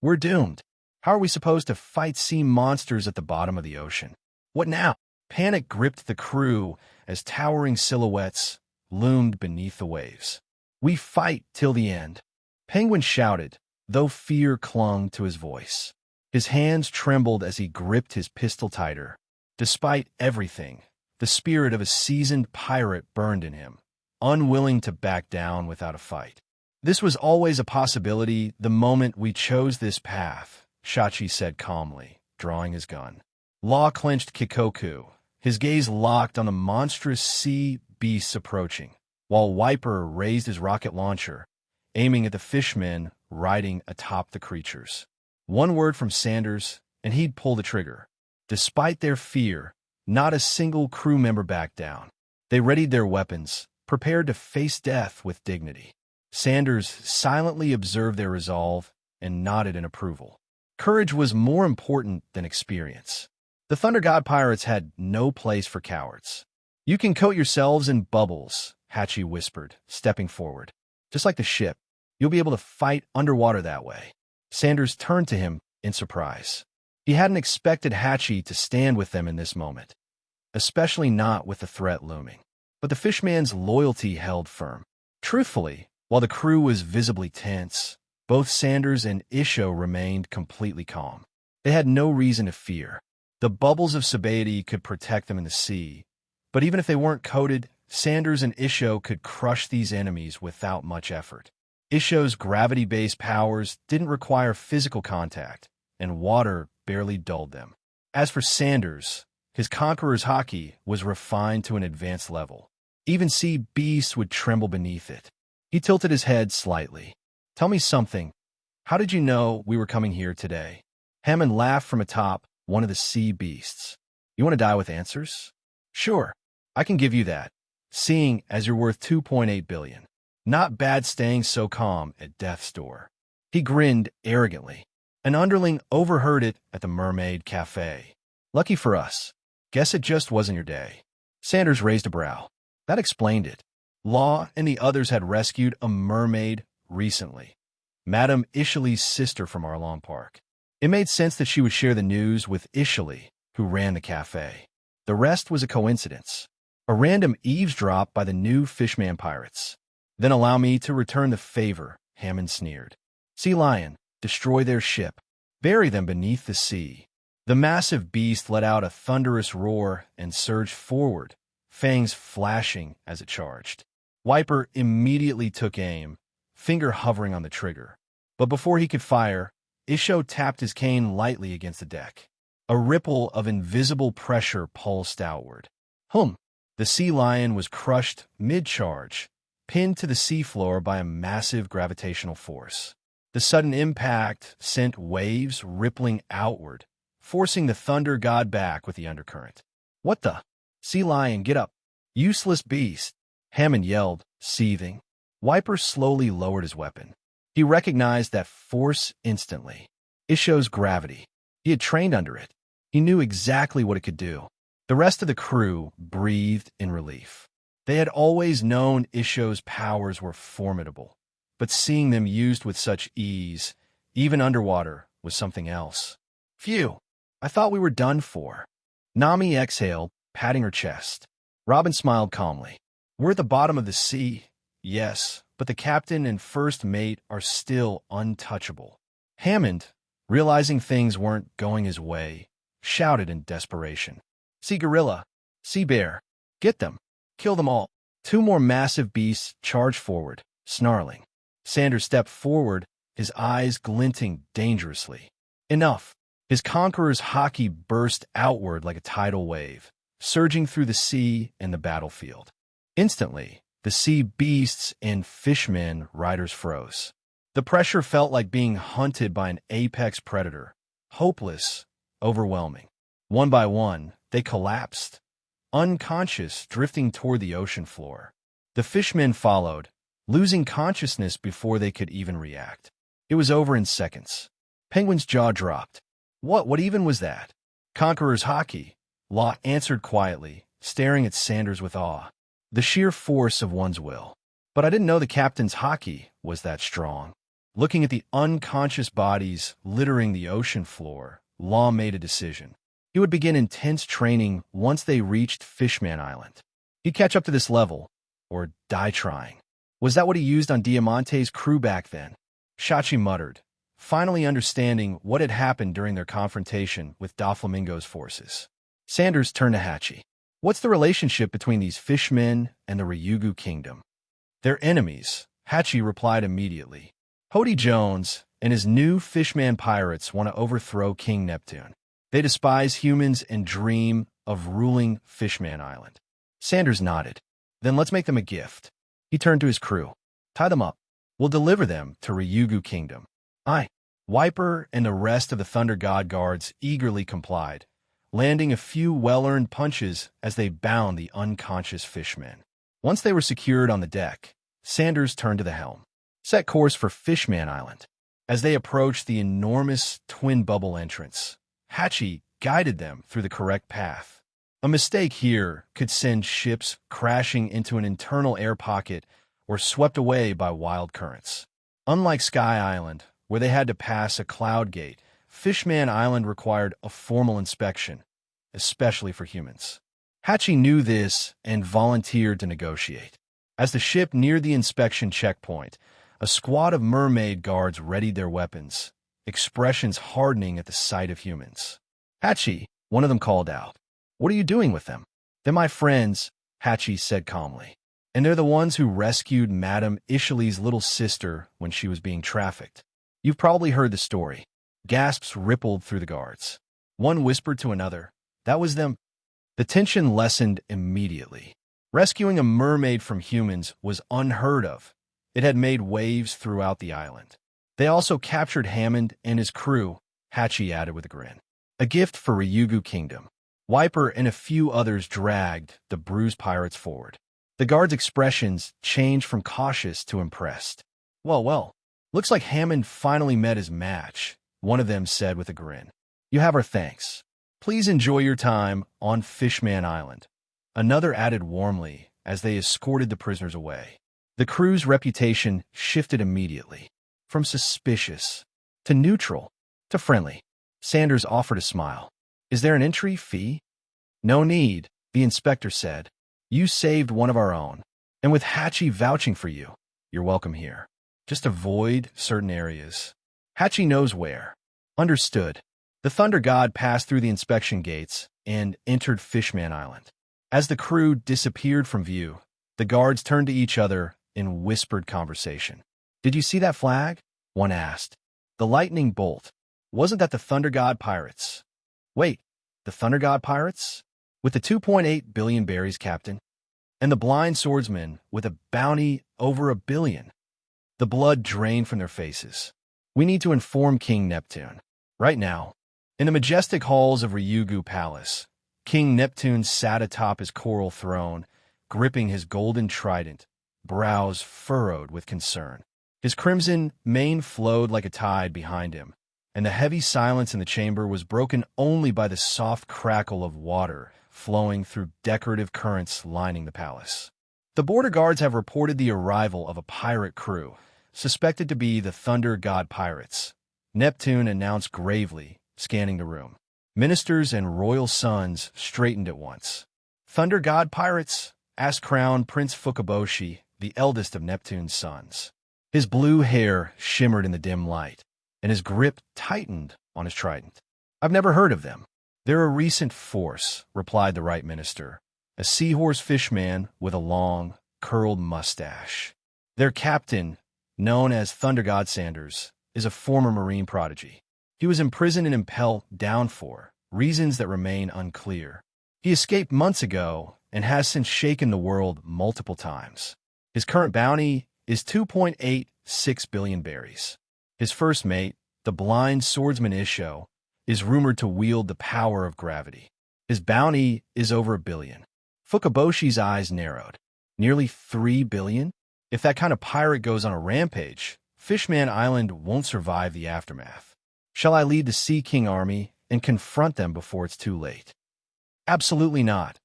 We're doomed. How are we supposed to fight sea monsters at the bottom of the ocean? What now? Panic gripped the crew as towering silhouettes loomed beneath the waves. We fight till the end, Penguin shouted, though fear clung to his voice. His hands trembled as he gripped his pistol tighter. Despite everything, the spirit of a seasoned pirate burned in him, unwilling to back down without a fight. This was always a possibility the moment we chose this path, Shachi said calmly, drawing his gun. Law clenched Kikoku, his gaze locked on the monstrous sea beasts approaching, while Wiper raised his rocket launcher, aiming at the fishmen riding atop the creatures. One word from Sanders, and he'd pull the trigger. Despite their fear, not a single crew member backed down. They readied their weapons, prepared to face death with dignity. Sanders silently observed their resolve and nodded in approval. Courage was more important than experience. The Thunder God Pirates had no place for cowards. "You can coat yourselves in bubbles," Hachi whispered, stepping forward. "Just like the ship. You'll be able to fight underwater that way." Sanders turned to him in surprise. He hadn't expected Hachi to stand with them in this moment, especially not with the threat looming. But the fishman's loyalty held firm. Truthfully, while the crew was visibly tense, both Sanders and Isho remained completely calm. They had no reason to fear. The bubbles of sobriety could protect them in the sea, but even if they weren't coated, Sanders and Isho could crush these enemies without much effort. Isho's gravity-based powers didn't require physical contact, and water barely dulled them. As for Sanders, his Conqueror's Haki was refined to an advanced level. Even sea beasts would tremble beneath it. He tilted his head slightly. "Tell me something. How did you know we were coming here today?" Hammond laughed from atop one of the sea beasts. "You want to die with answers? Sure, I can give you that, seeing as you're worth 2.8 billion. Not bad staying so calm at death's door." He grinned arrogantly. An underling overheard it at the Mermaid Cafe. "Lucky for us. Guess it just wasn't your day." Sanders raised a brow. That explained it. Law and the others had rescued a mermaid recently, Madame Ishali's sister from Arlong Park. It made sense that she would share the news with Ishali, who ran the cafe. The rest was a coincidence. A random eavesdrop by the new Fishman pirates. "Then allow me to return the favor," Hammond sneered. "Sea Lion, destroy their ship. Bury them beneath the sea." The massive beast let out a thunderous roar and surged forward, fangs flashing as it charged. Wiper immediately took aim, finger hovering on the trigger. But before he could fire, Isho tapped his cane lightly against the deck. A ripple of invisible pressure pulsed outward. The sea lion was crushed mid-charge, pinned to the seafloor by a massive gravitational force. The sudden impact sent waves rippling outward, forcing the thunder god back with the undercurrent. "What the? Sea lion, get up! Useless beast!" Hammond yelled, seething. Wiper slowly lowered his weapon. He recognized that force instantly. Isho's gravity. He had trained under it. He knew exactly what it could do. The rest of the crew breathed in relief. They had always known Isho's powers were formidable, but seeing them used with such ease, even underwater, was something else. "Phew, I thought we were done for." Nami exhaled, patting her chest. Robin smiled calmly. "We're at the bottom of the sea, yes, but the captain and first mate are still untouchable." Hammond, realizing things weren't going his way, shouted in desperation. "Sea gorilla, sea bear, get them, kill them all." Two more massive beasts charged forward, snarling. Sanders stepped forward, his eyes glinting dangerously. Enough. His Conqueror's Haki burst outward like a tidal wave, surging through the sea and the battlefield. Instantly, the sea beasts and fishmen riders froze. The pressure felt like being hunted by an apex predator, hopeless, overwhelming. One by one, they collapsed, unconscious, drifting toward the ocean floor. The fishmen followed, losing consciousness before they could even react. It was over in seconds. Penguin's jaw dropped. What even was that?" "Conqueror's Haki," Law answered quietly, staring at Sanders with awe. "The sheer force of one's will. But I didn't know the captain's Haki was that strong." Looking at the unconscious bodies littering the ocean floor, Law made a decision. He would begin intense training once they reached Fishman Island. He'd catch up to this level, or die trying. Was that what he used on Diamante's crew back then? Shachi muttered, finally understanding what had happened during their confrontation with Doflamingo's forces. Sanders turned to Hachi. What's the relationship between these fishmen and the Ryugu kingdom? They're enemies, Hachi replied immediately. Hody Jones and his new Fishman pirates want to overthrow King Neptune. They despise humans and dream of ruling Fishman Island. Sanders nodded. Then let's make them a gift. He turned to his crew. Tie them up. We'll deliver them to Ryugu Kingdom. Aye. Wiper and the rest of the Thunder God guards eagerly complied, landing a few well-earned punches as they bound the unconscious fishmen. Once they were secured on the deck, Sanders turned to the helm. Set course for Fishman Island. As they approached the enormous twin bubble entrance, Hachi guided them through the correct path. A mistake here could send ships crashing into an internal air pocket or swept away by wild currents. Unlike Sky Island, where they had to pass a cloud gate, Fishman Island required a formal inspection, especially for humans. Hachi knew this and volunteered to negotiate. As the ship neared the inspection checkpoint, a squad of mermaid guards readied their weapons, expressions hardening at the sight of humans. Hachi, one of them called out. What are you doing with them? They're my friends, Hachi said calmly. And they're the ones who rescued Madame Ishali's little sister when she was being trafficked. You've probably heard the story. Gasps rippled through the guards. One whispered to another, that was them. The tension lessened immediately. Rescuing a mermaid from humans was unheard of. It had made waves throughout the island. They also captured Hammond and his crew, Hachi added with a grin. A gift for Ryugu Kingdom. Wiper and a few others dragged the bruised pirates forward. The guards' expressions changed from cautious to impressed. Well, looks like Hammond finally met his match, one of them said with a grin. You have our thanks. Please enjoy your time on Fishman Island. Another added warmly as they escorted the prisoners away. The crew's reputation shifted immediately, from suspicious to neutral to friendly. Sanders offered a smile. Is there an entry fee? No need, the inspector said. You saved one of our own, and with Hachi vouching for you, you're welcome here. Just avoid certain areas. Hachi knows where. Understood. The Thunder God passed through the inspection gates and entered Fishman Island. As the crew disappeared from view, the guards turned to each other in whispered conversation. Did you see that flag? One asked. The lightning bolt. Wasn't that the Thunder God pirates? Wait, the Thunder God pirates? With the 2.8 billion berries, Captain? And the blind swordsman with a bounty over 1 billion. The blood drained from their faces. We need to inform King Neptune. Right now, in the majestic halls of Ryugu Palace, King Neptune sat atop his coral throne, gripping his golden trident, brows furrowed with concern. His crimson mane flowed like a tide behind him, and the heavy silence in the chamber was broken only by the soft crackle of water flowing through decorative currents lining the palace. The border guards have reported the arrival of a pirate crew, suspected to be the Thunder God pirates. Neptune announced gravely, scanning the room. Ministers and royal sons straightened at once. Thunder God pirates? Asked Crown Prince Fukaboshi, the eldest of Neptune's sons. His blue hair shimmered in the dim light, and his grip tightened on his trident. I've never heard of them. They're a recent force, replied the right minister, a seahorse fishman with a long, curled mustache. Their captain, known as Thunder God Sanders, is a former Marine prodigy. He was imprisoned in Impel Down for reasons that remain unclear. He escaped months ago and has since shaken the world multiple times. His current bounty is 2.86 billion berries. His first mate, the blind swordsman Isho, is rumored to wield the power of gravity. His bounty is over 1 billion. Fukaboshi's eyes narrowed. Nearly 3 billion? If that kind of pirate goes on a rampage, Fishman Island won't survive the aftermath. Shall I lead the Sea King army and confront them before it's too late? Absolutely not,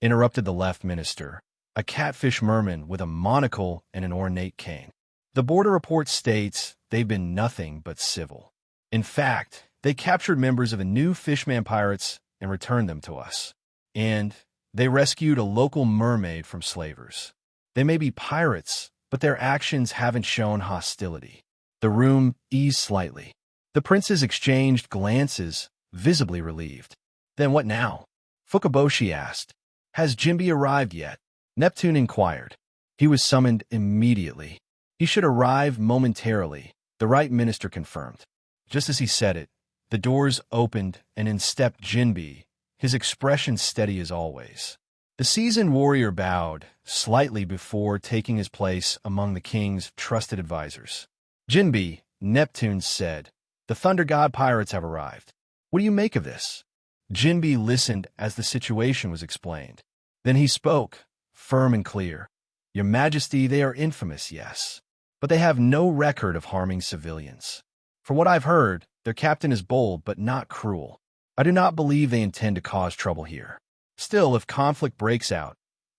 interrupted the left minister, a catfish merman with a monocle and an ornate cane. The border report states they've been nothing but civil. In fact, they captured members of the new Fishman pirates and returned them to us. And they rescued a local mermaid from slavers. They may be pirates, but their actions haven't shown hostility. The room eased slightly. The princes exchanged glances, visibly relieved. Then what now? Fukaboshi asked. Has Jinbe arrived yet? Neptune inquired. He was summoned immediately. He should arrive momentarily, the right minister confirmed. Just as he said it, the doors opened and in stepped Jinbe, his expression steady as always. The seasoned warrior bowed, slightly before taking his place among the king's trusted advisors. Jinbe, Neptune said, the Thunder God pirates have arrived. What do you make of this? Jinbe listened as the situation was explained. Then he spoke, firm and clear. Your Majesty, they are infamous, yes. But they have no record of harming civilians. From what I've heard, their captain is bold but not cruel. I do not believe they intend to cause trouble here. Still, if conflict breaks out,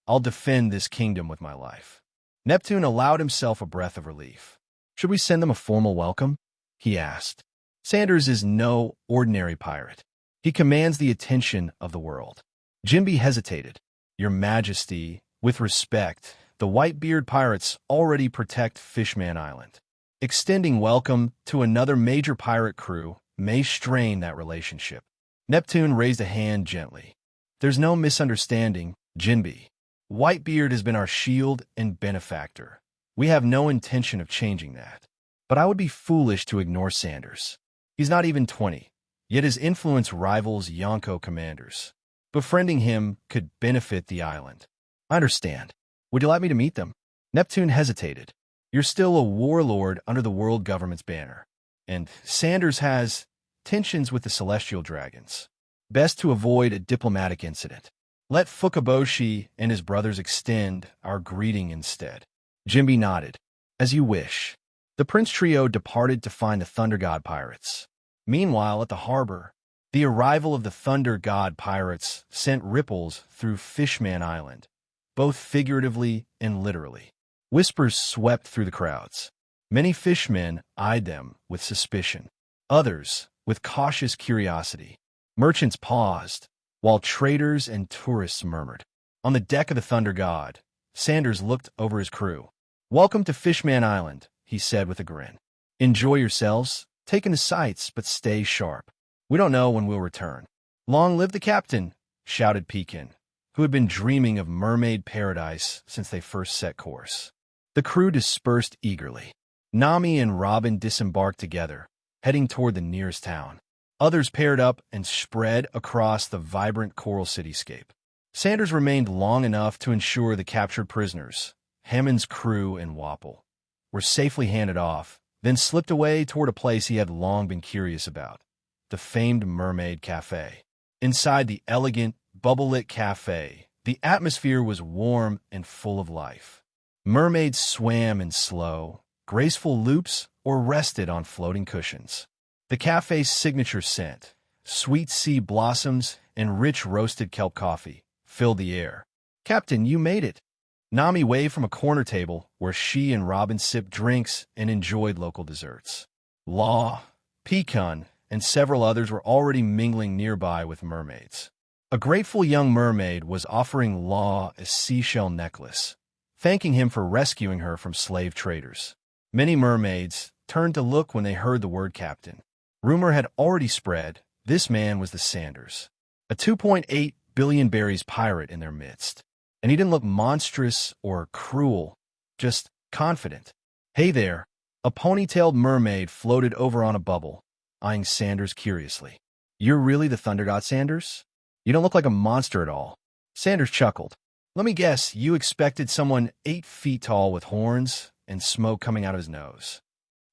I'll defend this kingdom with my life. Neptune allowed himself a breath of relief. Should we send them a formal welcome? He asked. Sanders is no ordinary pirate. He commands the attention of the world. Jinbe hesitated. Your Majesty, with respect, the Whitebeard pirates already protect Fishman Island. Extending welcome to another major pirate crew may strain that relationship. Neptune raised a hand gently. There's no misunderstanding, Jinbe. Whitebeard has been our shield and benefactor. We have no intention of changing that. But I would be foolish to ignore Sanders. He's not even 20, yet his influence rivals Yonko commanders. Befriending him could benefit the island. I understand. Would you like me to meet them? Neptune hesitated. You're still a warlord under the world government's banner. And Sanders has tensions with the celestial dragons. Best to avoid a diplomatic incident. Let Fukaboshi and his brothers extend our greeting instead. Jinbe nodded. As you wish. The Prince Trio departed to find the Thunder God pirates. Meanwhile, at the harbor, the arrival of the Thunder God pirates sent ripples through Fishman Island, both figuratively and literally. Whispers swept through the crowds. Many fishmen eyed them with suspicion. Others, with cautious curiosity. Merchants paused, while traders and tourists murmured. On the deck of the Thunder God, Sanders looked over his crew. Welcome to Fishman Island, he said with a grin. Enjoy yourselves, take in the sights, but stay sharp. We don't know when we'll return. Long live the captain, shouted Pekin, who had been dreaming of mermaid paradise since they first set course. The crew dispersed eagerly. Nami and Robin disembarked together, heading toward the nearest town. Others paired up and spread across the vibrant coral cityscape. Sanders remained long enough to ensure the captured prisoners, Hammond's crew and Wapple, were safely handed off, then slipped away toward a place he had long been curious about, the famed Mermaid Cafe. Inside the elegant, bubble-lit cafe, the atmosphere was warm and full of life. Mermaids swam in slow, graceful loops or rested on floating cushions. The cafe's signature scent, sweet sea blossoms and rich roasted kelp coffee, filled the air. Captain, you made it. Nami waved from a corner table where she and Robin sipped drinks and enjoyed local desserts. Law, Pecan, and several others were already mingling nearby with mermaids. A grateful young mermaid was offering Law a seashell necklace, thanking him for rescuing her from slave traders. Many mermaids turned to look when they heard the word captain. Rumor had already spread this man was the Sanders, a 2.8 billion berries pirate in their midst. And he didn't look monstrous or cruel, just confident. Hey there, a ponytailed mermaid floated over on a bubble, eyeing Sanders curiously. You're really the Thunder God, Sanders? You don't look like a monster at all. Sanders chuckled. Let me guess, you expected someone 8 feet tall with horns and smoke coming out of his nose.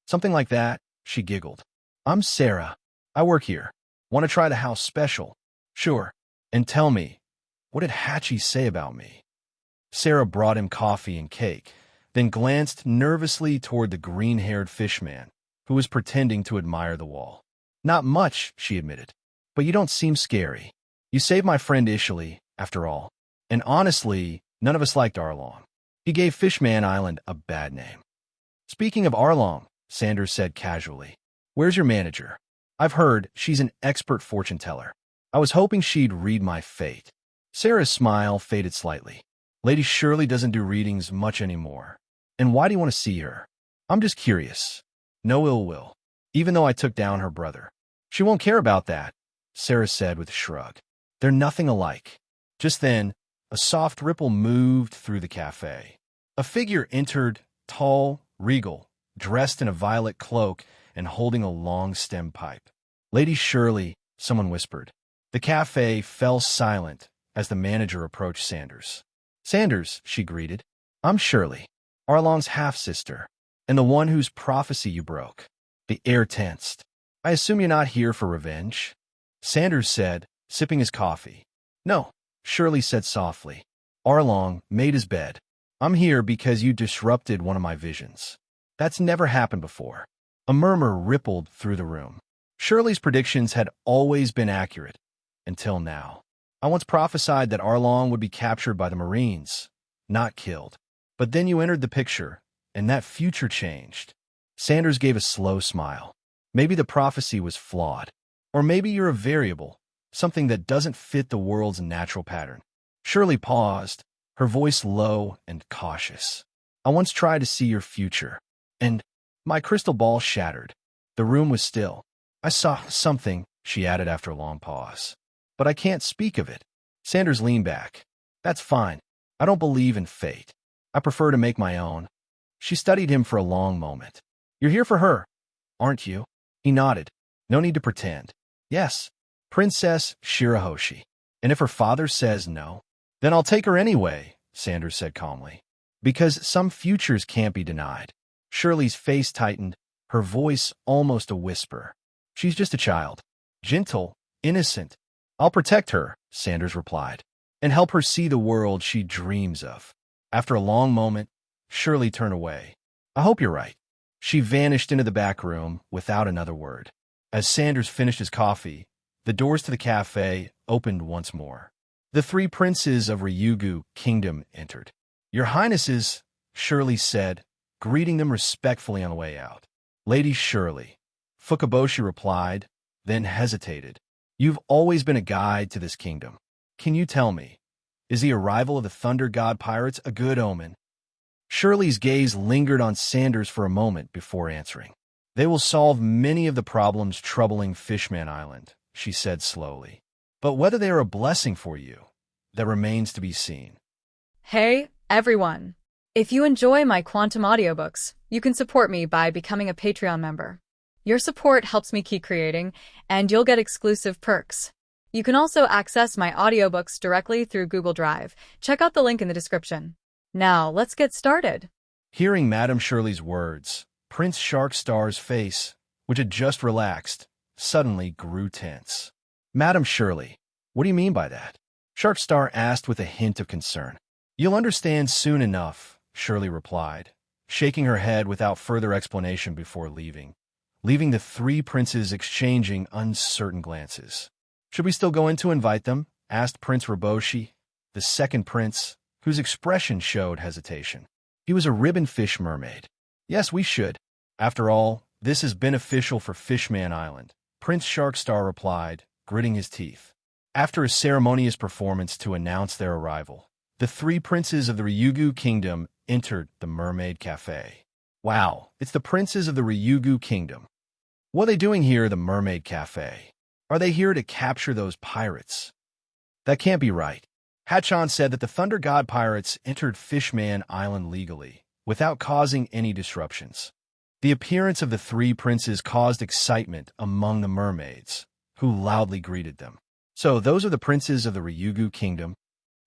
Something like that, she giggled. I'm Sarah. I work here. Want to try the house special? Sure. And tell me, what did Hachi say about me? Sarah brought him coffee and cake, then glanced nervously toward the green-haired fishman, who was pretending to admire the wall. Not much, she admitted. But you don't seem scary. You saved my friend Ishili, after all. And honestly, none of us liked Arlong. He gave Fishman Island a bad name. Speaking of Arlong, Sanders said casually, where's your manager? I've heard she's an expert fortune teller. I was hoping she'd read my fate. Sarah's smile faded slightly. Lady Shirley doesn't do readings much anymore. And why do you want to see her? I'm just curious. No ill will. Even though I took down her brother. She won't care about that, Sarah said with a shrug. They're nothing alike. Just then, a soft ripple moved through the cafe. A figure entered, tall, regal, dressed in a violet cloak and holding a long stem pipe. Lady Shirley, someone whispered. The cafe fell silent as the manager approached Sanders. Sanders, she greeted. I'm Shirley, Arlong's half-sister, and the one whose prophecy you broke. The air tensed. I assume you're not here for revenge? Sanders said, sipping his coffee. No, Shirley said softly. Arlong made his bed. I'm here because you disrupted one of my visions. That's never happened before. A murmur rippled through the room. Shirley's predictions had always been accurate, until now. I once prophesied that Arlong would be captured by the Marines, not killed. But then you entered the picture, and that future changed. Sanders gave a slow smile. Maybe the prophecy was flawed. Or maybe you're a variable, something that doesn't fit the world's natural pattern. Shirley paused, her voice low and cautious. I once tried to see your future, and my crystal ball shattered. The room was still. I saw something, she added after a long pause. But I can't speak of it. Sanders leaned back. That's fine. I don't believe in fate. I prefer to make my own. She studied him for a long moment. You're here for her, aren't you? He nodded. No need to pretend. Yes, Princess Shirahoshi. And if her father says no, then I'll take her anyway, Sanders said calmly. Because some futures can't be denied. Shirley's face tightened, her voice almost a whisper. She's just a child. Gentle, innocent. I'll protect her, Sanders replied, and help her see the world she dreams of. After a long moment, Shirley turned away. I hope you're right. She vanished into the back room without another word. As Sanders finished his coffee, the doors to the cafe opened once more. The three princes of Ryugu Kingdom entered. Your Highnesses, Shirley said, greeting them respectfully on the way out. Lady Shirley, Fukaboshi replied, then hesitated. You've always been a guide to this kingdom. Can you tell me, is the arrival of the Thunder God pirates a good omen? Shirley's gaze lingered on Sanders for a moment before answering. They will solve many of the problems troubling Fishman Island, she said slowly. But whether they are a blessing for you, that remains to be seen. Hey, everyone. If you enjoy my quantum audiobooks, you can support me by becoming a Patreon member. Your support helps me keep creating, and you'll get exclusive perks. You can also access my audiobooks directly through Google Drive. Check out the link in the description. Now, let's get started. Hearing Madame Shirley's words, Prince Sharkstar's face, which had just relaxed, suddenly grew tense. Madame Shirley, what do you mean by that? Sharkstar asked with a hint of concern. You'll understand soon enough, Shirley replied, shaking her head without further explanation before leaving the three princes exchanging uncertain glances. Should we still go in to invite them? Asked Prince Roboshi, the second prince, whose expression showed hesitation. He was a ribbon-fish mermaid. Yes, we should. After all, this is beneficial for Fishman Island, Prince Sharkstar replied, gritting his teeth. After a ceremonious performance to announce their arrival, the three princes of the Ryugu Kingdom entered the Mermaid Cafe. Wow, it's the princes of the Ryugu Kingdom. What are they doing here at the Mermaid Cafe? Are they here to capture those pirates? That can't be right. Hachan said that the Thunder God pirates entered Fishman Island legally, without causing any disruptions. The appearance of the three princes caused excitement among the mermaids, who loudly greeted them. So those are the princes of the Ryugu Kingdom?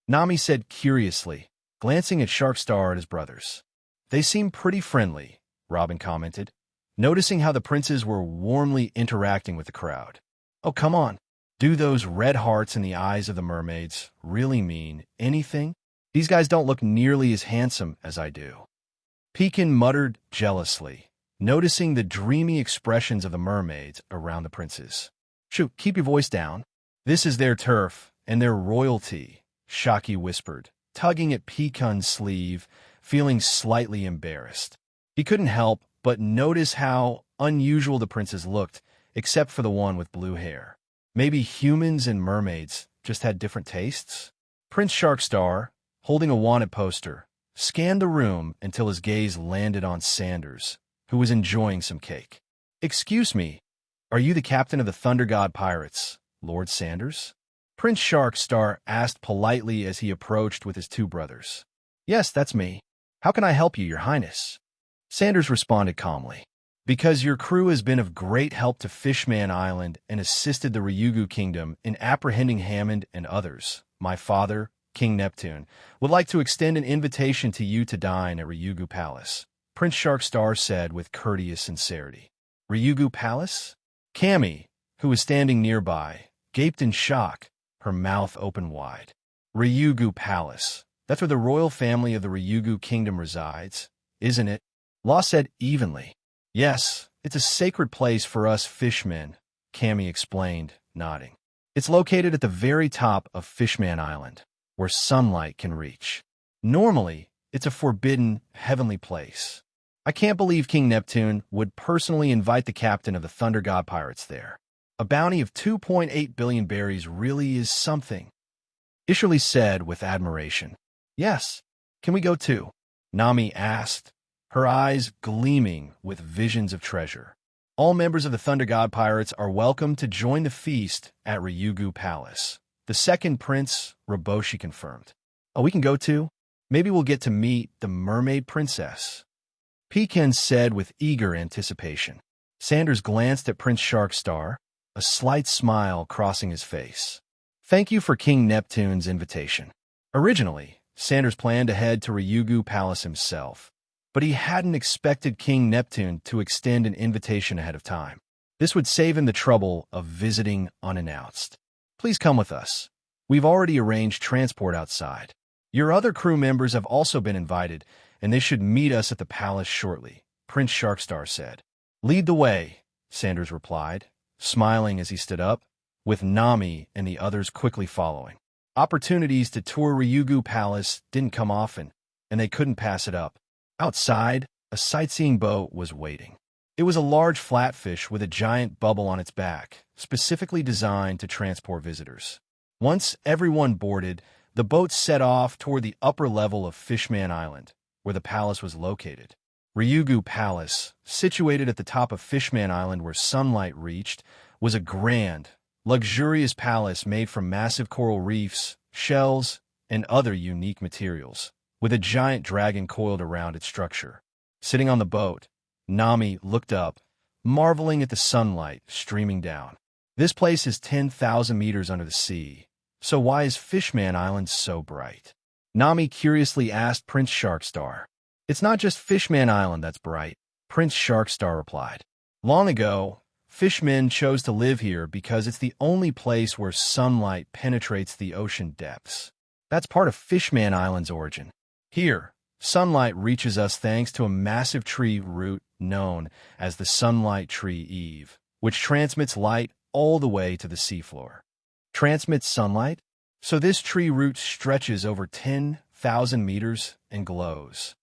Nami said curiously, glancing at Sharkstar and his brothers. They seem pretty friendly, Robin commented, noticing how the princes were warmly interacting with the crowd. Oh, come on. Do those red hearts in the eyes of the mermaids really mean anything? These guys don't look nearly as handsome as I do. Pekin muttered jealously, noticing the dreamy expressions of the mermaids around the princes. Shoot, keep your voice down. This is their turf and their royalty, Shaki whispered, tugging at Pekin's sleeve, feeling slightly embarrassed. He couldn't help but notice how unusual the princes looked, except for the one with blue hair. Maybe humans and mermaids just had different tastes? Prince Sharkstar, holding a wanted poster, scanned the room until his gaze landed on Sanders, who was enjoying some cake. "Excuse me, are you the captain of the Thunder God Pirates, Lord Sanders?" Prince Sharkstar asked politely as he approached with his two brothers. "Yes, that's me. How can I help you, Your Highness?" Sanders responded calmly. "Because your crew has been of great help to Fishman Island and assisted the Ryugu Kingdom in apprehending Hammond and others, my father, King Neptune, would like to extend an invitation to you to dine at Ryugu Palace," Prince Sharkstar said with courteous sincerity. "Ryugu Palace?" Cammy, who was standing nearby, gaped in shock, her mouth open wide. "Ryugu Palace. That's where the royal family of the Ryugu Kingdom resides, isn't it?" Law said evenly. "Yes, it's a sacred place for us fishmen," Cammy explained, nodding. "It's located at the very top of Fishman Island, where sunlight can reach. Normally, it's a forbidden, heavenly place. I can't believe King Neptune would personally invite the captain of the Thunder God Pirates there. A bounty of 2.8 billion berries really is something," Shirley said with admiration. "Yes, can we go too?" Nami asked, her eyes gleaming with visions of treasure. "All members of the Thunder God Pirates are welcome to join the feast at Ryugu Palace," the second prince, Roboshi, confirmed. "Oh, we can go too? Maybe we'll get to meet the mermaid princess," Pekin said with eager anticipation. Sanders glanced at Prince Sharkstar, a slight smile crossing his face. "Thank you for King Neptune's invitation." Originally, Sanders planned to head to Ryugu Palace himself, but he hadn't expected King Neptune to extend an invitation ahead of time. This would save him the trouble of visiting unannounced. "Please come with us. We've already arranged transport outside. Your other crew members have also been invited, and they should meet us at the palace shortly," Prince Sharkstar said. "Lead the way," Sanders replied, smiling as he stood up, with Nami and the others quickly following. Opportunities to tour Ryugu Palace didn't come often, and they couldn't pass it up. Outside, a sightseeing boat was waiting. It was a large flatfish with a giant bubble on its back, specifically designed to transport visitors. Once everyone boarded, the boat set off toward the upper level of Fishman Island, where the palace was located. Ryugu Palace, situated at the top of Fishman Island where sunlight reached, was a grand, luxurious palace made from massive coral reefs, shells, and other unique materials, with a giant dragon coiled around its structure. Sitting on the boat, Nami looked up, marveling at the sunlight streaming down. "This place is 10,000 meters under the sea, so why is Fishman Island so bright?" Nami curiously asked Prince Sharkstar. "It's not just Fishman Island that's bright," Prince Sharkstar replied. "Long ago, fishmen chose to live here because it's the only place where sunlight penetrates the ocean depths. That's part of Fishman Island's origin. Here, sunlight reaches us thanks to a massive tree root known as the sunlight tree Eve, which transmits light all the way to the seafloor." Transmits sunlight? So this tree root stretches over 10,000 meters and glows?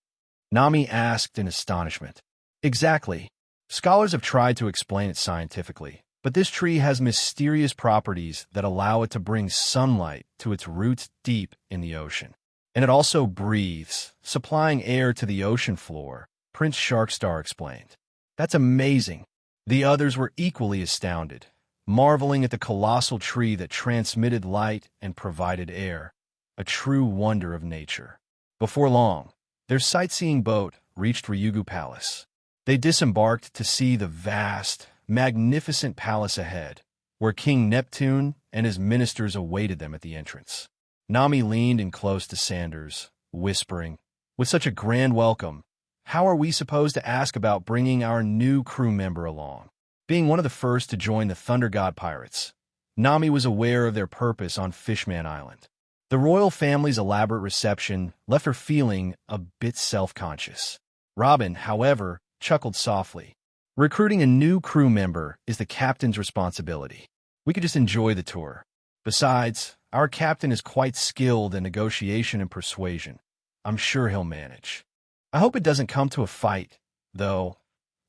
Nami asked in astonishment. "Exactly. Scholars have tried to explain it scientifically, but this tree has mysterious properties that allow it to bring sunlight to its roots deep in the ocean. And it also breathes, supplying air to the ocean floor," Prince Sharkstar explained. "That's amazing." The others were equally astounded, marveling at the colossal tree that transmitted light and provided air, a true wonder of nature. Before long, their sightseeing boat reached Ryugu Palace. They disembarked to see the vast, magnificent palace ahead, where King Neptune and his ministers awaited them at the entrance. Nami leaned in close to Sanders, whispering, "With such a grand welcome, how are we supposed to ask about bringing our new crew member along?" Being one of the first to join the Thunder God Pirates, Nami was aware of their purpose on Fishman Island. The royal family's elaborate reception left her feeling a bit self-conscious. Robin, however, chuckled softly. "Recruiting a new crew member is the captain's responsibility. We could just enjoy the tour. Besides, our captain is quite skilled in negotiation and persuasion. I'm sure he'll manage. I hope it doesn't come to a fight, though,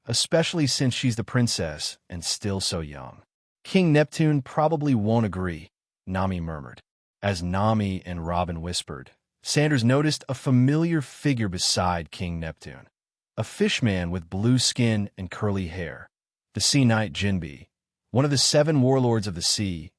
especially since she's the princess and still so young. King Neptune probably won't agree, Nami murmured. As Nami and Robin whispered, Sanders noticed a familiar figure beside King Neptune. A fishman with blue skin and curly hair. The sea knight Jinbe, one of the 7 warlords of the sea,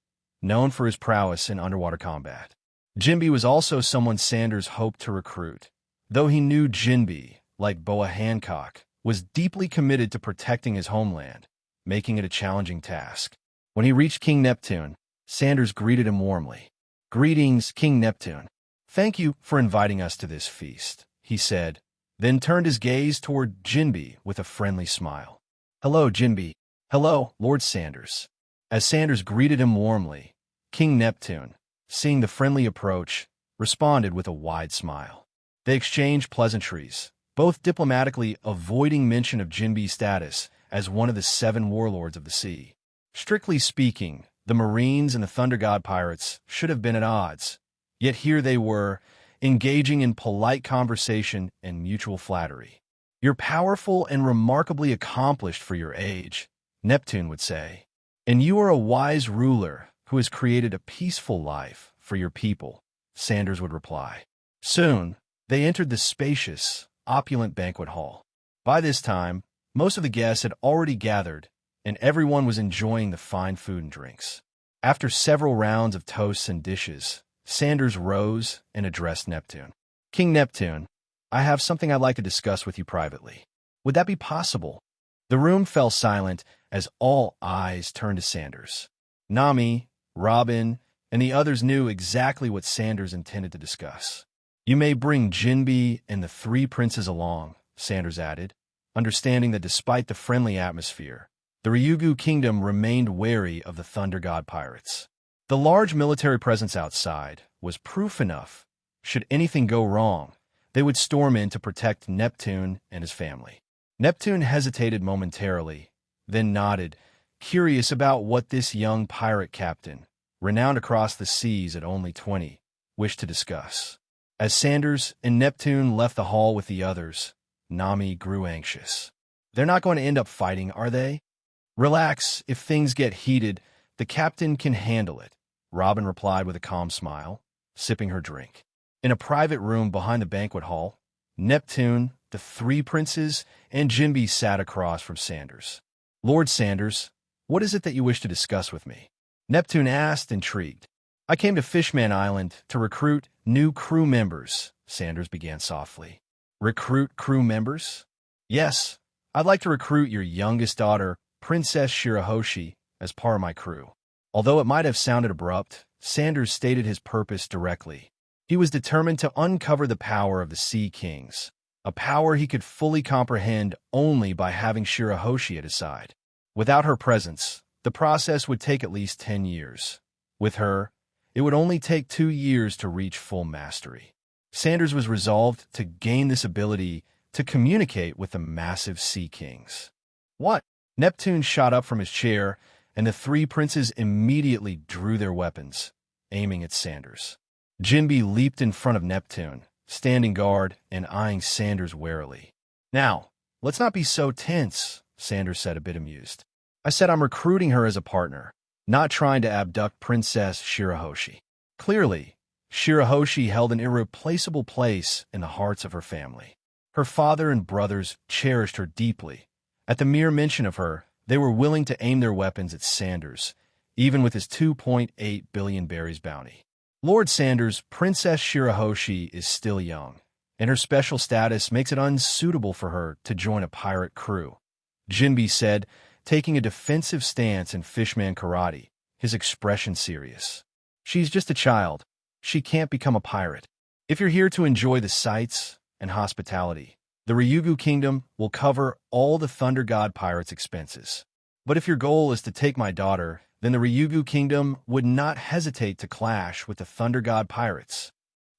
known for his prowess in underwater combat. Jinbe was also someone Sanders hoped to recruit, though he knew Jinbe, like Boa Hancock, was deeply committed to protecting his homeland, making it a challenging task. When he reached King Neptune, Sanders greeted him warmly. "Greetings, King Neptune. Thank you for inviting us to this feast," he said, then turned his gaze toward Jinbe with a friendly smile. "Hello, Jinbe." "Hello, Lord Sanders." As Sanders greeted him warmly, King Neptune, seeing the friendly approach, responded with a wide smile. They exchanged pleasantries, both diplomatically avoiding mention of Jinbe's status as one of the 7 warlords of the sea. Strictly speaking, the Marines and the Thunder God pirates should have been at odds, yet here they were, engaging in polite conversation and mutual flattery. "You're powerful and remarkably accomplished for your age," Neptune would say, "and you are a wise ruler who has created a peaceful life for your people," Sanders would reply. Soon, they entered the spacious, opulent banquet hall. By this time, most of the guests had already gathered, and everyone was enjoying the fine food and drinks. After several rounds of toasts and dishes, Sanders rose and addressed Neptune. "King Neptune, I have something I'd like to discuss with you privately. Would that be possible?" The room fell silent as all eyes turned to Sanders. Nami, Robin, and the others knew exactly what Sanders intended to discuss. "You may bring Jinbe and the 3 princes along," Sanders added, understanding that despite the friendly atmosphere, the Ryugu kingdom remained wary of the Thunder God pirates. The large military presence outside was proof enough. Should anything go wrong, they would storm in to protect Neptune and his family. Neptune hesitated momentarily, then nodded, curious about what this young pirate captain, renowned across the seas at only 20, wished to discuss. As Sanders and Neptune left the hall with the others, Nami grew anxious. "They're not going to end up fighting, are they?" "Relax, if things get heated, the captain can handle it," Robin replied with a calm smile, sipping her drink. In a private room behind the banquet hall, Neptune, the 3 princes, and Jinbe sat across from Sanders. "Lord Sanders, what is it that you wish to discuss with me?" Neptune asked, intrigued. "I came to Fishman Island to recruit new crew members," Sanders began softly. "Recruit crew members?" "Yes, I'd like to recruit your youngest daughter, Princess Shirahoshi, as part of my crew." Although it might have sounded abrupt, Sanders stated his purpose directly. He was determined to uncover the power of the Sea Kings, a power he could fully comprehend only by having Shirahoshi at his side. Without her presence, the process would take at least 10 years. With her, it would only take 2 years to reach full mastery. Sanders was resolved to gain this ability to communicate with the massive Sea Kings. "What?" Neptune shot up from his chair, and the 3 princes immediately drew their weapons, aiming at Sanders. Jinbe leaped in front of Neptune, standing guard and eyeing Sanders warily. "Now, let's not be so tense," Sanders said, a bit amused. "I said I'm recruiting her as a partner, not trying to abduct Princess Shirahoshi." Clearly, Shirahoshi held an irreplaceable place in the hearts of her family. Her father and brothers cherished her deeply. At the mere mention of her, they were willing to aim their weapons at Sanders, even with his 2.8 billion berries bounty. "Lord Sanders, Princess Shirahoshi is still young, and her special status makes it unsuitable for her to join a pirate crew," Jinbe said, taking a defensive stance in Fishman karate, his expression serious. "She's just a child. She can't become a pirate. If you're here to enjoy the sights and hospitality, the Ryugu Kingdom will cover all the Thunder God pirates' expenses. But if your goal is to take my daughter, then the Ryugu Kingdom would not hesitate to clash with the Thunder God pirates."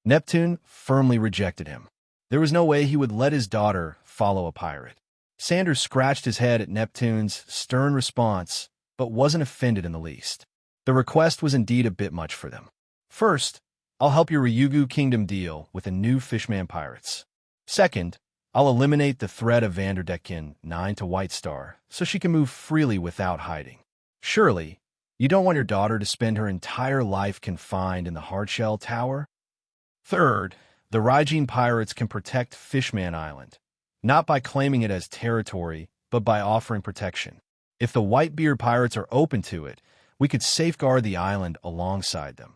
Neptune firmly rejected him. There was no way he would let his daughter follow a pirate. Sanders scratched his head at Neptune's stern response, but wasn't offended in the least. The request was indeed a bit much for them. "First, I'll help your Ryugu Kingdom deal with the new Fishman pirates. Second, I'll eliminate the threat of Vander Decken 9 to White Star so she can move freely without hiding. Shirley, you don't want your daughter to spend her entire life confined in the Hardshell Tower? Third, the Ryujin pirates can protect Fishman Island, not by claiming it as territory, but by offering protection. If the Whitebeard pirates are open to it, we could safeguard the island alongside them.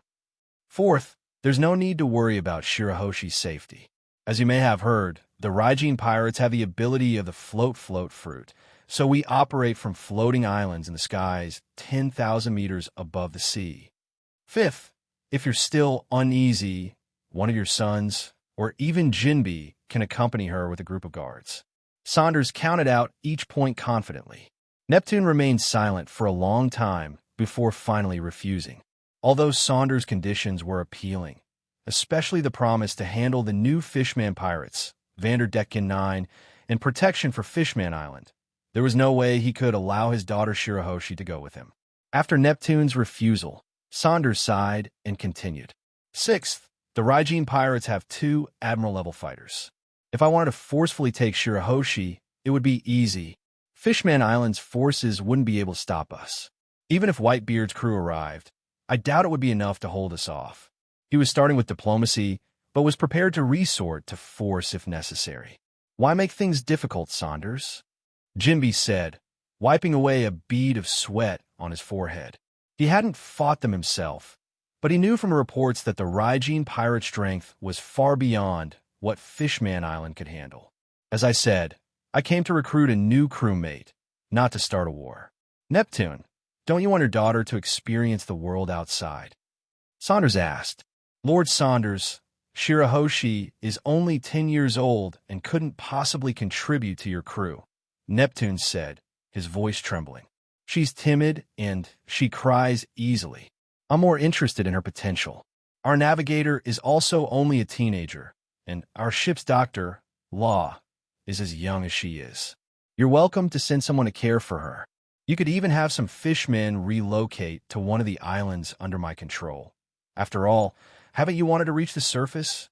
Fourth, there's no need to worry about Shirahoshi's safety. As you may have heard, the Ryujin pirates have the ability of the float fruit, so we operate from floating islands in the skies 10,000 meters above the sea. Fifth, if you're still uneasy, one of your sons, or even Jinbe, can accompany her with a group of guards. Saunders counted out each point confidently. Neptune remained silent for a long time before finally refusing. Although Saunders' conditions were appealing, especially the promise to handle the new Fishman pirates, Vander Decken 9, and protection for Fishman Island, there was no way he could allow his daughter Shirahoshi to go with him. After Neptune's refusal, Saunders sighed and continued. Sixth, the Ryujin pirates have 2 admiral-level fighters. If I wanted to forcefully take Shirahoshi, it would be easy. Fishman Island's forces wouldn't be able to stop us. Even if Whitebeard's crew arrived, I doubt it would be enough to hold us off. He was starting with diplomacy, but was prepared to resort to force if necessary. Why make things difficult, Saunders? Jinbe said, wiping away a bead of sweat on his forehead. He hadn't fought them himself, but he knew from reports that the Ryujin pirate strength was far beyond what Fishman Island could handle. As I said, I came to recruit a new crewmate, not to start a war. Neptune, don't you want your daughter to experience the world outside? Saunders asked. Lord Saunders, Shirahoshi is only 10 years old and couldn't possibly contribute to your crew, Neptune said, his voice trembling. She's timid and she cries easily. I'm more interested in her potential. Our navigator is also only a teenager, and our ship's doctor, Law, is as young as she is. You're welcome to send someone to care for her. You could even have some fishmen relocate to one of the islands under my control. After all, haven't you wanted to reach the surface?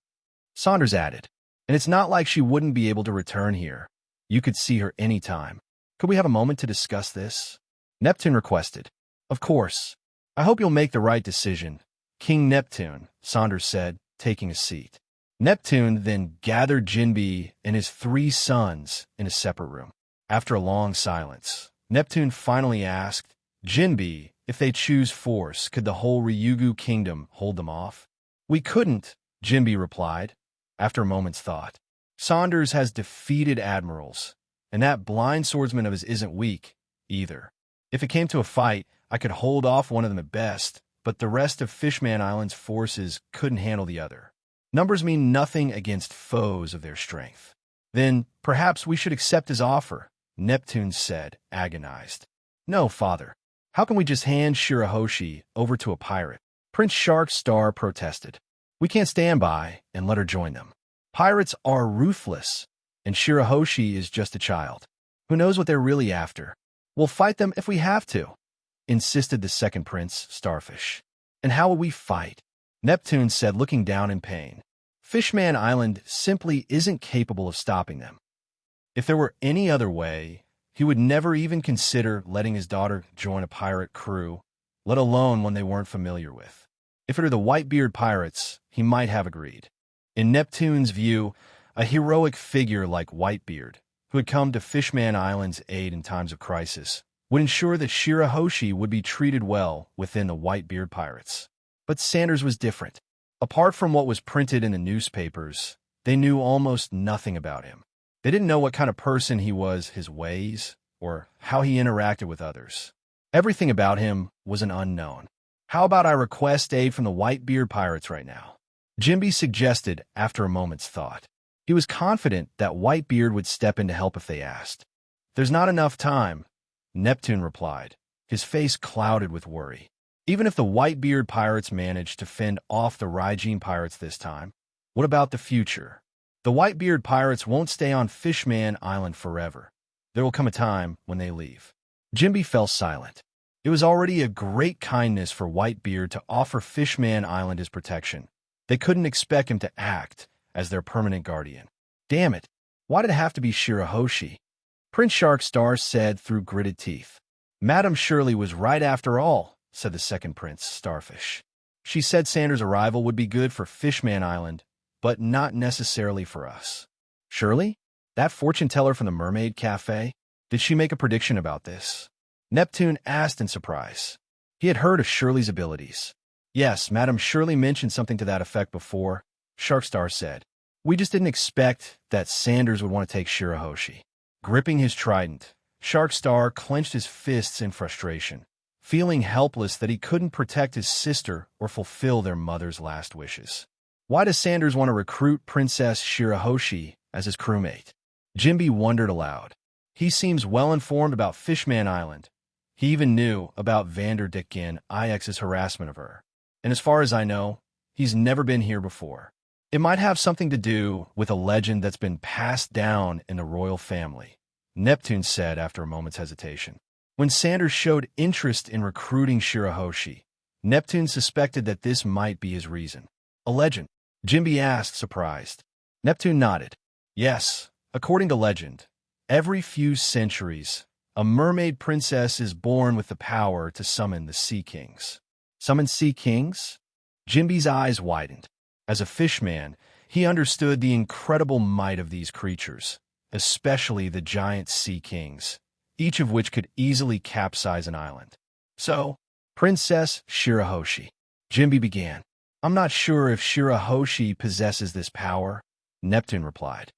Saunders added, and it's not like she wouldn't be able to return here. You could see her any time. Could we have a moment to discuss this? Neptune requested. Of course. I hope you'll make the right decision, King Neptune, Saunders said, taking a seat. Neptune then gathered Jinbe and his 3 sons in a separate room. After a long silence, Neptune finally asked, Jinbe, if they choose force, could the whole Ryugu kingdom hold them off? We couldn't, Jinbe replied, after a moment's thought. Saunders has defeated admirals, and that blind swordsman of his isn't weak, either. If it came to a fight, I could hold off one of them at best, but the rest of Fishman Island's forces couldn't handle the other. Numbers mean nothing against foes of their strength. Then perhaps we should accept his offer, Neptune said, agonized. No, father. How can we just hand Shirahoshi over to a pirate? Prince Shark Star protested. We can't stand by and let her join them. Pirates are ruthless, and Shirahoshi is just a child. Who knows what they're really after? We'll fight them if we have to, insisted the second prince, Starfish. And how will we fight? Neptune said, looking down in pain. Fishman Island simply isn't capable of stopping them. If there were any other way, he would never even consider letting his daughter join a pirate crew, let alone one they weren't familiar with. If it were the Whitebeard pirates, he might have agreed. In Neptune's view, a heroic figure like Whitebeard, who had come to Fishman Island's aid in times of crisis, would ensure that Shirahoshi would be treated well within the Whitebeard pirates. But Saunders was different. Apart from what was printed in the newspapers, they knew almost nothing about him. They didn't know what kind of person he was, his ways, or how he interacted with others. Everything about him was an unknown. How about I request aid from the Whitebeard pirates right now? Jinbe suggested after a moment's thought. He was confident that Whitebeard would step in to help if they asked. There's not enough time, Neptune replied, his face clouded with worry. Even if the Whitebeard pirates managed to fend off the Ryujin pirates this time, what about the future? The Whitebeard pirates won't stay on Fishman Island forever. There will come a time when they leave. Jinbe fell silent. It was already a great kindness for Whitebeard to offer Fishman Island his protection. They couldn't expect him to act as their permanent guardian. Damn it, Why did it have to be Shirahoshi? Prince Sharkstar said through gritted teeth. Madam Shirley was right after all, said the second prince, Starfish. She said Sanders' arrival would be good for Fishman Island, but not necessarily for us. Shirley? That fortune-teller from the Mermaid Cafe? Did she make a prediction about this? Neptune asked in surprise. He had heard of Shirley's abilities. Yes, Madam Shirley mentioned something to that effect before, Sharkstar said. We just didn't expect that Sanders would want to take Shirahoshi. Gripping his trident, Sharkstar clenched his fists in frustration, feeling helpless that he couldn't protect his sister or fulfill their mother's last wishes. Why does Sanders want to recruit Princess Shirahoshi as his crewmate? Jinbe wondered aloud. He seems well-informed about Fishman Island. He even knew about Vander Decken IX's harassment of her. And as far as I know, he's never been here before. It might have something to do with a legend that's been passed down in the royal family, Neptune said after a moment's hesitation. When Sanders showed interest in recruiting Shirahoshi, Neptune suspected that this might be his reason. A legend? Jinbe asked, surprised. Neptune nodded. Yes, according to legend, every few centuries, a mermaid princess is born with the power to summon the Sea Kings. Summon Sea Kings? Jinbe's eyes widened. As a fishman, he understood the incredible might of these creatures, especially the giant Sea Kings, each of which could easily capsize an island. So, Princess Shirahoshi. Jinbe began. I'm not sure if Shirahoshi possesses this power, Neptune replied.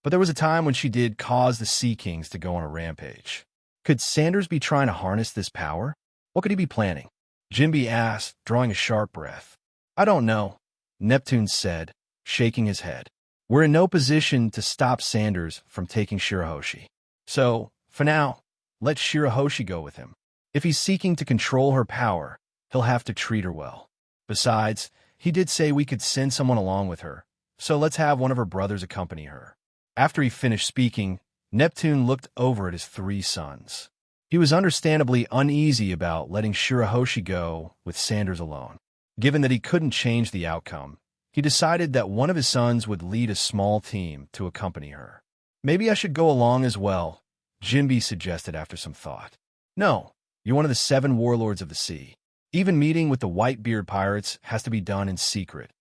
But there was a time when she did cause the Sea Kings to go on a rampage. Could Sanders be trying to harness this power? What could he be planning? Jinbe asked, drawing a sharp breath. I don't know, Neptune said, shaking his head. We're in no position to stop Sanders from taking Shirahoshi. So, for now, let Shirahoshi go with him. If he's seeking to control her power, he'll have to treat her well. Besides, he did say we could send someone along with her, so let's have one of her brothers accompany her. After he finished speaking, Neptune looked over at his three sons. He was understandably uneasy about letting Shirahoshi go with Sanders alone. Given that he couldn't change the outcome, he decided that one of his sons would lead a small team to accompany her. Maybe I should go along as well, Jinbe suggested after some thought. No, you're one of the 7 warlords of the sea. Even meeting with the Whitebeard pirates has to be done in secret.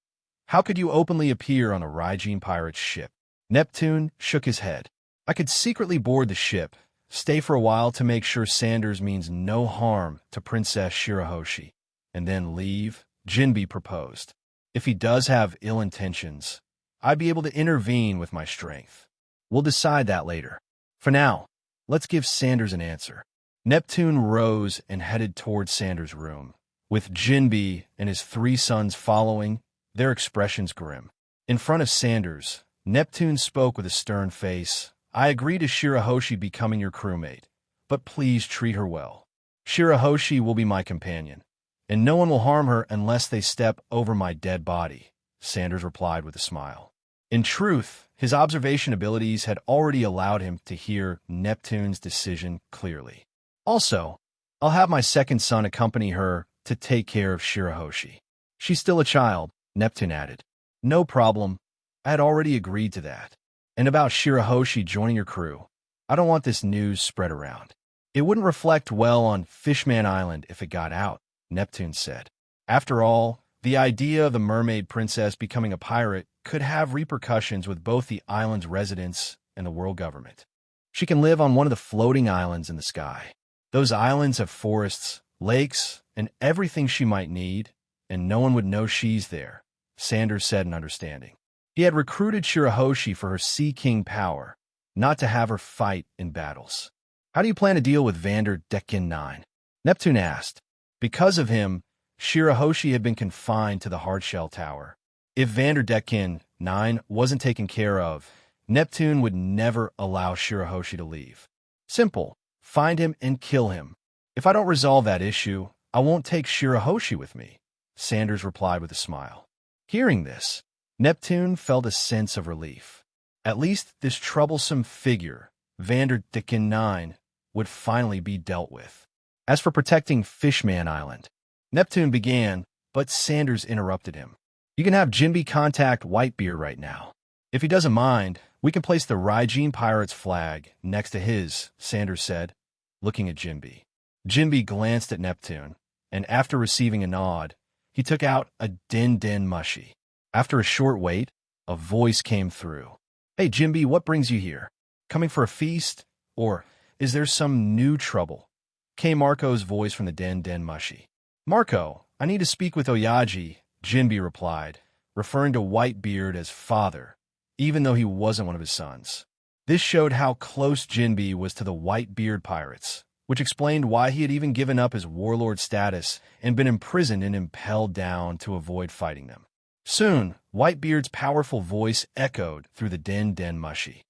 How could you openly appear on a Ryugu pirate's ship? Neptune shook his head. I could secretly board the ship, stay for a while to make sure Sanders means no harm to Princess Shirahoshi, and then leave, Jinbe proposed. If he does have ill intentions, I'd be able to intervene with my strength. We'll decide that later. For now, let's give Sanders an answer. Neptune rose and headed toward Sanders' room, with Jinbe and his 3 sons following, their expressions grim. In front of Sanders, Neptune spoke with a stern face. I agree to Shirahoshi becoming your crewmate, but please treat her well. Shirahoshi will be my companion, and no one will harm her unless they step over my dead body, Sanders replied with a smile. In truth, his observation abilities had already allowed him to hear Neptune's decision clearly. Also, I'll have my second son accompany her to take care of Shirahoshi. She's still a child, Neptune added. No problem. I had already agreed to that. And about Shirahoshi joining your crew, I don't want this news spread around. It wouldn't reflect well on Fishman Island if it got out, Neptune said. After all, the idea of the mermaid princess becoming a pirate could have repercussions with both the island's residents and the world government. She can live on one of the floating islands in the sky. Those islands have forests, lakes, and everything she might need, and no one would know she's there, Sanders said in understanding. He had recruited Shirahoshi for her Sea King power, not to have her fight in battles. How do you plan to deal with Vander Decken 9? Neptune asked. Because of him, Shirahoshi had been confined to the hardshell tower. If Vander Decken 9 wasn't taken care of, Neptune would never allow Shirahoshi to leave. Simple. Find him and kill him. If I don't resolve that issue, I won't take Shirahoshi with me, Sanders replied with a smile. Hearing this, Neptune felt a sense of relief. At least this troublesome figure, Vander Decken 9, would finally be dealt with. As for protecting Fishman Island, Neptune began, but Sanders interrupted him. You can have Jinbe contact Whitebeard right now. If he doesn't mind, We can place the Ryujin Pirates flag next to his, Sanders said, looking at Jinbe. Jinbe glanced at Neptune, and after receiving a nod, he took out a den mushi. After a short wait, a voice came through. Hey, Jinbe, what brings you here? Coming for a feast? Or is there some new trouble? Came Marco's voice from the den mushi. Marco, I need to speak with Oyaji, Jinbe replied, referring to Whitebeard as father, even though he wasn't one of his sons. This showed how close Jinbe was to the Whitebeard pirates, which explained why he had even given up his warlord status and been imprisoned and impelled down to avoid fighting them. Soon, Whitebeard's powerful voice echoed through the den mushi.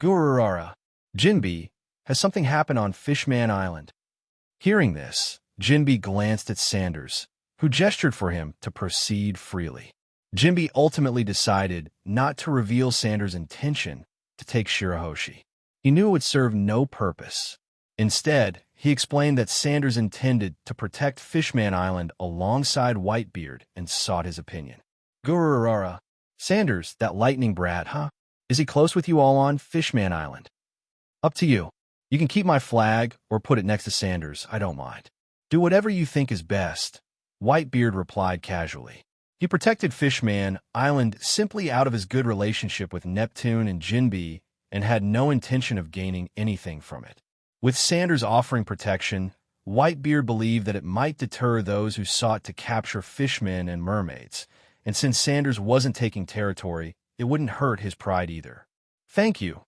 Gururara, Jinbe, has something happened on Fishman Island? Hearing this, Jinbe glanced at Sanders, who gestured for him to proceed freely. Jinbe ultimately decided not to reveal Sanders' intention to take Shirahoshi. He knew it would serve no purpose. Instead, he explained that Sanders intended to protect Fishman Island alongside Whitebeard and sought his opinion. Gururara, Sanders, that lightning brat, huh? Is he close with you all on Fishman Island? Up to you. You can keep my flag or put it next to Sanders, I don't mind. Do whatever you think is best, Whitebeard replied casually. He protected Fishman Island simply out of his good relationship with Neptune and Jinbe and had no intention of gaining anything from it. With Sanders offering protection, Whitebeard believed that it might deter those who sought to capture fishmen and mermaids, and since Sanders wasn't taking territory, it wouldn't hurt his pride either. Thank you,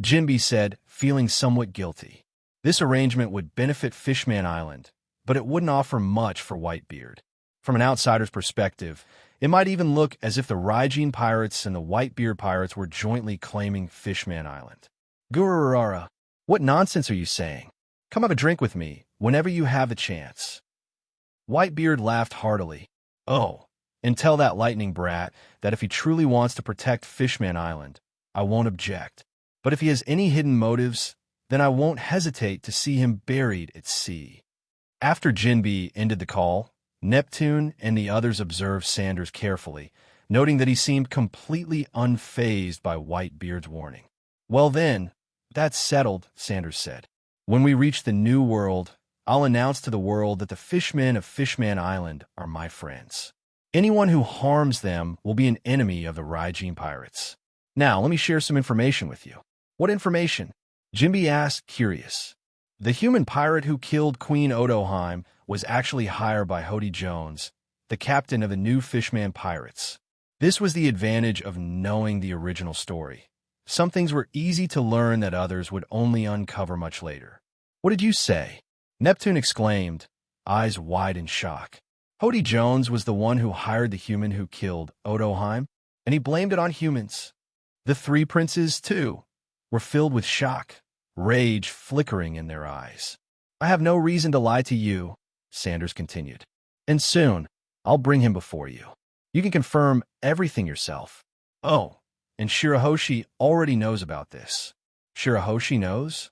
Jinbe said, feeling somewhat guilty. This arrangement would benefit Fishman Island, but it wouldn't offer much for Whitebeard. From an outsider's perspective, it might even look as if the Ryujin pirates and the Whitebeard pirates were jointly claiming Fishman Island. Gururara, what nonsense are you saying? Come have a drink with me whenever you have the chance. Whitebeard laughed heartily. Oh, and tell that lightning brat that if he truly wants to protect Fishman Island, I won't object. But if he has any hidden motives, then I won't hesitate to see him buried at sea. After Jinbe ended the call, Neptune and the others observed Sanders carefully, noting that he seemed completely unfazed by Whitebeard's warning. Well then, that's settled, Sanders said. When we reach the New World, I'll announce to the world that the fishmen of Fishman Island are my friends. Anyone who harms them will be an enemy of the Ryujin pirates. Now, let me share some information with you. What information? Jinbe asked, curious. The human pirate who killed Queen Odoheim was actually hired by Hody Jones, the captain of the new Fishman pirates. This was the advantage of knowing the original story. Some things were easy to learn that others would only uncover much later. What did you say? Neptune exclaimed, eyes wide in shock. Hody Jones was the one who hired the human who killed Odoheim, and he blamed it on humans. The three princes, too, were filled with shock, rage flickering in their eyes. I have no reason to lie to you, Sanders continued. And soon, I'll bring him before you. You can confirm everything yourself. Oh, and Shirahoshi already knows about this. Shirahoshi knows?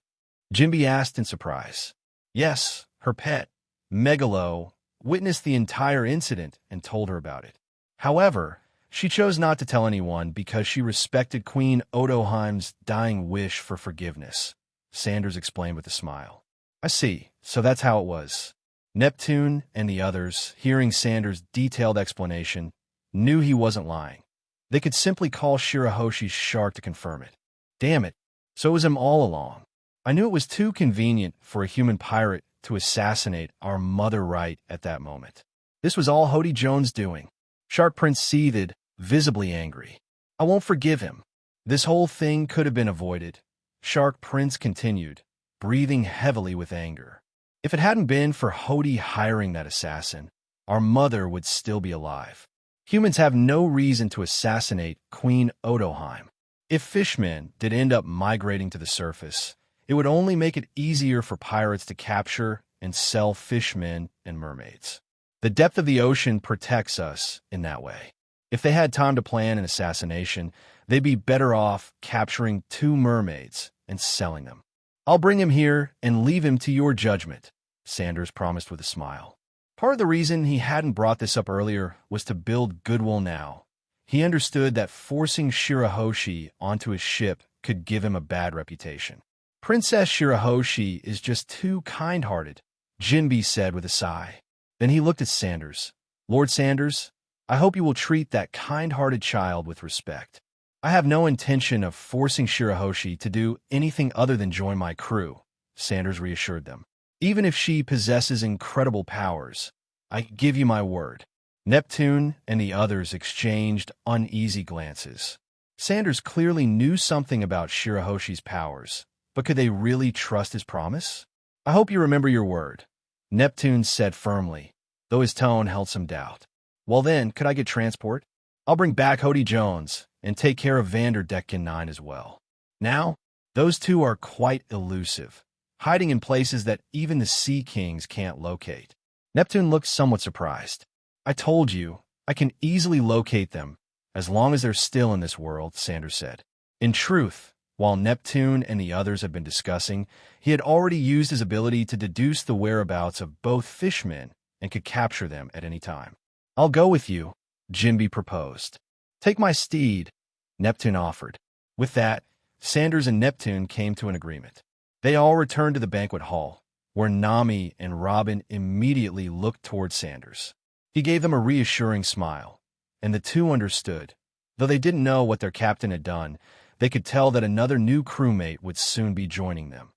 Jinbe asked in surprise. Yes, her pet, Megalo, witnessed the entire incident and told her about it. However, she chose not to tell anyone because she respected Queen Odoheim's dying wish for forgiveness, Sanders explained with a smile. I see, so that's how it was. Neptune and the others, hearing Sanders' detailed explanation, knew he wasn't lying. They could simply call Shirahoshi's shark to confirm it. Damn it, so it was him all along. I knew it was too convenient for a human pirate to assassinate our mother right at that moment. This was all Hody Jones' doing. Shark Prince seethed, visibly angry. I won't forgive him. This whole thing could have been avoided. Shark Prince continued, breathing heavily with anger. If it hadn't been for Hody hiring that assassin, our mother would still be alive. Humans have no reason to assassinate Queen Odoheim. If fishmen did end up migrating to the surface, it would only make it easier for pirates to capture and sell fishmen and mermaids. The depth of the ocean protects us in that way. If they had time to plan an assassination, they'd be better off capturing 2 mermaids and selling them. I'll bring him here and leave him to your judgment, Sanders promised with a smile. Part of the reason he hadn't brought this up earlier was to build goodwill now. He understood that forcing Shirahoshi onto his ship could give him a bad reputation. Princess Shirahoshi is just too kind-hearted, Jinbe said with a sigh. Then he looked at Sanders. Lord Sanders, I hope you will treat that kind-hearted child with respect. I have no intention of forcing Shirahoshi to do anything other than join my crew, Sanders reassured them. Even if she possesses incredible powers, I give you my word. Neptune and the others exchanged uneasy glances. Sanders clearly knew something about Shirahoshi's powers, but could they really trust his promise? I hope you remember your word, Neptune said firmly, though his tone held some doubt. Well then, could I get transport? I'll bring back Hody Jones and take care of Vander Decken 9 as well. Now, those two are quite elusive, hiding in places that even the Sea Kings can't locate. Neptune looked somewhat surprised. I told you, I can easily locate them, as long as they're still in this world, Sanders said. In truth, while Neptune and the others had been discussing, he had already used his ability to deduce the whereabouts of both Fishman and could capture them at any time. I'll go with you, Jinbe proposed. Take my steed, Neptune offered. With that, Sanders and Neptune came to an agreement. They all returned to the banquet hall, where Nami and Robin immediately looked toward Sanders. He gave them a reassuring smile, and the two understood. Though they didn't know what their captain had done, they could tell that another new crewmate would soon be joining them,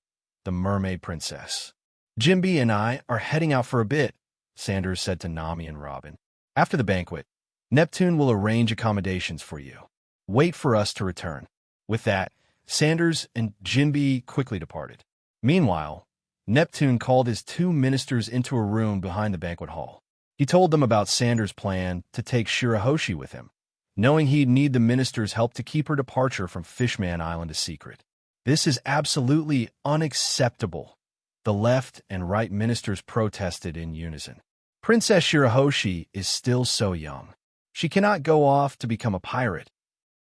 the Mermaid Princess. Jinbe and I are heading out for a bit, Sanders said to Nami and Robin. After the banquet, Neptune will arrange accommodations for you. Wait for us to return. With that, Sanders and Jinbe quickly departed. Meanwhile, Neptune called his two ministers into a room behind the banquet hall. He told them about Sanders' plan to take Shirahoshi with him, knowing he'd need the ministers' help to keep her departure from Fishman Island a secret. This is absolutely unacceptable, the left and right ministers protested in unison. Princess Shirahoshi is still so young. She cannot go off to become a pirate.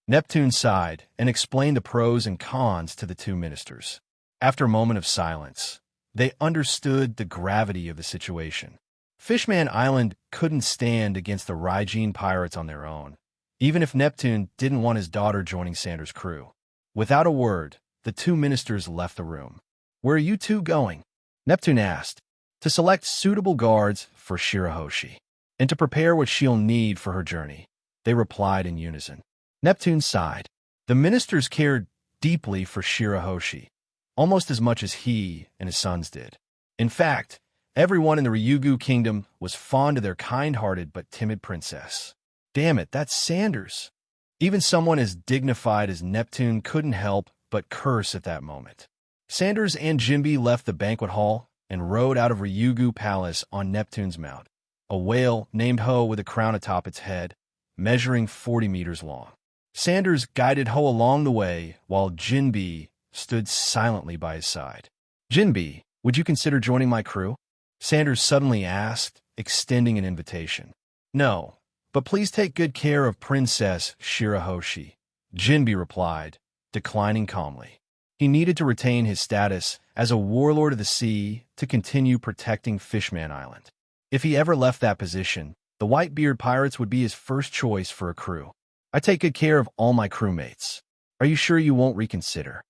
Neptune sighed and explained the pros and cons to the two ministers. After a moment of silence, they understood the gravity of the situation. Fishman Island couldn't stand against the Ryugu pirates on their own, even if Neptune didn't want his daughter joining Sanders' crew. Without a word, the two ministers left the room. Where are you two going? Neptune asked. To select suitable guards for Shirahoshi, and to prepare what she'll need for her journey, they replied in unison. Neptune sighed. The ministers cared deeply for Shirahoshi, almost as much as he and his sons did. In fact, everyone in the Ryugu kingdom was fond of their kind-hearted but timid princess. Damn it, that's Sanders. Even someone as dignified as Neptune couldn't help but curse at that moment. Sanders and Jinbe left the banquet hall and rode out of Ryugu Palace on Neptune's mount, a whale named Ho with a crown atop its head, measuring 40 meters long. Sanders guided Ho along the way while Jinbe stood silently by his side. Jinbe, would you consider joining my crew? Sanders suddenly asked, extending an invitation. No, but please take good care of Princess Shirahoshi, Jinbe replied, declining calmly. He needed to retain his status as a warlord of the sea to continue protecting Fishman Island. If he ever left that position, the Whitebeard pirates would be his first choice for a crew. I take good care of all my crewmates. Are you sure you won't reconsider?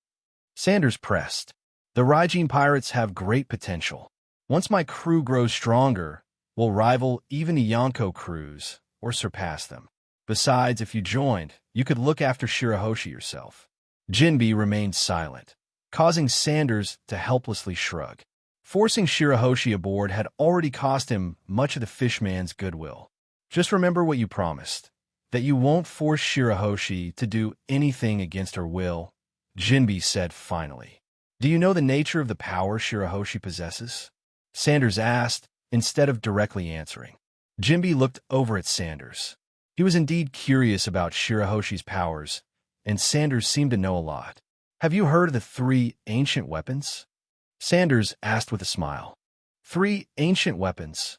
Sanders pressed. The Ryugu pirates have great potential. Once my crew grows stronger, we'll rival even the Yonko crews or surpass them. Besides, if you joined, you could look after Shirahoshi yourself. Jinbe remained silent, causing Sanders to helplessly shrug. Forcing Shirahoshi aboard had already cost him much of the fishman's goodwill. Just remember what you promised, that you won't force Shirahoshi to do anything against her will, Jinbe said finally. Do you know the nature of the power Shirahoshi possesses? Sanders asked, instead of directly answering. Jinbe looked over at Sanders. He was indeed curious about Shirahoshi's powers, and Sanders seemed to know a lot. Have you heard of the 3 ancient weapons? Sanders asked with a smile. 3 ancient weapons.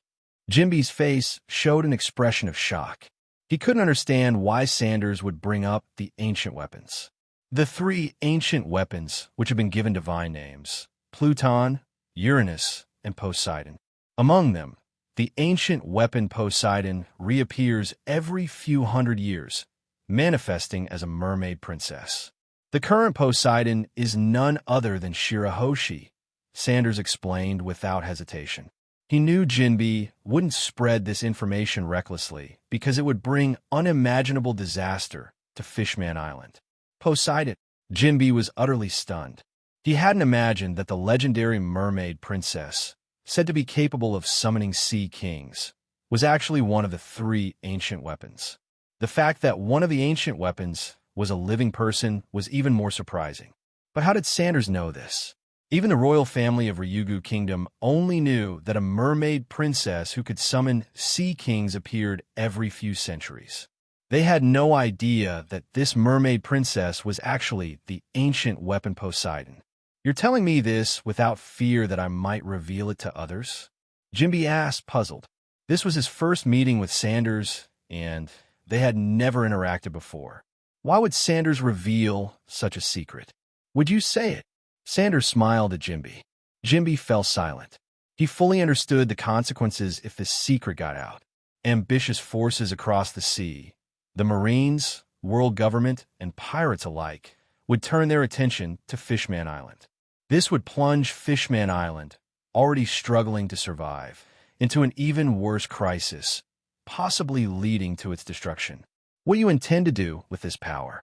Jinbe's face showed an expression of shock. He couldn't understand why Sanders would bring up the ancient weapons. The 3 ancient weapons, which have been given divine names, Pluton, Uranus, and Poseidon. Among them, the ancient weapon Poseidon reappears every few hundred years, manifesting as a mermaid princess. The current Poseidon is none other than Shirahoshi, Sanders explained without hesitation. He knew Jinbe wouldn't spread this information recklessly because it would bring unimaginable disaster to Fishman Island. Poseidon. Jinbe was utterly stunned. He hadn't imagined that the legendary mermaid princess, said to be capable of summoning sea kings, was actually one of the 3 ancient weapons. The fact that one of the ancient weapons was a living person was even more surprising. But how did Sanders know this? Even the royal family of Ryugu Kingdom only knew that a mermaid princess who could summon sea kings appeared every few centuries. They had no idea that this mermaid princess was actually the ancient weapon Poseidon. You're telling me this without fear that I might reveal it to others? Jinbe asked, puzzled. This was his first meeting with Sanders, and they had never interacted before. Why would Sanders reveal such a secret? Would you say it? Sanders smiled at Jinbe. Jinbe fell silent. He fully understood the consequences if this secret got out. Ambitious forces across the sea, the Marines, world government, and pirates alike, would turn their attention to Fishman Island. This would plunge Fishman Island, already struggling to survive, into an even worse crisis, possibly leading to its destruction. What do you intend to do with this power?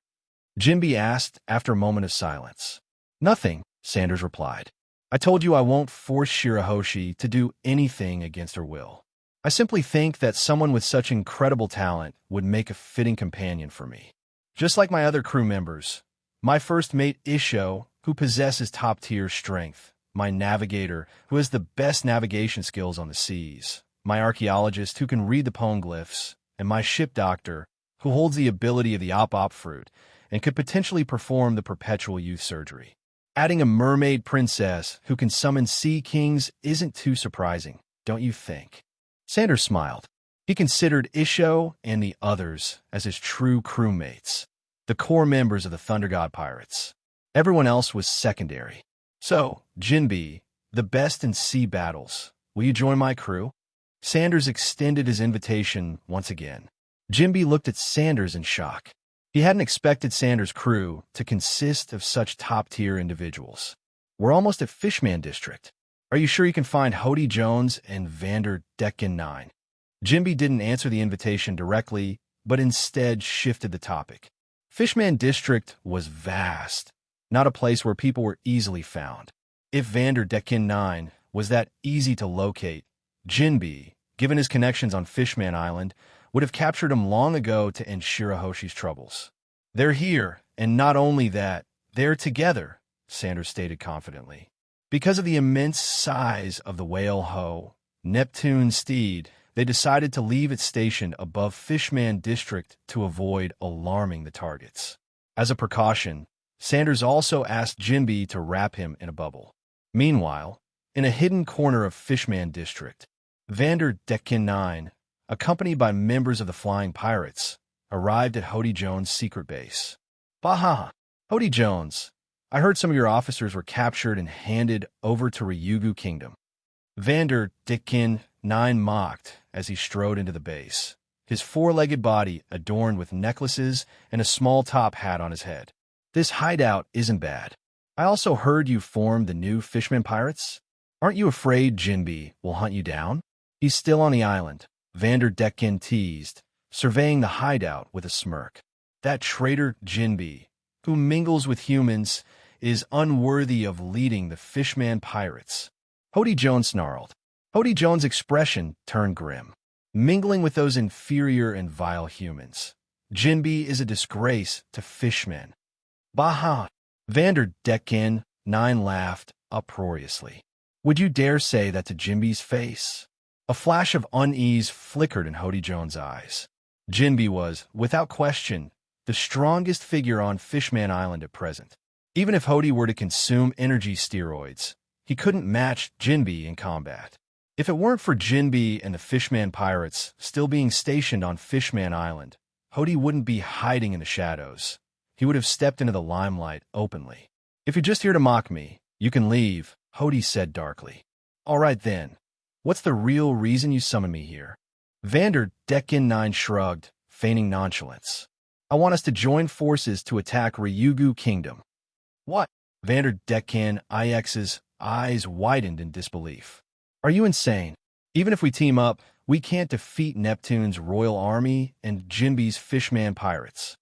Jinbe asked after a moment of silence. Nothing, Sanders replied. I told you I won't force Shirahoshi to do anything against her will. I simply think that someone with such incredible talent would make a fitting companion for me. Just like my other crew members, my first mate Isho, who possesses top-tier strength, my navigator, who has the best navigation skills on the seas, my archaeologist, who can read the poneglyphs, and my ship doctor, who holds the ability of the op fruit and could potentially perform the perpetual youth surgery. Adding a mermaid princess who can summon sea kings isn't too surprising, don't you think? Sanders smiled. He considered Isho and the others as his true crewmates, the core members of the Thunder God Pirates. Everyone else was secondary. So, Jinbe, the best in sea battles, will you join my crew? Sanders extended his invitation once again. Jinbe looked at Sanders in shock. He hadn't expected Sanders' crew to consist of such top-tier individuals. We're almost at Fishman District. Are you sure you can find Hody Jones and Vander Decken 9? Jinbe didn't answer the invitation directly, but instead shifted the topic. Fishman District was vast, not a place where people were easily found. If Vander Decken 9 was that easy to locate, Jinbe, given his connections on Fishman Island, would have captured him long ago to end Shirahoshi's troubles. They're here, and not only that, they're together, Sanders stated confidently. Because of the immense size of the whale Ho, Neptune's steed, they decided to leave its station above Fishman District to avoid alarming the targets. As a precaution, Sanders also asked Jinbe to wrap him in a bubble. Meanwhile, in a hidden corner of Fishman District, Vander Decken 9, accompanied by members of the Flying Pirates, arrived at Hody Jones' secret base. Baha! Hody Jones, I heard some of your officers were captured and handed over to Ryugu Kingdom. Vander Decken 9 mocked as he strode into the base, his four-legged body adorned with necklaces and a small top hat on his head. This hideout isn't bad. I also heard you formed the new Fishman Pirates. Aren't you afraid Jinbe will hunt you down? He's still on the island, Vander Decken teased, surveying the hideout with a smirk. That traitor Jinbe, who mingles with humans, is unworthy of leading the Fishman Pirates. Hody Jones snarled. Hody Jones' expression turned grim. Mingling with those inferior and vile humans. Jinbe is a disgrace to Fishman. Baha! Vander Decken 9 laughed uproariously. Would you dare say that to Jinbe's face? A flash of unease flickered in Hody Jones' eyes. Jinbe was, without question, the strongest figure on Fishman Island at present. Even if Hody were to consume energy steroids, he couldn't match Jinbe in combat. If it weren't for Jinbe and the Fishman Pirates still being stationed on Fishman Island, Hody wouldn't be hiding in the shadows. He would have stepped into the limelight openly. If you're just here to mock me, you can leave, Hody said darkly. All right then. What's the real reason you summoned me here? Vander Decken 9 shrugged, feigning nonchalance. I want us to join forces to attack Ryugu Kingdom. What? Vander Decken IX's eyes widened in disbelief. Are you insane? Even if we team up, we can't defeat Neptune's royal army and Jinbe's Fishman pirates.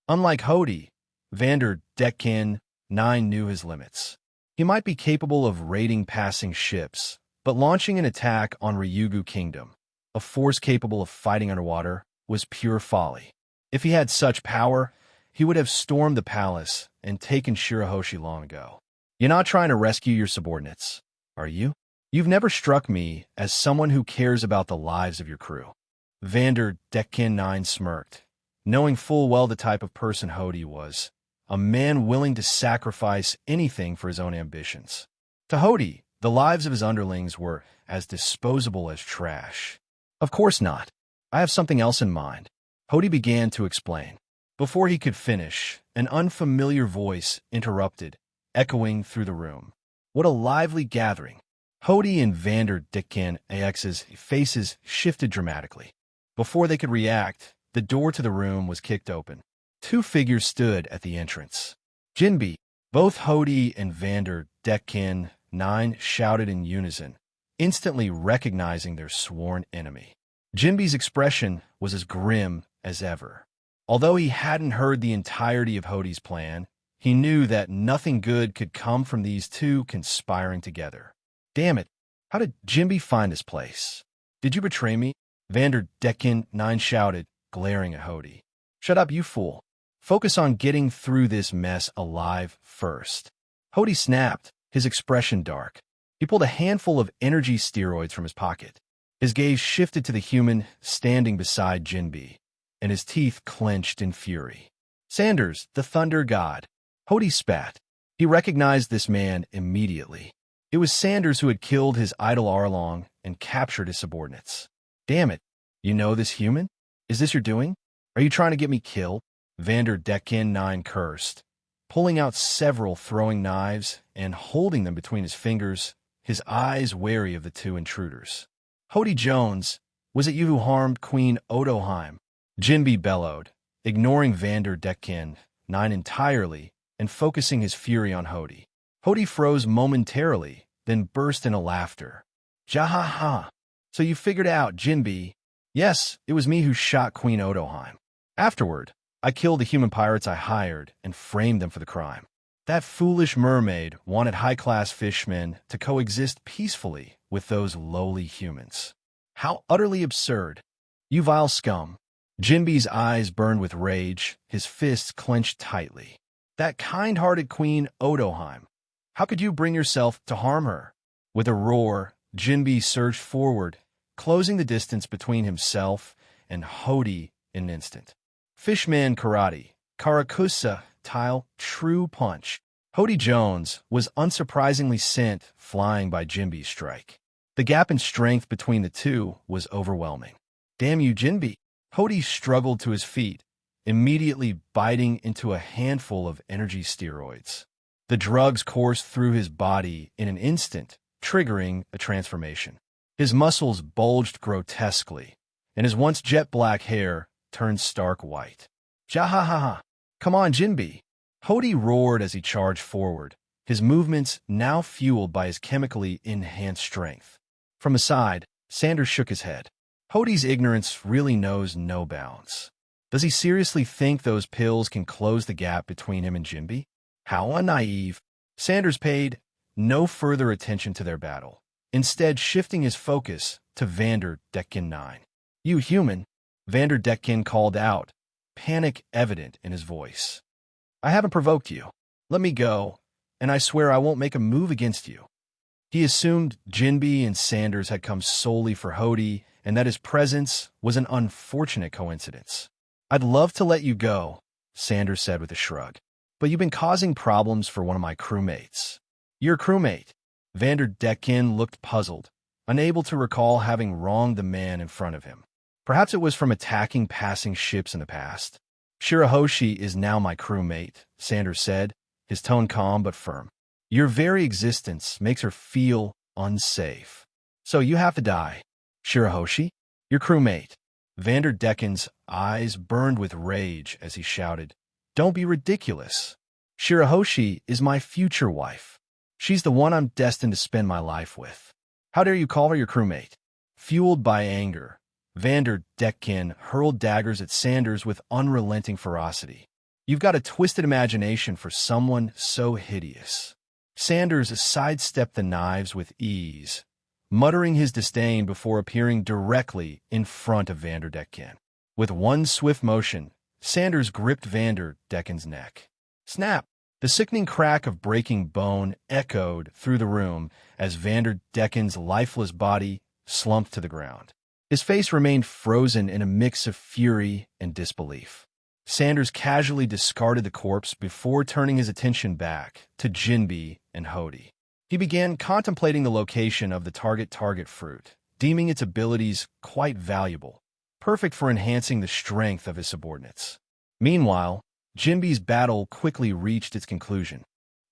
Unlike Hody, Vander Decken 9 knew his limits. He might be capable of raiding passing ships, but launching an attack on Ryugu Kingdom, a force capable of fighting underwater, was pure folly. If he had such power, he would have stormed the palace and taken Shirahoshi long ago. You're not trying to rescue your subordinates, are you? You've never struck me as someone who cares about the lives of your crew. Vander Decken 9 smirked, knowing full well the type of person Hody was, a man willing to sacrifice anything for his own ambitions. To Hody, the lives of his underlings were as disposable as trash. Of course not. I have something else in mind. Hody began to explain. Before he could finish, an unfamiliar voice interrupted, echoing through the room. What a lively gathering. Hody and Vander Decken AX's faces shifted dramatically. Before they could react, the door to the room was kicked open. Two figures stood at the entrance. Jinbe, both Hody and Vander Decken 9 shouted in unison, instantly recognizing their sworn enemy. Jinbe's expression was as grim as ever. Although he hadn't heard the entirety of Hody's plan, he knew that nothing good could come from these two conspiring together. Damn it, how did Jinbe find this place? Did you betray me? Vander Decken 9 shouted, glaring at Hody. Shut up, you fool. Focus on getting through this mess alive first. Hody snapped, his expression dark. He pulled a handful of energy steroids from his pocket. His gaze shifted to the human standing beside Jinbe, and his teeth clenched in fury. Sanders, the Thunder God. Hody spat. He recognized this man immediately. It was Sanders who had killed his idol Arlong and captured his subordinates. Damn it. You know this human? Is this your doing? Are you trying to get me killed? Vander Decken 9 cursed, pulling out several throwing knives and holding them between his fingers, his eyes wary of the two intruders. Hody Jones, was it you who harmed Queen Odoheim? Jinbe bellowed, ignoring Vander Decken 9 entirely and focusing his fury on Hody. Hody froze momentarily, then burst into laughter. Jahaha! So you figured out, Jinbe. Yes, it was me who shot Queen Odoheim. Afterward, I killed the human pirates I hired and framed them for the crime. That foolish mermaid wanted high-class fishmen to coexist peacefully with those lowly humans. How utterly absurd. You vile scum. Jinbe's eyes burned with rage, his fists clenched tightly. That kind-hearted Queen Odoheim. How could you bring yourself to harm her? With a roar, Jinbe surged forward, closing the distance between himself and Hody in an instant. Fishman karate, karakusa, tile, true punch. Hody Jones was unsurprisingly sent flying by Jinbe's strike. The gap in strength between the two was overwhelming. Damn you, Jinbe. Hody struggled to his feet, immediately biting into a handful of energy steroids. The drugs coursed through his body in an instant, triggering a transformation. His muscles bulged grotesquely, and his once jet-black hair turned stark white. Jahahaha! Come on, Jinbe! Hody roared as he charged forward, his movements now fueled by his chemically enhanced strength. From aside, Sanders shook his head. Hody's ignorance really knows no bounds. Does he seriously think those pills can close the gap between him and Jinbe? How naive. Sanders paid no further attention to their battle, instead shifting his focus to Vander Decken 9. You human, Vander Decken called out, panic evident in his voice. I haven't provoked you. Let me go, and I swear I won't make a move against you. He assumed Jinbe and Sanders had come solely for Hody, and that his presence was an unfortunate coincidence. I'd love to let you go, Sanders said with a shrug, but you've been causing problems for one of my crewmates. Your crewmate? Vander Decken looked puzzled, unable to recall having wronged the man in front of him. Perhaps it was from attacking passing ships in the past. Shirahoshi is now my crewmate, Sanders said, his tone calm but firm. Your very existence makes her feel unsafe. So you have to die. Shirahoshi? Your crewmate. Vander Decken's eyes burned with rage as he shouted, "Don't be ridiculous. Shirahoshi is my future wife. She's the one I'm destined to spend my life with. How dare you call her your crewmate?" Fueled by anger, Vander Decken hurled daggers at Sanders with unrelenting ferocity. "You've got a twisted imagination for someone so hideous." Sanders sidestepped the knives with ease, muttering his disdain before appearing directly in front of Vander Decken. With one swift motion, Sanders gripped Vander Decken's neck. Snap! The sickening crack of breaking bone echoed through the room as Vander Decken's lifeless body slumped to the ground. His face remained frozen in a mix of fury and disbelief. Sanders casually discarded the corpse before turning his attention back to Jinbe and Hody. He began contemplating the location of the target fruit, deeming its abilities quite valuable, perfect for enhancing the strength of his subordinates. Meanwhile, Jinbe's battle quickly reached its conclusion.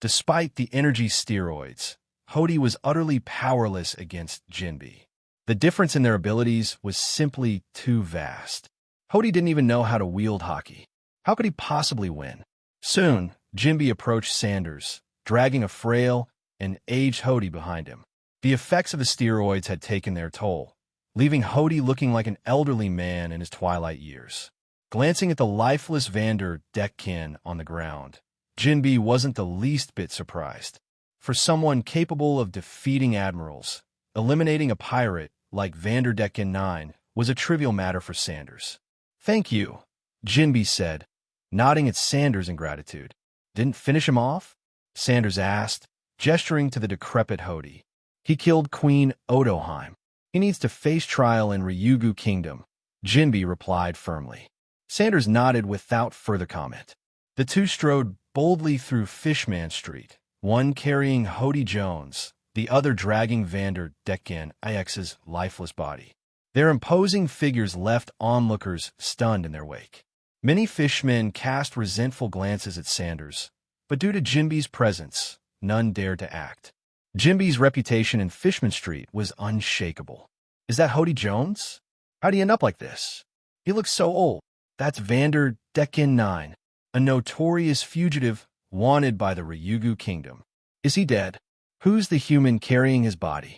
Despite the energy steroids, Hody was utterly powerless against Jinbe. The difference in their abilities was simply too vast. Hody didn't even know how to wield Haki. How could he possibly win? Soon, Jinbe approached Sanders, dragging a frail and aged Hody behind him. The effects of the steroids had taken their toll, leaving Hody looking like an elderly man in his twilight years. Glancing at the lifeless Vander Decken on the ground, Jinbe wasn't the least bit surprised. For someone capable of defeating admirals, eliminating a pirate like Vander Decken 9 was a trivial matter for Sanders. "Thank you," Jinbe said, nodding at Sanders in gratitude. "Didn't finish him off?" Sanders asked, gesturing to the decrepit Hody. "He killed Queen Odoheim. He needs to face trial in Ryugu Kingdom," Jinbe replied firmly. Sanders nodded without further comment. The two strode boldly through Fishman Street, one carrying Hody Jones, the other dragging Vander Decken IX's lifeless body. Their imposing figures left onlookers stunned in their wake. Many fishmen cast resentful glances at Sanders, but due to Jinbe's presence, none dared to act. Jinbe's reputation in Fishman Street was unshakable. "Is that Hody Jones? How'd he end up like this? He looks so old." "That's Vander Decken 9, a notorious fugitive wanted by the Ryugu Kingdom." "Is he dead? Who's the human carrying his body?"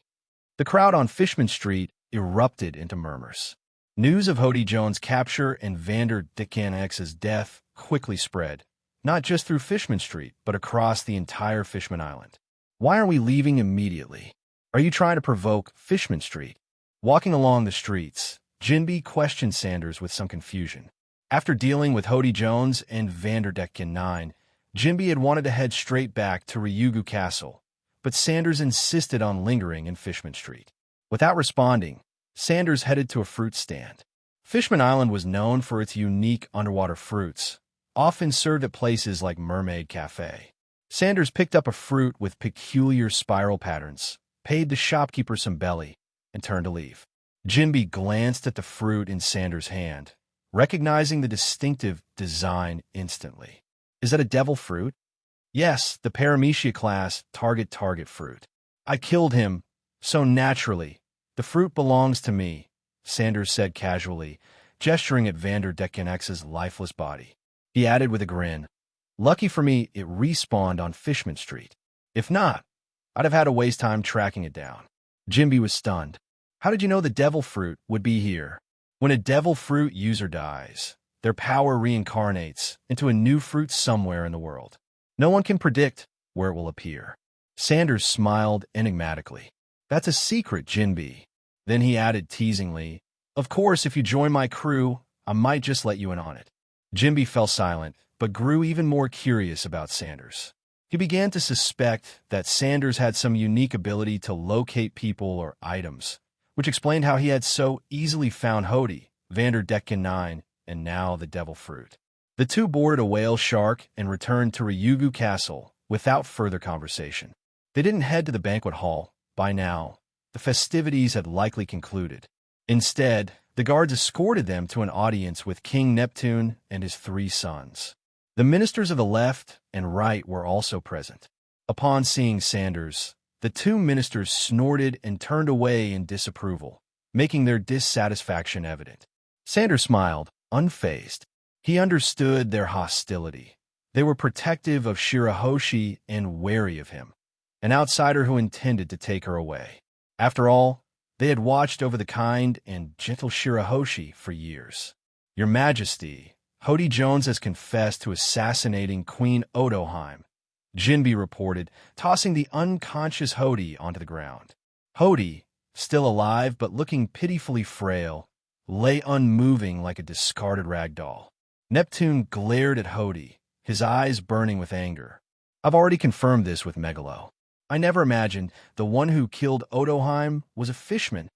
The crowd on Fishman Street erupted into murmurs. News of Hody Jones' capture and Vander Decken X's death quickly spread, not just through Fishman Street, but across the entire Fishman Island. "Why are we leaving immediately? Are you trying to provoke Fishman Street?" Walking along the streets, Jinbe questioned Sanders with some confusion. After dealing with Hody Jones and Vander Decken 9, Jinbe had wanted to head straight back to Ryugu Castle, but Sanders insisted on lingering in Fishman Street. Without responding, Sanders headed to a fruit stand. Fishman Island was known for its unique underwater fruits, often served at places like Mermaid Cafe. Sanders picked up a fruit with peculiar spiral patterns, paid the shopkeeper some belly, and turned to leave. Jinbe glanced at the fruit in Sanders' hand, recognizing the distinctive design instantly. "Is that a devil fruit?" "Yes, the Paramecia class target fruit. I killed him, so naturally, the fruit belongs to me," Sanders said casually, gesturing at Vander Decken X's lifeless body. He added with a grin, "Lucky for me, it respawned on Fishman Street. If not, I'd have had to waste time tracking it down." Jinbe was stunned. "How did you know the devil fruit would be here?" "When a devil fruit user dies, their power reincarnates into a new fruit somewhere in the world. No one can predict where it will appear." Sanders smiled enigmatically. "That's a secret, Jinbe." Then he added teasingly, "Of course, if you join my crew, I might just let you in on it." Jinbe fell silent, but grew even more curious about Sanders. He began to suspect that Sanders had some unique ability to locate people or items, which explained how he had so easily found Hody, Vander Decken 9, and now the devil fruit. The two boarded a whale shark and returned to Ryugu Castle without further conversation. They didn't head to the banquet hall. By now, the festivities had likely concluded. Instead, the guards escorted them to an audience with King Neptune and his 3 sons. The ministers of the left and right were also present. Upon seeing Sanders, the 2 ministers snorted and turned away in disapproval, making their dissatisfaction evident. Sanders smiled, unfazed. He understood their hostility. They were protective of Shirahoshi and wary of him, an outsider who intended to take her away. After all, they had watched over the kind and gentle Shirahoshi for years. Your Majesty, Hody Jones has confessed to assassinating Queen Odoheim, Jinbe reported, tossing the unconscious Hody onto the ground. Hody, still alive but looking pitifully frail, lay unmoving like a discarded rag doll. Neptune glared at Hody, his eyes burning with anger. I've already confirmed this with Megalo. I never imagined the one who killed Odoheim was a Fishman.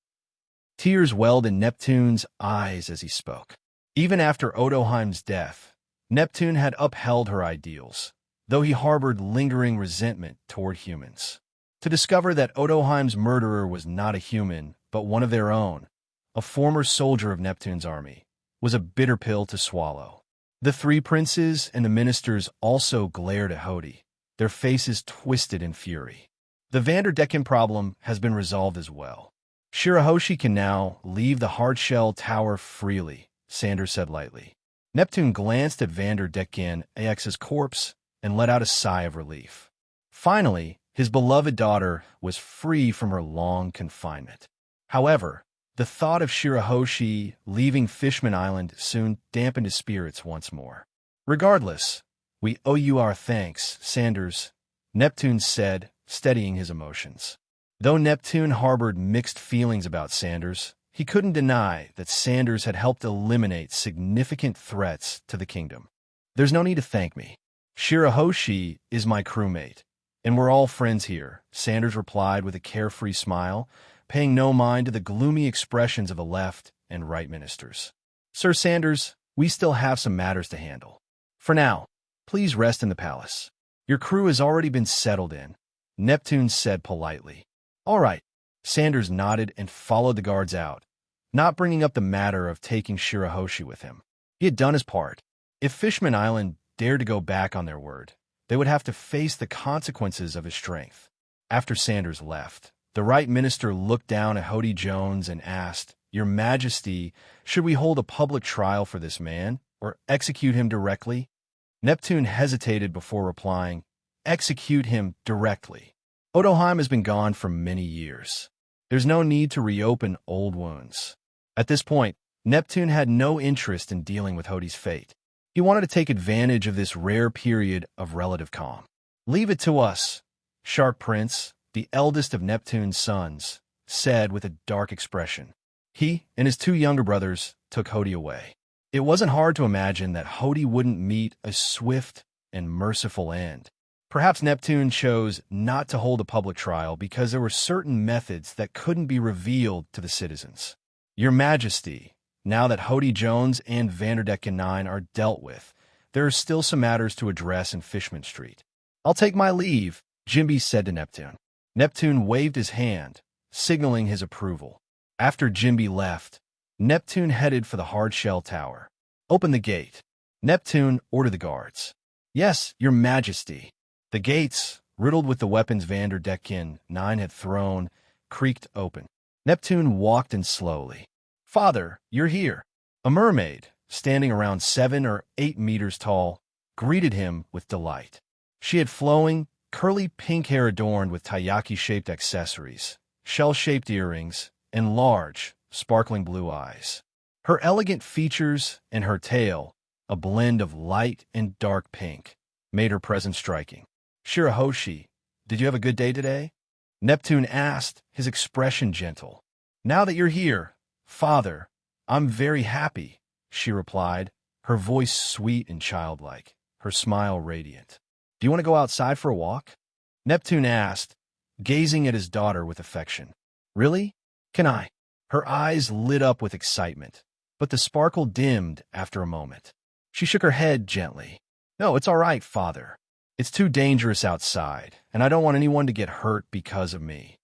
Tears welled in Neptune's eyes as he spoke. Even after Odoheim's death, Neptune had upheld her ideals, though he harbored lingering resentment toward humans. To discover that Odoheim's murderer was not a human, but one of their own, a former soldier of Neptune's army, was a bitter pill to swallow. The three princes and the ministers also glared at Hody, their faces twisted in fury. The Vander Decken problem has been resolved as well. Shirahoshi can now leave the hard-shell tower freely, Sanders said lightly. Neptune glanced at Vander Decken AX's corpse and let out a sigh of relief. Finally, his beloved daughter was free from her long confinement. However, the thought of Shirahoshi leaving Fishman Island soon dampened his spirits once more. Regardless, we owe you our thanks, Sanders, Neptune said, steadying his emotions. Though Neptune harbored mixed feelings about Sanders, he couldn't deny that Sanders had helped eliminate significant threats to the kingdom. There's no need to thank me. Shirahoshi is my crewmate, and we're all friends here, Sanders replied with a carefree smile, paying no mind to the gloomy expressions of the left and right ministers. Sir Sanders, we still have some matters to handle. For now, please rest in the palace. Your crew has already been settled in, Neptune said politely. All right. Sanders nodded and followed the guards out, not bringing up the matter of taking Shirahoshi with him. He had done his part. If Fishman Island dared to go back on their word, they would have to face the consequences of his strength. After Sanders left, the right minister looked down at Hody Jones and asked, Your Majesty, should we hold a public trial for this man, or execute him directly? Neptune hesitated before replying, Execute him directly. Odoheim has been gone for many years. There's no need to reopen old wounds. At this point, Neptune had no interest in dealing with Hody's fate. He wanted to take advantage of this rare period of relative calm. Leave it to us, Shark Prince, the eldest of Neptune's sons, said with a dark expression. He and his two younger brothers took Hody away. It wasn't hard to imagine that Hody wouldn't meet a swift and merciful end. Perhaps Neptune chose not to hold a public trial because there were certain methods that couldn't be revealed to the citizens. Your Majesty, now that Hody Jones and Vander Decken 9 are dealt with, there are still some matters to address in Fishman Street. I'll take my leave, Jinbe said to Neptune. Neptune waved his hand, signaling his approval. After Jinbe left, Neptune headed for the hard-shell tower. Open the gate. Neptune ordered the guards. Yes, Your Majesty. The gates, riddled with the weapons Vander Decken 9 had thrown, creaked open. Neptune walked in slowly. Father, you're here. A mermaid, standing around 7 or 8 meters tall, greeted him with delight. She had flowing, curly pink hair adorned with taiyaki-shaped accessories, shell-shaped earrings, and large, sparkling blue eyes. Her elegant features and her tail, a blend of light and dark pink, made her presence striking. Shirahoshi, did you have a good day today? Neptune asked, his expression gentle. Now that you're here, Father, I'm very happy, she replied, her voice sweet and childlike, her smile radiant. Do you want to go outside for a walk? Neptune asked, gazing at his daughter with affection. Really? Can I? Her eyes lit up with excitement, but the sparkle dimmed after a moment. She shook her head gently. No, it's all right, Father. It's too dangerous outside, and I don't want anyone to get hurt because of me.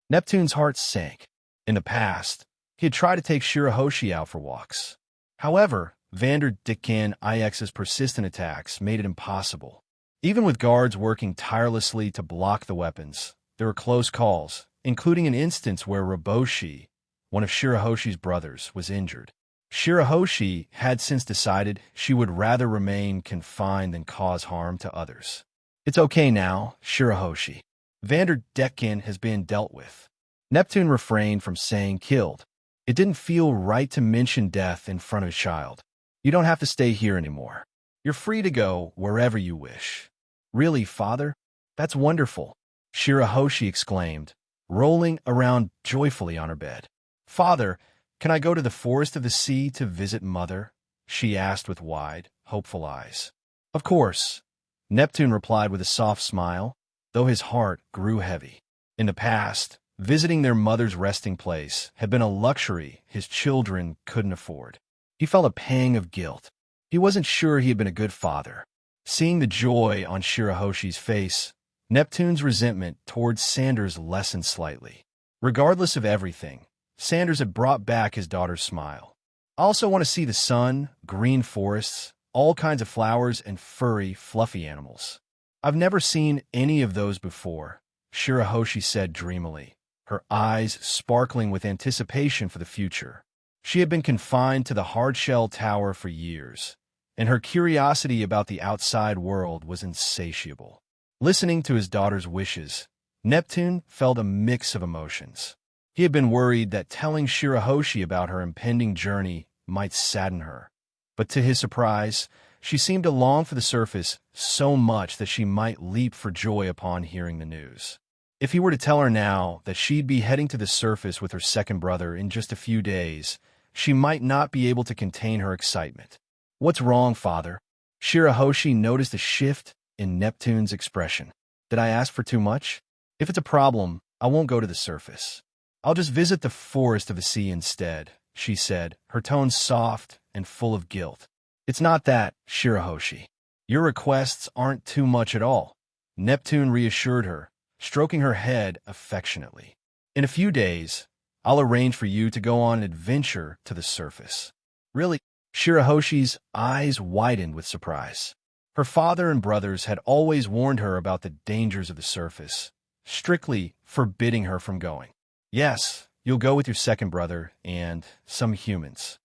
Neptune's heart sank. In the past, he had tried to take Shirahoshi out for walks. However, Vander Decken IX's persistent attacks made it impossible. Even with guards working tirelessly to block the weapons, there were close calls, including an instance where Ryugu, one of Shirahoshi's brothers, was injured. Shirahoshi had since decided she would rather remain confined than cause harm to others. It's okay now, Shirahoshi. Vander Decken has been dealt with. Neptune refrained from saying killed. It didn't feel right to mention death in front of his child. You don't have to stay here anymore. You're free to go wherever you wish. Really, father? That's wonderful, Shirahoshi exclaimed, rolling around joyfully on her bed. Father, can I go to the forest of the sea to visit mother? She asked with wide, hopeful eyes. Of course, Neptune replied with a soft smile, though his heart grew heavy. In the past, visiting their mother's resting place had been a luxury his children couldn't afford. He felt a pang of guilt. He wasn't sure he had been a good father. Seeing the joy on Shirahoshi's face, Neptune's resentment towards Sanders lessened slightly. Regardless of everything, Sanders had brought back his daughter's smile. I also want to see the sun, green forests, all kinds of flowers, and furry, fluffy animals. I've never seen any of those before, Shirahoshi said dreamily, her eyes sparkling with anticipation for the future. She had been confined to the hard-shell tower for years, and her curiosity about the outside world was insatiable. Listening to his daughter's wishes, Neptune felt a mix of emotions. He had been worried that telling Shirahoshi about her impending journey might sadden her. But to his surprise, she seemed to long for the surface so much that she might leap for joy upon hearing the news. If he were to tell her now that she'd be heading to the surface with her second brother in just a few days, she might not be able to contain her excitement. What's wrong, father? Shirahoshi noticed a shift in Neptune's expression. Did I ask for too much? If it's a problem, I won't go to the surface. I'll just visit the forest of the sea instead, she said, her tone soft and full of guilt. It's not that, Shirahoshi. Your requests aren't too much at all, Neptune reassured her, stroking her head affectionately. In a few days, I'll arrange for you to go on an adventure to the surface. Really? Shirahoshi's eyes widened with surprise. Her father and brothers had always warned her about the dangers of the surface, strictly forbidding her from going. Yes, you'll go with your second brother and some humans.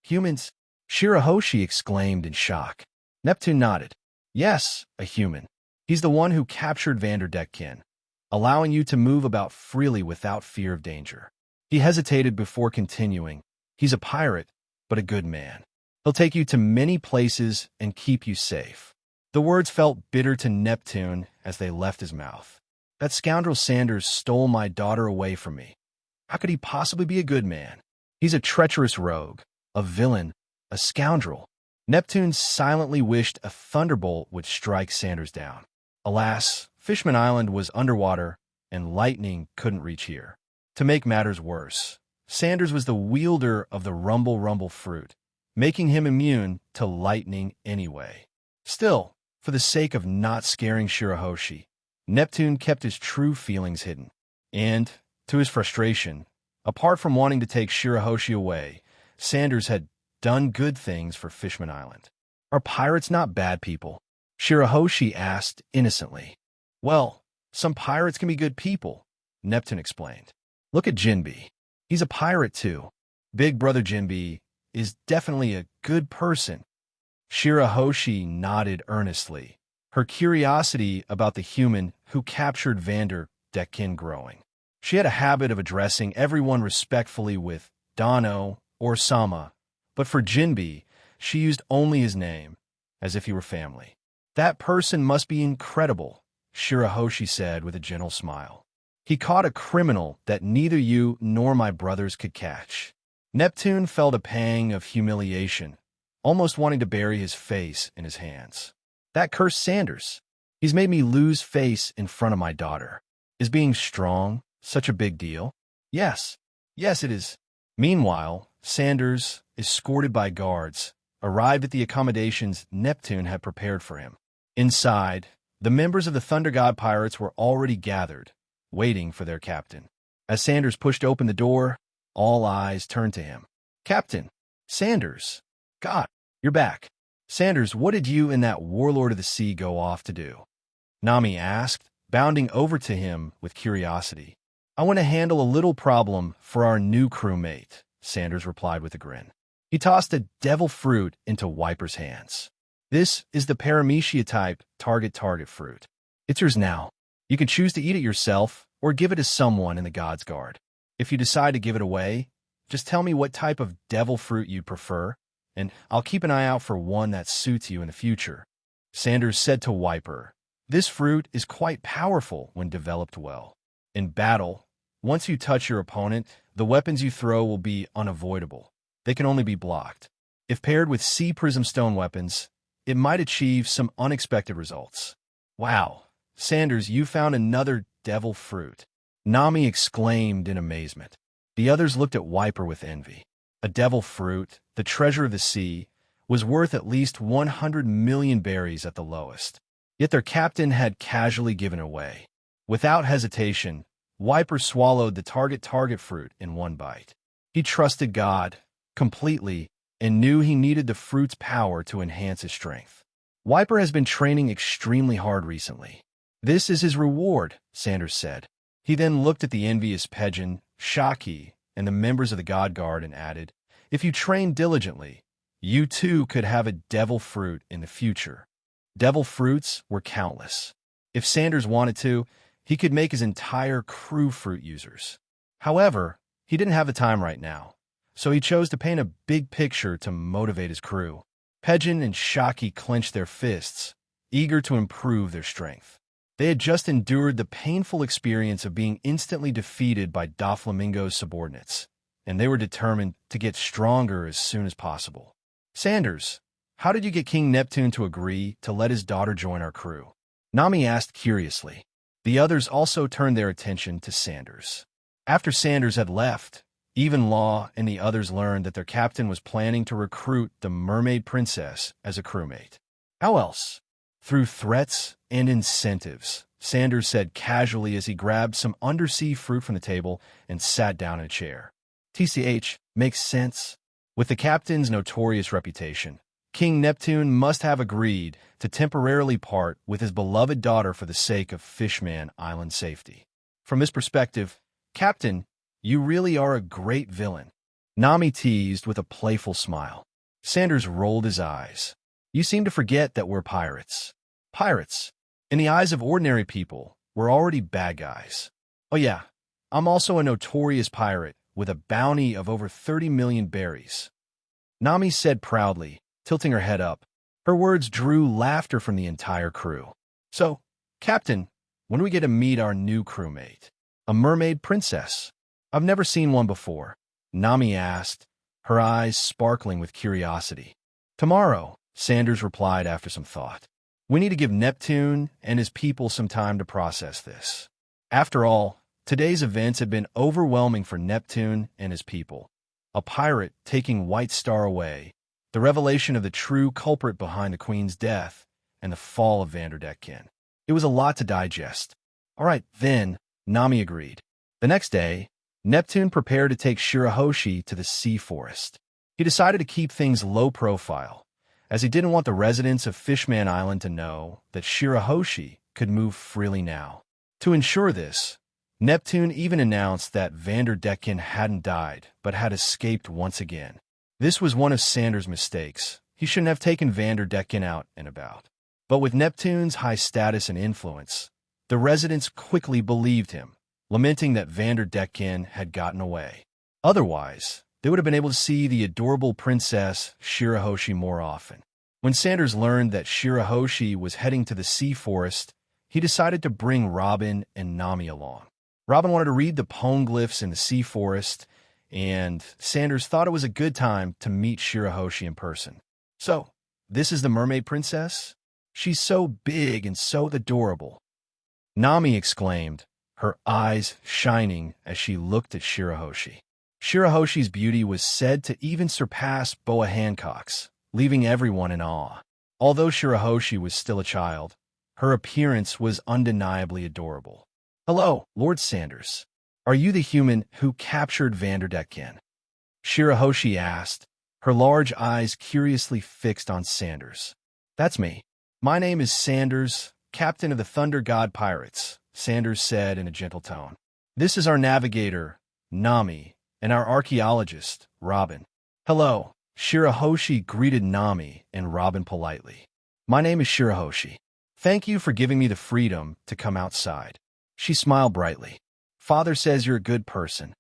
Humans? Shirahoshi exclaimed in shock. Neptune nodded. Yes, a human. He's the one who captured Vander Decken, allowing you to move about freely without fear of danger. He hesitated before continuing. He's a pirate, but a good man. He'll take you to many places and keep you safe. The words felt bitter to Neptune as they left his mouth. That scoundrel Sanders stole my daughter away from me. How could he possibly be a good man? He's a treacherous rogue, a villain, a scoundrel. Neptune silently wished a thunderbolt would strike Sanders down. Alas, Fishman Island was underwater, and lightning couldn't reach here. To make matters worse, Sanders was the wielder of the rumble fruit, making him immune to lightning anyway. Still, for the sake of not scaring Shirahoshi, Neptune kept his true feelings hidden. And, to his frustration, apart from wanting to take Shirahoshi away, Sanders had done good things for Fishman Island. Are pirates not bad people? Shirahoshi asked innocently. Well, some pirates can be good people, Neptune explained. Look at Jinbe. He's a pirate too. Big brother Jinbe is definitely a good person. Shirahoshi nodded earnestly, her curiosity about the human who captured Vander Decken growing. She had a habit of addressing everyone respectfully with Dano or Sama, but for Jinbe, she used only his name, as if he were family. That person must be incredible, Shirahoshi said with a gentle smile. He caught a criminal that neither you nor my brothers could catch. Neptune felt a pang of humiliation, almost wanting to bury his face in his hands. That cursed Sanders. He's made me lose face in front of my daughter. Is being strong such a big deal? Yes. Yes, it is. Meanwhile, Sanders, escorted by guards, arrived at the accommodations Neptune had prepared for him. Inside, the members of the Thunder God Pirates were already gathered, waiting for their captain. As Sanders pushed open the door, all eyes turned to him. Captain, Sanders. God, you're back. Sanders, what did you and that warlord of the sea go off to do? Nami asked, bounding over to him with curiosity. I want to handle a little problem for our new crewmate, Sanders replied with a grin. He tossed a devil fruit into Wiper's hands. This is the paramecia type target fruit. It's yours now. You can choose to eat it yourself or give it to someone in the God's Guard. If you decide to give it away, just tell me what type of devil fruit you'd prefer, and I'll keep an eye out for one that suits you in the future. Sanders said to Wiper, "This fruit is quite powerful when developed well. In battle, once you touch your opponent, the weapons you throw will be unavoidable. They can only be blocked. If paired with sea prism stone weapons, it might achieve some unexpected results." "Wow, Sanders, you found another devil fruit," Nami exclaimed in amazement. The others looked at Wiper with envy. A devil fruit, the treasure of the sea, was worth at least 100 million berries at the lowest. Yet their captain had casually given away. Without hesitation, Wiper swallowed the target fruit in one bite. He trusted God completely and knew he needed the fruit's power to enhance his strength. Wiper has been training extremely hard recently. "This is his reward," Sanders said. He then looked at the envious Pejin, Shaki, and the members of the God Guard and added, "If you train diligently, you too could have a devil fruit in the future." Devil fruits were countless. If Sanders wanted to, he could make his entire crew fruit users. However, he didn't have the time right now, so he chose to paint a big picture to motivate his crew. Pejin and Shaki clenched their fists, eager to improve their strength. They had just endured the painful experience of being instantly defeated by Doflamingo's subordinates, and they were determined to get stronger as soon as possible. "Sanders, how did you get King Neptune to agree to let his daughter join our crew?" Nami asked curiously. The others also turned their attention to Sanders. After Sanders had left, Even Law and the others learned that their captain was planning to recruit the mermaid princess as a crewmate. "How else?" "Through threats and incentives," Sanders said casually as he grabbed some undersea fruit from the table and sat down in a chair. "TCH, makes sense. With the captain's notorious reputation, King Neptune must have agreed to temporarily part with his beloved daughter for the sake of Fishman Island safety. From this perspective, Captain, you really are a great villain," Nami teased with a playful smile. Sanders rolled his eyes. "You seem to forget that we're pirates." "Pirates, in the eyes of ordinary people, we're already bad guys." "Oh yeah, I'm also a notorious pirate with a bounty of over 30 million berries," Nami said proudly, tilting her head up. Her words drew laughter from the entire crew. "So, Captain, when do we get to meet our new crewmate? A mermaid princess? I've never seen one before," Nami asked, her eyes sparkling with curiosity. "Tomorrow," Sanders replied after some thought. "We need to give Neptune and his people some time to process this. After all, today's events have been overwhelming for Neptune and his people. A pirate taking White Star away, the revelation of the true culprit behind the Queen's death, and the fall of Vander Decken. It was a lot to digest." "All right, then," Nami agreed. The next day, Neptune prepared to take Shirahoshi to the sea forest. He decided to keep things low profile, as he didn't want the residents of Fishman Island to know that Shirahoshi could move freely now. To ensure this, Neptune even announced that Vander Decken hadn't died, but had escaped once again. This was one of Sanders' mistakes. He shouldn't have taken Vander Decken out and about. But with Neptune's high status and influence, the residents quickly believed him, lamenting that Vander Decken had gotten away. Otherwise, they would have been able to see the adorable princess Shirahoshi more often. When Sanders learned that Shirahoshi was heading to the sea forest, he decided to bring Robin and Nami along. Robin wanted to read the poneglyphs in the sea forest, and Sanders thought it was a good time to meet Shirahoshi in person. "So, this is the mermaid princess? She's so big and so adorable," Nami exclaimed, her eyes shining as she looked at Shirahoshi. Shirahoshi's beauty was said to even surpass Boa Hancock's, leaving everyone in awe. Although Shirahoshi was still a child, her appearance was undeniably adorable. "Hello, Lord Sanders. Are you the human who captured Vander Decken?" Shirahoshi asked, her large eyes curiously fixed on Sanders. "That's me. My name is Sanders, captain of the Thunder God Pirates," Sanders said in a gentle tone. "This is our navigator, Nami, and our archaeologist, Robin." "Hello," Shirahoshi greeted Nami and Robin politely. "My name is Shirahoshi. Thank you for giving me the freedom to come outside." She smiled brightly. "Father says you're a good person."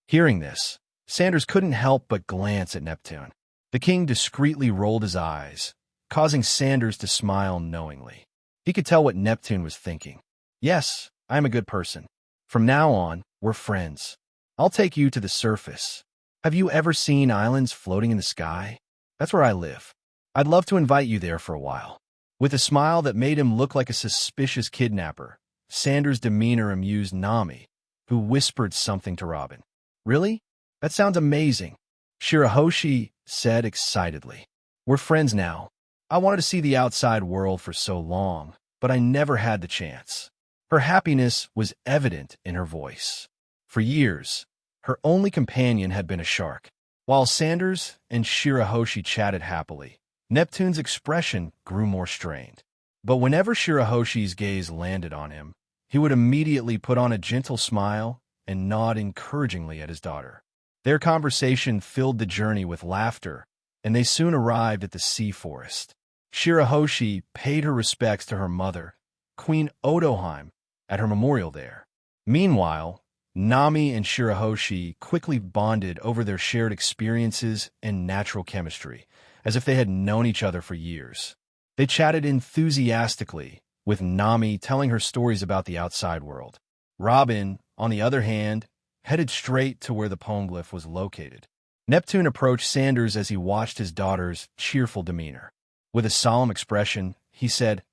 Hearing this, Sanders couldn't help but glance at Neptune. The king discreetly rolled his eyes, causing Sanders to smile knowingly. He could tell what Neptune was thinking. "Yes, I am a good person. From now on, we're friends. I'll take you to the surface. Have you ever seen islands floating in the sky? That's where I live. I'd love to invite you there for a while." With a smile that made him look like a suspicious kidnapper, Sanders' demeanor amused Nami, who whispered something to Robin. "Really? That sounds amazing," Shirahoshi said excitedly. "We're friends now. I wanted to see the outside world for so long, but I never had the chance." Her happiness was evident in her voice. For years, her only companion had been a shark. While Sanders and Shirahoshi chatted happily, Neptune's expression grew more strained. But whenever Shirahoshi's gaze landed on him, he would immediately put on a gentle smile and nod encouragingly at his daughter. Their conversation filled the journey with laughter, and they soon arrived at the sea forest. Shirahoshi paid her respects to her mother, Queen Odoheim, at her memorial there. Meanwhile, Nami and Shirahoshi quickly bonded over their shared experiences and natural chemistry, as if they had known each other for years. They chatted enthusiastically, with Nami telling her stories about the outside world. Robin, on the other hand, headed straight to where the poneglyph was located. Neptune approached Sanders as he watched his daughter's cheerful demeanor. With a solemn expression, he said,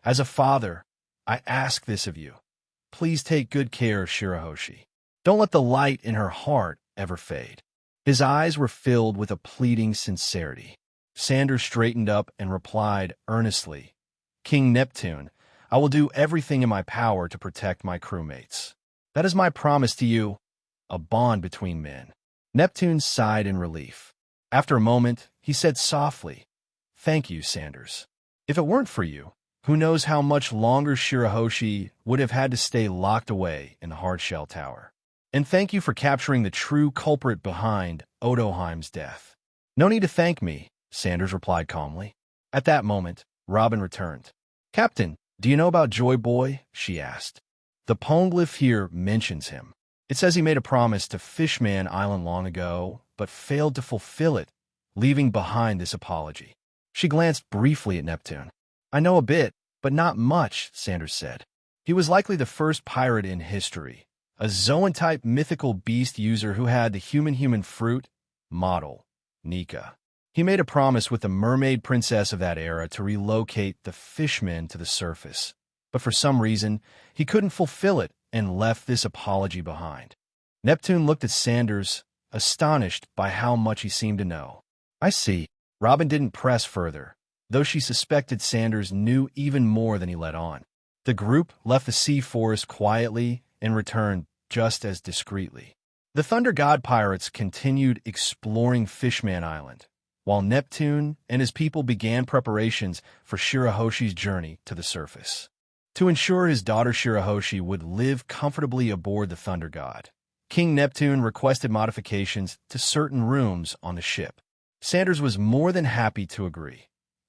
"As a father, I ask this of you. Please take good care of Shirahoshi. Don't let the light in her heart ever fade." His eyes were filled with a pleading sincerity. Sanders straightened up and replied earnestly, "King Neptune, I will do everything in my power to protect my crewmates. That is my promise to you, a bond between men." Neptune sighed in relief. After a moment, he said softly, "Thank you, Sanders. If it weren't for you, who knows how much longer Shirahoshi would have had to stay locked away in the hardshell tower. And thank you for capturing the true culprit behind Odoheim's death." "No need to thank me," Sanders replied calmly. At that moment, Robin returned. "Captain, do you know about Joy Boy?" she asked. "The poneglyph here mentions him. It says he made a promise to Fishman Island long ago, but failed to fulfill it, leaving behind this apology." She glanced briefly at Neptune. "I know a bit, but not much," Sanders said. "He was likely the first pirate in history, a Zoan-type mythical beast user who had the human fruit model, Nika. He made a promise with the mermaid princess of that era to relocate the Fishman to the surface, but for some reason, he couldn't fulfill it and left this apology behind." Neptune looked at Sanders, astonished by how much he seemed to know. "I see." Robin didn't press further, though she suspected Sanders knew even more than he let on. The group left the sea forest quietly and returned just as discreetly. The Thunder God pirates continued exploring Fishman Island, while Neptune and his people began preparations for Shirahoshi's journey to the surface. To ensure his daughter Shirahoshi would live comfortably aboard the Thunder God, King Neptune requested modifications to certain rooms on the ship. Sanders was more than happy to agree.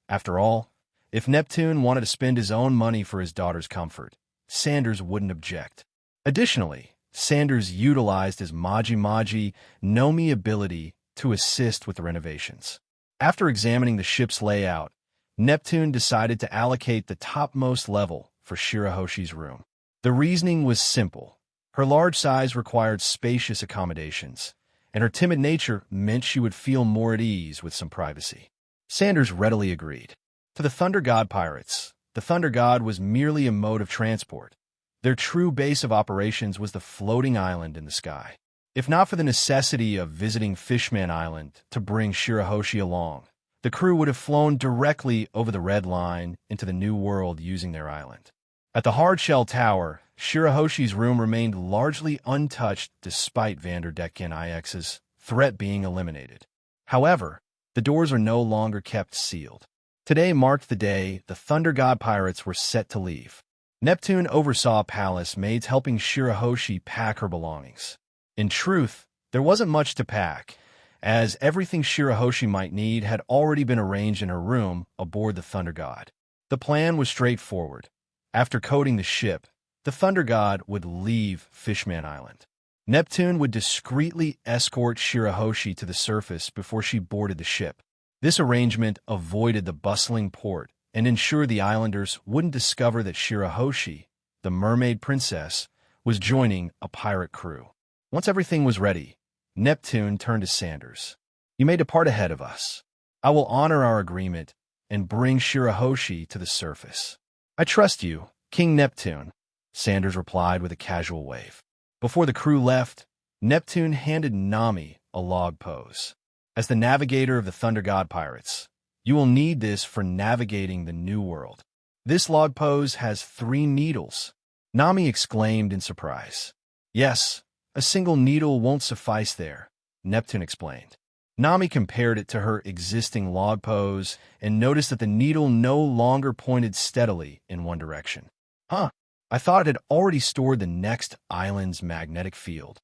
After all, if Neptune wanted to spend his own money for his daughter's comfort, Sanders wouldn't object. Additionally, Sanders utilized his Maji no Mi ability to assist with the renovations. After examining the ship's layout, Neptune decided to allocate the topmost level for Shirahoshi's room. The reasoning was simple. Her large size required spacious accommodations, and her timid nature meant she would feel more at ease with some privacy. Sanders readily agreed. To the Thunder God pirates, the Thunder God was merely a mode of transport. Their true base of operations was the floating island in the sky. If not for the necessity of visiting Fishman Island to bring Shirahoshi along, the crew would have flown directly over the Red Line into the New World using their island. At the Hardshell Tower, Shirahoshi's room remained largely untouched despite Vander Decken IX's threat being eliminated. However, the doors were no longer kept sealed. Today marked the day the Thunder God pirates were set to leave. Neptune oversaw palace maids helping Shirahoshi pack her belongings. In truth, there wasn't much to pack, as everything Shirahoshi might need had already been arranged in her room aboard the Thunder God. The plan was straightforward. After coating the ship, the Thunder God would leave Fishman Island. Neptune would discreetly escort Shirahoshi to the surface before she boarded the ship. This arrangement avoided the bustling port and ensured the islanders wouldn't discover that Shirahoshi, the mermaid princess, was joining a pirate crew. Once everything was ready, Neptune turned to Sanders. "You may depart ahead of us. I will honor our agreement and bring Shirahoshi to the surface." "I trust you, King Neptune," Sanders replied with a casual wave. Before the crew left, Neptune handed Nami a log pose. "As the navigator of the Thunder God pirates, you will need this for navigating the New World. This log pose has 3 needles." Nami exclaimed in surprise. "Yes, a single needle won't suffice there," Neptune explained. Nami compared it to her existing log pose and noticed that the needle no longer pointed steadily in one direction. "Huh, I thought it had already stored the next island's magnetic field."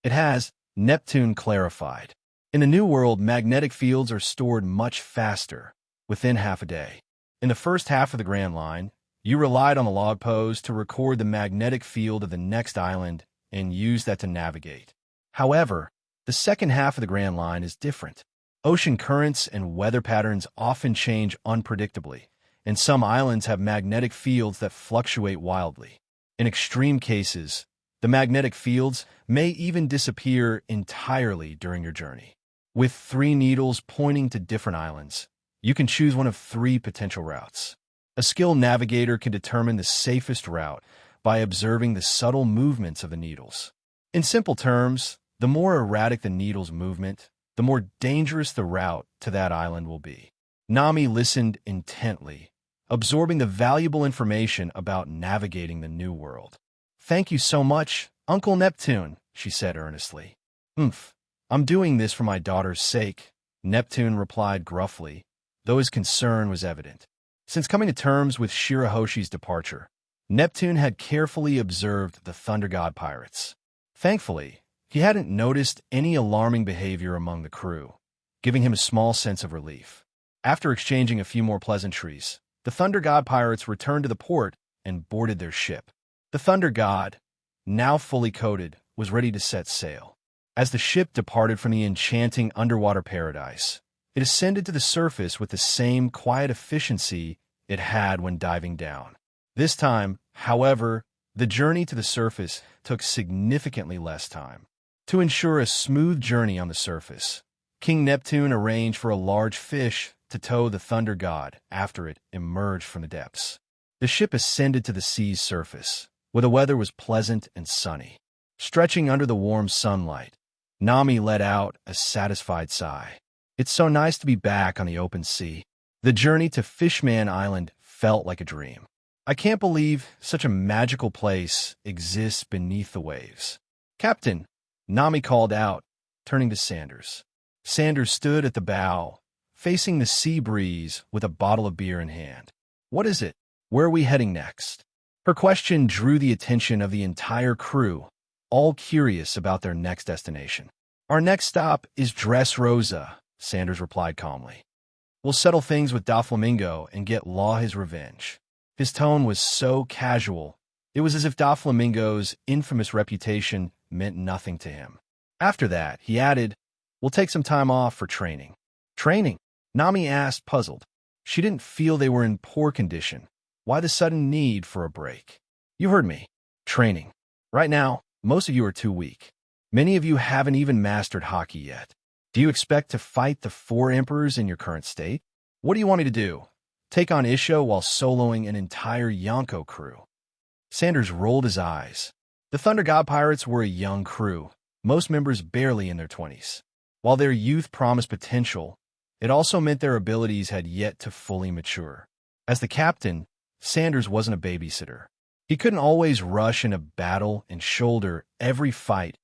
"It has," Neptune clarified. "In the New World, magnetic fields are stored much faster, within half a day. In the first half of the Grand Line, you relied on the log pose to record the magnetic field of the next island and use that to navigate. However, the second half of the Grand Line is different. Ocean currents and weather patterns often change unpredictably, and some islands have magnetic fields that fluctuate wildly. In extreme cases, the magnetic fields may even disappear entirely during your journey. With 3 needles pointing to different islands, you can choose one of 3 potential routes. A skilled navigator can determine the safest route by observing the subtle movements of the needles. In simple terms, the more erratic the needle's movement, the more dangerous the route to that island will be." Nami listened intently, absorbing the valuable information about navigating the New World. "Thank you so much, Uncle Neptune," she said earnestly. I'm doing this for my daughter's sake," Neptune replied gruffly, though his concern was evident. Since coming to terms with Shirahoshi's departure, Neptune had carefully observed the Thunder God pirates. Thankfully, he hadn't noticed any alarming behavior among the crew, giving him a small sense of relief. After exchanging a few more pleasantries, the Thunder God pirates returned to the port and boarded their ship. The Thunder God, now fully coated, was ready to set sail. As the ship departed from the enchanting underwater paradise, it ascended to the surface with the same quiet efficiency it had when diving down. This time, however, the journey to the surface took significantly less time. To ensure a smooth journey on the surface, King Neptune arranged for a large fish to tow the Thunder God after it emerged from the depths. The ship ascended to the sea's surface, where the weather was pleasant and sunny. Stretching under the warm sunlight, Nami let out a satisfied sigh. "It's so nice to be back on the open sea." The journey to Fishman Island felt like a dream. "I can't believe such a magical place exists beneath the waves." "Captain," Nami called out, turning to Sanders. Sanders stood at the bow, facing the sea breeze with a bottle of beer in hand. "What is it? Where are we heading next?" Her question drew the attention of the entire crew, all curious about their next destination. "Our next stop is Dressrosa," Sanders replied calmly. "We'll settle things with Doflamingo and get Law his revenge." His tone was so casual, it was as if Doflamingo's infamous reputation meant nothing to him. After that, he added, "We'll take some time off for training." "Training?" Nami asked, puzzled. She didn't feel they were in poor condition. Why the sudden need for a break? "You heard me. Training. Right now, most of you are too weak. Many of you haven't even mastered Haki yet. Do you expect to fight the 4 emperors in your current state? What do you want me to do? Take on Isho while soloing an entire Yonko crew?" Sanders rolled his eyes. The Thunder God pirates were a young crew, most members barely in their 20s. While their youth promised potential, it also meant their abilities had yet to fully mature. As the captain, Sanders wasn't a babysitter. He couldn't always rush into battle and shoulder every fight,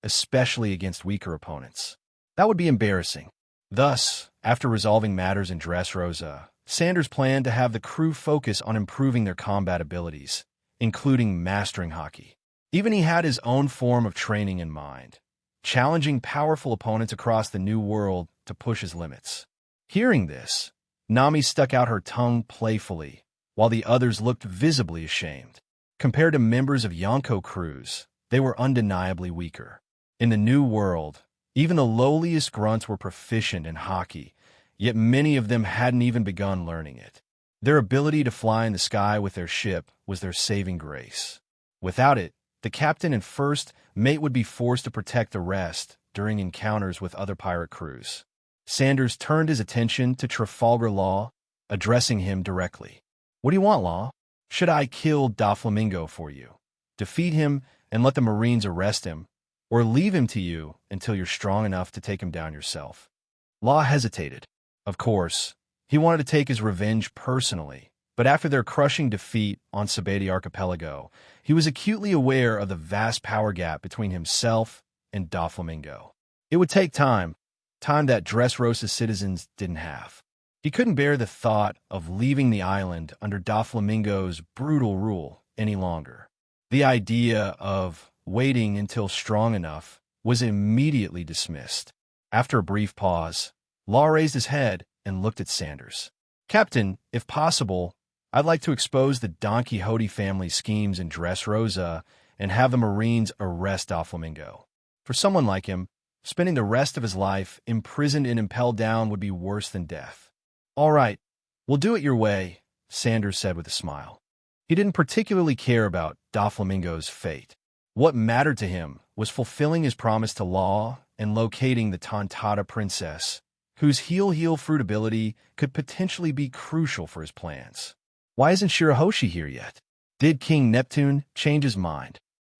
especially against weaker opponents. That would be embarrassing. Thus, after resolving matters in Dressrosa, Sanders planned to have the crew focus on improving their combat abilities, including mastering Haki. Even he had his own form of training in mind, challenging powerful opponents across the new world to push his limits. Hearing this, Nami stuck out her tongue playfully, while the others looked visibly ashamed. Compared to members of Yonko crews, they were undeniably weaker. In the new world, even the lowliest grunts were proficient in Haki, yet many of them hadn't even begun learning it. Their ability to fly in the sky with their ship was their saving grace. Without it, the captain and first mate would be forced to protect the rest during encounters with other pirate crews. Sanders turned his attention to Trafalgar Law, addressing him directly. "What do you want, Law? Should I kill Doflamingo for you, defeat him and let the Marines arrest him, or leave him to you until you're strong enough to take him down yourself?" Law hesitated. Of course, he wanted to take his revenge personally, but after their crushing defeat on Sabeti Archipelago, he was acutely aware of the vast power gap between himself and Doflamingo. It would take time that Dressrosa citizens didn't have. He couldn't bear the thought of leaving the island under Doflamingo's brutal rule any longer. The idea of waiting until strong enough was immediately dismissed. After a brief pause, Law raised his head and looked at Sanders. "Captain, if possible, I'd like to expose the Don Quixote family's schemes in Dressrosa and have the Marines arrest Doflamingo. For someone like him, spending the rest of his life imprisoned in Impel Down would be worse than death." "All right, we'll do it your way," Sanders said with a smile. He didn't particularly care about Doflamingo's fate. What mattered to him was fulfilling his promise to Law and locating the Tontada princess, whose heal fruit ability could potentially be crucial for his plans. "Why isn't Shirahoshi here yet? Did King Neptune change his mind?"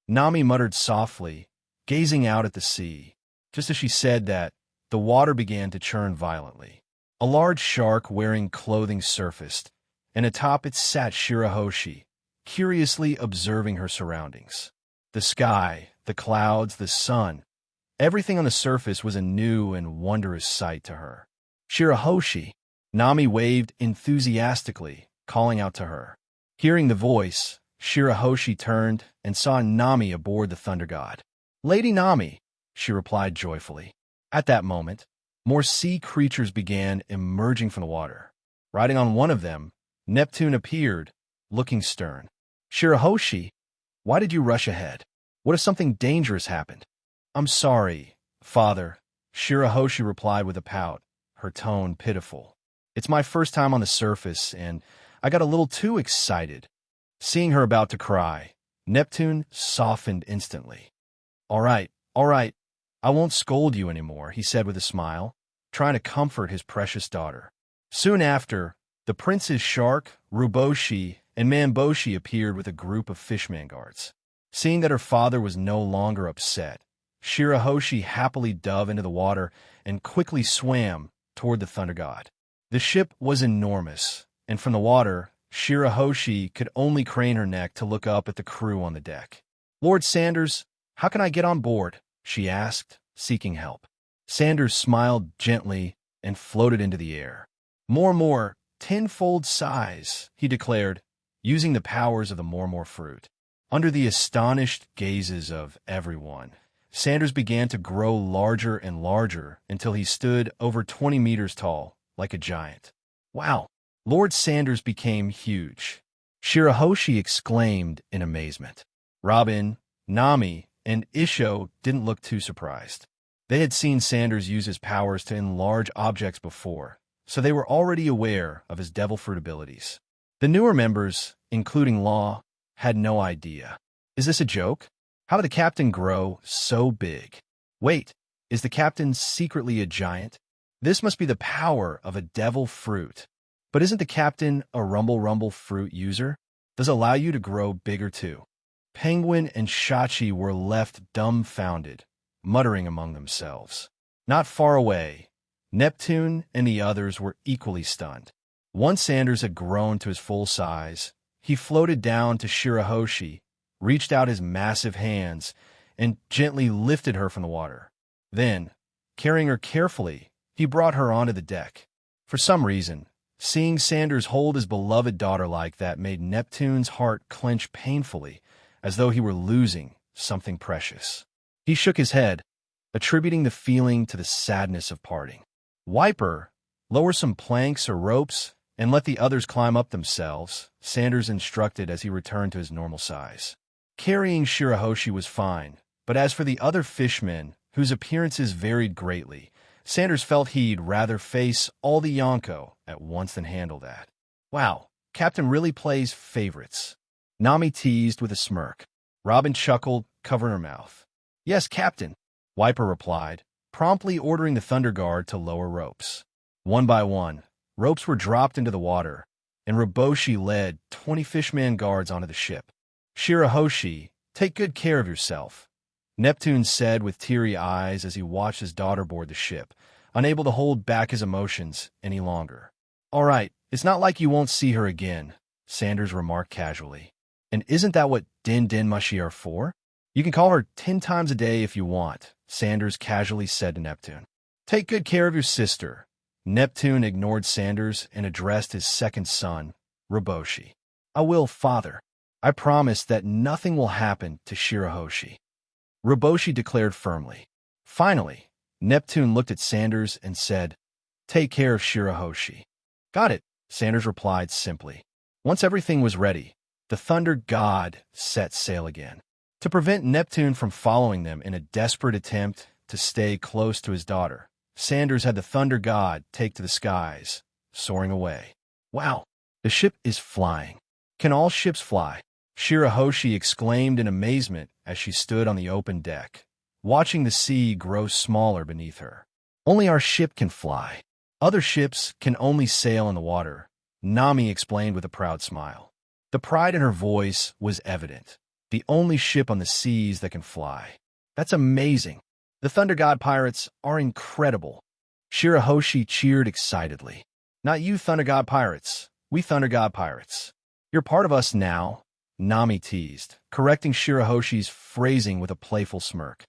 Nami muttered softly, gazing out at the sea. Just as she said that, the water began to churn violently. A large shark wearing clothing surfaced, and atop it sat Shirahoshi, curiously observing her surroundings. The sky, the clouds, the sun, everything on the surface was a new and wondrous sight to her. "Shirahoshi!" Nami waved enthusiastically, calling out to her. Hearing the voice, Shirahoshi turned and saw Nami aboard the Thunder God. "Lady Nami," she replied joyfully. At that moment, more sea creatures began emerging from the water. Riding on one of them, Neptune appeared, looking stern. "Shirahoshi, why did you rush ahead? What if something dangerous happened?" "I'm sorry, Father," Shirahoshi replied with a pout, her tone pitiful. "It's my first time on the surface, and I got a little too excited." Seeing her about to cry, Neptune softened instantly. All right, I won't scold you anymore," he said with a smile, trying to comfort his precious daughter. Soon after, the prince's shark, Ruboshi, and Mamboshi appeared with a group of Fishman guards. Seeing that her father was no longer upset, Shirahoshi happily dove into the water and quickly swam toward the Thunder God. The ship was enormous, and from the water, Shirahoshi could only crane her neck to look up at the crew on the deck. "Lord Sanders, how can I get on board?" she asked, seeking help. Sanders smiled gently and floated into the air. More, tenfold size," he declared, using the powers of the Moa fruit. Under the astonished gazes of everyone, Sanders began to grow larger and larger until he stood over 20 meters tall, like a giant. "Wow!" Lord Sanders became huge. Shirahoshi exclaimed in amazement. Robin, Nami, and Isho didn't look too surprised. They had seen Sanders use his powers to enlarge objects before, so they were already aware of his devil fruit abilities. The newer members, including Law, had no idea. Is this a joke? How did the captain grow so big? Wait, is the captain secretly a giant? This must be the power of a devil fruit. But isn't the captain a rumble fruit user? Does it allow you to grow bigger too? Penguin and Shachi were left dumbfounded, muttering among themselves. Not far away, Neptune and the others were equally stunned. Once Sanders had grown to his full size, he floated down to Shirahoshi, reached out his massive hands, and gently lifted her from the water. Then, carrying her carefully, he brought her onto the deck. For some reason, seeing Sanders hold his beloved daughter like that made Neptune's heart clench painfully, as though he were losing something precious. He shook his head. attributing the feeling to the sadness of parting. Wiper, lower some planks or ropes and let the others climb up themselves, Sanders instructed as he returned to his normal size. Carrying Shirahoshi was fine, but as for the other fishmen, whose appearances varied greatly, Sanders felt he'd rather face all the Yonko at once than handle that. Wow, Captain really plays favorites. Nami teased with a smirk. Robin chuckled, covering her mouth. Yes, Captain, Wiper replied, promptly ordering the Thunder Guard to lower ropes. One by one, ropes were dropped into the water, and Ryugu led 20 Fishman guards onto the ship. Shirahoshi, take good care of yourself, Neptune said with teary eyes as he watched his daughter board the ship, unable to hold back his emotions any longer. All right, it's not like you won't see her again, Sanders remarked casually. And isn't that what Din Mashi are for? You can call her 10 times a day if you want, Sanders casually said to Neptune. Take good care of your sister. Neptune ignored Sanders and addressed his second son, Ryugu. I will, father. I promise that nothing will happen to Shirahoshi, Ryugu declared firmly. Finally, Neptune looked at Sanders and said, Take care of Shirahoshi. Got it, Sanders replied simply. Once everything was ready, the Thunder God set sail again. To prevent Neptune from following them in a desperate attempt to stay close to his daughter, Sanders had the Thunder God take to the skies, soaring away. Wow, the ship is flying. Can all ships fly? Shirahoshi exclaimed in amazement as she stood on the open deck, watching the sea grow smaller beneath her. Only our ship can fly. Other ships can only sail in the water, Nami explained with a proud smile. The pride in her voice was evident. The only ship on the seas that can fly. That's amazing. The Thunder God pirates are incredible. Shirahoshi cheered excitedly. Not you Thunder God pirates. We Thunder God pirates. You're part of us now, Nami teased, correcting Shirahoshi's phrasing with a playful smirk.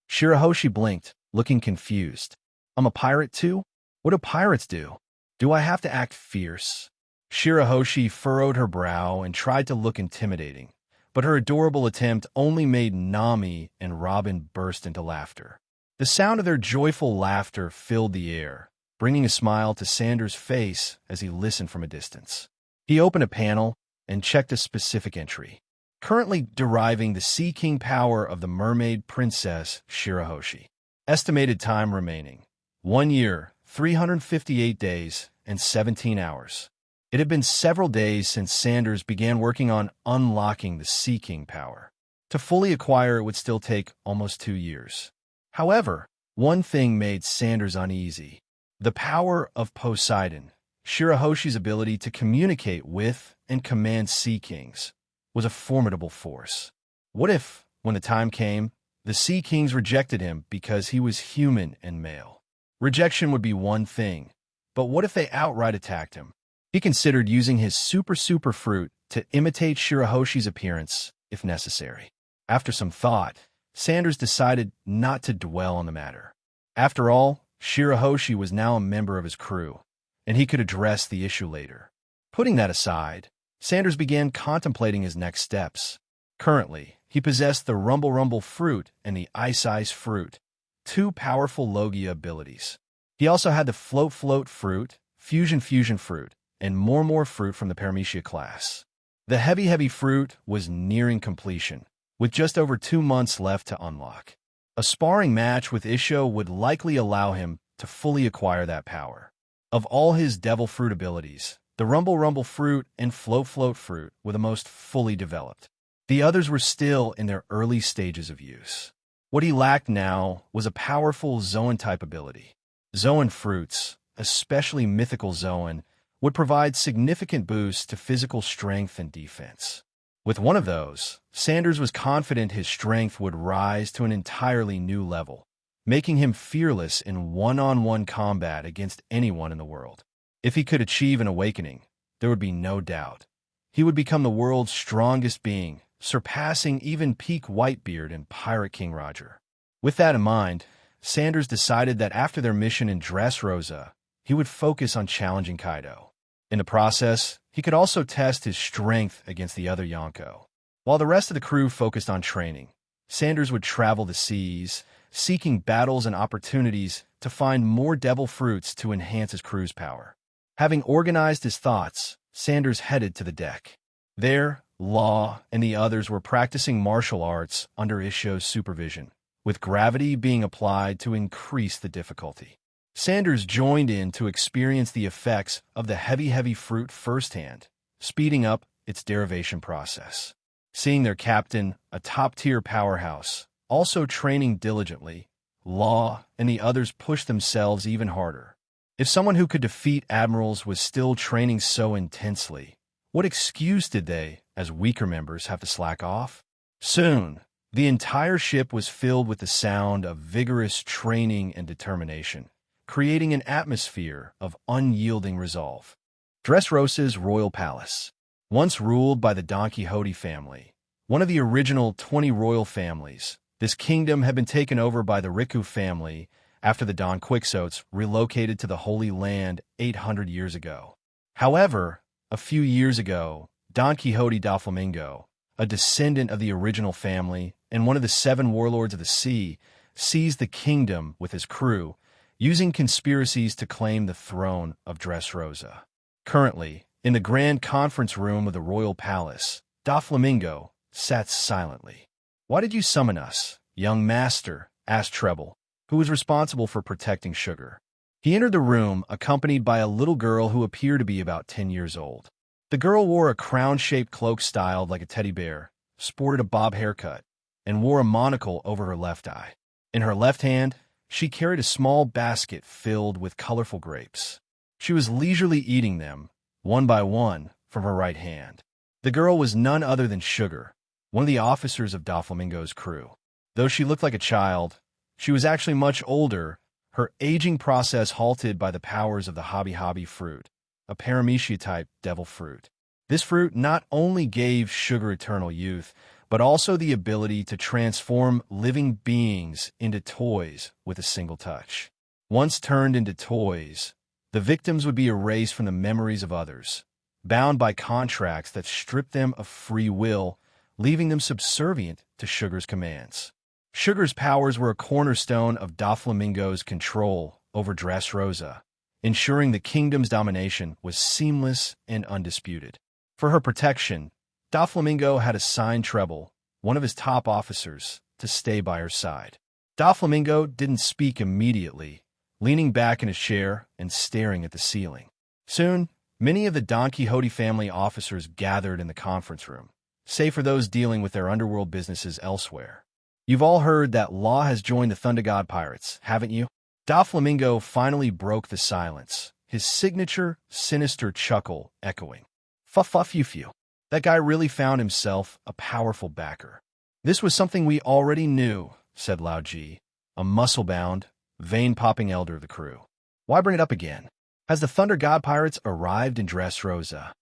Shirahoshi blinked, looking confused. I'm a pirate too? What do pirates do? Do I have to act fierce? Shirahoshi furrowed her brow and tried to look intimidating, but her adorable attempt only made Nami and Robin burst into laughter. The sound of their joyful laughter filled the air, bringing a smile to Sanders' face as he listened from a distance. He opened a panel and checked a specific entry. Currently deriving the Sea King power of the mermaid princess Shirahoshi. Estimated time remaining: 1 year, 358 days, and 17 hours. It had been several days since Sanders began working on unlocking the Sea King power. To fully acquire it would still take almost 2 years. However, one thing made Sanders uneasy: the power of Poseidon. Shirahoshi's ability to communicate with and command Sea Kings was a formidable force. What if, when the time came, the Sea Kings rejected him because he was human and male? Rejection would be one thing, but what if they outright attacked him? He considered using his super fruit to imitate Shirahoshi's appearance if necessary. After some thought, Sanders decided not to dwell on the matter. After all, Shirahoshi was now a member of his crew, and he could address the issue later. Putting that aside, Sanders began contemplating his next steps. Currently, he possessed the Rumble fruit and the Ice fruit, 2 powerful Logia abilities. He also had the Float fruit, Fusion fruit, and more fruit from the Paramecia class. The Heavy fruit was nearing completion, with just over 2 months left to unlock. A sparring match with Isho would likely allow him to fully acquire that power. Of all his Devil fruit abilities, the Rumble fruit and Float fruit were the most fully developed. The others were still in their early stages of use. What he lacked now was a powerful Zoan-type ability. Zoan fruits, especially mythical Zoan, would provide significant boosts to physical strength and defense. With one of those, Sanders was confident his strength would rise to an entirely new level, making him fearless in one-on-one combat against anyone in the world. If he could achieve an awakening, there would be no doubt. He would become the world's strongest being, surpassing even peak Whitebeard and Pirate King Roger. With that in mind, Sanders decided that after their mission in Dressrosa, he would focus on challenging Kaido. In the process, he could also test his strength against the other Yonko. While the rest of the crew focused on training, Sanders would travel the seas, seeking battles and opportunities to find more devil fruits to enhance his crew's power. Having organized his thoughts, Sanders headed to the deck. There, Law and the others were practicing martial arts under Isho's supervision, with gravity being applied to increase the difficulty. Sanders joined in to experience the effects of the heavy fruit firsthand, speeding up its derivation process. Seeing their captain, a top-tier powerhouse, also training diligently, Law and the others pushed themselves even harder. If someone who could defeat admirals was still training so intensely, what excuse did they, as weaker members, have to slack off? Soon, the entire ship was filled with the sound of vigorous training and determination, creating an atmosphere of unyielding resolve. Dressrosa's royal palace. Once ruled by the Hody family, one of the original 20 royal families, this kingdom had been taken over by the Ryugu family after the Don Quixotes relocated to the Holy Land 800 years ago. However, a few years ago, Don Quixote Doflamingo, a descendant of the original family and one of the 7 warlords of the sea, seized the kingdom with his crew, using conspiracies to claim the throne of Dressrosa. Currently, in the grand conference room of the royal palace, Doflamingo sat silently. "Why did you summon us, young master?" asked Treble, who was responsible for protecting Sugar. He entered the room accompanied by a little girl who appeared to be about 10 years old. The girl wore a crown-shaped cloak styled like a teddy bear, sported a bob haircut, and wore a monocle over her left eye. In her left hand, she carried a small basket filled with colorful grapes. She was leisurely eating them, one by one, from her right hand. The girl was none other than Sugar, one of the officers of Doflamingo's crew. Though she looked like a child, she was actually much older, her aging process halted by the powers of the Hobby fruit, a paramecia-type devil fruit. This fruit not only gave Sugar eternal youth, but also the ability to transform living beings into toys with a single touch. Once turned into toys, the victims would be erased from the memories of others, bound by contracts that stripped them of free will, leaving them subservient to Sugar's commands. Sugar's powers were a cornerstone of Doflamingo's control over Dressrosa, ensuring the kingdom's domination was seamless and undisputed. For her protection, Doflamingo had assigned Treble, one of his top officers, to stay by her side. Doflamingo didn't speak immediately, leaning back in his chair and staring at the ceiling. Soon, many of the Don Quixote family officers gathered in the conference room, save for those dealing with their underworld businesses elsewhere. "You've all heard that Law has joined the Thunder God Pirates, haven't you?" Doflamingo finally broke the silence, his signature, sinister chuckle echoing. "Fuff-fuff-you-few. That guy really found himself a powerful backer." "This was something we already knew," said Lao Ji, a muscle-bound, vein-popping elder of the crew. "Why bring it up again? Has the Thunder God Pirates arrived in Dressrosa?"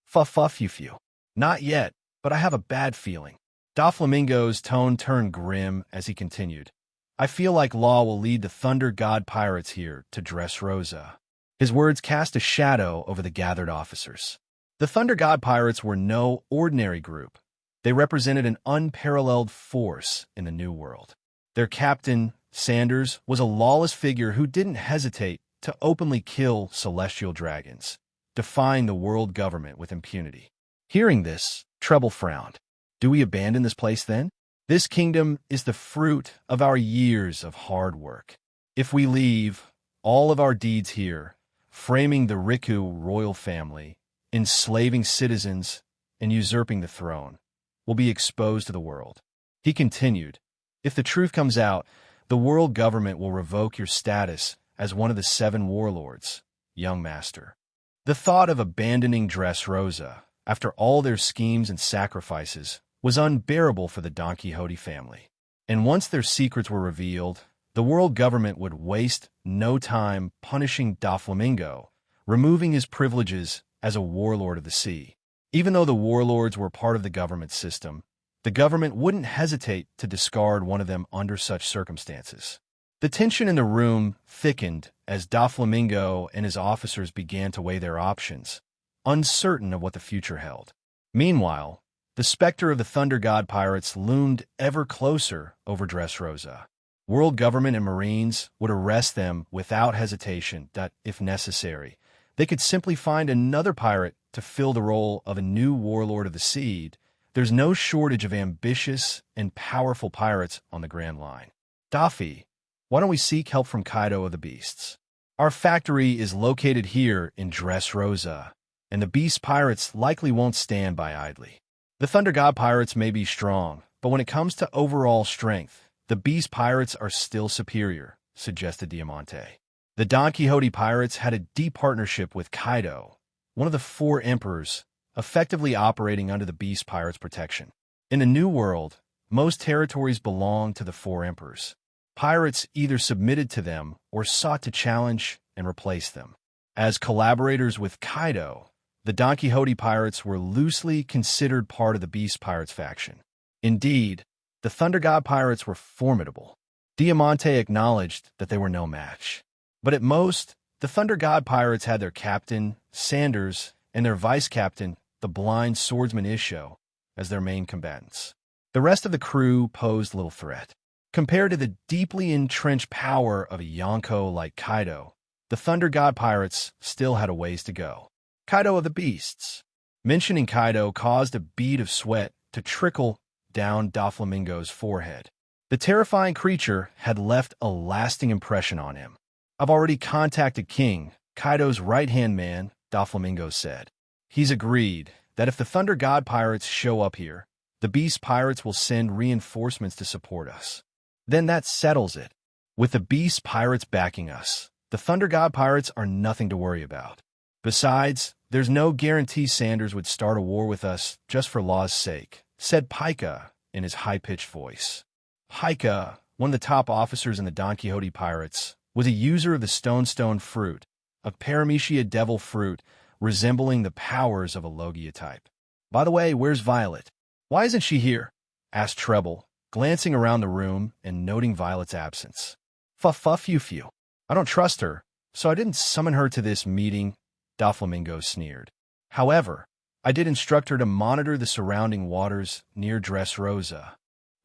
"Fuff-fuff-you-few. Not yet, but I have a bad feeling." Doflamingo's tone turned grim as he continued. "I feel like Law will lead the Thunder God Pirates here to Dressrosa." His words cast a shadow over the gathered officers. The Thunder God Pirates were no ordinary group. They represented an unparalleled force in the New World. Their captain, Sanders, was a lawless figure who didn't hesitate to openly kill celestial dragons, defying the world government with impunity. Hearing this, Treble frowned. "Do we abandon this place then? This kingdom is the fruit of our years of hard work. If we leave, all of our deeds here, framing the Ryugu royal family, enslaving citizens, and usurping the throne, will be exposed to the world." He continued, "If the truth comes out, the world government will revoke your status as one of the 7 warlords, young master." The thought of abandoning Dressrosa, after all their schemes and sacrifices, was unbearable for the Don Quixote family. And once their secrets were revealed, the world government would waste no time punishing Doflamingo, removing his privileges as a warlord of the sea. Even though the warlords were part of the government system, the government wouldn't hesitate to discard one of them under such circumstances. The tension in the room thickened as Doflamingo and his officers began to weigh their options, uncertain of what the future held. Meanwhile, the specter of the Thunder God Pirates loomed ever closer over Dressrosa. World government and Marines would arrest them without hesitation, if necessary. They could simply find another pirate to fill the role of a new warlord of the sea. There's no shortage of ambitious and powerful pirates on the Grand Line. Daffy, why don't we seek help from Kaido of the Beasts? Our factory is located here in Dressrosa, and the Beast Pirates likely won't stand by idly. The Thunder God Pirates may be strong, but when it comes to overall strength, the Beast Pirates are still superior, suggested Diamante. The Don Quixote Pirates had a deep partnership with Kaido, one of the four emperors, effectively operating under the Beast Pirates' protection. In the New World, most territories belonged to the four emperors. Pirates either submitted to them or sought to challenge and replace them. As collaborators with Kaido, the Don Quixote Pirates were loosely considered part of the Beast Pirates faction. Indeed, the Thunder God Pirates were formidable. Diamante acknowledged that they were no match. But at most, the Thunder God Pirates had their captain, Sanders, and their vice-captain, the blind swordsman Isho, as their main combatants. The rest of the crew posed little threat. Compared to the deeply entrenched power of a Yonko like Kaido, the Thunder God Pirates still had a ways to go. Kaido of the Beasts. Mentioning Kaido caused a bead of sweat to trickle down Doflamingo's forehead. The terrifying creature had left a lasting impression on him. I've already contacted King, Kaido's right-hand man, Doflamingo said. He's agreed that if the Thunder God Pirates show up here, the Beast Pirates will send reinforcements to support us. Then that settles it. With the Beast Pirates backing us, the Thunder God Pirates are nothing to worry about. Besides, there's no guarantee Sanders would start a war with us just for law's sake, said Pika in his high-pitched voice. Pika, one of the top officers in the Don Quixote Pirates, was a user of the Stone fruit, a paramecia devil fruit resembling the powers of a Logia type. By the way, where's Violet? Why isn't she here? Asked Treble, glancing around the room and noting Violet's absence. Fuff-fuff-you-few. I don't trust her, so I didn't summon her to this meeting, Doflamingo sneered. However, I did instruct her to monitor the surrounding waters near Dressrosa.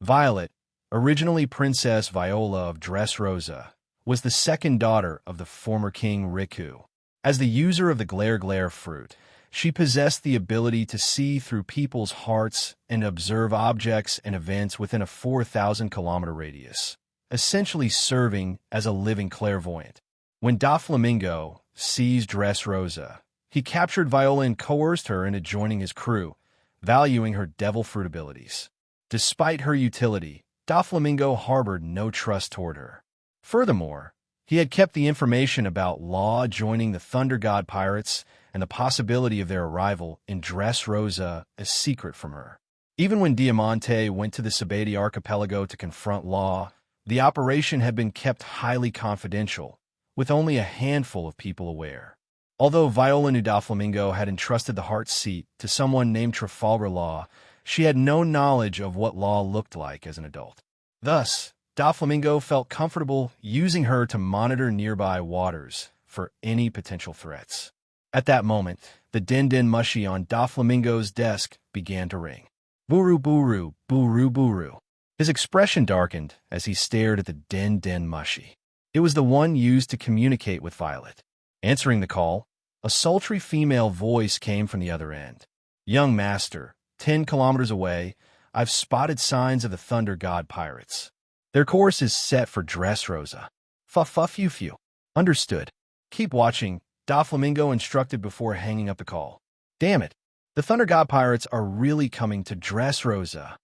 Violet, originally Princess Viola of Dressrosa, was the second daughter of the former king Riku. As the user of the Glare fruit, she possessed the ability to see through people's hearts and observe objects and events within a 4,000-kilometer radius, essentially serving as a living clairvoyant. When Doflamingo seized Dressrosa, he captured Viola and coerced her into joining his crew, valuing her devil fruit abilities. Despite her utility, Doflamingo harbored no trust toward her. Furthermore, he had kept the information about Law joining the Thunder God Pirates and the possibility of their arrival in Dressrosa a secret from her. Even when Diamante went to the Sabati archipelago to confront Law, the operation had been kept highly confidential, with only a handful of people aware. Although Viola knew Doflamingo had entrusted the Heart Seat to someone named Trafalgar Law, she had no knowledge of what Law looked like as an adult. Thus, Doflamingo felt comfortable using her to monitor nearby waters for any potential threats. At that moment, the Den Mushi on Doflamingo's desk began to ring. Buru buru, buru buru. His expression darkened as he stared at the Den Mushi. It was the one used to communicate with Violet. Answering the call, a sultry female voice came from the other end. Young master, 10 kilometers away, I've spotted signs of the Thunder God Pirates. Their course is set for Dressrosa. Fuff-fuff-you-few. Understood. Keep watching, Doflamingo instructed before hanging up the call. Damn it. The Thunder God Pirates are really coming to Dressrosa.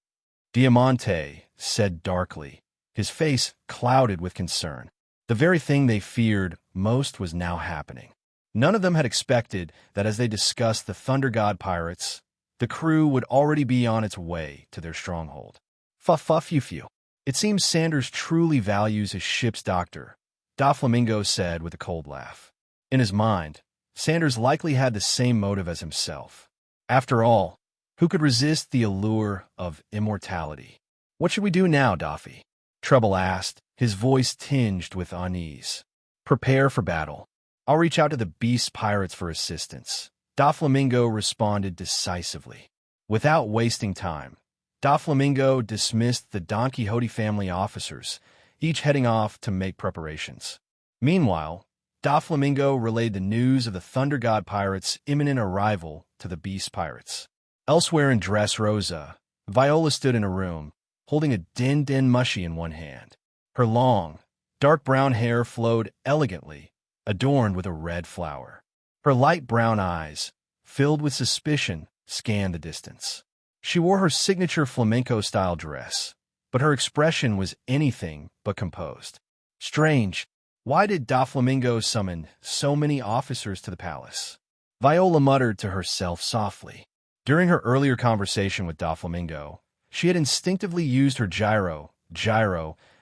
Diamante said darkly, his face clouded with concern. The very thing they feared most was now happening. None of them had expected that as they discussed the Thunder God Pirates, the crew would already be on its way to their stronghold. Fuff-fuff-you-few. It seems Sanders truly values his ship's doctor, Doflamingo said with a cold laugh. In his mind, Sanders likely had the same motive as himself. After all, who could resist the allure of immortality? What should we do now, Doffy? Treble asked, his voice tinged with unease. Prepare for battle. I'll reach out to the Beast Pirates for assistance. Doflamingo responded decisively. Without wasting time, Doflamingo dismissed the Don Quixote family officers, each heading off to make preparations. Meanwhile, Doflamingo relayed the news of the Thunder God Pirates' imminent arrival to the Beast Pirates. Elsewhere in Dressrosa, Viola stood in a room, holding a din mushy in one hand. Her long, dark brown hair flowed elegantly, adorned with a red flower. Her light brown eyes, filled with suspicion, scanned the distance. She wore her signature flamenco-style dress, but her expression was anything but composed. Strange. Why did Doflamingo summon so many officers to the palace? Viola muttered to herself softly. During her earlier conversation with Doflamingo, she had instinctively used her gyro,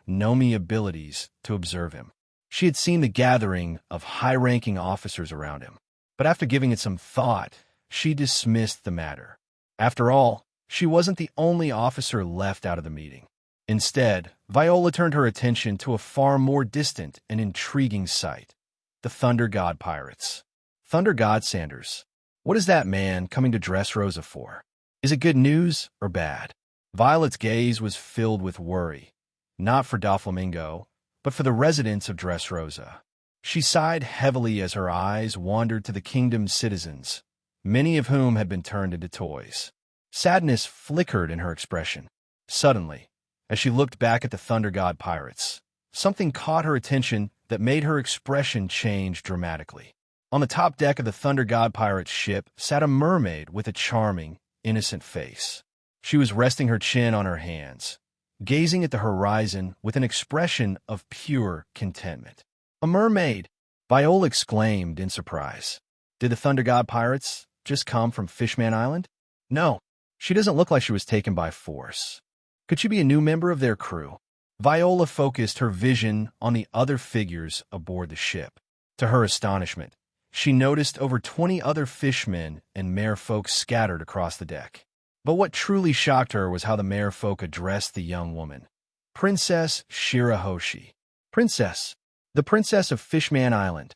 Nami abilities to observe him. She had seen the gathering of high-ranking officers around him, but after giving it some thought, she dismissed the matter. After all, she wasn't the only officer left out of the meeting. Instead, Viola turned her attention to a far more distant and intriguing sight: the Thunder God Pirates. Thunder God Sanders. What is that man coming to Dressrosa for? Is it good news or bad? Violet's gaze was filled with worry, not for Doflamingo, but for the residents of Dressrosa. She sighed heavily as her eyes wandered to the kingdom's citizens, many of whom had been turned into toys. Sadness flickered in her expression. Suddenly, as she looked back at the Thunder God Pirates, something caught her attention that made her expression change dramatically. On the top deck of the Thunder God Pirates ship sat a mermaid with a charming, innocent face. She was resting her chin on her hands, gazing at the horizon with an expression of pure contentment. "A mermaid!" Viola exclaimed in surprise. Did the Thunder God Pirates just come from Fishman Island? No, she doesn't look like she was taken by force. Could she be a new member of their crew? Viola focused her vision on the other figures aboard the ship. To her astonishment, she noticed over 20 other fishmen and merfolk scattered across the deck. But what truly shocked her was how the merfolk addressed the young woman. Princess Shirahoshi. Princess. The princess of Fishman Island.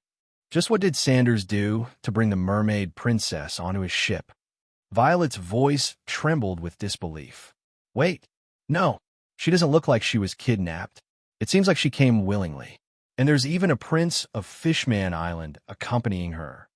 Just what did Sanders do to bring the mermaid princess onto his ship? Violet's voice trembled with disbelief. Wait. No, she doesn't look like she was kidnapped. It seems like she came willingly. And there's even a prince of Fishman Island accompanying her.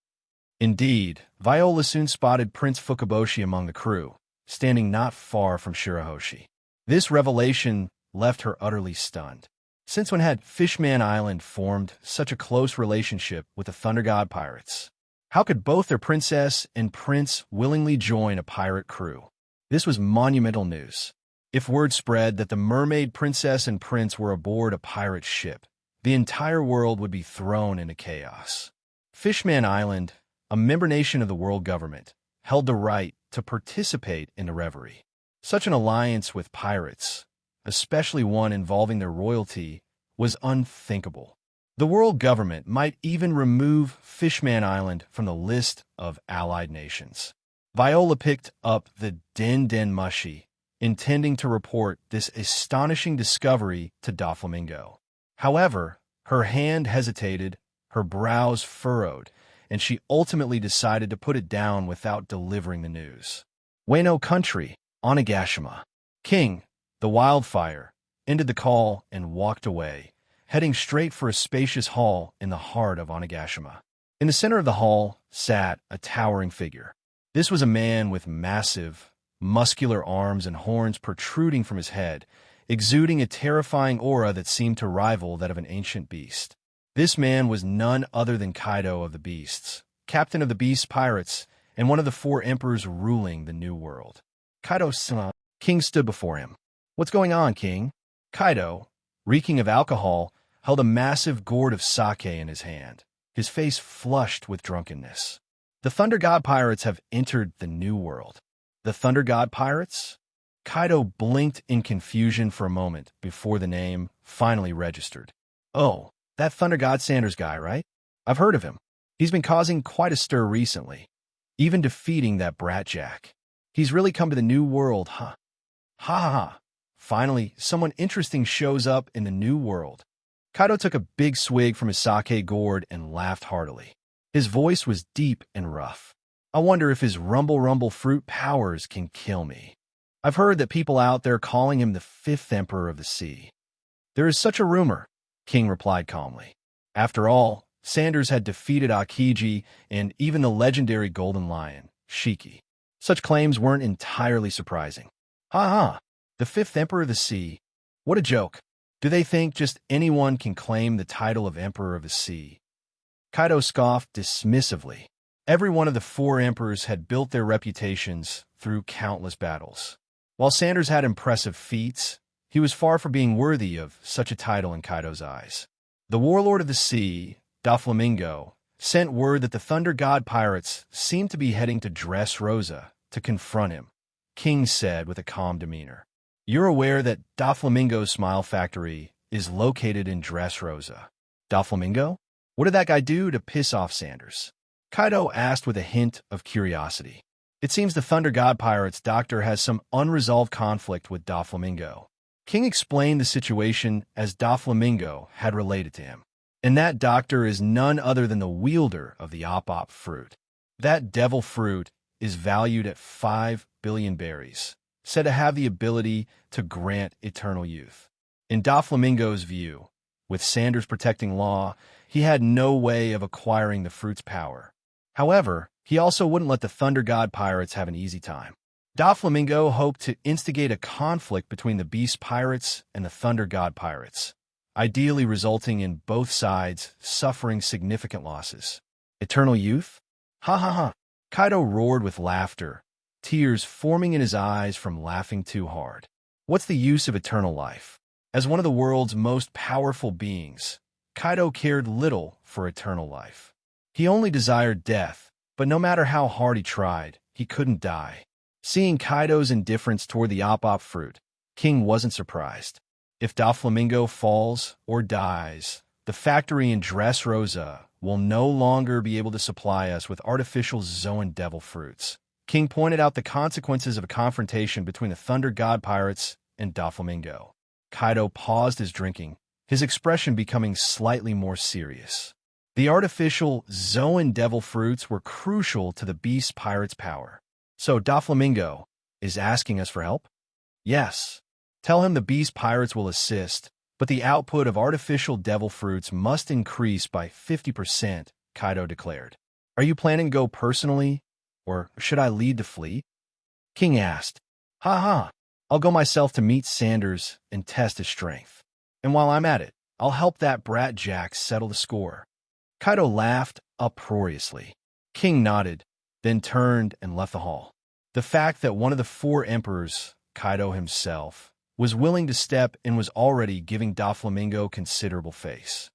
Indeed, Viola soon spotted Prince Fukaboshi among the crew, standing not far from Shirahoshi. This revelation left her utterly stunned. Since when had Fishman Island formed such a close relationship with the Thunder God Pirates? How could both their princess and prince willingly join a pirate crew? This was monumental news. If word spread that the mermaid princess and prince were aboard a pirate ship, the entire world would be thrown into chaos. Fishman Island, a member nation of the world government, held the right to participate in the reverie. Such an alliance with pirates, especially one involving their royalty, was unthinkable. The world government might even remove Fishman Island from the list of allied nations. Viola picked up the Den Mushi, intending to report this astonishing discovery to Doflamingo. However, her hand hesitated, her brows furrowed, and she ultimately decided to put it down without delivering the news. Wano Country, Onigashima. King, the wildfire, ended the call and walked away, heading straight for a spacious hall in the heart of Onigashima. In the center of the hall sat a towering figure. This was a man with massive, muscular arms and horns protruding from his head, exuding a terrifying aura that seemed to rival that of an ancient beast. This man was none other than Kaido of the Beasts, captain of the Beast Pirates, and one of the 4 emperors ruling the New World. Kaido-sama. King stood before him. What's going on, King? Kaido, reeking of alcohol, held a massive gourd of sake in his hand, his face flushed with drunkenness. The Thunder God Pirates have entered the New World. The Thunder God Pirates? Kaido blinked in confusion for a moment before the name finally registered. Oh, that Thunder God Sanders guy, right? I've heard of him. He's been causing quite a stir recently, even defeating that brat Jack. He's really come to the New World, huh? Ha ha ha. Finally, someone interesting shows up in the New World. Kaido took a big swig from his sake gourd and laughed heartily. His voice was deep and rough. I wonder if his rumble fruit powers can kill me. I've heard that people out there calling him the 5th Emperor of the Sea. There is such a rumor, King replied calmly. After all, Sanders had defeated Akiji and even the legendary Golden Lion, Shiki. Such claims weren't entirely surprising. Ha ha, the fifth Emperor of the Sea. What a joke. Do they think just anyone can claim the title of Emperor of the Sea? Kaido scoffed dismissively. Every one of the four emperors had built their reputations through countless battles. While Sanders had impressive feats, he was far from being worthy of such a title in Kaido's eyes. The warlord of the sea, Doflamingo, sent word that the Thunder God pirates seemed to be heading to Dressrosa to confront him. King said with a calm demeanor. You're aware that Doflamingo's smile factory is located in Dressrosa. Doflamingo? What did that guy do to piss off Sanders? Kaido asked with a hint of curiosity. It seems the Thunder God pirate's doctor has some unresolved conflict with Doflamingo. King explained the situation as Doflamingo had related to him. And that doctor is none other than the wielder of the op fruit. That devil fruit is valued at 5 billion berries, said to have the ability to grant eternal youth. In Doflamingo's view, with Sanders protecting law, he had no way of acquiring the fruit's power. However, he also wouldn't let the Thunder God pirates have an easy time. Doflamingo hoped to instigate a conflict between the Beast Pirates and the Thunder God Pirates, ideally resulting in both sides suffering significant losses. Eternal youth? Ha ha ha! Kaido roared with laughter, tears forming in his eyes from laughing too hard. What's the use of eternal life? As one of the world's most powerful beings, Kaido cared little for eternal life. He only desired death, but no matter how hard he tried, he couldn't die. Seeing Kaido's indifference toward the op fruit, King wasn't surprised. If Doflamingo falls or dies, the factory in Dressrosa will no longer be able to supply us with artificial Zoan devil fruits. King pointed out the consequences of a confrontation between the Thunder God pirates and Doflamingo. Kaido paused his drinking, his expression becoming slightly more serious. The artificial Zoan devil fruits were crucial to the Beast Pirate's power. So Doflamingo is asking us for help? Yes. Tell him the Beast Pirates will assist, but the output of artificial devil fruits must increase by 50%, Kaido declared. Are you planning to go personally, or should I lead the fleet? King asked. Ha ha, I'll go myself to meet Sanders and test his strength. And while I'm at it, I'll help that brat Jack settle the score. Kaido laughed uproariously. King nodded, then turned and left the hall. The fact that one of the four emperors, Kaido himself, was willing to step in was already giving Doflamingo considerable face.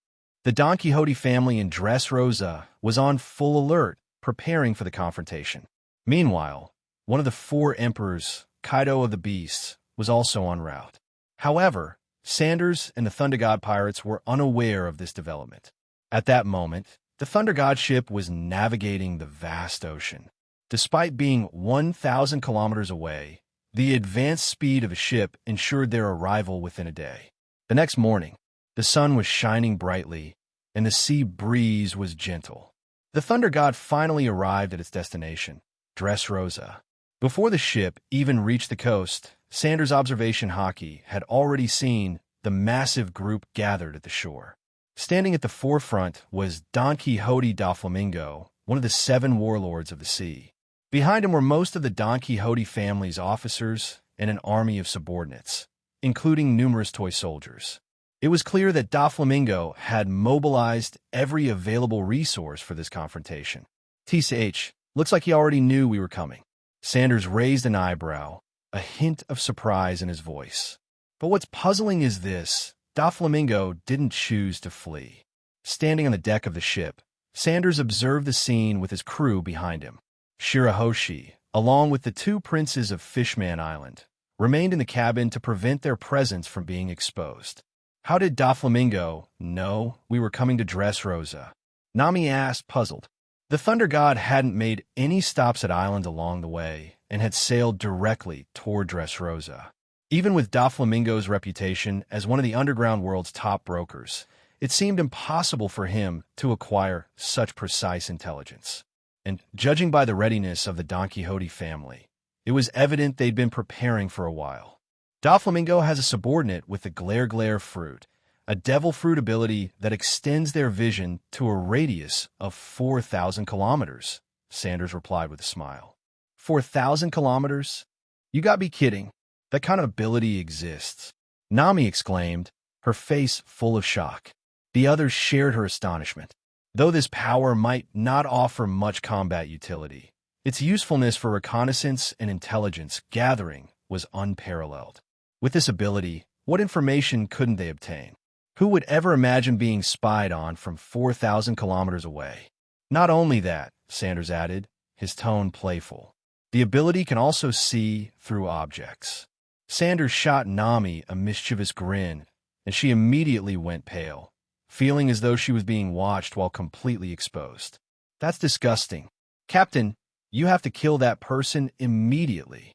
The Don Quixote family in Dressrosa was on full alert, preparing for the confrontation. Meanwhile, one of the four emperors, Kaido of the Beasts, was also en route. However, Sanders and the Thunder God pirates were unaware of this development. At that moment, the Thunder God ship was navigating the vast ocean. Despite being 1,000 kilometers away, the advanced speed of a ship ensured their arrival within a day. The next morning, the sun was shining brightly, and the sea breeze was gentle. The Thunder God finally arrived at its destination, Dressrosa. Before the ship even reached the coast, Sanders' observation Haki had already seen the massive group gathered at the shore. Standing at the forefront was Don Quixote Doflamingo, one of the 7 warlords of the sea. Behind him were most of the Don Quixote family's officers and an army of subordinates, including numerous toy soldiers. It was clear that Doflamingo had mobilized every available resource for this confrontation. TCH, looks like he already knew we were coming. Sanders raised an eyebrow, a hint of surprise in his voice. But what's puzzling is this: Doflamingo didn't choose to flee. Standing on the deck of the ship, Sanders observed the scene with his crew behind him. Shirahoshi, along with the 2 princes of Fishman Island, remained in the cabin to prevent their presence from being exposed. How did Doflamingo know we were coming to Dressrosa? Nami asked, puzzled. The Thunder God hadn't made any stops at islands along the way and had sailed directly toward Dressrosa. Even with Doflamingo's reputation as one of the underground world's top brokers, it seemed impossible for him to acquire such precise intelligence. And judging by the readiness of the Don Quixote family, it was evident they'd been preparing for a while. Doflamingo has a subordinate with the glare fruit, a devil fruit ability that extends their vision to a radius of 4,000 kilometers, Sanders replied with a smile. 4,000 kilometers? You gotta be kidding. That kind of ability exists. Nami exclaimed, her face full of shock. The others shared her astonishment. Though this power might not offer much combat utility, its usefulness for reconnaissance and intelligence gathering was unparalleled. With this ability, what information couldn't they obtain? Who would ever imagine being spied on from 4,000 kilometers away? Not only that, Sanders added, his tone playful. The ability can also see through objects. Sanders shot Nami a mischievous grin, and she immediately went pale, feeling as though she was being watched while completely exposed. That's disgusting. Captain, you have to kill that person immediately.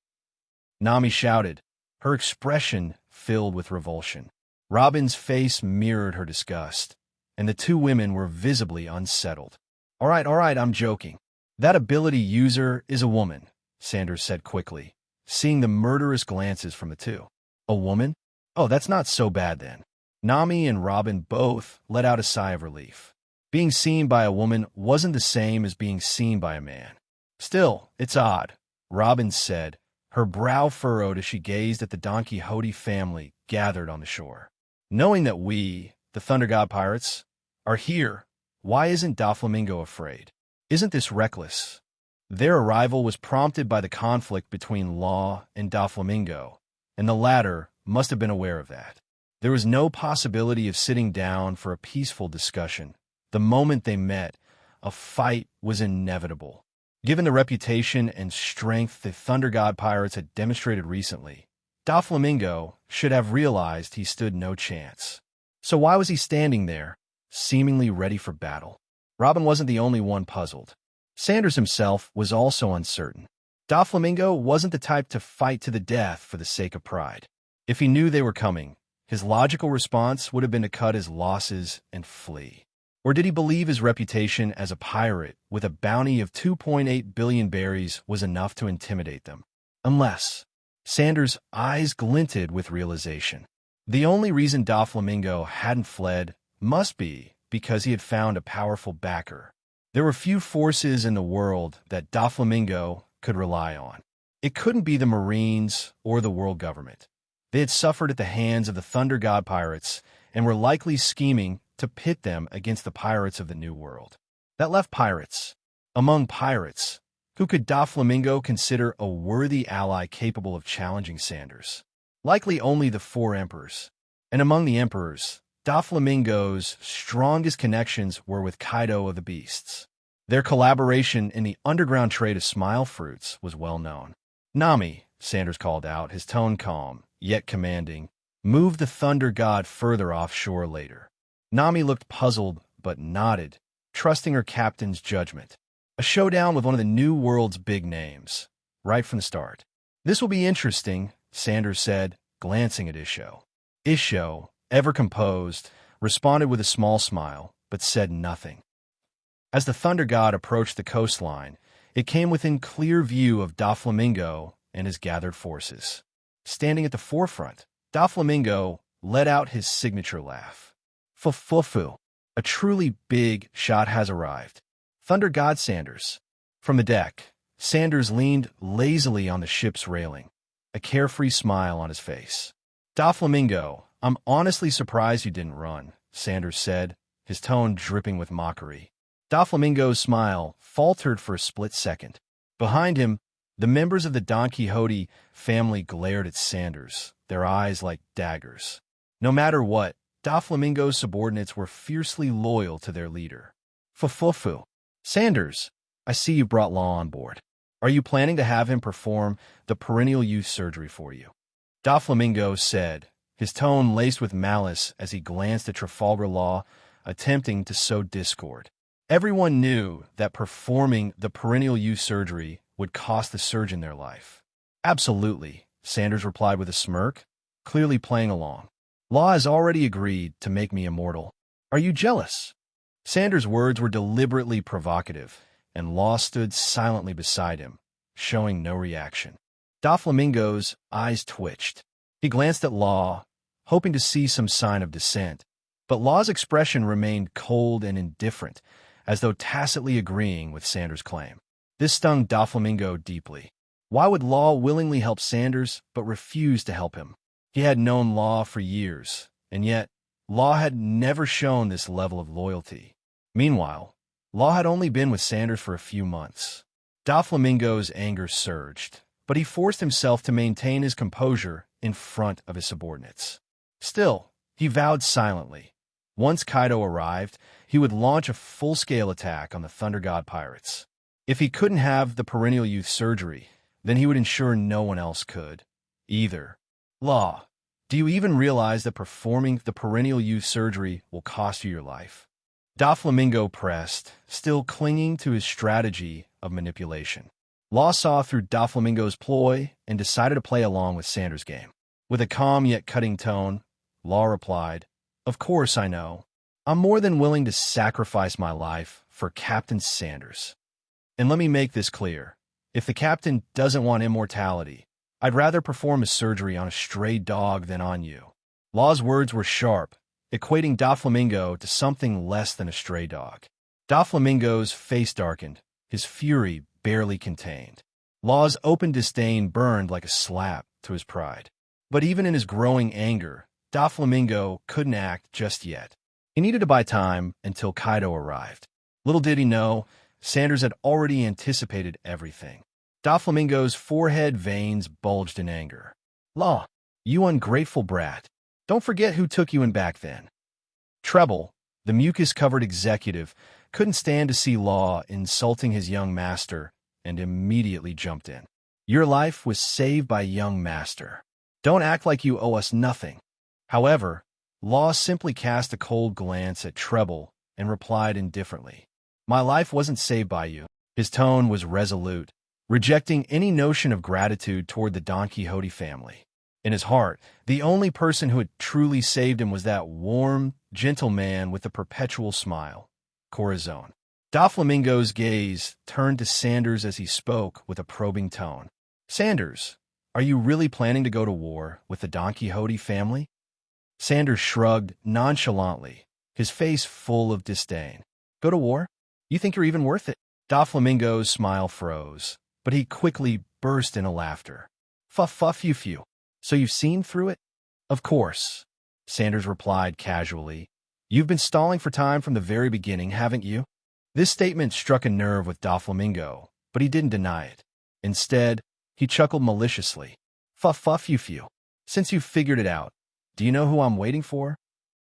Nami shouted, her expression filled with revulsion. Robin's face mirrored her disgust, and the two women were visibly unsettled. All right, I'm joking. That ability user is a woman, Sanders said quickly, seeing the murderous glances from the two. A woman? Oh, that's not so bad then. Nami and Robin both let out a sigh of relief. Being seen by a woman wasn't the same as being seen by a man. Still, it's odd, Robin said, her brow furrowed as she gazed at the donkey Hody family gathered on the shore. Knowing that we, the Thunder God Pirates, are here, why isn't Doflamingo afraid? Isn't this reckless? Their arrival was prompted by the conflict between Law and Doflamingo, and the latter must have been aware of that. There was no possibility of sitting down for a peaceful discussion. The moment they met, a fight was inevitable. Given the reputation and strength the Thunder God Pirates had demonstrated recently, Doflamingo should have realized he stood no chance. So why was he standing there, seemingly ready for battle? Robin wasn't the only one puzzled. Sanders himself was also uncertain. Doflamingo wasn't the type to fight to the death for the sake of pride. If he knew they were coming, his logical response would have been to cut his losses and flee. Or did he believe his reputation as a pirate with a bounty of 2.8 billion berries was enough to intimidate them? Unless... Sanders' eyes glinted with realization. The only reason Doflamingo hadn't fled must be because he had found a powerful backer. There were few forces in the world that Doflamingo could rely on. It couldn't be the Marines or the world government. They had suffered at the hands of the Thunder God Pirates and were likely scheming to pit them against the pirates of the New World. That left pirates. Among pirates, who could Doflamingo consider a worthy ally capable of challenging Sanders? Likely only the four emperors. And among the emperors, Doflamingo's strongest connections were with Kaido of the Beasts. Their collaboration in the underground trade of smile fruits was well known. Nami, Sanders called out, his tone calm, yet commanding, moved the Thunder God further offshore later. Nami looked puzzled, but nodded, trusting her captain's judgment. A showdown with one of the New World's big names, right from the start. This will be interesting, Sanders said, glancing at Isho. Isho, ever composed, responded with a small smile, but said nothing. As the Thunder God approached the coastline, it came within clear view of Doflamingo and his gathered forces. Standing at the forefront, Doflamingo let out his signature laugh. Fu-fu-fu. A truly big shot has arrived. Thunder God Sanders. From the deck, Sanders leaned lazily on the ship's railing, a carefree smile on his face. Doflamingo, I'm honestly surprised you didn't run, Sanders said, his tone dripping with mockery. Doflamingo's smile faltered for a split second. Behind him, the members of the Don Quixote family glared at Sanders, their eyes like daggers. No matter what, Doflamingo's subordinates were fiercely loyal to their leader. Fu-fu-fu. Sanders, I see you brought Law on board. Are you planning to have him perform the perennial youth surgery for you? Doflamingo said, his tone laced with malice as he glanced at Trafalgar Law, attempting to sow discord. Everyone knew that performing the perennial youth surgery would cost the surgeon their life. Absolutely, Sanders replied with a smirk, clearly playing along. Law has already agreed to make me immortal. Are you jealous? Sanders' words were deliberately provocative, and Law stood silently beside him, showing no reaction. Doflamingo's eyes twitched. He glanced at Law, hoping to see some sign of dissent, but Law's expression remained cold and indifferent, as though tacitly agreeing with Sanders' claim. This stung Doflamingo deeply. Why would Law willingly help Sanders but refuse to help him? He had known Law for years, and yet Law had never shown this level of loyalty. Meanwhile, Law had only been with Sanders for a few months. Doflamingo's anger surged, but he forced himself to maintain his composure in front of his subordinates. Still, he vowed silently. Once Kaido arrived, he would launch a full-scale attack on the Thunder God pirates. If he couldn't have the perennial youth surgery, then he would ensure no one else could, either. Law, do you even realize that performing the perennial youth surgery will cost you your life? Doflamingo pressed, still clinging to his strategy of manipulation. Law saw through Doflamingo's ploy and decided to play along with Sanders' game. With a calm yet cutting tone, Law replied, "Of course I know. I'm more than willing to sacrifice my life for Captain Sanders. And let me make this clear. If the captain doesn't want immortality, I'd rather perform his surgery on a stray dog than on you." Law's words were sharp, equating Doflamingo to something less than a stray dog. Doflamingo's face darkened, his fury barely contained. Law's open disdain burned like a slap to his pride. But even in his growing anger, Doflamingo couldn't act just yet. He needed to buy time until Kaido arrived. Little did he know, Sanders had already anticipated everything. Doflamingo's forehead veins bulged in anger. "Law, you ungrateful brat. Don't forget who took you in back then." Treble, the mucus-covered executive, couldn't stand to see Law insulting his young master and immediately jumped in. "Your life was saved by young master. Don't act like you owe us nothing." However, Law simply cast a cold glance at Treble and replied indifferently, "My life wasn't saved by you." His tone was resolute, rejecting any notion of gratitude toward the Don Quixote family. In his heart, the only person who had truly saved him was that warm, gentle man with the perpetual smile, Corazon. Doflamingo's gaze turned to Sanders as he spoke with a probing tone. "Sanders, are you really planning to go to war with the Don Quixote family?" Sanders shrugged nonchalantly, his face full of disdain. "Go to war? You think you're even worth it?" Doflamingo's smile froze, but he quickly burst into laughter. "Fuff-fuff-you-few. So you've seen through it?" "Of course," Sanders replied casually. "You've been stalling for time from the very beginning, haven't you?" This statement struck a nerve with Doflamingo, but he didn't deny it. Instead, he chuckled maliciously. "Fuff-fuff-you-few. Since you've figured it out, do you know who I'm waiting for?"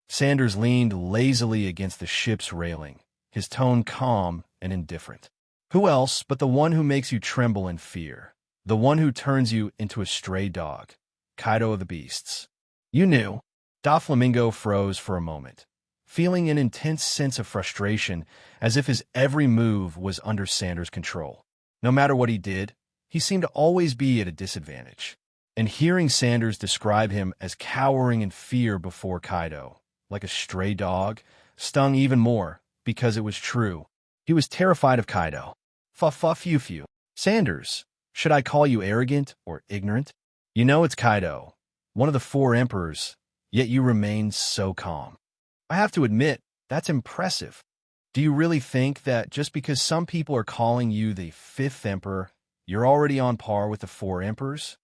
Sanders leaned lazily against the ship's railing, his tone calm and indifferent. "Who else but the one who makes you tremble in fear, the one who turns you into a stray dog, Kaido of the Beasts." "You knew." Doflamingo froze for a moment, feeling an intense sense of frustration as if his every move was under Sanders' control. No matter what he did, he seemed to always be at a disadvantage. And hearing Sanders describe him as cowering in fear before Kaido, like a stray dog, stung even more because it was true. He was terrified of Kaido. "Fuff-fuff-you-few. Sanders, should I call you arrogant or ignorant? You know it's Kaido, one of the four emperors, yet you remain so calm. I have to admit, that's impressive. Do you really think that just because some people are calling you the fifth emperor, you're already on par with the four emperors?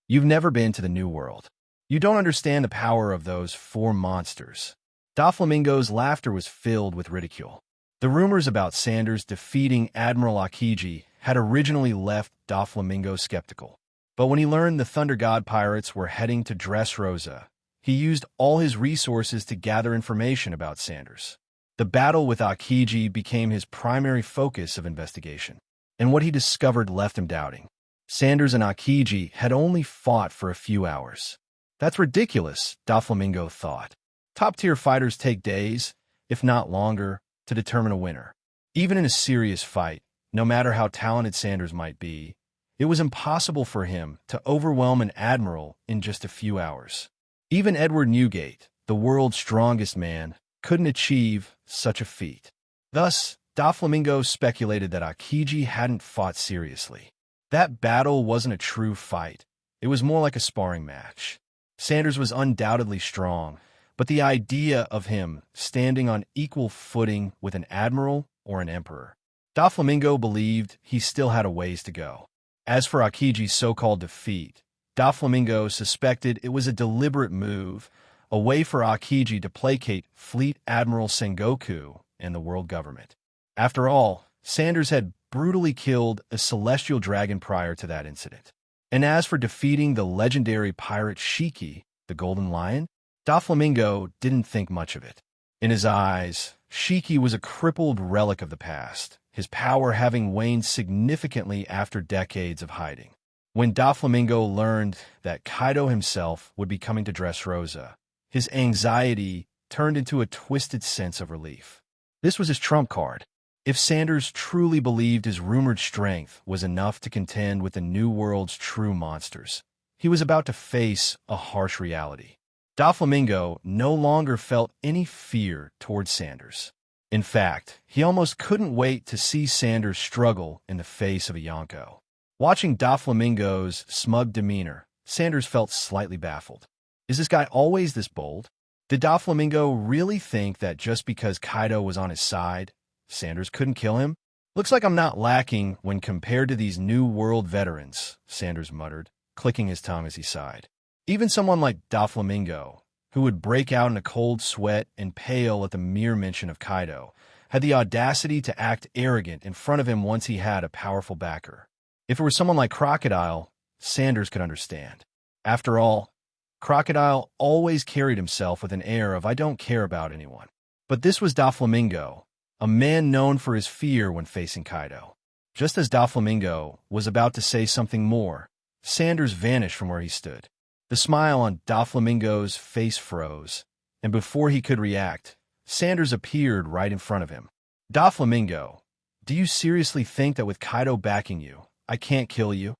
You've never been to the New World. You don't understand the power of those four monsters." Doflamingo's laughter was filled with ridicule. The rumors about Sanders defeating Admiral Aokiji had originally left Doflamingo skeptical. But when he learned the Thunder God pirates were heading to Dressrosa, he used all his resources to gather information about Sanders. The battle with Aokiji became his primary focus of investigation, and what he discovered left him doubting. Sanders and Aokiji had only fought for a few hours. That's ridiculous, Doflamingo thought. Top-tier fighters take days, if not longer, to determine a winner. Even in a serious fight, no matter how talented Sanders might be, it was impossible for him to overwhelm an admiral in just a few hours. Even Edward Newgate, the world's strongest man, couldn't achieve such a feat. Thus, Doflamingo speculated that Aokiji hadn't fought seriously. That battle wasn't a true fight. It was more like a sparring match. Sanders was undoubtedly strong, but the idea of him standing on equal footing with an admiral or an emperor. Doflamingo believed he still had a ways to go. As for Akiji's so-called defeat, Doflamingo suspected it was a deliberate move, a way for Akiji to placate Fleet Admiral Sengoku and the world government. After all, Sanders had brutally killed a celestial dragon prior to that incident. And as for defeating the legendary pirate Shiki, the Golden Lion, Doflamingo didn't think much of it. In his eyes, Shiki was a crippled relic of the past, his power having waned significantly after decades of hiding. When Doflamingo learned that Kaido himself would be coming to Dressrosa, his anxiety turned into a twisted sense of relief. This was his trump card. If Sanders truly believed his rumored strength was enough to contend with the New World's true monsters, he was about to face a harsh reality. Doflamingo no longer felt any fear towards Sanders. In fact, he almost couldn't wait to see Sanders struggle in the face of a Yonko. Watching Doflamingo's smug demeanor, Sanders felt slightly baffled. Is this guy always this bold? Did Doflamingo really think that just because Kaido was on his side, Sanders couldn't kill him? Looks like I'm not lacking when compared to these New World veterans, Sanders muttered, clicking his tongue as he sighed. Even someone like Doflamingo, who would break out in a cold sweat and pale at the mere mention of Kaido, had the audacity to act arrogant in front of him once he had a powerful backer. If it were someone like Crocodile, Sanders could understand. After all, Crocodile always carried himself with an air of I don't care about anyone. But this was Doflamingo, a man known for his fear when facing Kaido. Just as Doflamingo was about to say something more, Sanders vanished from where he stood. The smile on Doflamingo's face froze, and before he could react, Sanders appeared right in front of him. Doflamingo, do you seriously think that with Kaido backing you, I can't kill you?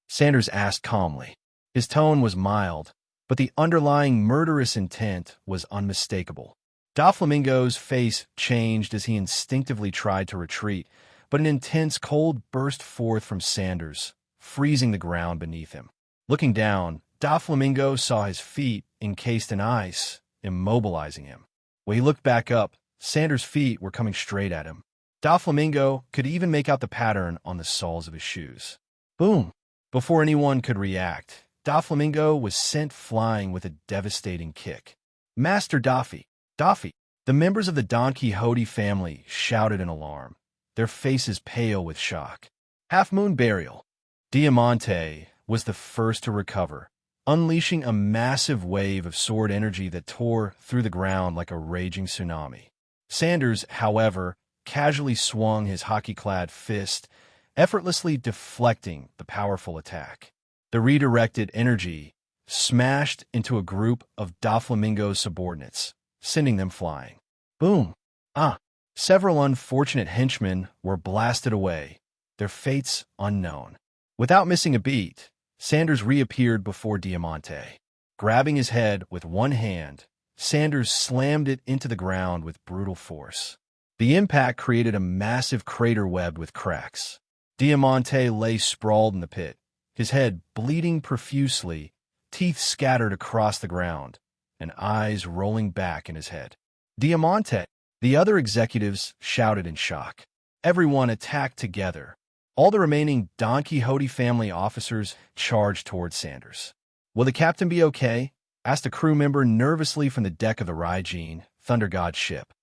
Sanders asked calmly. His tone was mild, but the underlying murderous intent was unmistakable. Doflamingo's face changed as he instinctively tried to retreat, but an intense cold burst forth from Sanders, freezing the ground beneath him. Looking down, Doflamingo saw his feet encased in ice, immobilizing him. When he looked back up, Sanders' feet were coming straight at him. Doflamingo could even make out the pattern on the soles of his shoes. Boom! Before anyone could react, Doflamingo was sent flying with a devastating kick. Master Doffy! Doffy! The members of the Don Quixote family shouted in alarm, their faces pale with shock. Half-moon burial. Diamante was the first to recover, unleashing a massive wave of sword energy that tore through the ground like a raging tsunami. Sanders, however, casually swung his Haki-clad fist, effortlessly deflecting the powerful attack. The redirected energy smashed into a group of Doflamingo's subordinates, sending them flying. Boom! Several unfortunate henchmen were blasted away, their fates unknown. Without missing a beat, Sanders reappeared before Diamante. Grabbing his head with one hand, Sanders slammed it into the ground with brutal force. The impact created a massive crater webbed with cracks. Diamante lay sprawled in the pit, his head bleeding profusely, teeth scattered across the ground, and eyes rolling back in his head. Diamante! The other executives shouted in shock. Everyone attacked together. All the remaining Don Quixote family officers charged towards Sanders. Will the captain be okay? Asked a crew member nervously from the deck of the Ryujin, Thunder God's ship.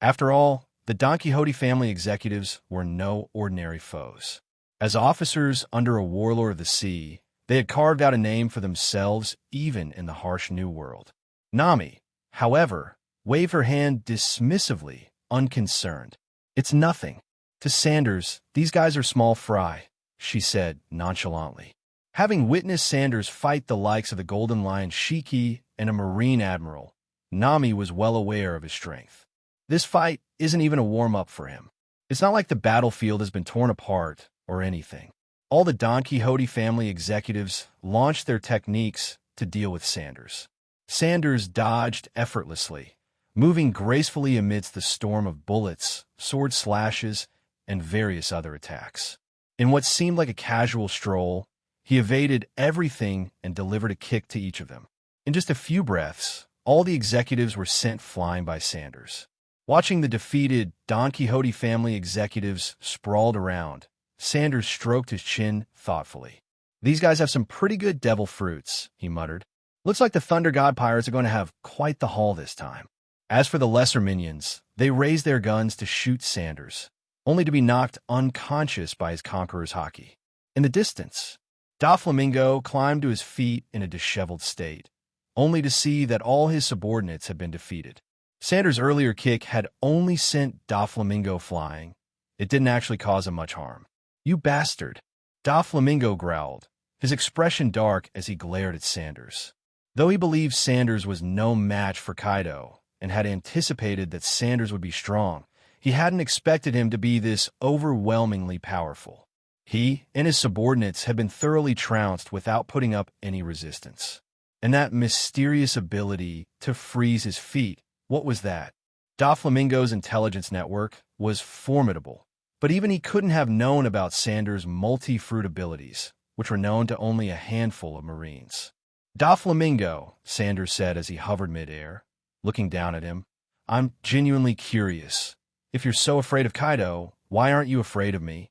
After all, the Don Quixote family executives were no ordinary foes. As officers under a warlord of the sea, they had carved out a name for themselves even in the harsh New World. Nami, however, waved her hand dismissively, unconcerned. It's nothing. To Sanders, these guys are small fry, she said nonchalantly. Having witnessed Sanders fight the likes of the Golden Lion Shiki and a Marine Admiral, Nami was well aware of his strength. This fight isn't even a warm-up for him. It's not like the battlefield has been torn apart or anything. All the Don Quixote family executives launched their techniques to deal with Sanders. Sanders dodged effortlessly, moving gracefully amidst the storm of bullets, sword slashes, and various other attacks. In what seemed like a casual stroll, he evaded everything and delivered a kick to each of them. In just a few breaths, all the executives were sent flying by Sanders. Watching the defeated Don Quixote family executives sprawled around, Sanders stroked his chin thoughtfully. "These guys have some pretty good devil fruits," he muttered. "Looks like the Thunder God Pirates are going to have quite the haul this time." As for the lesser minions, they raised their guns to shoot Sanders, only to be knocked unconscious by his conqueror's Haki. In the distance, Doflamingo climbed to his feet in a disheveled state, only to see that all his subordinates had been defeated. Sanders' earlier kick had only sent Doflamingo flying. It didn't actually cause him much harm. "You bastard," Doflamingo growled, his expression dark as he glared at Sanders. Though he believed Sanders was no match for Kaido and had anticipated that Sanders would be strong, he hadn't expected him to be this overwhelmingly powerful. He and his subordinates had been thoroughly trounced without putting up any resistance. And that mysterious ability to freeze his feet, what was that? Doflamingo's intelligence network was formidable, but even he couldn't have known about Sanders' multi-fruit abilities, which were known to only a handful of Marines. "Doflamingo," Sanders said as he hovered midair, looking down at him, "I'm genuinely curious. If you're so afraid of Kaido, why aren't you afraid of me?"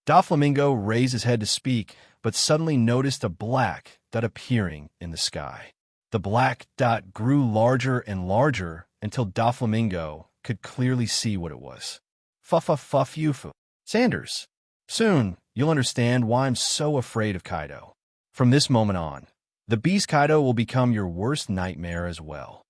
Doflamingo raised his head to speak, but suddenly noticed a black dot appearing in the sky. The black dot grew larger and larger until Doflamingo could clearly see what it was. "Fuff, Sanders. Soon, you'll understand why I'm so afraid of Kaido. From this moment on, the Beast Kaido will become your worst nightmare as well."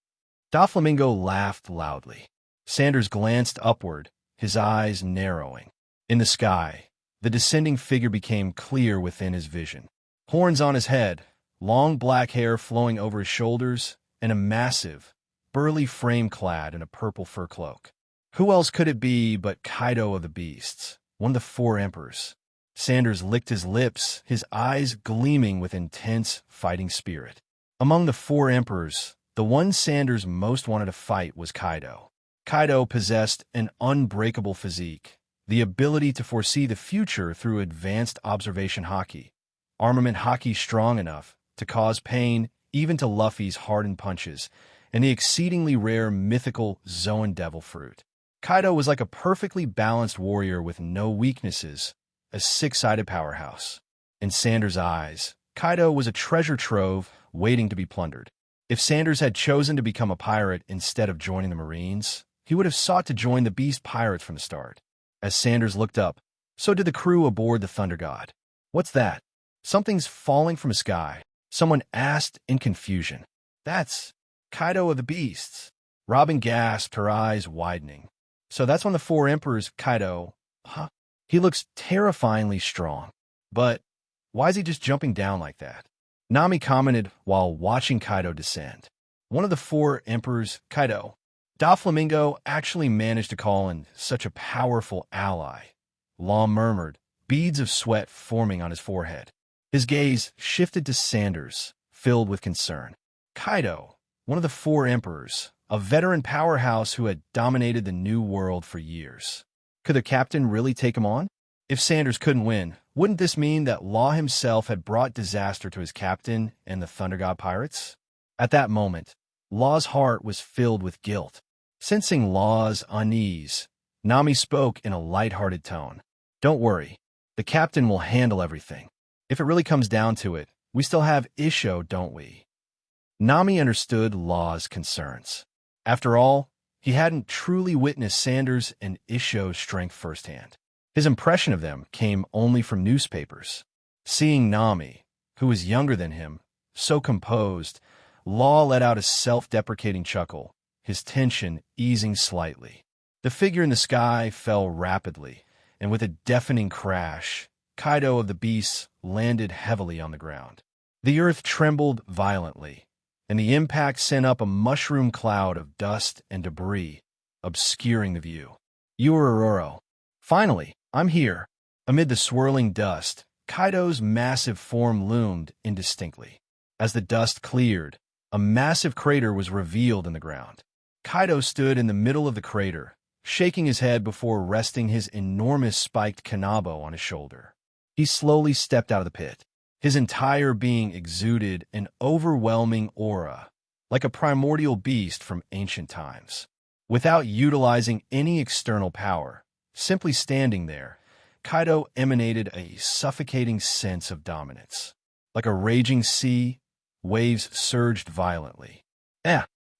Doflamingo laughed loudly. Sanders glanced upward, his eyes narrowing. In the sky, the descending figure became clear within his vision. Horns on his head, long black hair flowing over his shoulders, and a massive, burly frame clad in a purple fur cloak. Who else could it be but Kaido of the Beasts, one of the four emperors? Sanders licked his lips, his eyes gleaming with intense fighting spirit. Among the four emperors, the one Sanders most wanted to fight was Kaido. Kaido possessed an unbreakable physique, the ability to foresee the future through advanced observation Haki, armament Haki strong enough to cause pain even to Luffy's hardened punches, and the exceedingly rare mythical Zoan Devil Fruit. Kaido was like a perfectly balanced warrior with no weaknesses, a six-sided powerhouse. In Sanders' eyes, Kaido was a treasure trove waiting to be plundered. If Sanders had chosen to become a pirate instead of joining the Marines, he would have sought to join the Beast Pirates from the start. As Sanders looked up, so did the crew aboard the Thunder God. "What's that? Something's falling from the sky," someone asked in confusion. "That's Kaido of the Beasts." Robin gasped, her eyes widening. "So that's one of the four emperors, Kaido, huh? He looks terrifyingly strong. But why is he just jumping down like that?" Nami commented while watching Kaido descend. "One of the four emperors, Kaido. Doflamingo actually managed to call in such a powerful ally." Law murmured, beads of sweat forming on his forehead. His gaze shifted to Sanders, filled with concern. "Kaido, one of the four emperors, a veteran powerhouse who had dominated the New World for years. Could the captain really take him on? If Sanders couldn't win, wouldn't this mean that Law himself had brought disaster to his captain and the Thunder God Pirates?" At that moment, Law's heart was filled with guilt. Sensing Law's unease, Nami spoke in a light-hearted tone. "Don't worry. The captain will handle everything. If it really comes down to it, we still have Isho, don't we?" Nami understood Law's concerns. After all, he hadn't truly witnessed Sanders and Isho's strength firsthand. His impression of them came only from newspapers. Seeing Nami, who was younger than him, so composed, Law let out a self-deprecating chuckle, his tension easing slightly. The figure in the sky fell rapidly, and with a deafening crash, Kaido of the Beasts landed heavily on the ground. The earth trembled violently, and the impact sent up a mushroom cloud of dust and debris, obscuring the view. "Urororo. Finally, I'm here." Amid the swirling dust, Kaido's massive form loomed indistinctly. As the dust cleared, a massive crater was revealed in the ground. Kaido stood in the middle of the crater, shaking his head before resting his enormous spiked kanabo on his shoulder. He slowly stepped out of the pit. His entire being exuded an overwhelming aura, like a primordial beast from ancient times. Without utilizing any external power, simply standing there, Kaido emanated a suffocating sense of dominance. Like a raging sea, waves surged violently.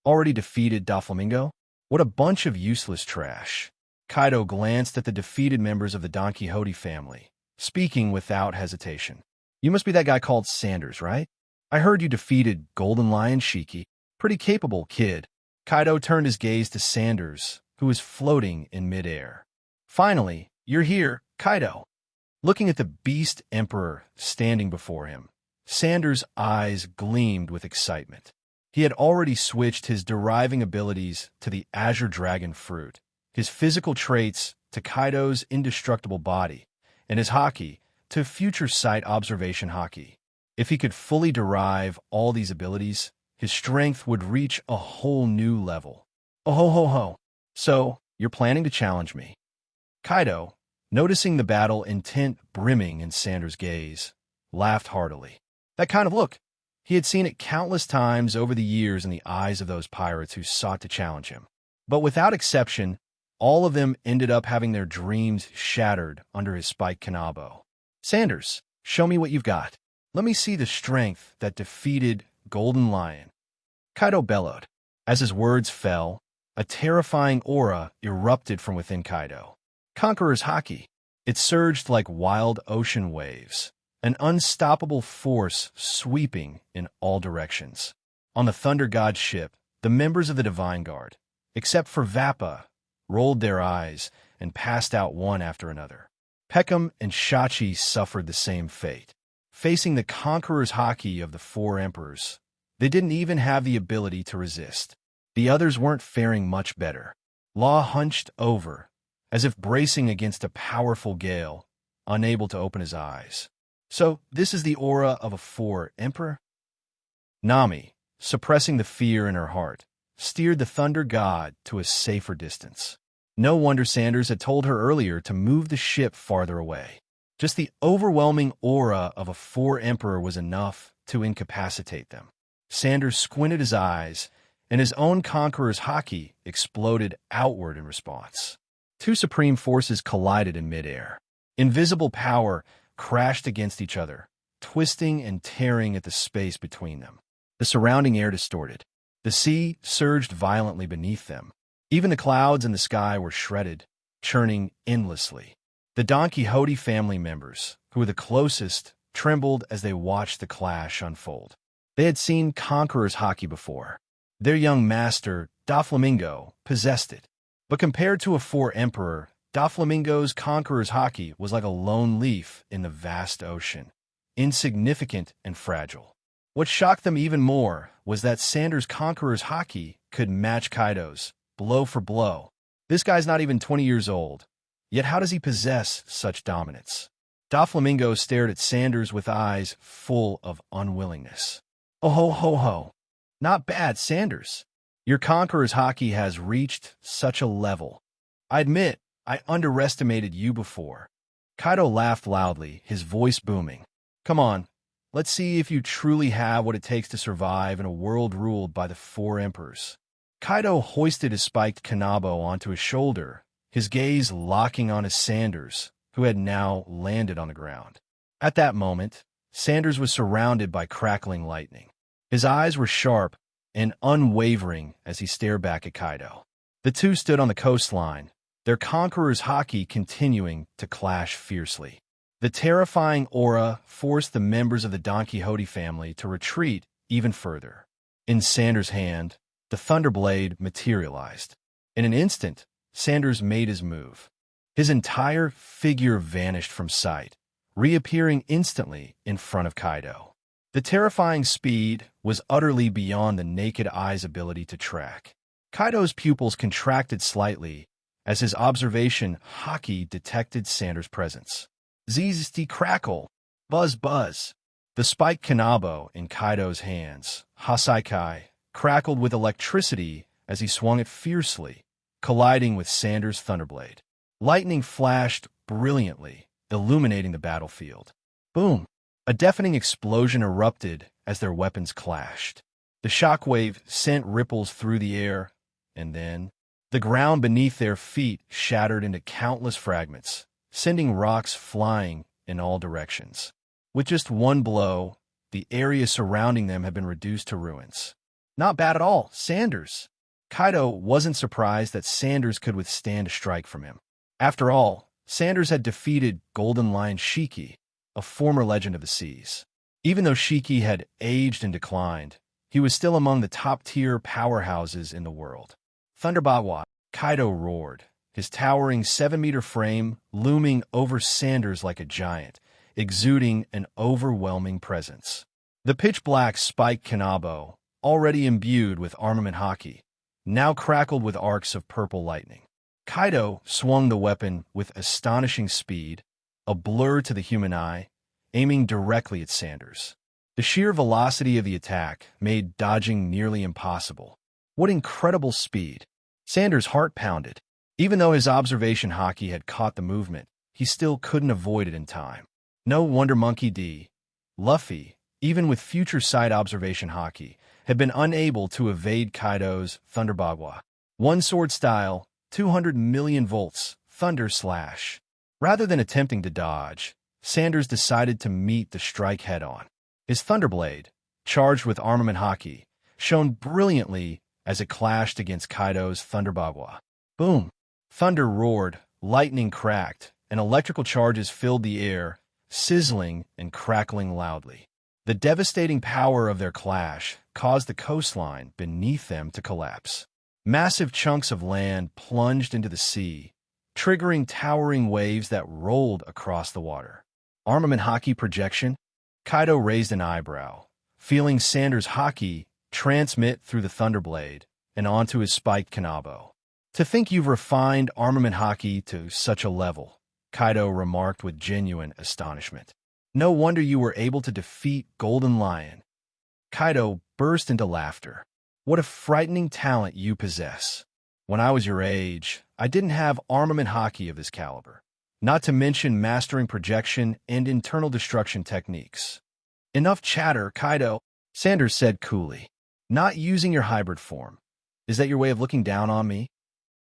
Already defeated Doflamingo? What a bunch of useless trash. Kaido glanced at the defeated members of the Don Quixote family, speaking without hesitation. You must be that guy called Sanders, right? I heard you defeated Golden Lion Shiki. Pretty capable, kid. Kaido turned his gaze to Sanders, who was floating in midair. Finally, you're here, Kaido. Looking at the Beast Emperor standing before him, Sanders' eyes gleamed with excitement. He had already switched his deriving abilities to the Azure Dragon Fruit, his physical traits to Kaido's indestructible body, and his Haki to future sight observation Haki. If he could fully derive all these abilities, his strength would reach a whole new level. Oh ho ho ho. So, you're planning to challenge me? Kaido, noticing the battle intent brimming in Sanders' gaze, laughed heartily. That kind of look. He had seen it countless times over the years in the eyes of those pirates who sought to challenge him. But without exception, all of them ended up having their dreams shattered under his spiked kanabo. Sanders, show me what you've got. Let me see the strength that defeated Golden Lion. Kaido bellowed. As his words fell, a terrifying aura erupted from within Kaido. Conqueror's Haki. It surged like wild ocean waves, an unstoppable force sweeping in all directions. On the Thunder God's ship, the members of the Divine Guard, except for Vappa, rolled their eyes and passed out one after another. Peckham and Shachi suffered the same fate. Facing the Conqueror's Haki of the Four Emperors, they didn't even have the ability to resist. The others weren't faring much better. Law hunched over, as if bracing against a powerful gale, unable to open his eyes. So, this is the aura of a Four Emperor? Nami, suppressing the fear in her heart, steered the Thunder God to a safer distance. No wonder Sanders had told her earlier to move the ship farther away. Just the overwhelming aura of a Four Emperor was enough to incapacitate them. Sanders squinted his eyes, and his own Conqueror's Haki exploded outward in response. Two supreme forces collided in midair. Invisible power crashed against each other, twisting and tearing at the space between them. The surrounding air distorted. The sea surged violently beneath them. Even the clouds in the sky were shredded, churning endlessly. The Don Quixote family members, who were the closest, trembled as they watched the clash unfold. They had seen Conqueror's Haki before. Their young master, Doflamingo, possessed it. But compared to a Four Emperor, Doflamingo's Conqueror's Haki was like a lone leaf in the vast ocean, insignificant and fragile. What shocked them even more was that Sanders' Conqueror's Haki could match Kaido's, blow for blow. This guy's not even 20 years old, yet how does he possess such dominance? Doflamingo stared at Sanders with eyes full of unwillingness. Oh ho ho ho. Not bad, Sanders. Your Conqueror's Haki has reached such a level. I admit, I underestimated you before. Kaido laughed loudly, his voice booming. Come on, let's see if you truly have what it takes to survive in a world ruled by the Four Emperors. Kaido hoisted his spiked kanabo onto his shoulder, his gaze locking on his Sanders, who had now landed on the ground. At that moment, Sanders was surrounded by crackling lightning. His eyes were sharp and unwavering as he stared back at Kaido. The two stood on the coastline, their Conqueror's Haki continuing to clash fiercely. The terrifying aura forced the members of the Don Quixote family to retreat even further. In Sanders' hand, the Thunderblade materialized. In an instant, Sanders made his move. His entire figure vanished from sight, reappearing instantly in front of Kaido. The terrifying speed was utterly beyond the naked eye's ability to track. Kaido's pupils contracted slightly as his observation Haki detected Sanders' presence. Zzzty crackle, buzz buzz. The spiked kanabo in Kaido's hands, Hasaikai, crackled with electricity as he swung it fiercely, colliding with Sanders' Thunderblade. Lightning flashed brilliantly, illuminating the battlefield. Boom! A deafening explosion erupted as their weapons clashed. The shockwave sent ripples through the air, and then the ground beneath their feet shattered into countless fragments, sending rocks flying in all directions. With just one blow, the area surrounding them had been reduced to ruins. Not bad at all, Sanders. Kaido wasn't surprised that Sanders could withstand a strike from him. After all, Sanders had defeated Golden Lion Shiki, a former legend of the seas. Even though Shiki had aged and declined, he was still among the top-tier powerhouses in the world. Thunderbagwa, Kaido roared, his towering 7-meter frame looming over Sanders like a giant, exuding an overwhelming presence. The pitch-black spiked Kanabo, already imbued with armament Haki, now crackled with arcs of purple lightning. Kaido swung the weapon with astonishing speed, a blur to the human eye, aiming directly at Sanders. The sheer velocity of the attack made dodging nearly impossible. What incredible speed! Sanders' heart pounded. Even though his observation Haki had caught the movement, he still couldn't avoid it in time. No wonder Monkey D. Luffy, even with future sight observation Haki, had been unable to evade Kaido's Thunderbagwa. One sword style, 200 million volts, thunder slash. Rather than attempting to dodge, Sanders decided to meet the strike head-on. His Thunderblade, charged with armament Haki, shone brilliantly as it clashed against Kaido's Thunderbagwa. Boom! Thunder roared, lightning cracked, and electrical charges filled the air, sizzling and crackling loudly. The devastating power of their clash caused the coastline beneath them to collapse. Massive chunks of land plunged into the sea, triggering towering waves that rolled across the water. Armament Haki projection? Kaido raised an eyebrow, feeling Sanders' Haki transmit through the Thunderblade and onto his spiked Kanabo. To think you've refined armament Haki to such a level, Kaido remarked with genuine astonishment. No wonder you were able to defeat Golden Lion. Kaido burst into laughter. What a frightening talent you possess. When I was your age, I didn't have armament Haki of this caliber, not to mention mastering projection and internal destruction techniques. Enough chatter, Kaido, Sanders said coolly. Not using your hybrid form. Is that your way of looking down on me?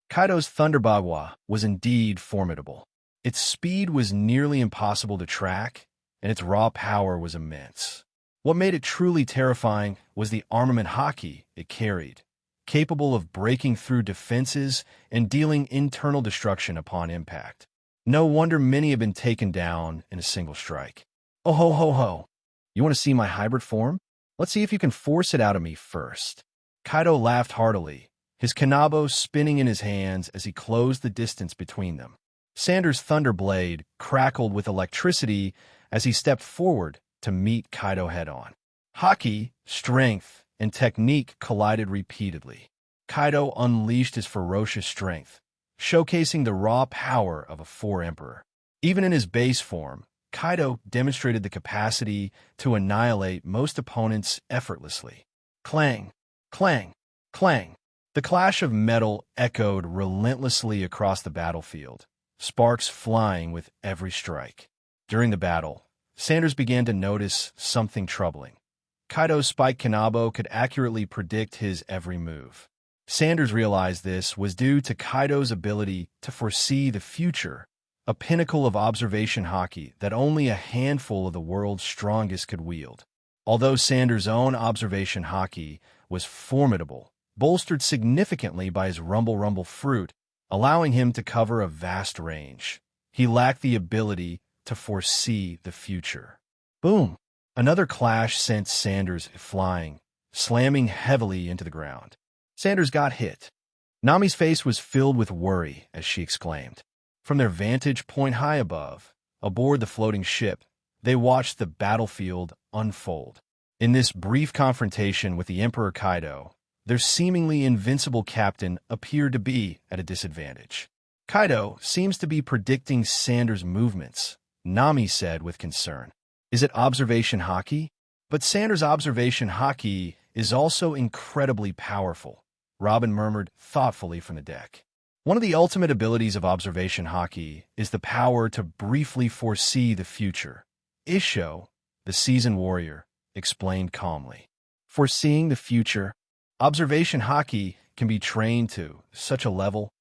Kaido's Thunderbagwa was indeed formidable. Its speed was nearly impossible to track, and its raw power was immense. What made it truly terrifying was the armament Haki it carried, capable of breaking through defenses and dealing internal destruction upon impact. No wonder many have been taken down in a single strike. Oh ho ho ho! You want to see my hybrid form? Let's see if you can force it out of me first. Kaido laughed heartily, his Kanabo spinning in his hands as he closed the distance between them. Sanders' Thunderblade crackled with electricity as he stepped forward to meet Kaido head-on. Haki, strength, and technique collided repeatedly. Kaido unleashed his ferocious strength, showcasing the raw power of a Four-Emperor. Even in his base form, Kaido demonstrated the capacity to annihilate most opponents effortlessly. Clang, clang, clang. The clash of metal echoed relentlessly across the battlefield, sparks flying with every strike. During the battle, Sanders began to notice something troubling. Kaido's spiked Kanabo could accurately predict his every move. Sanders realized this was due to Kaido's ability to foresee the future, a pinnacle of observation Haki that only a handful of the world's strongest could wield. Although Sanders' own observation Haki was formidable, bolstered significantly by his rumble fruit, allowing him to cover a vast range, he lacked the ability to foresee the future. Boom! Another clash sent Sanders flying, slamming heavily into the ground. Sanders got hit. Nami's face was filled with worry as she exclaimed. From their vantage point high above, aboard the floating ship, they watched the battlefield unfold. In this brief confrontation with the Emperor Kaido, their seemingly invincible captain appeared to be at a disadvantage. Kaido seems to be predicting Sanders' movements, Nami said with concern. Is it observation Haki? But Sanders' observation Haki is also incredibly powerful, Robin murmured thoughtfully from the deck. One of the ultimate abilities of observation Haki is the power to briefly foresee the future. Isho, the seasoned warrior, explained calmly. Foreseeing the future, observation Haki can be trained to such a level.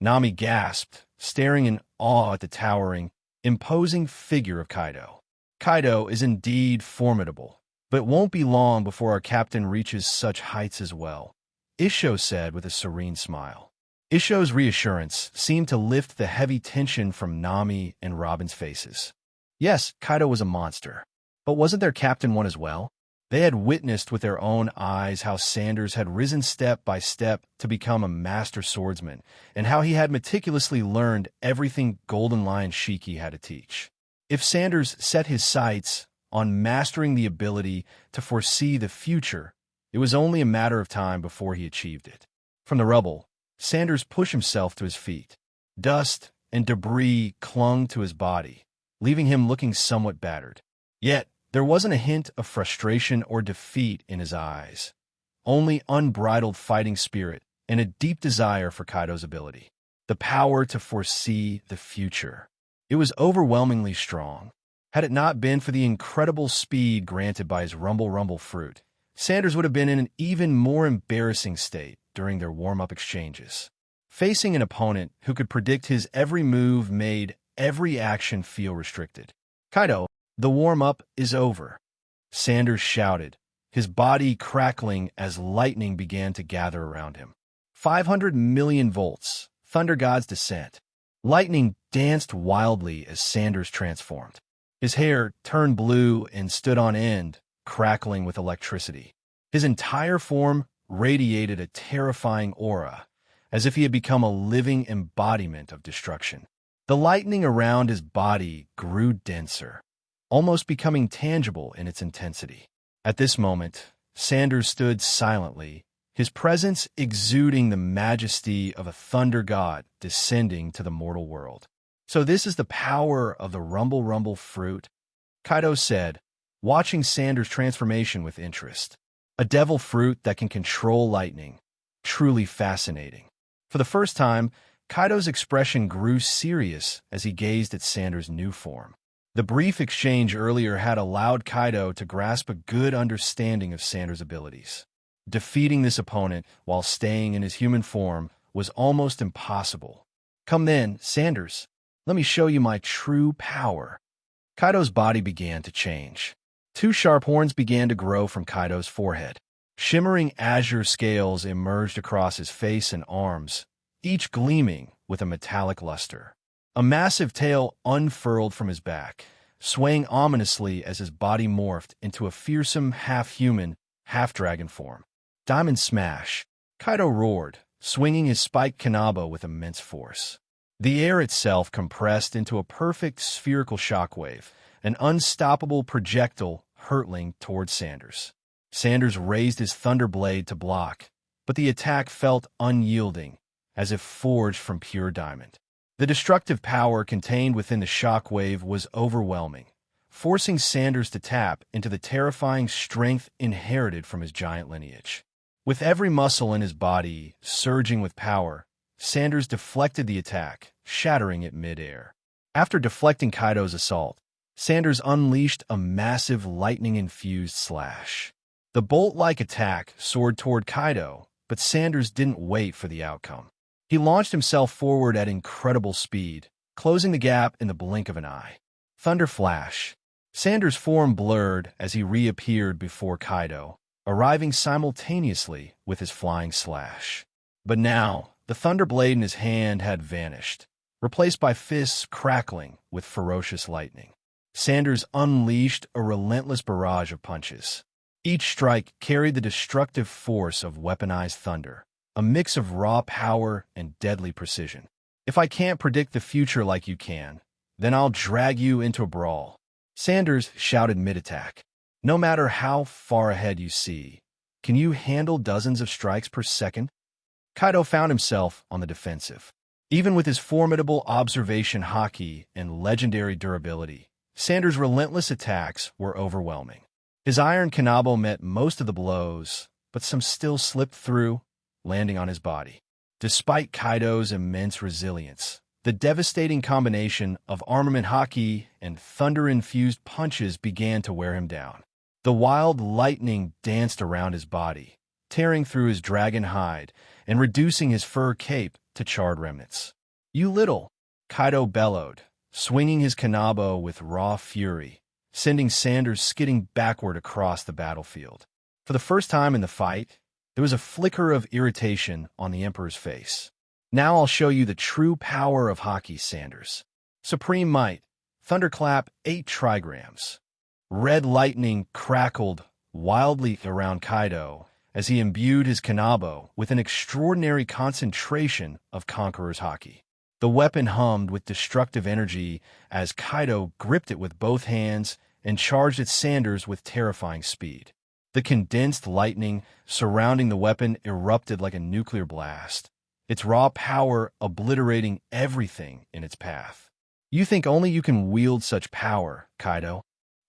Nami gasped, staring in awe at the towering, imposing figure of Kaido. Kaido is indeed formidable, but it won't be long before our captain reaches such heights as well, Isho said with a serene smile. Isho's reassurance seemed to lift the heavy tension from Nami and Robin's faces. Yes, Kaido was a monster, but wasn't their captain one as well? They had witnessed with their own eyes how Sanders had risen step by step to become a master swordsman, and how he had meticulously learned everything Golden Lion Shiki had to teach. If Sanders set his sights on mastering the ability to foresee the future, it was only a matter of time before he achieved it. From the rubble, Sanders pushed himself to his feet. Dust and debris clung to his body, leaving him looking somewhat battered. Yet, there wasn't a hint of frustration or defeat in his eyes, only unbridled fighting spirit and a deep desire for Kaido's ability. The power to foresee the future. It was overwhelmingly strong. Had it not been for the incredible speed granted by his rumble fruit, Sanders would have been in an even more embarrassing state during their warm-up exchanges. Facing an opponent who could predict his every move made every action feel restricted. Kaido, the warm-up is over, Sanders shouted, his body crackling as lightning began to gather around him. 500 million volts, Thunder God's descent. Lightning danced wildly as Sanders transformed. His hair turned blue and stood on end, crackling with electricity. His entire form radiated a terrifying aura, as if he had become a living embodiment of destruction. The lightning around his body grew denser, almost becoming tangible in its intensity. At this moment, Sanders stood silently, his presence exuding the majesty of a thunder god descending to the mortal world. So this is the power of the rumble fruit, Kaido said, watching Sanders' transformation with interest. A devil fruit that can control lightning. Truly fascinating. For the first time, Kaido's expression grew serious as he gazed at Sanders' new form. The brief exchange earlier had allowed Kaido to grasp a good understanding of Sanders' abilities. Defeating this opponent while staying in his human form was almost impossible. Come then, Sanders. Let me show you my true power. Kaido's body began to change. Two sharp horns began to grow from Kaido's forehead. Shimmering azure scales emerged across his face and arms, each gleaming with a metallic luster. A massive tail unfurled from his back, swaying ominously as his body morphed into a fearsome half-human, half-dragon form. Diamond Smash! Kaido roared, swinging his spiked kanabo with immense force. The air itself compressed into a perfect spherical shockwave, an unstoppable projectile hurtling towards Sanders. Sanders raised his thunder blade to block, but the attack felt unyielding, as if forged from pure diamond. The destructive power contained within the shockwave was overwhelming, forcing Sanders to tap into the terrifying strength inherited from his giant lineage. With every muscle in his body surging with power, Sanders deflected the attack, shattering it mid-air. After deflecting Kaido's assault, Sanders unleashed a massive lightning-infused slash. The bolt-like attack soared toward Kaido, but Sanders didn't wait for the outcome. He launched himself forward at incredible speed, closing the gap in the blink of an eye. Thunder Flash. Sanders' form blurred as he reappeared before Kaido, arriving simultaneously with his flying slash. But now, the thunder blade in his hand had vanished, replaced by fists crackling with ferocious lightning. Sanders unleashed a relentless barrage of punches. Each strike carried the destructive force of weaponized thunder, a mix of raw power and deadly precision. If I can't predict the future like you can, then I'll drag you into a brawl, Sanders shouted mid-attack. No matter how far ahead you see, can you handle dozens of strikes per second? Kaido found himself on the defensive. Even with his formidable observation Haki and legendary durability, Sanders' relentless attacks were overwhelming. His iron kanabo met most of the blows, but some still slipped through, landing on his body. Despite Kaido's immense resilience, The devastating combination of armament Haki and thunder-infused punches began to wear him down. The wild lightning danced around his body, tearing through his dragon hide and reducing his fur cape to charred remnants. "You little!" Kaido bellowed, swinging his kanabo with raw fury, sending Sanders skidding backward across the battlefield. For the first time in the fight, there was a flicker of irritation on the Emperor's face. "Now I'll show you the true power of Haki, Sanders. Supreme Might, Thunderclap 8 trigrams." Red lightning crackled wildly around Kaido as he imbued his kanabo with an extraordinary concentration of Conqueror's Haki. The weapon hummed with destructive energy as Kaido gripped it with both hands and charged at Sanders with terrifying speed. The condensed lightning surrounding the weapon erupted like a nuclear blast, its raw power obliterating everything in its path. "You think only you can wield such power, Kaido?"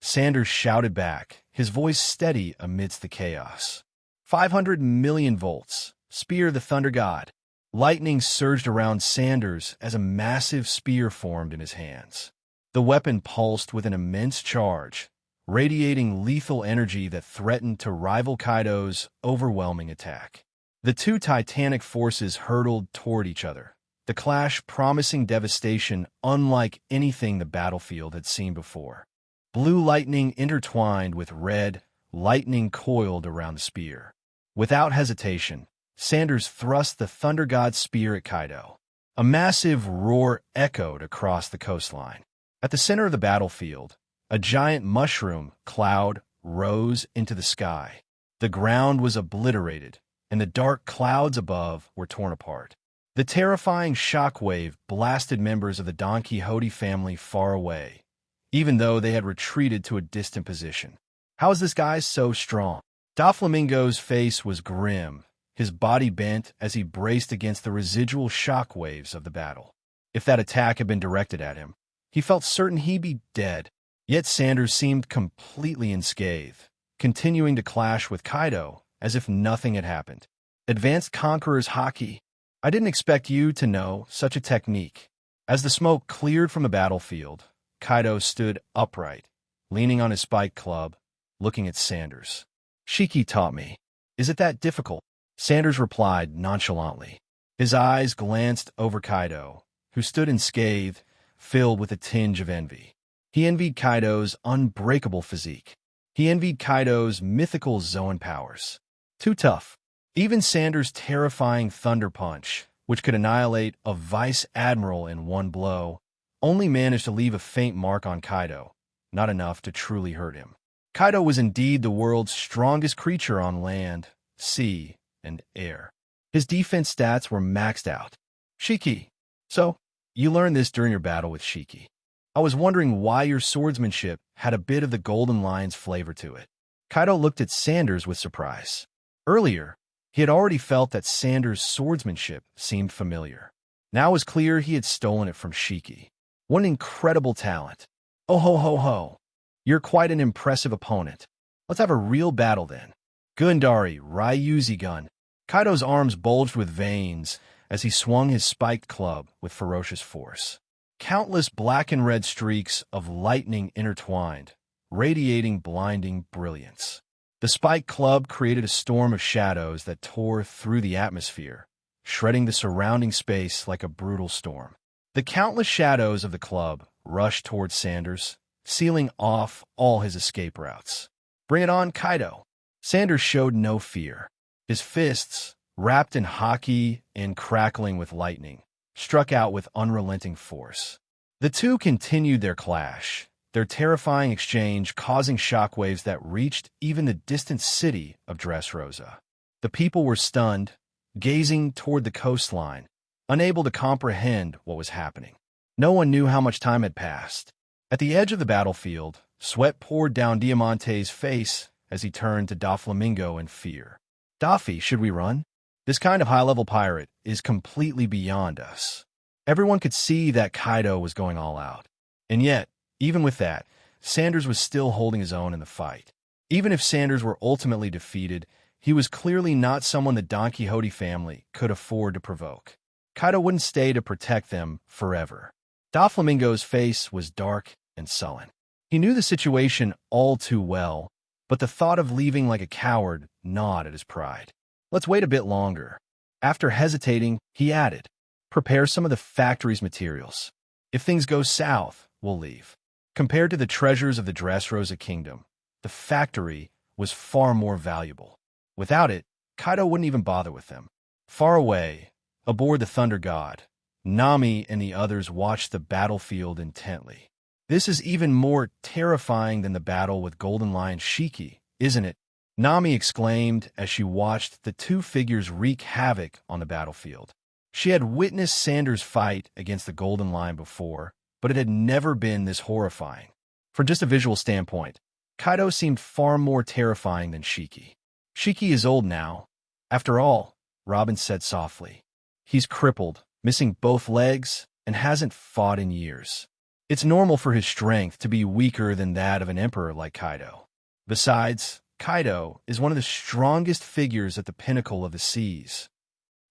Sanders shouted back, his voice steady amidst the chaos. 500 million volts. Spear the Thunder God." Lightning surged around Sanders as a massive spear formed in his hands. The weapon pulsed with an immense charge, radiating lethal energy that threatened to rival Kaido's overwhelming attack. The two titanic forces hurtled toward each other, the clash promising devastation unlike anything the battlefield had seen before. Blue lightning intertwined with red lightning coiled around the spear. Without hesitation, Sanders thrust the Thunder God's spear at Kaido. A massive roar echoed across the coastline. At the center of the battlefield, a giant mushroom cloud rose into the sky. The ground was obliterated, and the dark clouds above were torn apart. The terrifying shockwave blasted members of the Don Quixote family far away, even though they had retreated to a distant position. "How is this guy so strong?" Doflamingo's face was grim, his body bent as he braced against the residual shockwaves of the battle. If that attack had been directed at him, he felt certain he'd be dead. Yet Sanders seemed completely unscathed, continuing to clash with Kaido as if nothing had happened. "Advanced Conqueror's Haki. I didn't expect you to know such a technique." As the smoke cleared from the battlefield, Kaido stood upright, leaning on his spiked club, looking at Sanders. "Shiki taught me. Is it that difficult?" Sanders replied nonchalantly. His eyes glanced over Kaido, who stood unscathed, filled with a tinge of envy. He envied Kaido's unbreakable physique. He envied Kaido's mythical Zoan powers. Too tough. Even Sanders' terrifying Thunder Punch, which could annihilate a vice admiral in one blow, only managed to leave a faint mark on Kaido, not enough to truly hurt him. Kaido was indeed the world's strongest creature on land, sea, and air. His defense stats were maxed out. "Shiki. So, you learned this during your battle with Shiki. I was wondering why your swordsmanship had a bit of the Golden Lion's flavor to it." Kaido looked at Sanders with surprise. Earlier, he had already felt that Sanders' swordsmanship seemed familiar. Now it was clear he had stolen it from Shiki. What an incredible talent. "Oh ho ho ho. You're quite an impressive opponent. Let's have a real battle then." Gundari Ryuzi gun. Kaido's arms bulged with veins as he swung his spiked club with ferocious force. Countless black and red streaks of lightning intertwined, radiating blinding brilliance. The spiked club created a storm of shadows that tore through the atmosphere, shredding the surrounding space like a brutal storm. The countless shadows of the club rushed toward Sanders, sealing off all his escape routes. "Bring it on, Kaido." Sanders showed no fear. His fists, wrapped in Haki and crackling with lightning, struck out with unrelenting force. The two continued their clash, their terrifying exchange causing shockwaves that reached even the distant city of Dressrosa. The people were stunned, gazing toward the coastline, unable to comprehend what was happening. No one knew how much time had passed. At the edge of the battlefield, sweat poured down Diamante's face as he turned to Doflamingo in fear. "Doffy, should we run? This kind of high-level pirate is completely beyond us." Everyone could see that Kaido was going all out. And yet, even with that, Sanders was still holding his own in the fight. Even if Sanders were ultimately defeated, he was clearly not someone the Don Quixote family could afford to provoke. Kaido wouldn't stay to protect them forever. Doflamingo's face was dark and sullen. He knew the situation all too well, but the thought of leaving like a coward gnawed at his pride. Let's wait a bit longer. After hesitating, he added, prepare some of the factory's materials. If things go south, we'll leave. Compared to the treasures of the Dressrosa kingdom, the factory was far more valuable. Without it, Kaido wouldn't even bother with them. Far away, aboard the Thunder God, Nami and the others watched the battlefield intently. This is even more terrifying than the battle with Golden Lion Shiki, isn't it? Nami exclaimed as she watched the two figures wreak havoc on the battlefield. She had witnessed Sanders fight against the Golden Lion before, but it had never been this horrifying. From just a visual standpoint, Kaido seemed far more terrifying than Shiki. Shiki is old now. After all, Robin said softly. He's crippled, missing both legs, and hasn't fought in years. It's normal for his strength to be weaker than that of an emperor like Kaido. Besides, Kaido is one of the strongest figures at the pinnacle of the seas.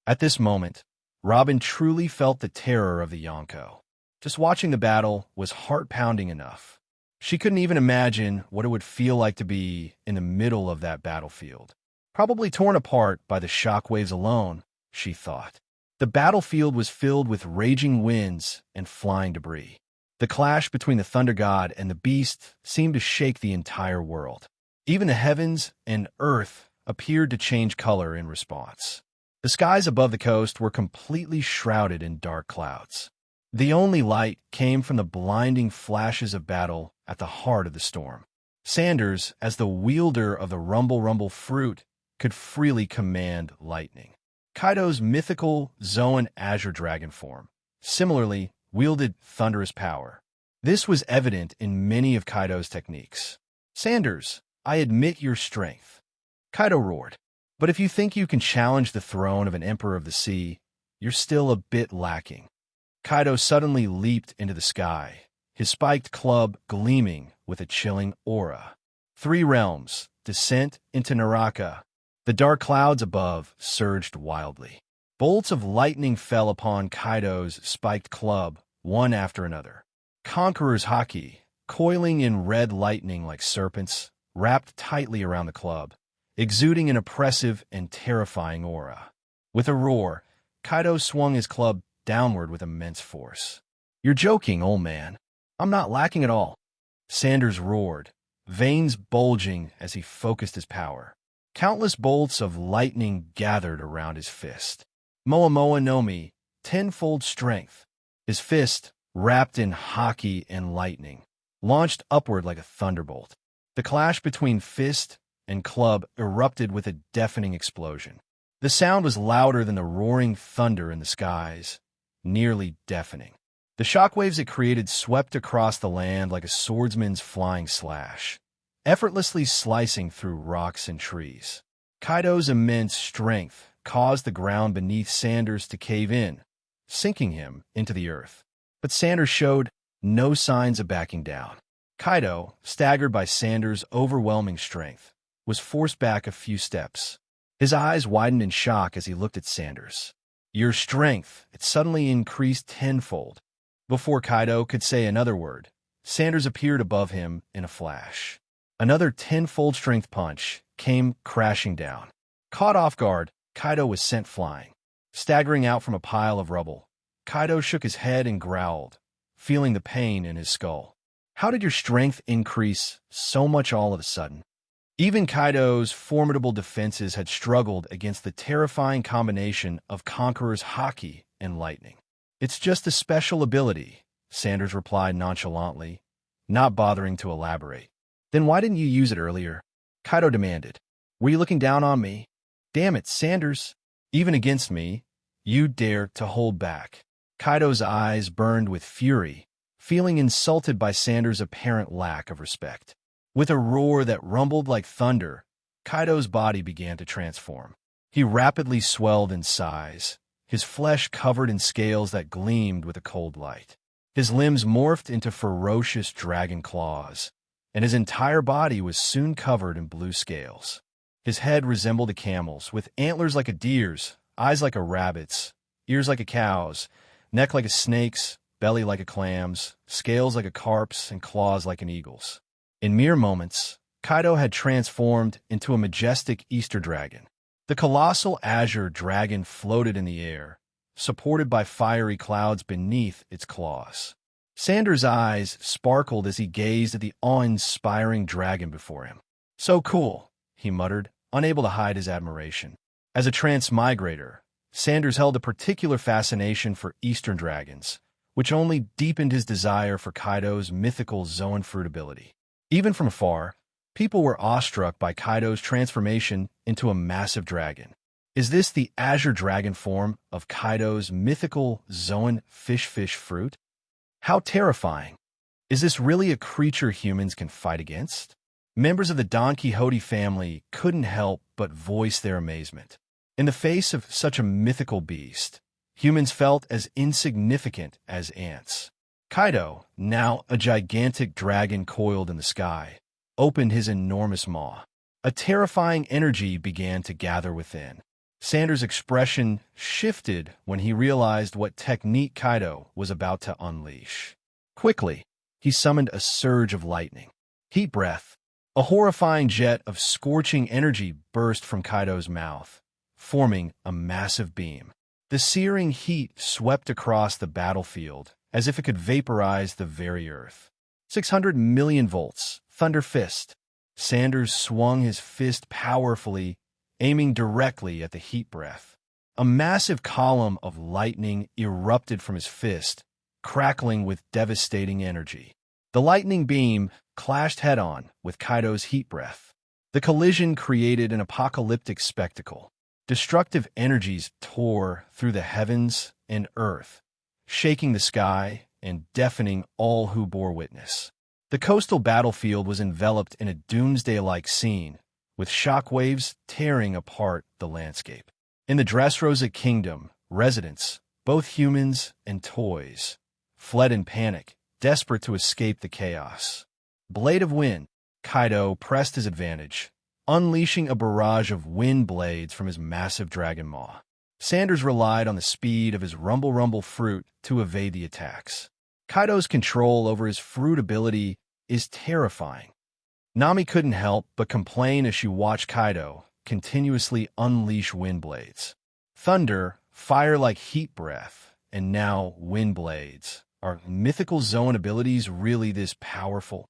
At this moment, Robin truly felt the terror of the Yonko. Just watching the battle was heart-pounding enough. She couldn't even imagine what it would feel like to be in the middle of that battlefield. Probably torn apart by the shockwaves alone, she thought. The battlefield was filled with raging winds and flying debris. The clash between the Thunder God and the Beast seemed to shake the entire world. Even the heavens and earth appeared to change color in response. The skies above the coast were completely shrouded in dark clouds. The only light came from the blinding flashes of battle at the heart of the storm. Sanders, as the wielder of the Rumble fruit, could freely command lightning. Kaido's mythical Zoan Azure Dragon form similarly wielded thunderous power. This was evident in many of Kaido's techniques. Sanders, I admit your strength, Kaido roared. But if you think you can challenge the throne of an Emperor of the Sea, you're still a bit lacking. Kaido suddenly leaped into the sky, his spiked club gleaming with a chilling aura. 3 realms, descent into Naraka. The dark clouds above surged wildly. Bolts of lightning fell upon Kaido's spiked club, one after another. Conqueror's Haki, coiling in red lightning like serpents, wrapped tightly around the club, exuding an oppressive and terrifying aura. With a roar, Kaido swung his club downward with immense force. You're joking, old man. I'm not lacking at all. Sanders roared, veins bulging as he focused his power. Countless bolts of lightning gathered around his fist. Moa Moa no Mi, tenfold strength. His fist, wrapped in Haki and lightning, launched upward like a thunderbolt. The clash between fist and club erupted with a deafening explosion. The sound was louder than the roaring thunder in the skies, nearly deafening. The shockwaves it created swept across the land like a swordsman's flying slash, effortlessly slicing through rocks and trees. Kaido's immense strength caused the ground beneath Sanders to cave in, sinking him into the earth. But Sanders showed no signs of backing down. Kaido, staggered by Sanders' overwhelming strength, was forced back a few steps. His eyes widened in shock as he looked at Sanders. Your strength, it suddenly increased tenfold. Before Kaido could say another word, Sanders appeared above him in a flash. Another tenfold strength punch came crashing down. Caught off guard, Kaido was sent flying. Staggering out from a pile of rubble, Kaido shook his head and growled, feeling the pain in his skull. How did your strength increase so much all of a sudden? Even Kaido's formidable defenses had struggled against the terrifying combination of Conqueror's Haki and lightning. It's just a special ability, Sanders replied nonchalantly, not bothering to elaborate. Then why didn't you use it earlier? Kaido demanded. Were you looking down on me? Damn it, Sanders. Even against me, you dare to hold back. Kaido's eyes burned with fury, feeling insulted by Sanders' apparent lack of respect. With a roar that rumbled like thunder, Kaido's body began to transform. He rapidly swelled in size, his flesh covered in scales that gleamed with a cold light. His limbs morphed into ferocious dragon claws, and his entire body was soon covered in blue scales. His head resembled a camel's, with antlers like a deer's, eyes like a rabbit's, ears like a cow's, neck like a snake's, belly like a clam's, scales like a carp's, and claws like an eagle's. In mere moments, Kaido had transformed into a majestic Easter dragon. The colossal azure dragon floated in the air, supported by fiery clouds beneath its claws. Sanders' eyes sparkled as he gazed at the awe-inspiring dragon before him. "So cool," he muttered, unable to hide his admiration. As a transmigrator, Sanders held a particular fascination for Eastern dragons, which only deepened his desire for Kaido's mythical Zoan fruit ability. Even from afar, people were awestruck by Kaido's transformation into a massive dragon. Is this the azure dragon form of Kaido's mythical Zoan fish fruit? How terrifying! Is this really a creature humans can fight against? Members of the Don Quixote family couldn't help but voice their amazement. In the face of such a mythical beast, humans felt as insignificant as ants. Kaido, now a gigantic dragon coiled in the sky, opened his enormous maw. A terrifying energy began to gather within. Sanders' expression shifted when he realized what technique Kaido was about to unleash. Quickly, he summoned a surge of lightning. Heat breath. A horrifying jet of scorching energy burst from Kaido's mouth, forming a massive beam. The searing heat swept across the battlefield as if it could vaporize the very earth. 600 million volts. Thunder fist. Sanders swung his fist powerfully, aiming directly at the heat breath. A massive column of lightning erupted from his fist, crackling with devastating energy. The lightning beam clashed head-on with Kaido's heat breath. The collision created an apocalyptic spectacle. Destructive energies tore through the heavens and earth, shaking the sky and deafening all who bore witness. The coastal battlefield was enveloped in a doomsday-like scene, with shockwaves tearing apart the landscape. In the Dressrosa kingdom, residents, both humans and toys, fled in panic, desperate to escape the chaos. Blade of Wind, Kaido pressed his advantage, unleashing a barrage of wind blades from his massive dragon maw. Sanders relied on the speed of his rumble fruit to evade the attacks. Kaido's control over his fruit ability is terrifying. Nami couldn't help but complain as she watched Kaido continuously unleash wind blades. Thunder, fire like heat breath, and now wind blades. Are mythical Zoan abilities really this powerful?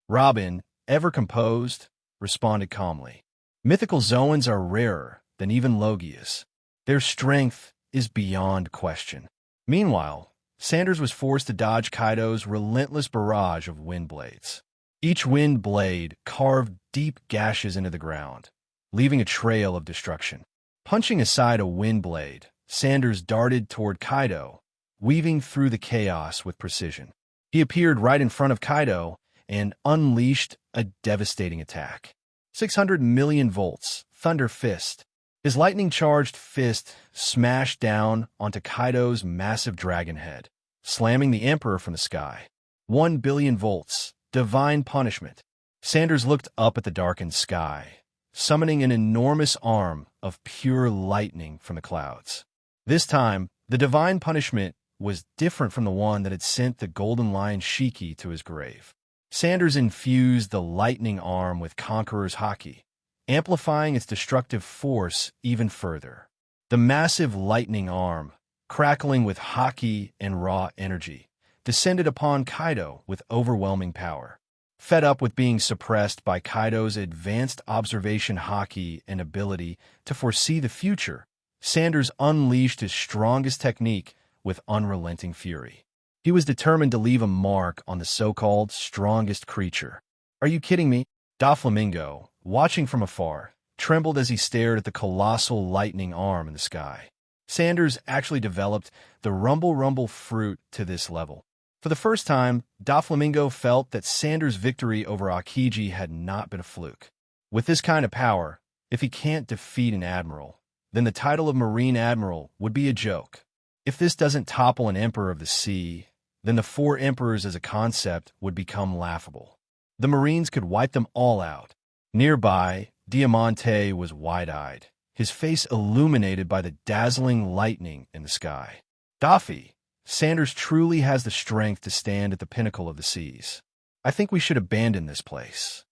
Robin, ever composed, responded calmly. Mythical Zoans are rarer than even Logias. Their strength is beyond question. Meanwhile, Sanders was forced to dodge Kaido's relentless barrage of wind blades. Each wind blade carved deep gashes into the ground, leaving a trail of destruction. Punching aside a wind blade, Sanders darted toward Kaido, weaving through the chaos with precision. He appeared right in front of Kaido and unleashed a devastating attack. 600 million volts, Thunder Fist. His lightning-charged fist smashed down onto Kaido's massive dragon head, slamming the Emperor from the sky. 1 billion volts, Divine Punishment. Sanders looked up at the darkened sky, summoning an enormous arm of pure lightning from the clouds. This time, the Divine Punishment was different from the one that had sent the Golden Lion Shiki to his grave. Sanders infused the lightning arm with Conqueror's Haki, amplifying its destructive force even further. The massive lightning arm, crackling with Haki and raw energy, descended upon Kaido with overwhelming power. Fed up with being suppressed by Kaido's advanced observation Haki and ability to foresee the future, Sanders unleashed his strongest technique with unrelenting fury. He was determined to leave a mark on the so-called strongest creature. Are you kidding me? Doflamingo, watching from afar, trembled as he stared at the colossal lightning arm in the sky. Sanders actually developed the rumble fruit to this level. For the first time, Doflamingo felt that Sanders' victory over Aokiji had not been a fluke. With this kind of power, if he can't defeat an admiral, then the title of Marine Admiral would be a joke. If this doesn't topple an Emperor of the Sea, then the 4 Emperors as a concept would become laughable. The Marines could wipe them all out. Nearby, Diamante was wide-eyed, his face illuminated by the dazzling lightning in the sky. Daffy, Sanders truly has the strength to stand at the pinnacle of the seas. I think we should abandon this place.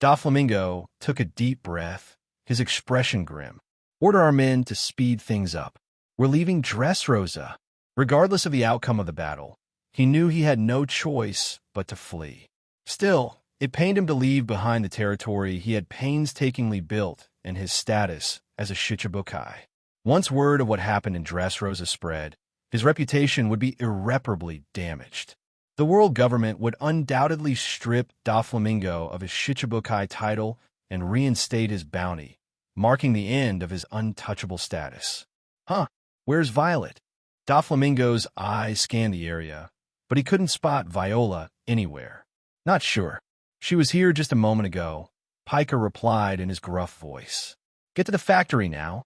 Doflamingo took a deep breath, his expression grim. Order our men to speed things up. We're leaving Dressrosa. Regardless of the outcome of the battle, he knew he had no choice but to flee. Still, it pained him to leave behind the territory he had painstakingly built and his status as a Shichibukai. Once word of what happened in Dressrosa spread, his reputation would be irreparably damaged. The world government would undoubtedly strip Doflamingo of his Shichibukai title and reinstate his bounty, marking the end of his untouchable status. Huh, where's Violet? Doflamingo's eyes scanned the area, but he couldn't spot Viola anywhere. Not sure. She was here just a moment ago, Piker replied in his gruff voice. Get to the factory now.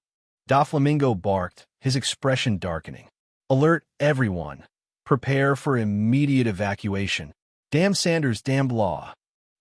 Doflamingo barked, his expression darkening. Alert everyone. Prepare for immediate evacuation. Damn Sanders, damn law.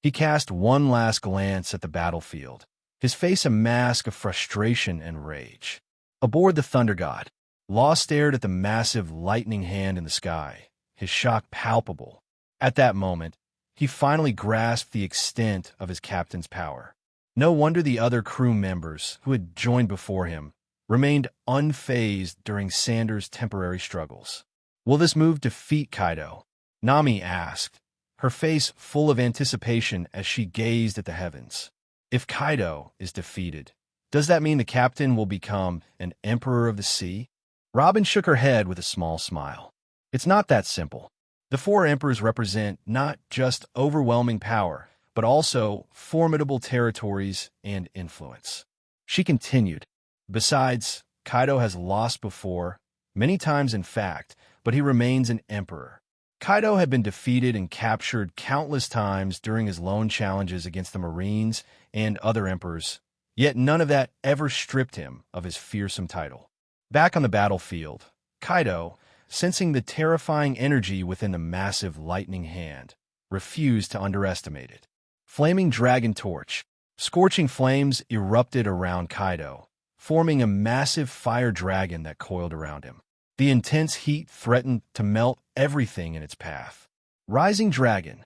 He cast one last glance at the battlefield, his face a mask of frustration and rage. Aboard the Thunder God, Law stared at the massive lightning hand in the sky, his shock palpable. At that moment, he finally grasped the extent of his captain's power. No wonder the other crew members who had joined before him remained unfazed during Sanders' temporary struggles. Will this move defeat Kaido? Nami asked, her face full of anticipation as she gazed at the heavens. If Kaido is defeated, does that mean the captain will become an emperor of the sea? Robin shook her head with a small smile. It's not that simple. The four emperors represent not just overwhelming power, but also formidable territories and influence. She continued, besides, Kaido has lost before, many times in fact, but he remains an emperor. Kaido had been defeated and captured countless times during his lone challenges against the Marines and other emperors, yet none of that ever stripped him of his fearsome title. Back on the battlefield, Kaido, sensing the terrifying energy within the massive lightning hand, refused to underestimate it. Flaming dragon torch, scorching flames erupted around Kaido, forming a massive fire dragon that coiled around him. The intense heat threatened to melt everything in its path. Rising dragon.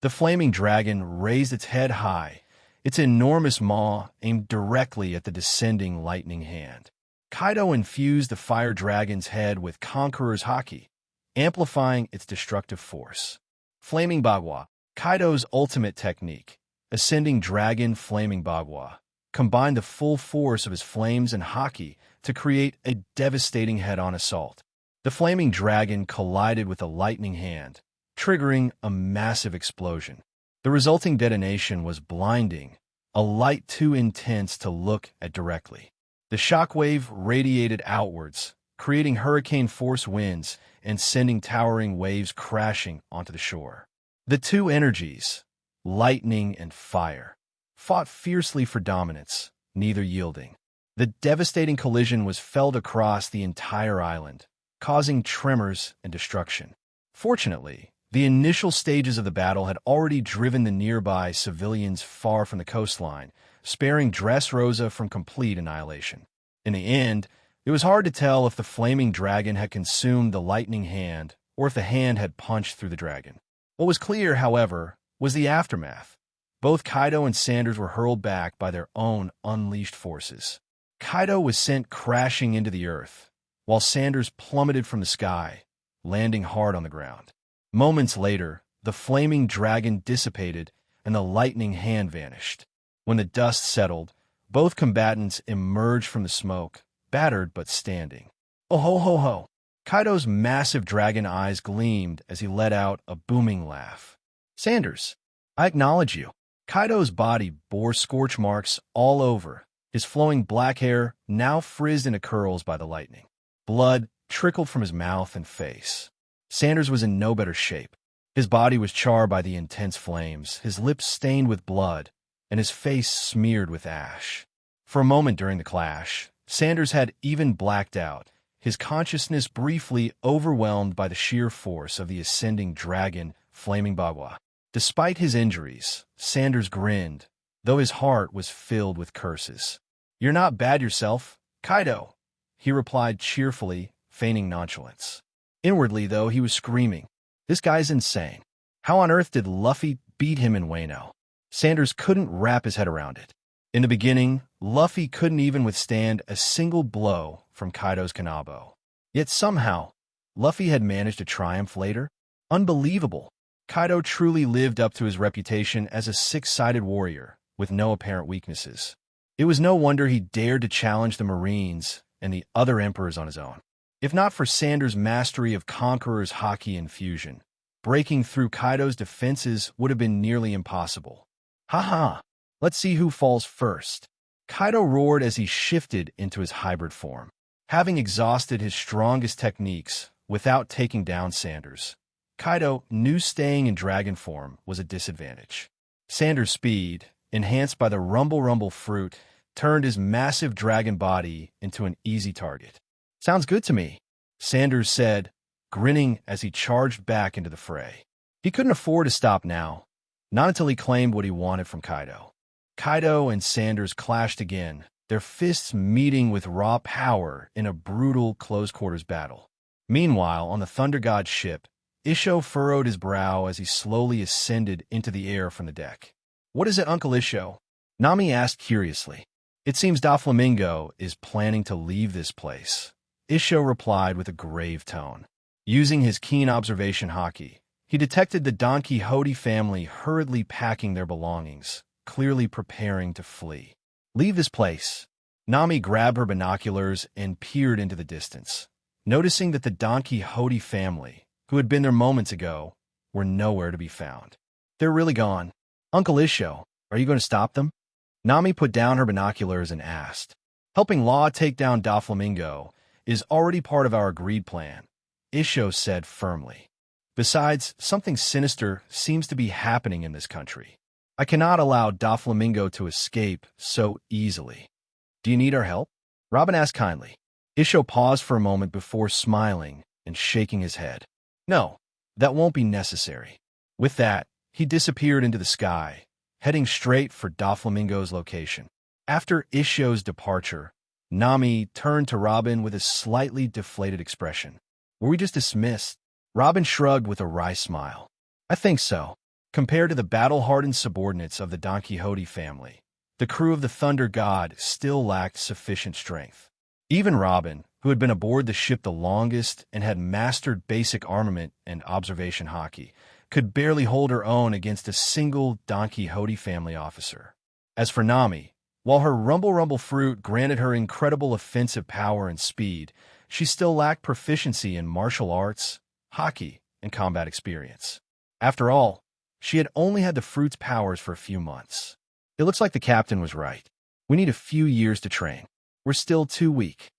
The flaming dragon raised its head high, its enormous maw aimed directly at the descending lightning hand. Kaido infused the fire dragon's head with Conqueror's Haki, amplifying its destructive force. Flaming Bagua, Kaido's ultimate technique, ascending dragon Flaming Bagua, combined the full force of his flames and Haki to create a devastating head-on assault. The flaming dragon collided with the lightning hand, triggering a massive explosion. The resulting detonation was blinding, a light too intense to look at directly. The shockwave radiated outwards, creating hurricane-force winds and sending towering waves crashing onto the shore. The two energies, lightning and fire, fought fiercely for dominance, neither yielding. The devastating collision was felt across the entire island, causing tremors and destruction. Fortunately, the initial stages of the battle had already driven the nearby civilians far from the coastline, sparing Dressrosa from complete annihilation. In the end, it was hard to tell if the flaming dragon had consumed the lightning hand or if the hand had punched through the dragon. What was clear, however, was the aftermath. Both Kaido and Sanders were hurled back by their own unleashed forces. Kaido was sent crashing into the earth, while Sanders plummeted from the sky, landing hard on the ground. Moments later, the flaming dragon dissipated and the lightning hand vanished. When the dust settled, both combatants emerged from the smoke, battered but standing. Oh ho ho ho! Kaido's massive dragon eyes gleamed as he let out a booming laugh. Sanders, I acknowledge you. Kaido's body bore scorch marks all over, his flowing black hair now frizzed into curls by the lightning. Blood trickled from his mouth and face. Sanders was in no better shape. His body was charred by the intense flames, his lips stained with blood, and his face smeared with ash. For a moment during the clash, Sanders had even blacked out, his consciousness briefly overwhelmed by the sheer force of the ascending dragon, Flaming Bagua. Despite his injuries, Sanders grinned, though his heart was filled with curses. "You're not bad yourself, Kaido," he replied cheerfully, feigning nonchalance. Inwardly, though, he was screaming, "This guy's insane. How on earth did Luffy beat him in Wano?" Sanders couldn't wrap his head around it. In the beginning, Luffy couldn't even withstand a single blow from Kaido's Kanabo. Yet somehow, Luffy had managed to triumph later. Unbelievable. Kaido truly lived up to his reputation as a six-sided warrior, with no apparent weaknesses. It was no wonder he dared to challenge the Marines and the other emperors on his own. If not for Sanders' mastery of Conqueror's Haki and fusion, breaking through Kaido's defenses would have been nearly impossible. "Ha! Let's see who falls first." Kaido roared as he shifted into his hybrid form. Having exhausted his strongest techniques without taking down Sanders, Kaido knew staying in dragon form was a disadvantage. Sanders' speed, enhanced by the Rumble fruit, turned his massive dragon body into an easy target. "Sounds good to me," Sanders said, grinning as he charged back into the fray. He couldn't afford to stop now, not until he claimed what he wanted from Kaido. Kaido and Sanders clashed again, their fists meeting with raw power in a brutal close-quarters battle. Meanwhile, on the Thunder God's ship, Isho furrowed his brow as he slowly ascended into the air from the deck. "What is it, Uncle Isho?" Nami asked curiously. "It seems Doflamingo is planning to leave this place," Isho replied with a grave tone. Using his keen observation Haki, he detected the donkey Hody family hurriedly packing their belongings, clearly preparing to flee. "Leave this place." Nami grabbed her binoculars and peered into the distance, noticing that the donkey Hody family, who had been there moments ago, were nowhere to be found. "They're really gone. Uncle Isho, are you going to stop them?" Nami put down her binoculars and asked. "Helping Law take down Doflamingo is already part of our agreed plan," Isho said firmly. "Besides, something sinister seems to be happening in this country. I cannot allow Doflamingo to escape so easily." "Do you need our help?" Robin asked kindly. Isho paused for a moment before smiling and shaking his head. "No, that won't be necessary." With that, he disappeared into the sky, heading straight for Doflamingo's location. After Isho's departure, Nami turned to Robin with a slightly deflated expression. "Were we just dismissed?" Robin shrugged with a wry smile. "I think so. Compared to the battle-hardened subordinates of the Don Quixote family, the crew of the Thunder God still lacked sufficient strength. Even Robin, who had been aboard the ship the longest and had mastered basic armament and observation Haki, could barely hold her own against a single Don Quixote family officer. As for Nami, while her Rumble fruit granted her incredible offensive power and speed, she still lacked proficiency in martial arts, Haki, and combat experience. After all, she had only had the fruit's powers for a few months. "It looks like the captain was right. We need a few years to train. We're still too weak,"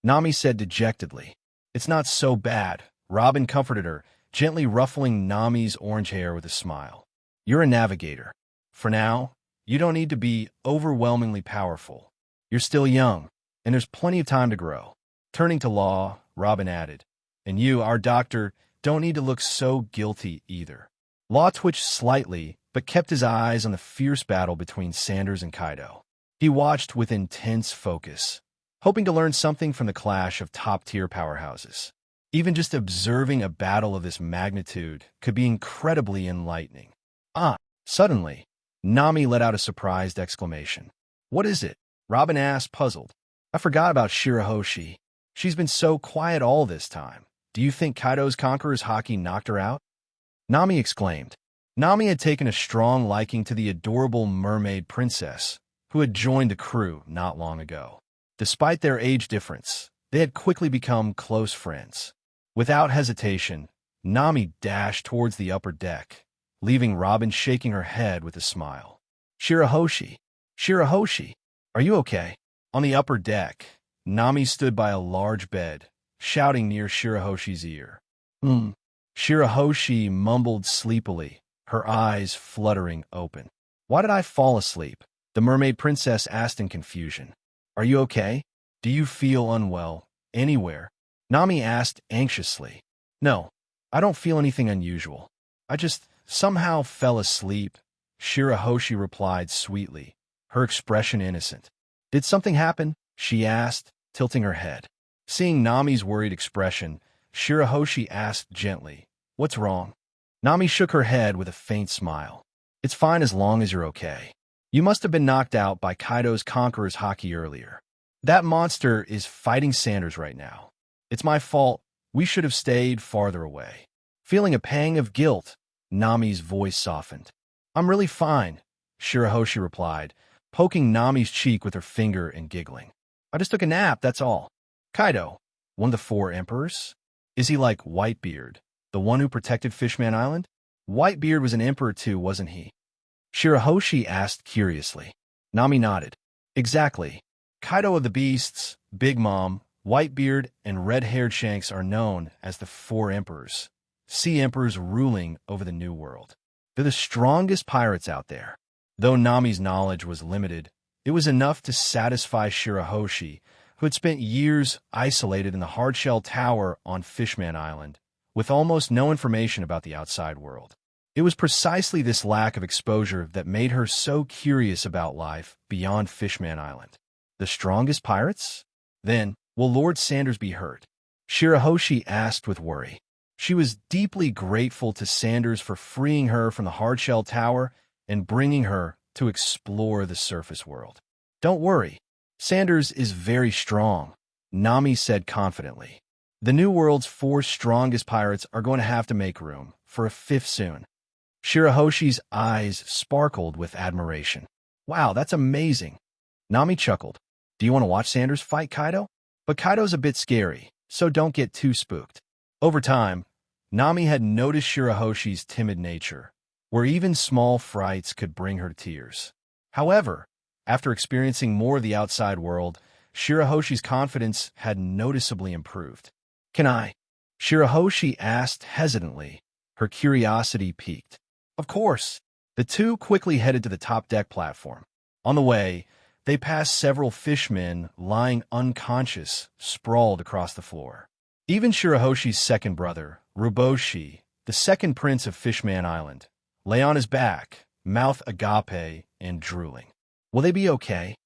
Nami said dejectedly. "It's not so bad," Robin comforted her, gently ruffling Nami's orange hair with a smile. "You're a navigator. For now, you don't need to be overwhelmingly powerful. You're still young, and there's plenty of time to grow." Turning to Law, Robin added, "And you, our doctor, don't need to look so guilty either." Law twitched slightly, but kept his eyes on the fierce battle between Sanders and Kaido. He watched with intense focus, hoping to learn something from the clash of top-tier powerhouses. Even just observing a battle of this magnitude could be incredibly enlightening. Suddenly, Nami let out a surprised exclamation. "What is it?" Robin asked, puzzled. "I forgot about Shirahoshi. She's been so quiet all this time. Do you think Kaido's Conqueror's Haki knocked her out?" Nami exclaimed. Nami had taken a strong liking to the adorable mermaid princess, who had joined the crew not long ago. Despite their age difference, they had quickly become close friends. Without hesitation, Nami dashed towards the upper deck, leaving Robin shaking her head with a smile. Shirahoshi, are you okay?" On the upper deck, Nami stood by a large bed, shouting near Shirahoshi's ear. Shirahoshi mumbled sleepily, her eyes fluttering open. "Why did I fall asleep?" the mermaid princess asked in confusion. "Are you okay? Do you feel unwell anywhere?" Nami asked anxiously. "No, I don't feel anything unusual. I just somehow fell asleep," Shirahoshi replied sweetly, her expression innocent. Did something happen? She asked, tilting her head. Seeing Nami's worried expression, Shirahoshi asked gently, "What's wrong?" Nami shook her head with a faint smile. "It's fine as long as you're okay. You must have been knocked out by Kaido's Conqueror's Haki earlier. That monster is fighting Sanders right now. It's my fault. We should have stayed farther away." Feeling a pang of guilt, Nami's voice softened. "I'm really fine," Shirahoshi replied, poking Nami's cheek with her finger and giggling. "I just took a nap, that's all." "Kaido, one of the four emperors? Is he like Whitebeard, the one who protected Fishman Island?" "Whitebeard was an emperor too, wasn't he?" Shirahoshi asked curiously. Nami nodded. "Exactly. Kaido of the Beasts, Big Mom, Whitebeard, and red-haired Shanks are known as the Four Emperors, sea emperors ruling over the New World. They're the strongest pirates out there." Though Nami's knowledge was limited, it was enough to satisfy Shirahoshi, who had spent years isolated in the hardshell tower on Fishman Island, with almost no information about the outside world. It was precisely this lack of exposure that made her so curious about life beyond Fishman Island. The strongest pirates? Then, will Lord Sanders be hurt? Shirahoshi asked with worry. She was deeply grateful to Sanders for freeing her from the hardshell tower and bringing her to explore the surface world. "Don't worry. Sanders is very strong," Nami said confidently. "The New World's four strongest pirates are going to have to make room for a fifth soon." Shirahoshi's eyes sparkled with admiration. "Wow, that's amazing." Nami chuckled. "Do you want to watch Sanders fight Kaido? But Kaido's a bit scary, so don't get too spooked." Over time, Nami had noticed Shirahoshi's timid nature, where even small frights could bring her to tears. However, after experiencing more of the outside world, Shirahoshi's confidence had noticeably improved. "Can I?" Shirahoshi asked hesitantly, her curiosity piqued. "Of course." The two quickly headed to the top deck platform. On the way, they passed several fishmen lying unconscious, sprawled across the floor. Even Shirahoshi's second brother, Ruboshi, the second prince of Fishman Island, lay on his back, mouth agape and drooling. "Will they be okay?"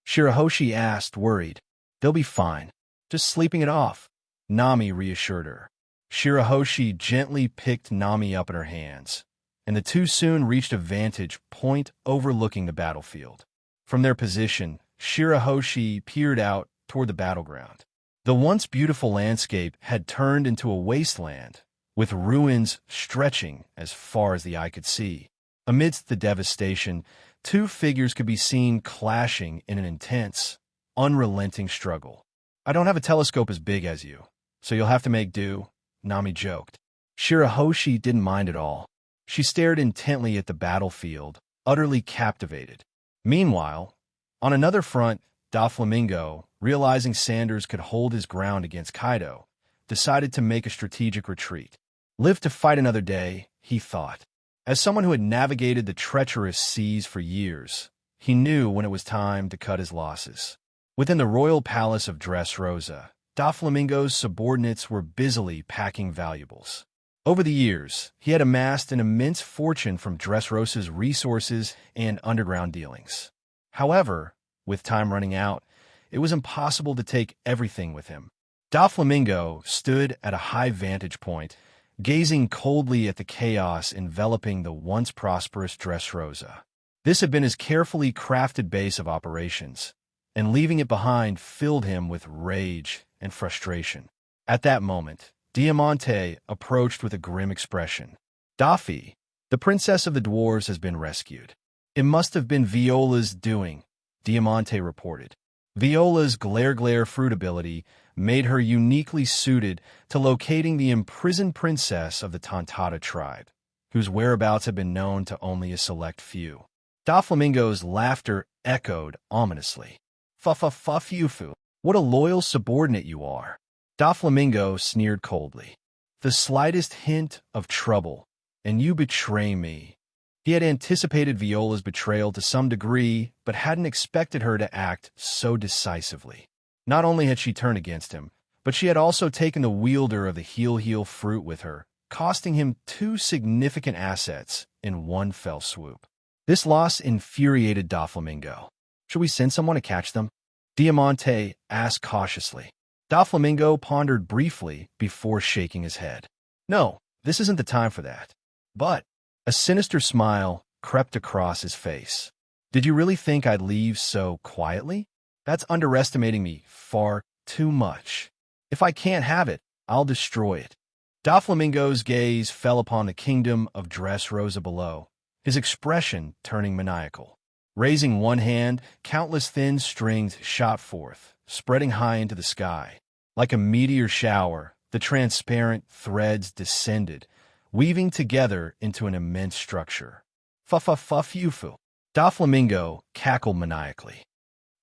Shirahoshi asked, worried. "They'll be fine. Just sleeping it off," Nami reassured her. Shirahoshi gently picked Nami up in her hands, and the two soon reached a vantage point overlooking the battlefield. From their position, Shirahoshi peered out toward the battleground. The once beautiful landscape had turned into a wasteland, with ruins stretching as far as the eye could see. Amidst the devastation, two figures could be seen clashing in an intense, unrelenting struggle. "I don't have a telescope as big as you, so you'll have to make do," Nami joked. Shirahoshi didn't mind at all. She stared intently at the battlefield, utterly captivated. Meanwhile, on another front, Doflamingo, realizing Sanders could hold his ground against Kaido, decided to make a strategic retreat. Live to fight another day, he thought. As someone who had navigated the treacherous seas for years, he knew when it was time to cut his losses. Within the royal palace of Dressrosa, Doflamingo's subordinates were busily packing valuables. Over the years, he had amassed an immense fortune from Dressrosa's resources and underground dealings. However, with time running out, it was impossible to take everything with him. Doflamingo stood at a high vantage point, gazing coldly at the chaos enveloping the once prosperous Dressrosa. This had been his carefully crafted base of operations, and leaving it behind filled him with rage and frustration. At that moment, Diamante approached with a grim expression. "Dafi, the princess of the dwarves has been rescued." "It must have been Viola's doing," Diamante reported. Viola's glare fruit ability made her uniquely suited to locating the imprisoned princess of the Tontata tribe, whose whereabouts had been known to only a select few. Doflamingo's laughter echoed ominously. "Fufu, what a loyal subordinate you are." Doflamingo sneered coldly. "The slightest hint of trouble, and you betray me." He had anticipated Viola's betrayal to some degree, but hadn't expected her to act so decisively. Not only had she turned against him, but she had also taken the wielder of the heel fruit with her, costing him 2 significant assets in one fell swoop. This loss infuriated Doflamingo. "Should we send someone to catch them?" Diamante asked cautiously. Doflamingo pondered briefly before shaking his head. No, this isn't the time for that. But a sinister smile crept across his face. Did you really think I'd leave so quietly? That's underestimating me far too much. If I can't have it, I'll destroy it. Doflamingo's gaze fell upon the kingdom of Dressrosa below, his expression turning maniacal. Raising one hand, countless thin strings shot forth, spreading high into the sky. Like a meteor shower, the transparent threads descended, weaving together into an immense structure. Fufu. Doflamingo cackled maniacally.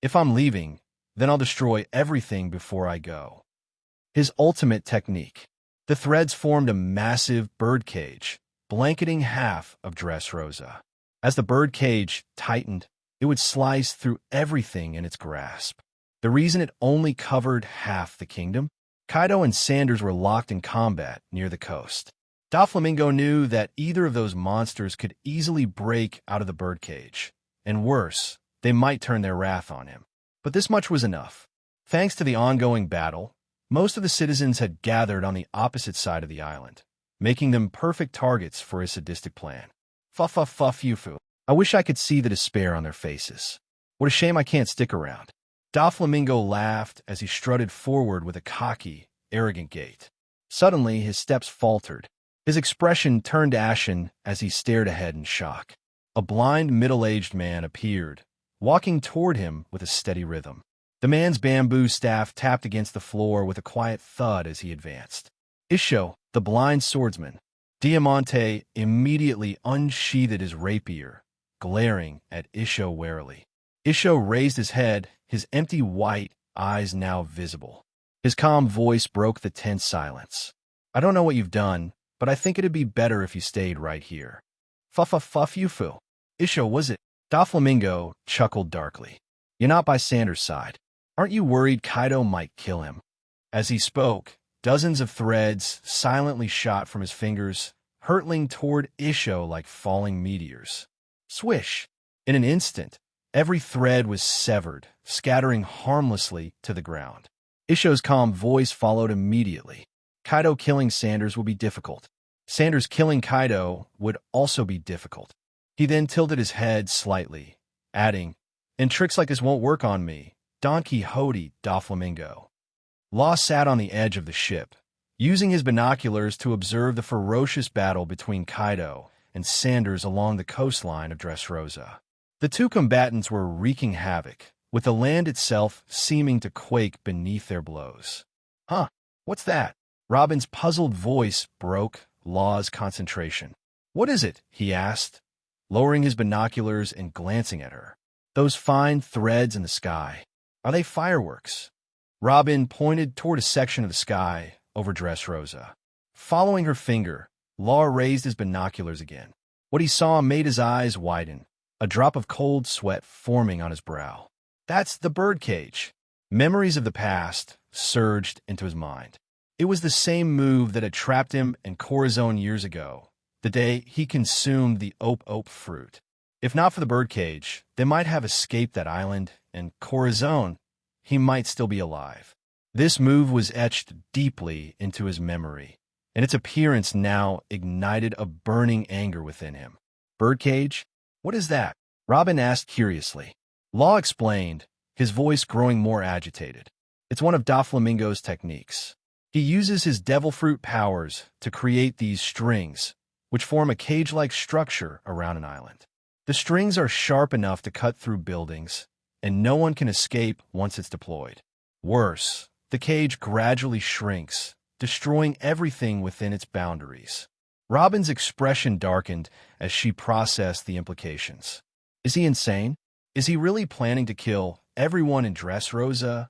If I'm leaving, then I'll destroy everything before I go. His ultimate technique. The threads formed a massive birdcage, blanketing half of Dressrosa. As the birdcage tightened, it would slice through everything in its grasp. The reason it only covered half the kingdom? Kaido and Sanders were locked in combat near the coast. Doflamingo knew that either of those monsters could easily break out of the birdcage, and worse, they might turn their wrath on him. But this much was enough. Thanks to the ongoing battle, most of the citizens had gathered on the opposite side of the island, making them perfect targets for his sadistic plan. Fufu. I wish I could see the despair on their faces. What a shame I can't stick around. Doflamingo laughed as he strutted forward with a cocky, arrogant gait. Suddenly, his steps faltered. His expression turned ashen as he stared ahead in shock. A blind, middle-aged man appeared, walking toward him with a steady rhythm. The man's bamboo staff tapped against the floor with a quiet thud as he advanced. Isho, the blind swordsman. Diamante immediately unsheathed his rapier, glaring at Isho warily. Isho raised his head, his empty white eyes now visible. His calm voice broke the tense silence. I don't know what you've done, but I think it'd be better if you stayed right here. Fufu. Isho, was it? Doflamingo chuckled darkly. You're not by Sanders' side. Aren't you worried Kaido might kill him? As he spoke, dozens of threads silently shot from his fingers, hurtling toward Isho like falling meteors. Swish! In an instant, every thread was severed, scattering harmlessly to the ground. Isho's calm voice followed immediately. Kaido killing Sanders would be difficult. Sanders killing Kaido would also be difficult. He then tilted his head slightly, adding, and tricks like this won't work on me. Donkey Hody, Doflamingo. Law sat on the edge of the ship, using his binoculars to observe the ferocious battle between Kaido and Sanders along the coastline of Dressrosa. The two combatants were wreaking havoc, with the land itself seeming to quake beneath their blows. Huh, what's that? Robin's puzzled voice broke Law's concentration. What is it? He asked, lowering his binoculars and glancing at her. Those fine threads in the sky. Are they fireworks? Robin pointed toward a section of the sky over Dressrosa. Following her finger, Law raised his binoculars again. What he saw made his eyes widen, a drop of cold sweat forming on his brow. That's the birdcage. Memories of the past surged into his mind. It was the same move that had trapped him in Corazon years ago, the day he consumed the ope fruit. If not for the birdcage, they might have escaped that island, and Corazon, he might still be alive. This move was etched deeply into his memory, and its appearance now ignited a burning anger within him. Birdcage? What is that? Robin asked curiously. Law explained, his voice growing more agitated. It's one of Doflamingo's techniques. He uses his devil fruit powers to create these strings, which form a cage-like structure around an island. The strings are sharp enough to cut through buildings, and no one can escape once it's deployed. Worse, the cage gradually shrinks, destroying everything within its boundaries. Robin's expression darkened as she processed the implications. Is he insane? Is he really planning to kill everyone in Dressrosa?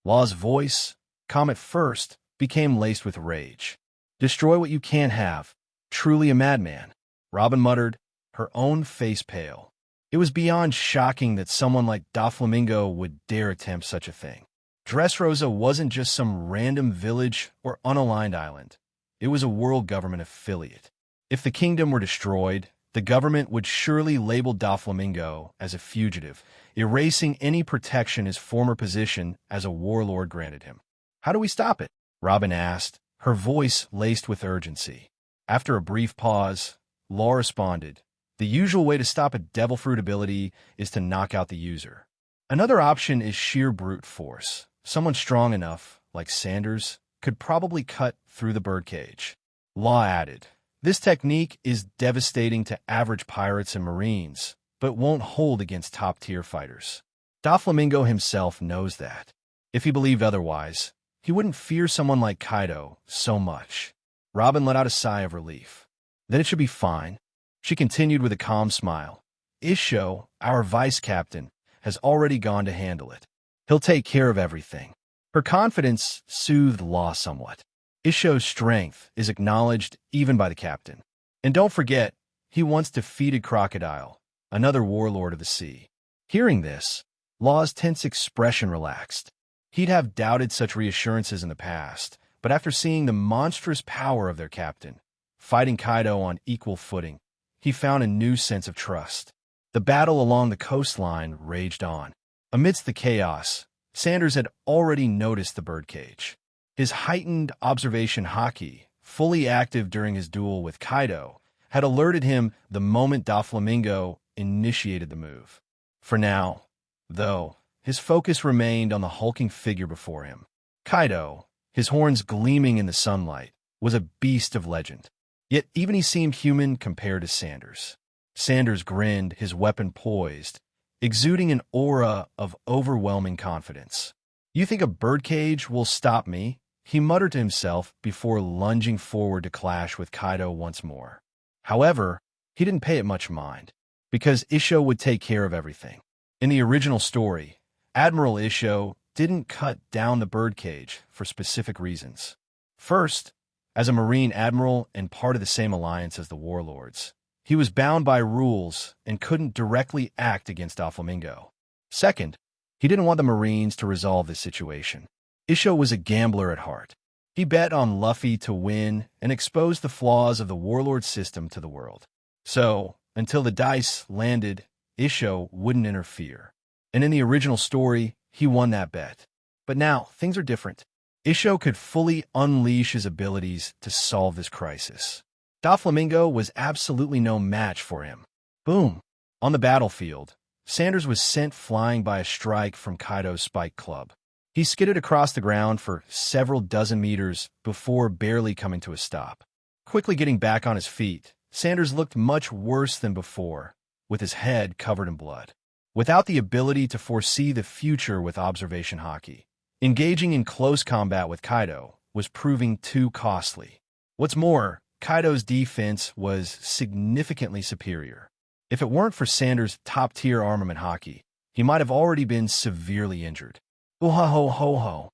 Law's voice, calm at first, became laced with rage. Destroy what you can't have. Truly a madman. Robin muttered, her own face pale. It was beyond shocking that someone like Doflamingo would dare attempt such a thing. Dressrosa wasn't just some random village or unaligned island. It was a world government affiliate. If the kingdom were destroyed, the government would surely label Doflamingo as a fugitive, erasing any protection his former position as a warlord granted him. How do we stop it? Robin asked, her voice laced with urgency. After a brief pause, Law responded, the usual way to stop a devil fruit ability is to knock out the user. Another option is sheer brute force. Someone strong enough, like Sanders, could probably cut through the birdcage. Law added, this technique is devastating to average pirates and marines, but won't hold against top-tier fighters. Doflamingo himself knows that. If he believed otherwise, he wouldn't fear someone like Kaido so much. Robin let out a sigh of relief. Then it should be fine. She continued with a calm smile. Isho, our vice-captain, has already gone to handle it. He'll take care of everything. Her confidence soothed Law somewhat. Isho's strength is acknowledged even by the captain. And don't forget, he once defeated Crocodile, another warlord of the sea. Hearing this, Law's tense expression relaxed. He'd have doubted such reassurances in the past, but after seeing the monstrous power of their captain, fighting Kaido on equal footing, he found a new sense of trust. The battle along the coastline raged on. Amidst the chaos, Sanders had already noticed the birdcage. His heightened observation Haki, fully active during his duel with Kaido, had alerted him the moment Doflamingo initiated the move. For now, though, his focus remained on the hulking figure before him. Kaido, his horns gleaming in the sunlight, was a beast of legend. Yet even he seemed human compared to Sanders. Sanders grinned, his weapon poised, exuding an aura of overwhelming confidence. You think a birdcage will stop me? He muttered to himself before lunging forward to clash with Kaido once more. However, he didn't pay it much mind, because Isho would take care of everything. In the original story, Admiral Isho didn't cut down the birdcage for specific reasons. First, as a Marine admiral and part of the same alliance as the warlords, he was bound by rules and couldn't directly act against Doflamingo. Second, he didn't want the Marines to resolve this situation. Isho was a gambler at heart. He bet on Luffy to win and expose the flaws of the warlord system to the world. So, until the dice landed, Isho wouldn't interfere. And in the original story, he won that bet. But now, things are different. Isho could fully unleash his abilities to solve this crisis. Doflamingo was absolutely no match for him. Boom! On the battlefield, Sanders was sent flying by a strike from Kaido's spike club. He skidded across the ground for several dozen meters before barely coming to a stop. Quickly getting back on his feet, Sanders looked much worse than before, with his head covered in blood. Without the ability to foresee the future with observation Haki, engaging in close combat with Kaido was proving too costly. What's more, Kaido's defense was significantly superior. If it weren't for Sanders' top-tier armament Haki, he might have already been severely injured. Ho-ho-ho-ho.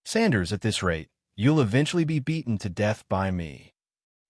Sanders, at this rate, you'll eventually be beaten to death by me.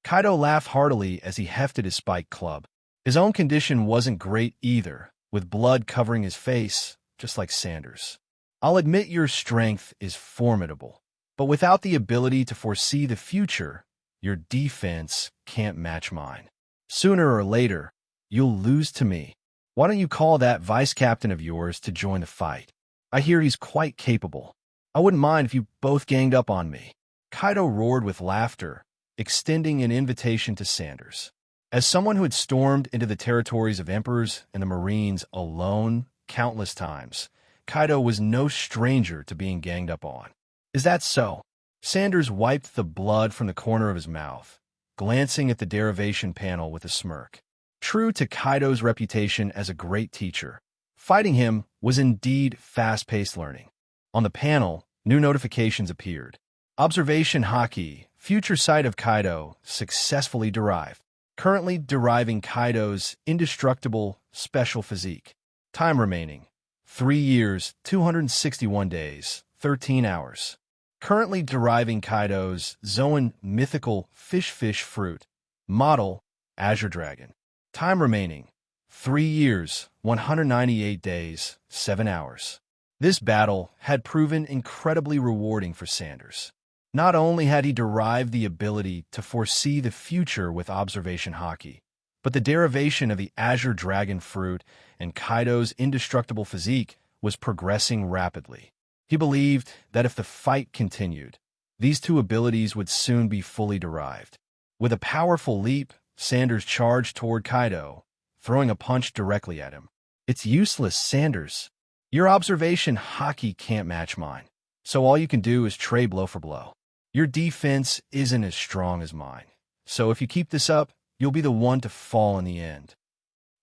Kaido laughed heartily as he hefted his spike club. His own condition wasn't great either, with blood covering his face, just like Sanders. I'll admit your strength is formidable, but without the ability to foresee the future, your defense can't match mine. Sooner or later, you'll lose to me. Why don't you call that vice-captain of yours to join the fight? I hear he's quite capable. I wouldn't mind if you both ganged up on me. Kaido roared with laughter, extending an invitation to Sanders. As someone who had stormed into the territories of emperors and the Marines alone countless times, Kaido was no stranger to being ganged up on. Is that so? Sanders wiped the blood from the corner of his mouth, glancing at the derivation panel with a smirk. True to Kaido's reputation as a great teacher, fighting him was indeed fast-paced learning. On the panel, new notifications appeared. Observation Haki, future sight of Kaido, successfully derived. Currently deriving Kaido's indestructible special physique. Time remaining, 3 years, 261 days, 13 hours. Currently deriving Kaido's Zoan mythical fish fruit. Model, Azure Dragon. Time remaining, 3 years, 198 days, 7 hours. This battle had proven incredibly rewarding for Sanders. Not only had he derived the ability to foresee the future with observation Haki, But the derivation of the azure dragon fruit and Kaido's indestructible physique was progressing rapidly. He believed that if the fight continued, these two abilities would soon be fully derived. With a powerful leap, Sanders charged toward Kaido, throwing a punch directly at him. "It's useless, Sanders. Your observation Haki can't match mine, so all you can do is trade blow for blow. Your defense isn't as strong as mine, so if you keep this up, you'll be the one to fall in the end."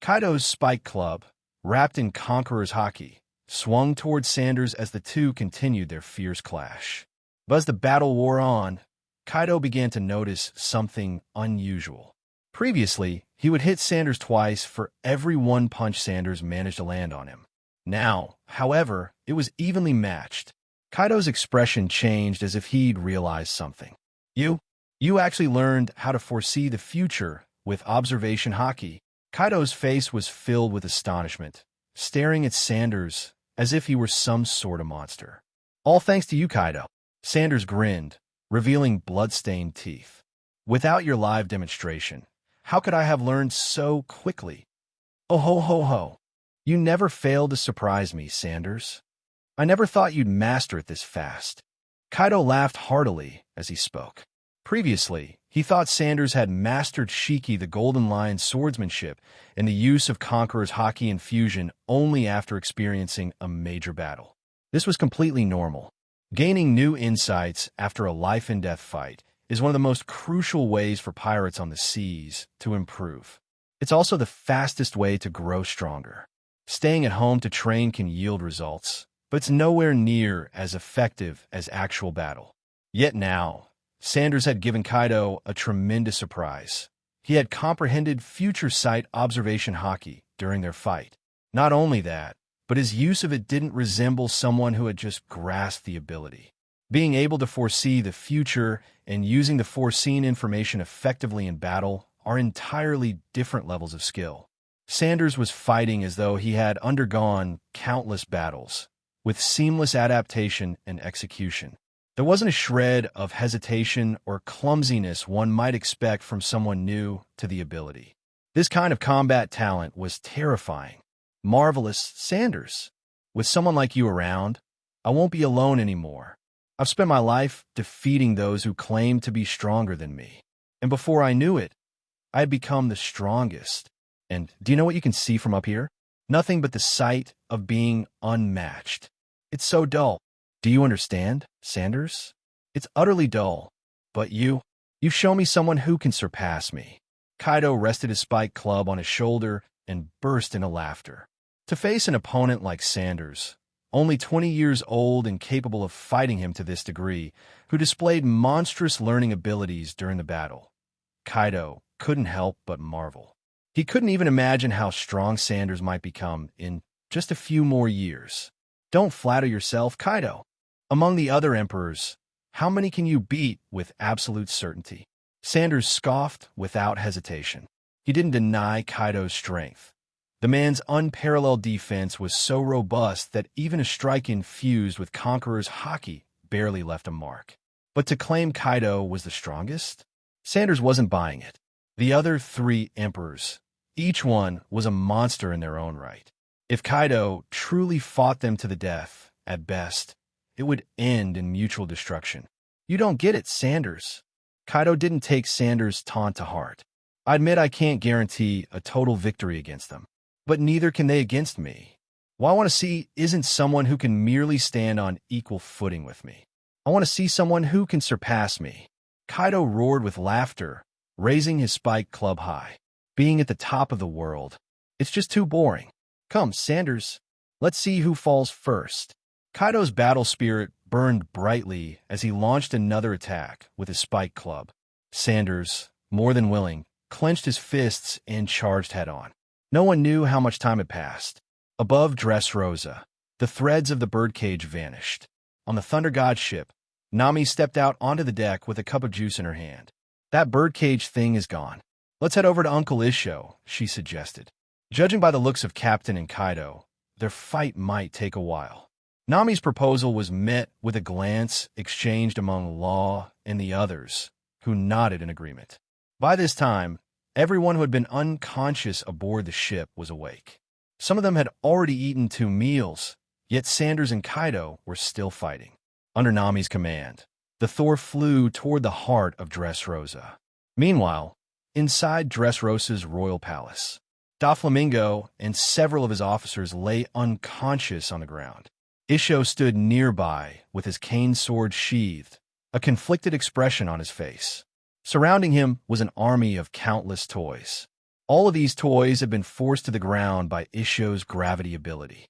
Kaido's spike club, wrapped in Conqueror's Haki, swung toward Sanders as the two continued their fierce clash. But as the battle wore on, Kaido began to notice something unusual. Previously, he would hit Sanders twice for every one punch Sanders managed to land on him. Now, however, it was evenly matched. Kaido's expression changed as if he'd realized something. You actually learned how to foresee the future with observation Haki." Kaido's face was filled with astonishment, staring at Sanders as if he were some sort of monster. "All thanks to you, Kaido." Sanders grinned, revealing blood-stained teeth. "Without your live demonstration, how could I have learned so quickly?" "Oh ho ho ho. You never failed to surprise me, Sanders. I never thought you'd master it this fast." Kaido laughed heartily as he spoke. Previously, he thought Sanders had mastered Shiki the Golden Lion's swordsmanship and the use of Conqueror's Haki and fusion only after experiencing a major battle. This was completely normal. Gaining new insights after a life-and-death fight is one of the most crucial ways for pirates on the seas to improve. It's also the fastest way to grow stronger. Staying at home to train can yield results, but it's nowhere near as effective as actual battle. Yet now, Sanders had given Kaido a tremendous surprise. He had comprehended future sight observation Haki during their fight. Not only that, but his use of it didn't resemble someone who had just grasped the ability. Being able to foresee the future and using the foreseen information effectively in battle are entirely different levels of skill. Sanders was fighting as though he had undergone countless battles, with seamless adaptation and execution. There wasn't a shred of hesitation or clumsiness one might expect from someone new to the ability. This kind of combat talent was terrifying. "Marvelous, Sanders. With someone like you around, I won't be alone anymore. I've spent my life defeating those who claim to be stronger than me. And before I knew it, I had become the strongest. And do you know what you can see from up here? Nothing but the sight of being unmatched. It's so dull. Do you understand, Sanders? It's utterly dull. But you've shown me someone who can surpass me." Kaido rested his spike club on his shoulder and burst into laughter. To face an opponent like Sanders, only 20 years old and capable of fighting him to this degree, who displayed monstrous learning abilities during the battle, Kaido couldn't help but marvel. He couldn't even imagine how strong Sanders might become in just a few more years. "Don't flatter yourself, Kaido. Among the other emperors, how many can you beat with absolute certainty?" Sanders scoffed without hesitation. He didn't deny Kaido's strength. The man's unparalleled defense was so robust that even a strike infused with Conqueror's Haki barely left a mark. But to claim Kaido was the strongest? Sanders wasn't buying it. The other three emperors, each one was a monster in their own right. If Kaido truly fought them to the death, at best, it would end in mutual destruction. "You don't get it, Sanders." Kaido didn't take Sanders' taunt to heart. "I admit I can't guarantee a total victory against them, but neither can they against me. What I want to see isn't someone who can merely stand on equal footing with me. I want to see someone who can surpass me." Kaido roared with laughter, raising his spike club high. "Being at the top of the world, it's just too boring. Come, Sanders, let's see who falls first." Kaido's battle spirit burned brightly as he launched another attack with his spike club. Sanders, more than willing, clenched his fists and charged head-on. No one knew how much time had passed. Above Dressrosa, the threads of the birdcage vanished. On the Thunder God ship, Nami stepped out onto the deck with a cup of juice in her hand. "That birdcage thing is gone. Let's head over to Uncle Isho," she suggested. Judging by the looks of Captain and Kaido, their fight might take a while. Nami's proposal was met with a glance exchanged among Law and the others, who nodded in agreement. By this time, Everyone who had been unconscious aboard the ship was awake. Some of them had already eaten 2 meals, yet Sanders and Kaido were still fighting. Under Nami's command, the Thor flew toward the heart of Dressrosa. Meanwhile, inside Dressrosa's royal palace, Doflamingo and several of his officers lay unconscious on the ground. Isho stood nearby with his cane sword sheathed, a conflicted expression on his face. Surrounding him was an army of countless toys. All of these toys had been forced to the ground by Isho's gravity ability.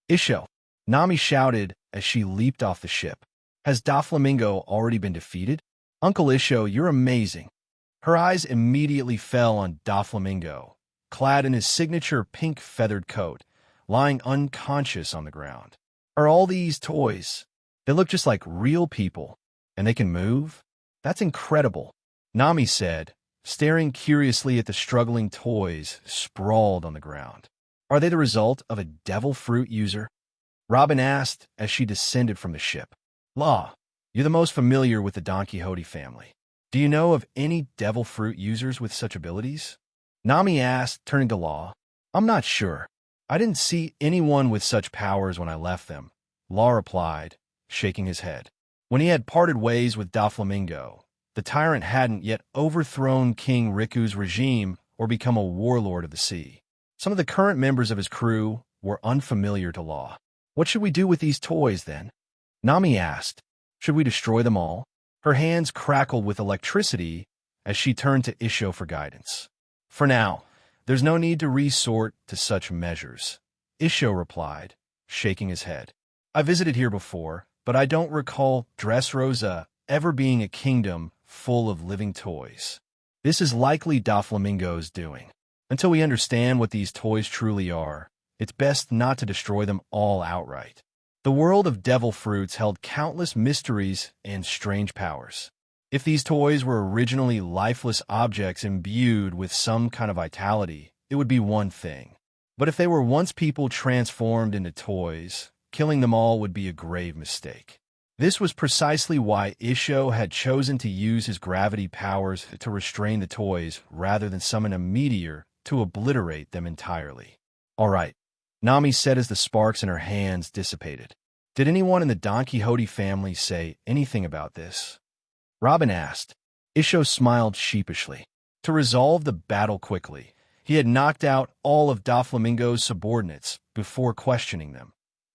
"Isho," Nami shouted as she leaped off the ship. "Has Doflamingo already been defeated?" "Uncle Isho, you're amazing." Her eyes immediately fell on Doflamingo, clad in his signature pink feathered coat, lying unconscious on the ground. "Are all these toys? They look just like real people, and they can move? That's incredible," Nami said, staring curiously at the struggling toys sprawled on the ground. "Are they the result of a devil fruit user?" Robin asked as she descended from the ship. "Law, you're the most familiar with the Don Quixote family. Do you know of any devil fruit users with such abilities?" Nami asked, turning to Law. "I'm not sure. I didn't see anyone with such powers when I left them," Law replied, shaking his head. When he had parted ways with Doflamingo, the tyrant hadn't yet overthrown King Riku's regime or become a warlord of the sea. Some of the current members of his crew were unfamiliar to Law. "What should we do with these toys, then?" Nami asked. "Should we destroy them all?" Her hands crackled with electricity as she turned to Isho for guidance. "For now, there's no need to resort to such measures," Isho replied, shaking his head. "I visited here before, but I don't recall Dressrosa ever being a kingdom full of living toys. This is likely Doflamingo's doing. Until we understand what these toys truly are, it's best not to destroy them all outright." The world of devil fruits held countless mysteries and strange powers. If these toys were originally lifeless objects imbued with some kind of vitality, it would be one thing. But if they were once people transformed into toys, killing them all would be a grave mistake. This was precisely why Isho had chosen to use his gravity powers to restrain the toys rather than summon a meteor to obliterate them entirely. "All right," Nami said as the sparks in her hands dissipated. "Did anyone in the Don Quixote family say anything about this?" Robin asked. Isho smiled sheepishly. To resolve the battle quickly, he had knocked out all of Doflamingo's subordinates before questioning them,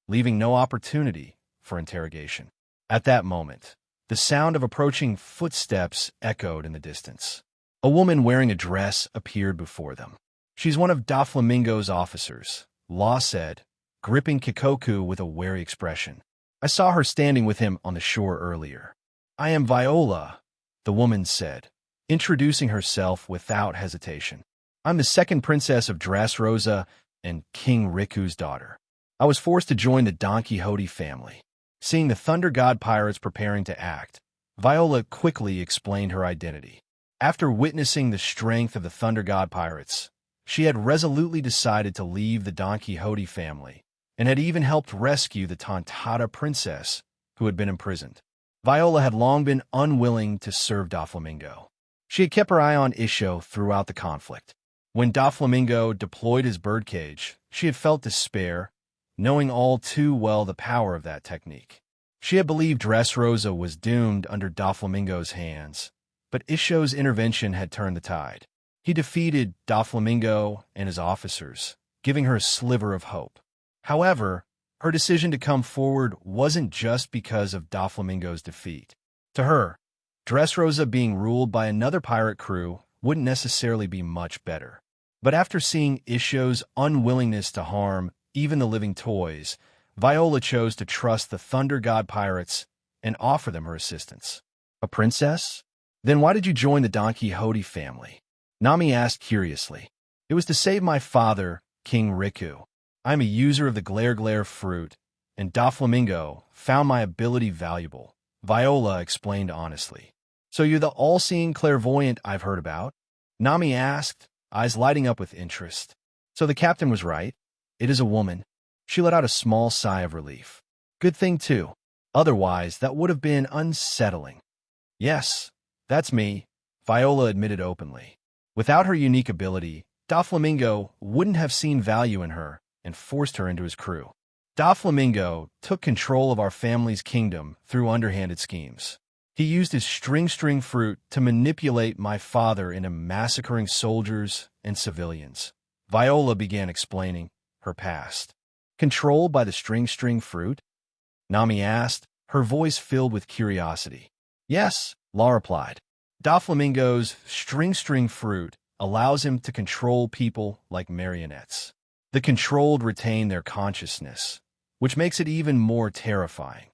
leaving no opportunity for interrogation. At that moment, the sound of approaching footsteps echoed in the distance. A woman wearing a dress appeared before them. "She's one of Doflamingo's officers," Law said, gripping Kikoku with a wary expression. "I saw her standing with him on the shore earlier." "I am Viola," the woman said, introducing herself without hesitation. "I'm the second princess of Dressrosa and King Riku's daughter. I was forced to join the Don Quixote family." Seeing the Thunder God pirates preparing to act, Viola quickly explained her identity. After witnessing the strength of the Thunder God pirates, she had resolutely decided to leave the Don Quixote family and had even helped rescue the Tontada princess who had been imprisoned. Viola had long been unwilling to serve Doflamingo. She had kept her eye on Isho throughout the conflict. When Doflamingo deployed his birdcage, she had felt despair, knowing all too well the power of that technique. She had believed Dressrosa was doomed under Doflamingo's hands, but Isho's intervention had turned the tide. He defeated Doflamingo and his officers, giving her a sliver of hope. However, her decision to come forward wasn't just because of Doflamingo's defeat. To her, Dressrosa being ruled by another pirate crew wouldn't necessarily be much better. But after seeing Isho's unwillingness to harm even the living toys, Viola chose to trust the Thunder God pirates and offer them her assistance. "A princess? Then why did you join the Don Quixote family?" Nami asked curiously. "It was to save my father, King Riku. I'm a user of the Glare fruit, and Doflamingo found my ability valuable," Viola explained honestly. "So you're the all-seeing clairvoyant I've heard about?" Nami asked, eyes lighting up with interest. "So the captain was right. It is a woman." She let out a small sigh of relief. "Good thing, too. Otherwise, that would have been unsettling." "Yes, that's me," Viola admitted openly. Without her unique ability, Doflamingo wouldn't have seen value in her and forced her into his crew. Doflamingo took control of our family's kingdom through underhanded schemes. He used his string fruit to manipulate my father into massacring soldiers and civilians. Viola began explaining her past. Controlled by the string fruit? Nami asked, her voice filled with curiosity. Yes, Law replied. Doflamingo's string fruit allows him to control people like marionettes. The controlled retain their consciousness, which makes it even more terrifying.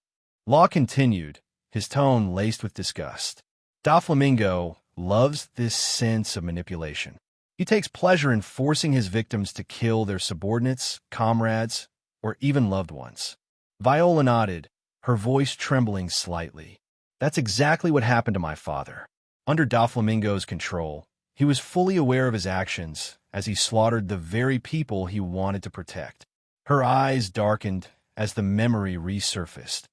Law continued, his tone laced with disgust. Doflamingo loves this sense of manipulation. He takes pleasure in forcing his victims to kill their subordinates, comrades, or even loved ones. Viola nodded, her voice trembling slightly. That's exactly what happened to my father. Under Doflamingo's control, he was fully aware of his actions as he slaughtered the very people he wanted to protect. Her eyes darkened as the memory resurfaced.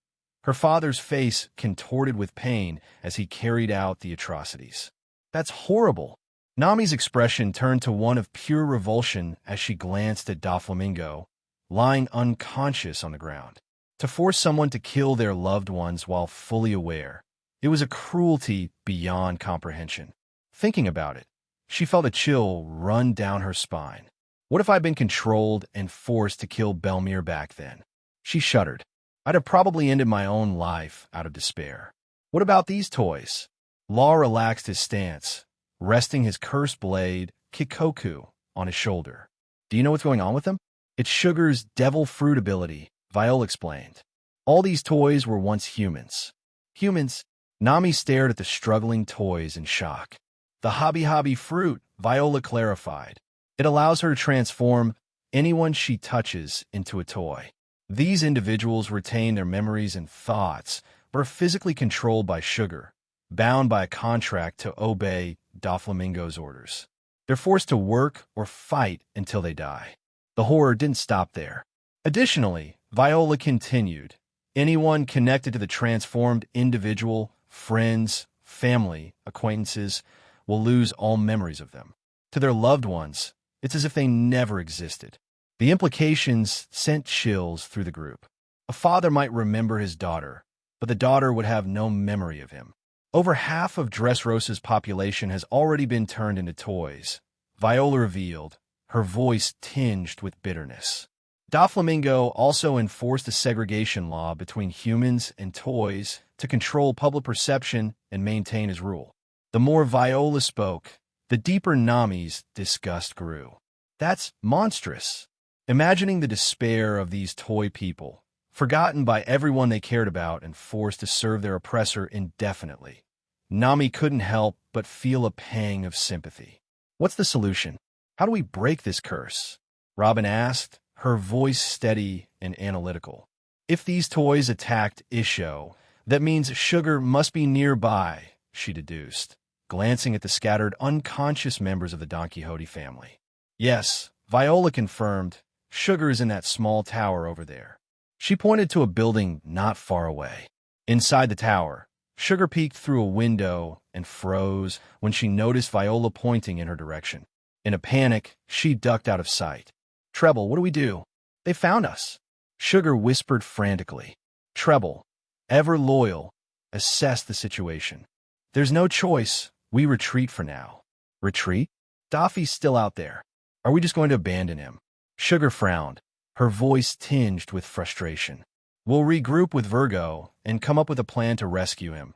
Her father's face contorted with pain as he carried out the atrocities. That's horrible. Nami's expression turned to one of pure revulsion as she glanced at Doflamingo, lying unconscious on the ground. To force someone to kill their loved ones while fully aware, it was a cruelty beyond comprehension. Thinking about it, she felt a chill run down her spine. What if I'd been controlled and forced to kill Belmir back then? She shuddered. I'd have probably ended my own life out of despair. What about these toys? Law relaxed his stance, resting his cursed blade, Kikoku, on his shoulder. Do you know what's going on with them? It's Sugar's devil fruit ability, Viola explained. All these toys were once humans. Humans? Nami stared at the struggling toys in shock. The hobby fruit, Viola clarified. It allows her to transform anyone she touches into a toy. These individuals retain their memories and thoughts, but are physically controlled by Sugar, bound by a contract to obey Doflamingo's orders. They're forced to work or fight until they die. The horror didn't stop there. Additionally, Viola continued, anyone connected to the transformed individual, friends, family, acquaintances, will lose all memories of them. To their loved ones, it's as if they never existed. The implications sent chills through the group. A father might remember his daughter, but the daughter would have no memory of him. Over half of Dressrosa's population has already been turned into toys, Viola revealed, her voice tinged with bitterness. Doflamingo also enforced a segregation law between humans and toys to control public perception and maintain his rule. The more Viola spoke, the deeper Nami's disgust grew. That's monstrous. Imagining the despair of these toy people, forgotten by everyone they cared about and forced to serve their oppressor indefinitely. Nami couldn't help but feel a pang of sympathy. What's the solution? How do we break this curse? Robin asked, her voice steady and analytical. If these toys attacked Isho, that means Sugar must be nearby, she deduced, glancing at the scattered unconscious members of the Don Quixote family. Yes, Viola confirmed, Sugar is in that small tower over there. She pointed to a building not far away. Inside the tower, Sugar peeked through a window and froze when she noticed Viola pointing in her direction. In a panic, she ducked out of sight. Treble, what do we do? They found us. Sugar whispered frantically. Treble, ever loyal, assessed the situation. There's no choice. We retreat for now. Retreat? Daffy's still out there. Are we just going to abandon him? Sugar frowned, her voice tinged with frustration. We'll regroup with Virgo and come up with a plan to rescue him,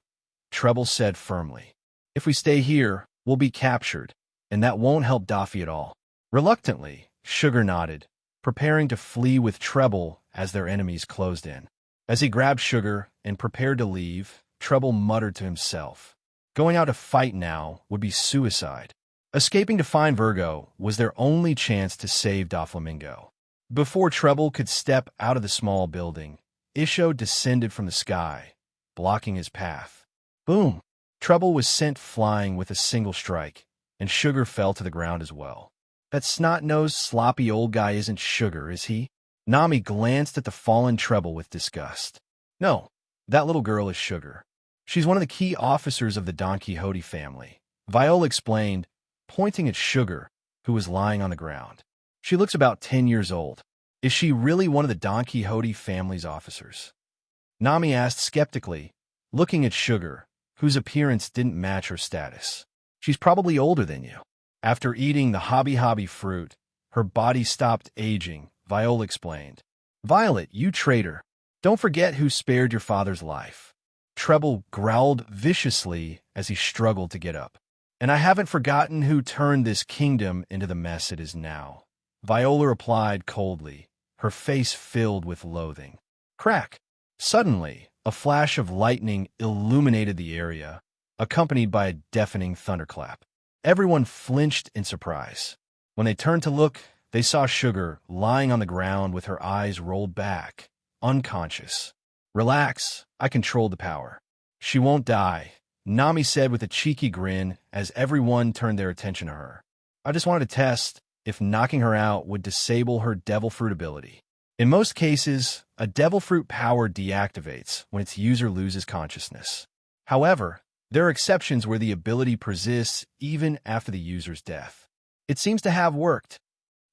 Treble said firmly. If we stay here, we'll be captured, and that won't help Daffy at all. Reluctantly, Sugar nodded, preparing to flee with Treble as their enemies closed in. As he grabbed Sugar and prepared to leave, Treble muttered to himself. Going out to fight now would be suicide. Escaping to find Virgo was their only chance to save Doflamingo. Before Treble could step out of the small building, Isho descended from the sky, blocking his path. Boom! Treble was sent flying with a single strike, and Sugar fell to the ground as well. That snot-nosed, sloppy old guy isn't Sugar, is he? Nami glanced at the fallen Treble with disgust. No, that little girl is Sugar. She's one of the key officers of the Don Quixote family. Viola explained, pointing at Sugar, who was lying on the ground. She looks about 10 years old. Is she really one of the Don Quixote family's officers? Nami asked skeptically, looking at Sugar, whose appearance didn't match her status. She's probably older than you. After eating the hobby fruit, her body stopped aging, Viola explained. Violet, you traitor. Don't forget who spared your father's life. Treble growled viciously as he struggled to get up. And I haven't forgotten who turned this kingdom into the mess it is now. Viola replied coldly, her face filled with loathing. Crack! Suddenly, a flash of lightning illuminated the area, accompanied by a deafening thunderclap. Everyone flinched in surprise. When they turned to look, they saw Sugar lying on the ground with her eyes rolled back, unconscious. Relax, I controlled the power. She won't die, Nami said with a cheeky grin as everyone turned their attention to her. I just wanted to test if knocking her out would disable her devil fruit ability. In most cases, a devil fruit power deactivates when its user loses consciousness. However, there are exceptions where the ability persists even after the user's death. It seems to have worked,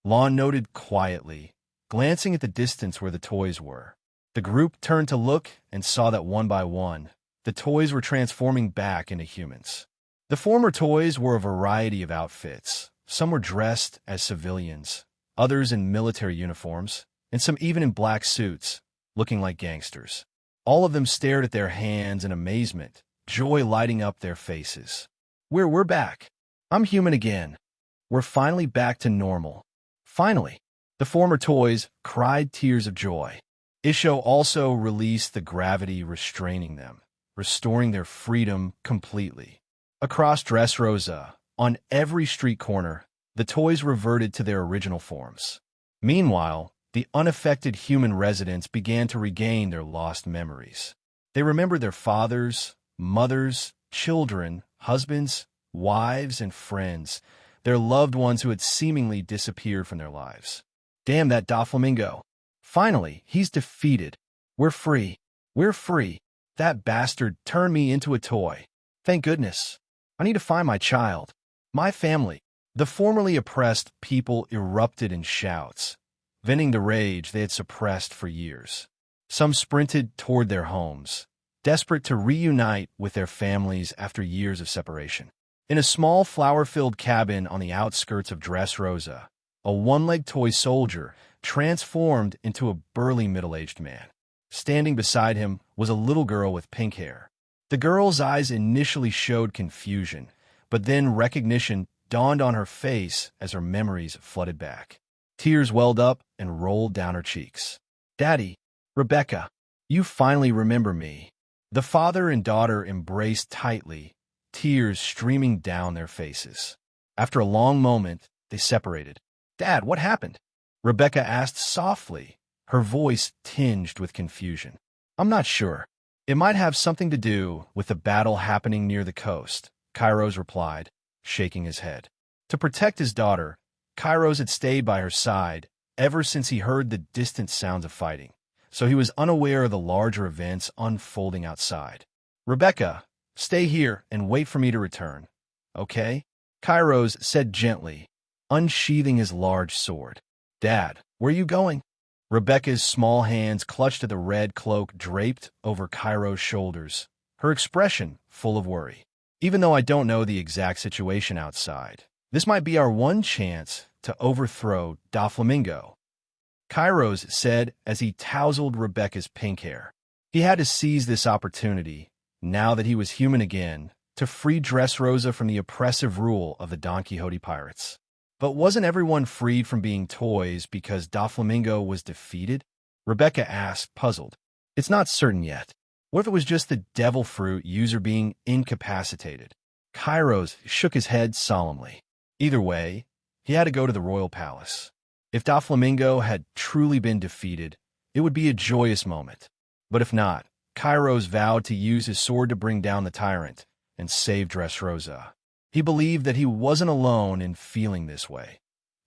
Lon noted quietly, glancing at the distance where the toys were. The group turned to look and saw that one by one, the toys were transforming back into humans. The former toys were a variety of outfits. Some were dressed as civilians, others in military uniforms, and some even in black suits, looking like gangsters. All of them stared at their hands in amazement, joy lighting up their faces. We're back. I'm human again. We're finally back to normal. Finally, the former toys cried tears of joy. Isho also released the gravity restraining them, restoring their freedom completely. Across Dressrosa, on every street corner, the toys reverted to their original forms. Meanwhile, the unaffected human residents began to regain their lost memories. They remembered their fathers, mothers, children, husbands, wives, and friends, their loved ones who had seemingly disappeared from their lives. Damn that Doflamingo. Finally, he's defeated. We're free. We're free. That bastard turned me into a toy. Thank goodness. I need to find my child. My family. The formerly oppressed people erupted in shouts, venting the rage they had suppressed for years. Some sprinted toward their homes, desperate to reunite with their families after years of separation. In a small flower-filled cabin on the outskirts of Dressrosa, a one-legged toy soldier transformed into a burly middle-aged man. Standing beside him was a little girl with pink hair. The girl's eyes initially showed confusion, but then recognition dawned on her face as her memories flooded back. Tears welled up and rolled down her cheeks. Daddy, Rebecca, you finally remember me. The father and daughter embraced tightly, tears streaming down their faces. After a long moment, they separated. Dad, what happened? Rebecca asked softly, her voice tinged with confusion. I'm not sure. It might have something to do with the battle happening near the coast, Kairos replied, shaking his head. To protect his daughter, Kairos had stayed by her side ever since he heard the distant sounds of fighting, so he was unaware of the larger events unfolding outside. Rebecca, stay here and wait for me to return, okay? Kairos said gently, unsheathing his large sword. Dad, where are you going? Rebecca's small hands clutched at the red cloak draped over Kairos' shoulders, her expression full of worry. Even though I don't know the exact situation outside, this might be our one chance to overthrow Doflamingo, Kairos said as he tousled Rebecca's pink hair. He had to seize this opportunity, now that he was human again, to free Dressrosa from the oppressive rule of the Don Quixote pirates. But wasn't everyone freed from being toys because Doflamingo was defeated? Rebecca asked, puzzled. It's not certain yet. What if it was just the devil fruit user being incapacitated? Kairos shook his head solemnly. Either way, he had to go to the royal palace. If Doflamingo had truly been defeated, it would be a joyous moment. But if not, Kairos vowed to use his sword to bring down the tyrant and save Dressrosa. He believed that he wasn't alone in feeling this way.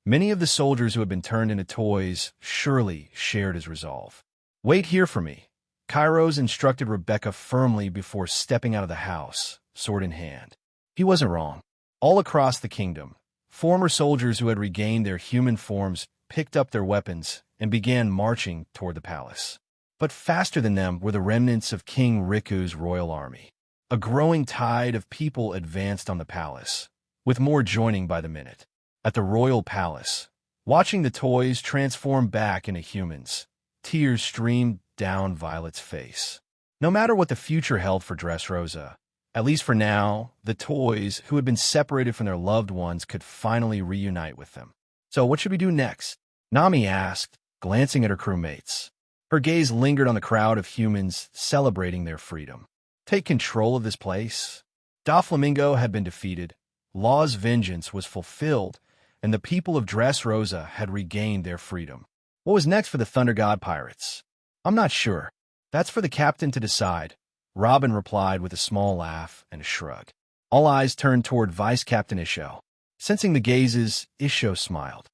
Many of the soldiers who had been turned into toys surely shared his resolve. Wait here for me, Kairos instructed Rebecca firmly before stepping out of the house, sword in hand. He wasn't wrong. All across the kingdom, former soldiers who had regained their human forms picked up their weapons and began marching toward the palace. But faster than them were the remnants of King Riku's royal army. A growing tide of people advanced on the palace, with more joining by the minute. At the royal palace, watching the toys transform back into humans, tears streamed down Violet's face. No matter what the future held for Dressrosa, at least for now, the toys who had been separated from their loved ones could finally reunite with them. So what should we do next? Nami asked, glancing at her crewmates. Her gaze lingered on the crowd of humans celebrating their freedom. Take control of this place? Doflamingo had been defeated, Law's vengeance was fulfilled, and the people of Dressrosa had regained their freedom. What was next for the Thunder God pirates? I'm not sure. That's for the captain to decide, Robin replied with a small laugh and a shrug. All eyes turned toward Vice Captain Isho. Sensing the gazes, Isho smiled.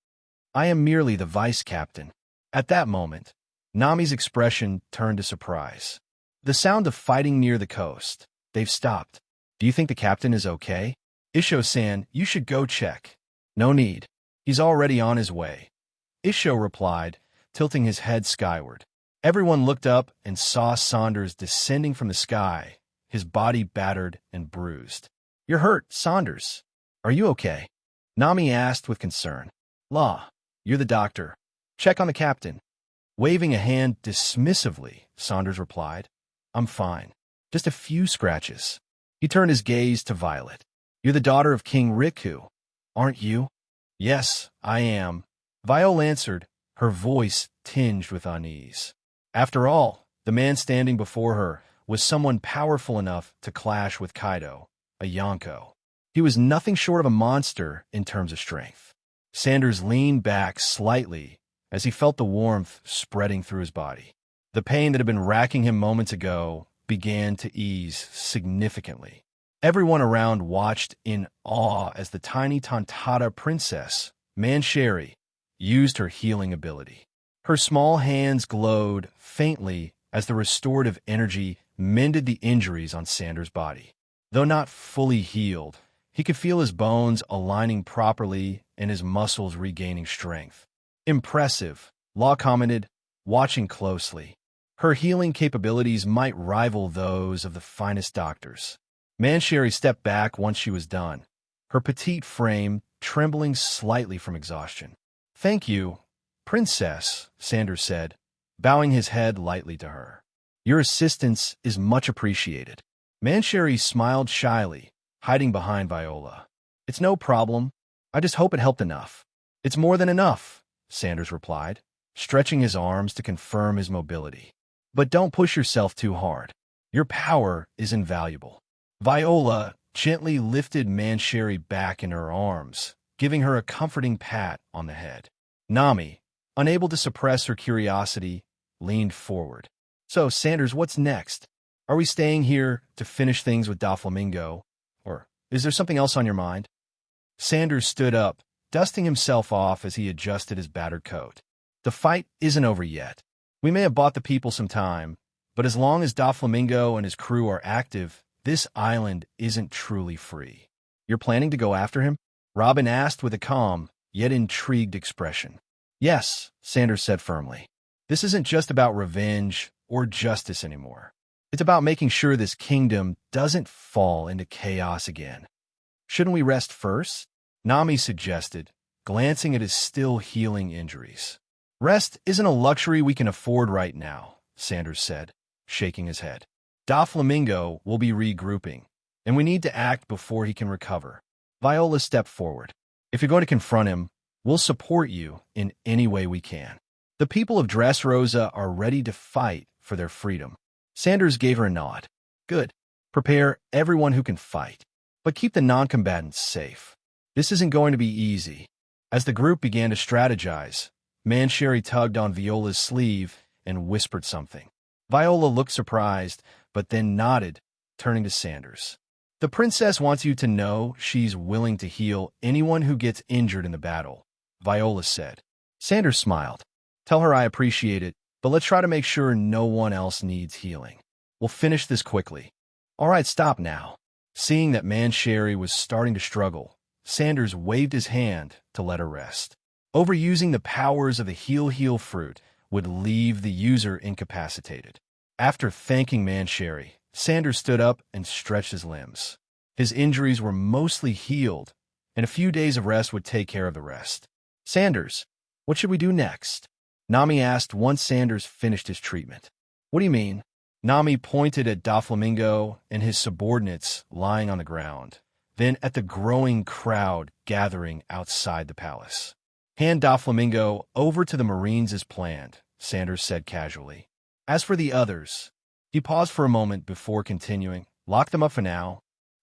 I am merely the vice captain. At that moment, Nami's expression turned to surprise. The sound of fighting near the coast. They've stopped. Do you think the captain is okay? Isho-san, you should go check. No need. He's already on his way. Isho replied, tilting his head skyward. Everyone looked up and saw Saunders descending from the sky, his body battered and bruised. You're hurt, Saunders. Are you okay? Nami asked with concern. Law, you're the doctor. Check on the captain. Waving a hand dismissively, Saunders replied, I'm fine. Just a few scratches. He turned his gaze to Violet. You're the daughter of King Riku, aren't you? Yes, I am. Viola answered, her voice tinged with unease. After all, the man standing before her was someone powerful enough to clash with Kaido, a Yonko. He was nothing short of a monster in terms of strength. Sanders leaned back slightly as he felt the warmth spreading through his body. The pain that had been racking him moments ago began to ease significantly. Everyone around watched in awe as the tiny Tontada princess, Mancheri, used her healing ability. Her small hands glowed faintly as the restorative energy mended the injuries on Sanders' body. Though not fully healed, he could feel his bones aligning properly and his muscles regaining strength. Impressive, Law commented, watching closely. Her healing capabilities might rival those of the finest doctors. Mancheri stepped back once she was done, her petite frame trembling slightly from exhaustion. Thank you, Princess, Sanders said, bowing his head lightly to her. Your assistance is much appreciated. Mancheri smiled shyly, hiding behind Viola. It's no problem. I just hope it helped enough. It's more than enough, Sanders replied, stretching his arms to confirm his mobility. But don't push yourself too hard. Your power is invaluable. Viola gently lifted Mancheri back in her arms, giving her a comforting pat on the head. Nami, unable to suppress her curiosity, leaned forward. So, Sanders, what's next? Are we staying here to finish things with Doflamingo, or is there something else on your mind? Sanders stood up, dusting himself off as he adjusted his battered coat. The fight isn't over yet. We may have bought the people some time, but as long as Doflamingo and his crew are active, this island isn't truly free. You're planning to go after him? Robin asked with a calm, yet intrigued expression. Yes, Sanders said firmly. This isn't just about revenge or justice anymore. It's about making sure this kingdom doesn't fall into chaos again. Shouldn't we rest first? Nami suggested, glancing at his still healing injuries. Rest isn't a luxury we can afford right now, Sanders said, shaking his head. Doflamingo will be regrouping, and we need to act before he can recover. Viola stepped forward. If you're going to confront him, we'll support you in any way we can. The people of Dressrosa are ready to fight for their freedom. Sanders gave her a nod. Good. Prepare everyone who can fight, but keep the non-combatants safe. This isn't going to be easy. As the group began to strategize, Mancheri tugged on Viola's sleeve and whispered something. Viola looked surprised, but then nodded, turning to Sanders. The princess wants you to know she's willing to heal anyone who gets injured in the battle, Viola said. Sanders smiled. Tell her I appreciate it, but let's try to make sure no one else needs healing. We'll finish this quickly. All right, stop now. Seeing that Sherry was starting to struggle, Sanders waved his hand to let her rest. Overusing the powers of the heal fruit would leave the user incapacitated. After thanking Sherry, Sanders stood up and stretched his limbs. His injuries were mostly healed, and a few days of rest would take care of the rest. Sanders, what should we do next? Nami asked once Sanders finished his treatment. What do you mean? Nami pointed at Doflamingo and his subordinates lying on the ground, then at the growing crowd gathering outside the palace. Hand Doflamingo over to the Marines as planned, Sanders said casually. As for the others, he paused for a moment before continuing. Lock them up for now.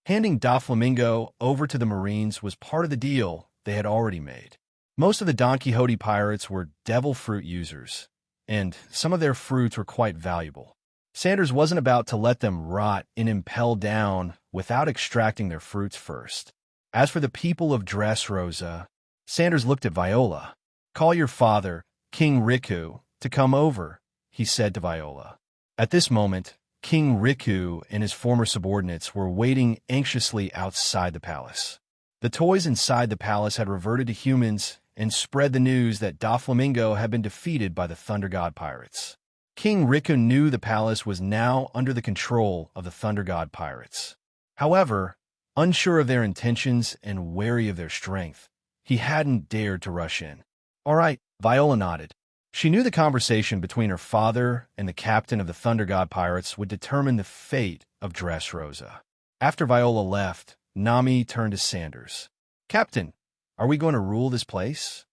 Handing Doflamingo over to the Marines was part of the deal they had already made. Most of the Don Quixote pirates were devil fruit users, and some of their fruits were quite valuable. Sanders wasn't about to let them rot in Impel Down without extracting their fruits first. As for the people of Dressrosa, Sanders looked at Viola. Call your father, King Riku, to come over, he said to Viola. At this moment, King Riku and his former subordinates were waiting anxiously outside the palace. The toys inside the palace had reverted to humans and spread the news that Doflamingo had been defeated by the Thunder God pirates. King Riku knew the palace was now under the control of the Thunder God pirates. However, unsure of their intentions and wary of their strength, he hadn't dared to rush in. All right, Viola nodded. She knew the conversation between her father and the captain of the Thunder God pirates would determine the fate of Dressrosa. After Viola left, Nami turned to Sanders. Captain, are we going to rule this place?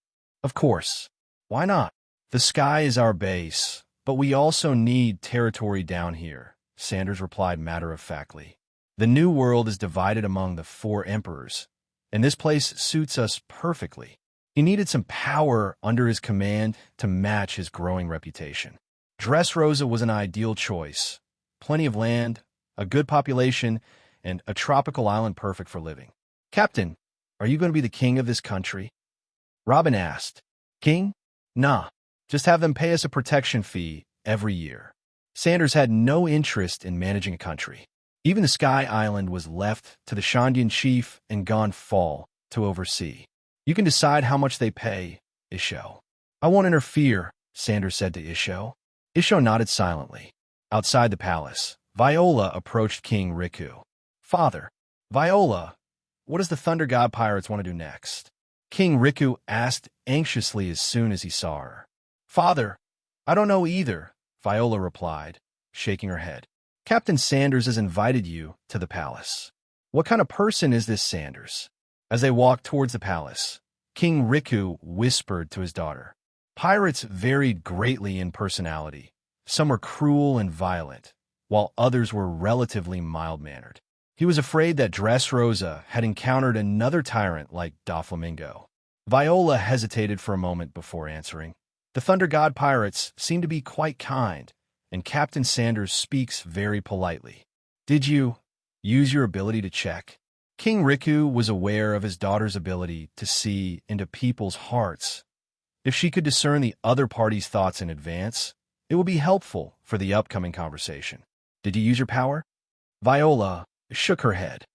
Of course. Why not? The sky is our base, but we also need territory down here, Sanders replied matter-of-factly. The New World is divided among the 4 emperors, and this place suits us perfectly. He needed some power under his command to match his growing reputation. Dressrosa was an ideal choice. Plenty of land, a good population, and a tropical island perfect for living. Captain, are you going to be the king of this country? Robin asked. King? Nah, just have them pay us a protection fee every year. Sanders had no interest in managing a country. Even the Sky Island was left to the Shandian chief and Gon Fall to oversee. You can decide how much they pay, Isho. I won't interfere, Sanders said to Isho. Isho nodded silently. Outside the palace, Viola approached King Riku. Father, Viola, what does the Thunder God pirates want to do next? King Riku asked anxiously as soon as he saw her. Father, I don't know either, Viola replied, shaking her head. Captain Sanders has invited you to the palace. What kind of person is this Sanders? As they walked towards the palace, King Riku whispered to his daughter. Pirates varied greatly in personality. Some were cruel and violent, while others were relatively mild-mannered. He was afraid that Dressrosa had encountered another tyrant like Doflamingo. Viola hesitated for a moment before answering. The Thunder God pirates seem to be quite kind, and Captain Sanders speaks very politely. Did you use your ability to check? King Riku was aware of his daughter's ability to see into people's hearts. If she could discern the other party's thoughts in advance, it would be helpful for the upcoming conversation. Did you use your power? Viola shook her head.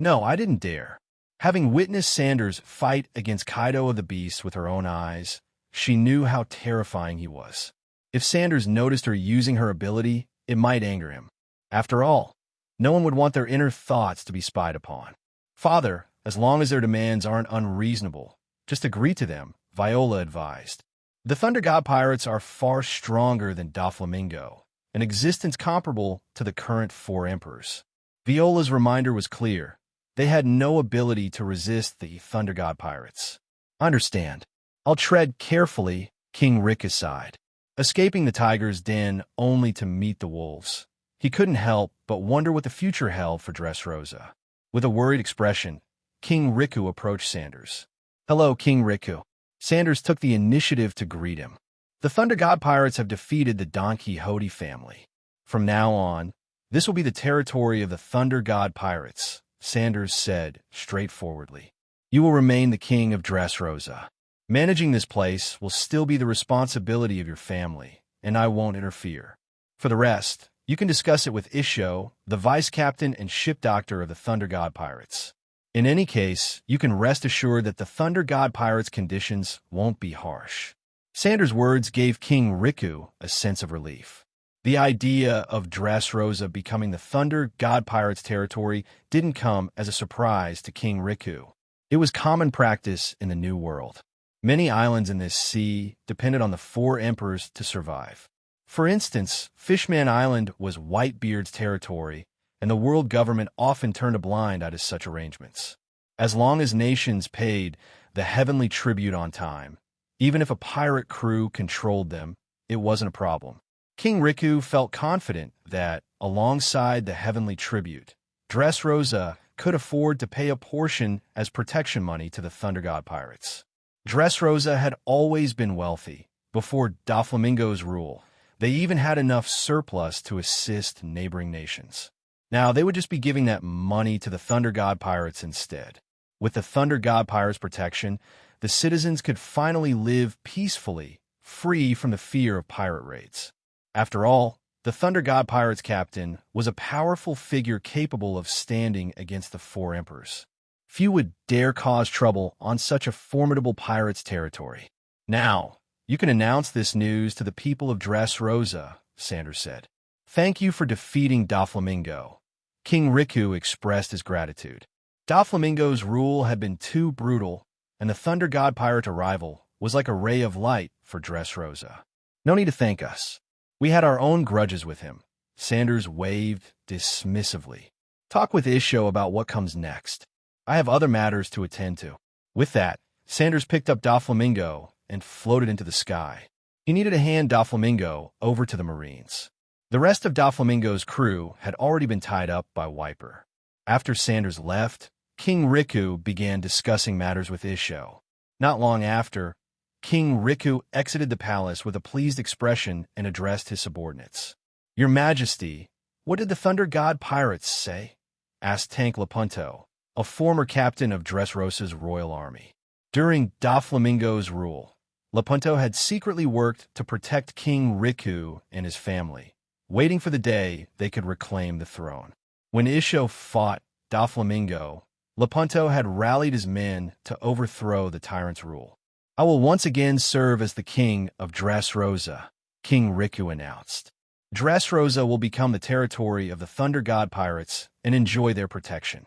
No, I didn't dare. Having witnessed Sanders fight against Kaido of the Beast with her own eyes, she knew how terrifying he was. If Sanders noticed her using her ability, it might anger him. After all, no one would want their inner thoughts to be spied upon. Father, as long as their demands aren't unreasonable, just agree to them, Viola advised. The Thunder God pirates are far stronger than Doflamingo, an existence comparable to the current 4 emperors. Viola's reminder was clear. They had no ability to resist the Thunder God pirates. Understand. I'll tread carefully, King Riku sighed. Escaping the tiger's den only to meet the wolves. He couldn't help but wonder what the future held for Dressrosa. With a worried expression, King Riku approached Sanders. Hello, King Riku. Sanders took the initiative to greet him. The Thunder God pirates have defeated the Don Quixote family. From now on, this will be the territory of the Thunder God pirates, Sanders said straightforwardly. You will remain the king of Dressrosa. Managing this place will still be the responsibility of your family, and I won't interfere. For the rest, you can discuss it with Isho, the vice captain and ship doctor of the Thunder God Pirates. In any case, you can rest assured that the Thunder God Pirates' conditions won't be harsh. Sanders' words gave King Riku a sense of relief. The idea of Dressrosa becoming the Thunder God Pirates' territory didn't come as a surprise to King Riku. It was common practice in the New World. Many islands in this sea depended on the four emperors to survive. For instance, Fishman Island was Whitebeard's territory, and the world government often turned a blind eye to such arrangements. As long as nations paid the heavenly tribute on time, even if a pirate crew controlled them, it wasn't a problem. King Riku felt confident that, alongside the heavenly tribute, Dressrosa could afford to pay a portion as protection money to the Thunder God Pirates. Dressrosa had always been wealthy. Before Doflamingo's rule, they even had enough surplus to assist neighboring nations. Now, they would just be giving that money to the Thunder God Pirates instead. With the Thunder God Pirates' protection, the citizens could finally live peacefully, free from the fear of pirate raids. After all, the Thunder God Pirates' captain was a powerful figure capable of standing against the four emperors. Few would dare cause trouble on such a formidable pirate's territory. Now, you can announce this news to the people of Dressrosa, Sanders said. Thank you for defeating Doflamingo. King Riku expressed his gratitude. Doflamingo's rule had been too brutal, and the Thunder God Pirate arrival was like a ray of light for Dressrosa. No need to thank us. We had our own grudges with him. Sanders waved dismissively. Talk with Isho about what comes next. I have other matters to attend to. With that, Sanders picked up Doflamingo and floated into the sky. He needed to hand Doflamingo over to the Marines. The rest of Doflamingo's crew had already been tied up by Wiper. After Sanders left, King Riku began discussing matters with Isho. Not long after, King Riku exited the palace with a pleased expression and addressed his subordinates. Your Majesty, what did the Thunder God Pirates say? Asked Tank Lepunto, a former captain of Dressrosa's royal army. During Doflamingo's rule, Lepunto had secretly worked to protect King Riku and his family, waiting for the day they could reclaim the throne. When Isho fought Doflamingo, Lepunto had rallied his men to overthrow the tyrant's rule. I will once again serve as the king of Dressrosa, King Riku announced. Dressrosa will become the territory of the Thunder God Pirates and enjoy their protection.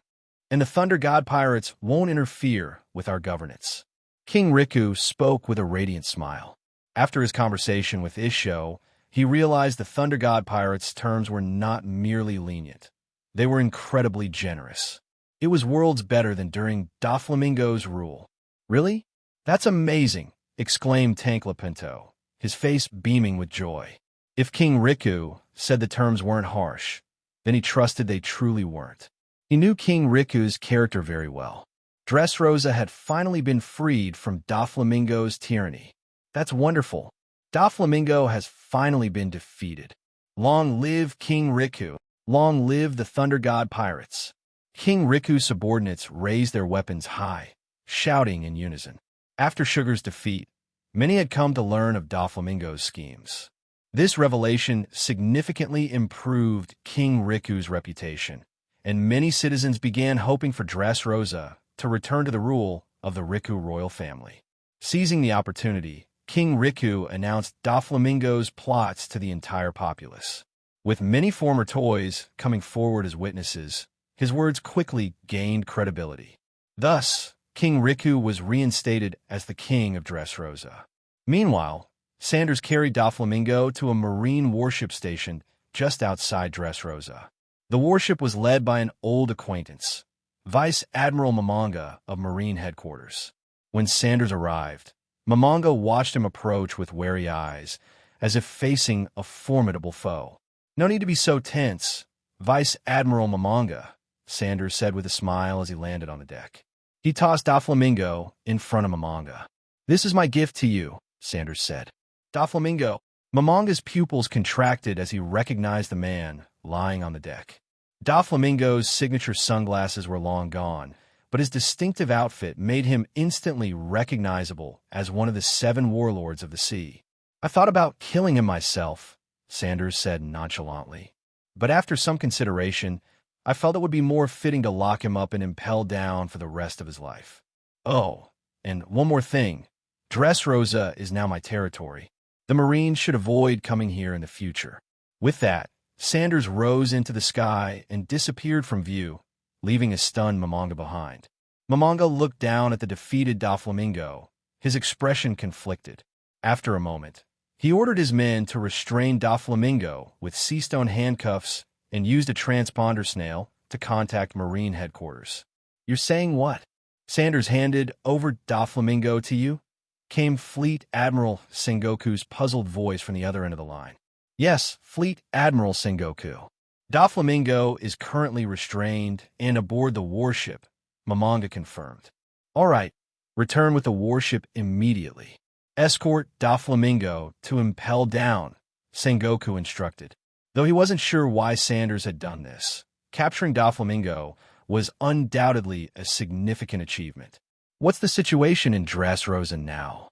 And the Thunder God Pirates won't interfere with our governance. King Riku spoke with a radiant smile. After his conversation with Isho, he realized the Thunder God Pirates' terms were not merely lenient. They were incredibly generous. It was worlds better than during Doflamingo's rule. Really? That's amazing, exclaimed Tank Lepunto, his face beaming with joy. If King Riku said the terms weren't harsh, then he trusted they truly weren't. He knew King Riku's character very well. Dressrosa had finally been freed from Doflamingo's tyranny. That's wonderful. Doflamingo has finally been defeated. Long live King Riku. Long live the Thunder God Pirates. King Riku's subordinates raised their weapons high, shouting in unison. After Sugar's defeat, many had come to learn of Doflamingo's schemes. This revelation significantly improved King Riku's reputation, and many citizens began hoping for Dressrosa to return to the rule of the Riku royal family. Seizing the opportunity, King Riku announced Doflamingo's plots to the entire populace. With many former toys coming forward as witnesses, his words quickly gained credibility. Thus, King Riku was reinstated as the king of Dressrosa. Meanwhile, Sanders carried Doflamingo to a marine warship station just outside Dressrosa. The warship was led by an old acquaintance, Vice Admiral Momonga of Marine Headquarters. When Sanders arrived, Momonga watched him approach with wary eyes, as if facing a formidable foe. No need to be so tense, Vice Admiral Momonga, Sanders said with a smile as he landed on the deck. He tossed Doflamingo in front of Momonga. This is my gift to you, Sanders said. Doflamingo. Momonga's pupils contracted as he recognized the man lying on the deck. Doflamingo's signature sunglasses were long gone, but his distinctive outfit made him instantly recognizable as one of the 7 warlords of the sea. I thought about killing him myself, Sanders said nonchalantly. but after some consideration, I felt it would be more fitting to lock him up and Impel Down for the rest of his life. Oh, and one more thing. Dressrosa is now my territory. The Marines should avoid coming here in the future. With that, Sanders rose into the sky and disappeared from view, leaving a stunned Momonga behind. Momonga looked down at the defeated Doflamingo, his expression conflicted. After a moment, he ordered his men to restrain Doflamingo with sea-stone handcuffs and used a transponder snail to contact Marine headquarters. "You're saying what?" "Sanders handed over Doflamingo to you?" came Fleet Admiral Sengoku's puzzled voice from the other end of the line. "Yes, Fleet Admiral Sengoku. Doflamingo is currently restrained and aboard the warship," Momonga confirmed. "All right, return with the warship immediately. Escort Doflamingo to Impel Down," Sengoku instructed. Though he wasn't sure why Sanders had done this, capturing Doflamingo was undoubtedly a significant achievement. "What's the situation in Dressrosa now?"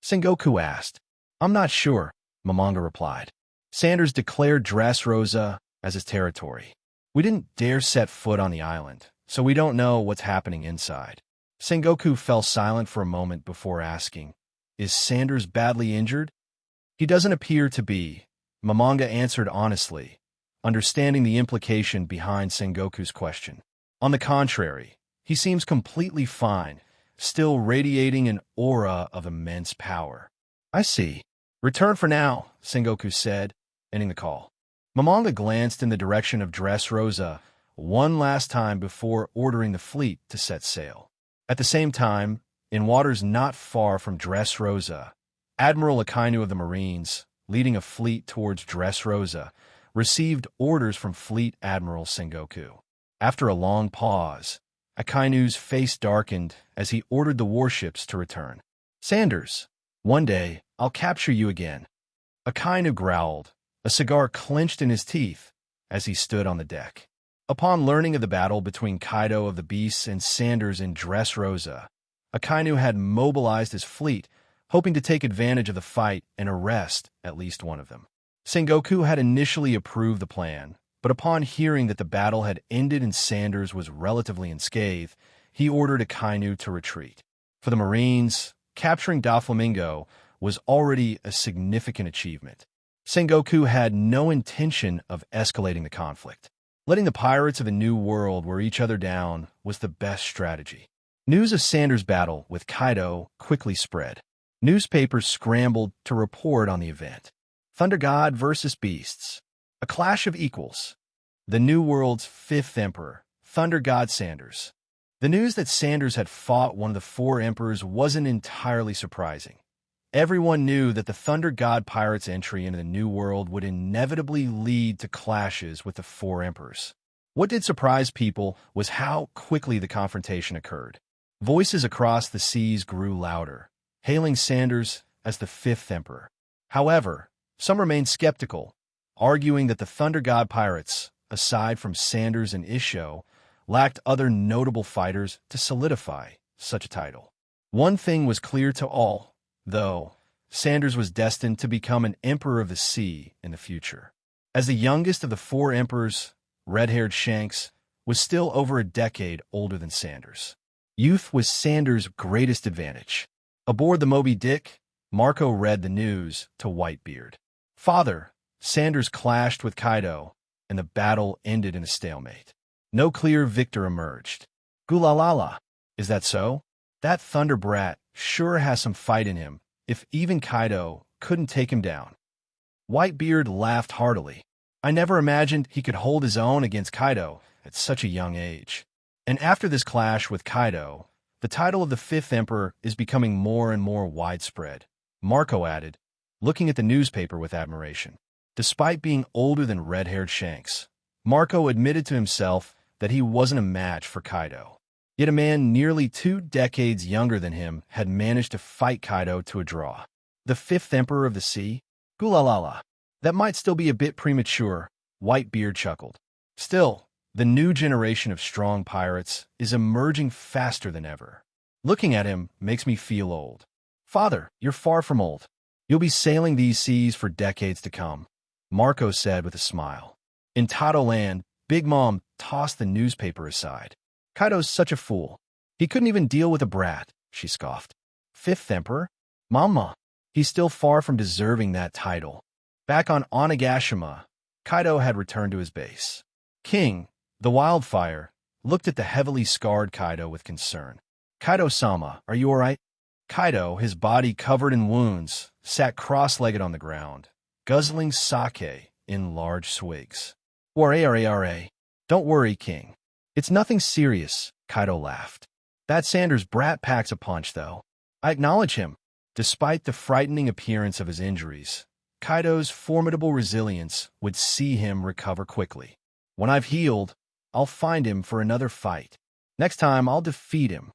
Sengoku asked. "I'm not sure," Momonga replied. "Sanders declared Dressrosa as his territory. We didn't dare set foot on the island, so we don't know what's happening inside." Sengoku fell silent for a moment before asking, "Is Sanders badly injured?" "He doesn't appear to be," Momonga answered honestly, understanding the implication behind Sengoku's question. "On the contrary, he seems completely fine, still radiating an aura of immense power." "I see. Return for now," Sengoku said, ending the call. Momonga glanced in the direction of Dressrosa one last time before ordering the fleet to set sail. At the same time, in waters not far from Dressrosa, Admiral Akainu of the Marines, leading a fleet towards Dressrosa, received orders from Fleet Admiral Sengoku. After a long pause, Akainu's face darkened as he ordered the warships to return. "Sanders, one day I'll capture you again." Akainu growled, a cigar clenched in his teeth, as he stood on the deck. Upon learning of the battle between Kaido of the Beasts and Sanders in Dressrosa, Akainu had mobilized his fleet, hoping to take advantage of the fight and arrest at least one of them. Sengoku had initially approved the plan, but upon hearing that the battle had ended and Sanders was relatively unscathed, he ordered Akainu to retreat. For the Marines, capturing Doflamingo was already a significant achievement. Sengoku had no intention of escalating the conflict. Letting the pirates of the New World wear each other down was the best strategy. News of Sanders' battle with Kaido quickly spread. Newspapers scrambled to report on the event. Thunder God versus Beasts. A clash of equals. The New World's fifth emperor, Thunder God Sanders. The news that Sanders had fought one of the four emperors wasn't entirely surprising. Everyone knew that the Thunder God pirates' entry into the New World would inevitably lead to clashes with the four emperors. What did surprise people was how quickly the confrontation occurred. Voices across the seas grew louder, hailing Sanders as the fifth emperor. However, some remained skeptical, arguing that the Thunder God pirates, aside from Sanders and Isho, lacked other notable fighters to solidify such a title. One thing was clear to all, though: Sanders was destined to become an emperor of the sea in the future. As the youngest of the four emperors, red-haired Shanks was still over a decade older than Sanders. Youth was Sanders' greatest advantage. Aboard the Moby Dick, Marco read the news to Whitebeard. "Father, Sanders clashed with Kaido, and the battle ended in a stalemate. No clear victor emerged." "Gulalala, is that so? That Thunder Brat sure has some fight in him, if even Kaido couldn't take him down." Whitebeard laughed heartily. "I never imagined he could hold his own against Kaido at such a young age. And after this clash with Kaido, the title of the fifth emperor is becoming more and more widespread," Marco added, looking at the newspaper with admiration. Despite being older than red-haired Shanks, Marco admitted to himself that he wasn't a match for Kaido. Yet a man nearly 2 decades younger than him had managed to fight Kaido to a draw. The fifth emperor of the sea? Gulalala. That might still be a bit premature, Whitebeard chuckled. Still, the new generation of strong pirates is emerging faster than ever. Looking at him makes me feel old. Father, you're far from old. You'll be sailing these seas for decades to come, Marco said with a smile. In Tato Land, Big Mom tossed the newspaper aside. Kaido's such a fool. He couldn't even deal with a brat, she scoffed. Fifth Emperor? Mama. He's still far from deserving that title. Back on Onigashima, Kaido had returned to his base. King, the wildfire, looked at the heavily scarred Kaido with concern. Kaido-sama, are you alright? Kaido, his body covered in wounds, sat cross-legged on the ground, guzzling sake in large swigs. Ware. Don't worry, King. It's nothing serious, Kaido laughed. That Sanders brat packs a punch, though. I acknowledge him. Despite the frightening appearance of his injuries, Kaido's formidable resilience would see him recover quickly. When I've healed, I'll find him for another fight. Next time, I'll defeat him.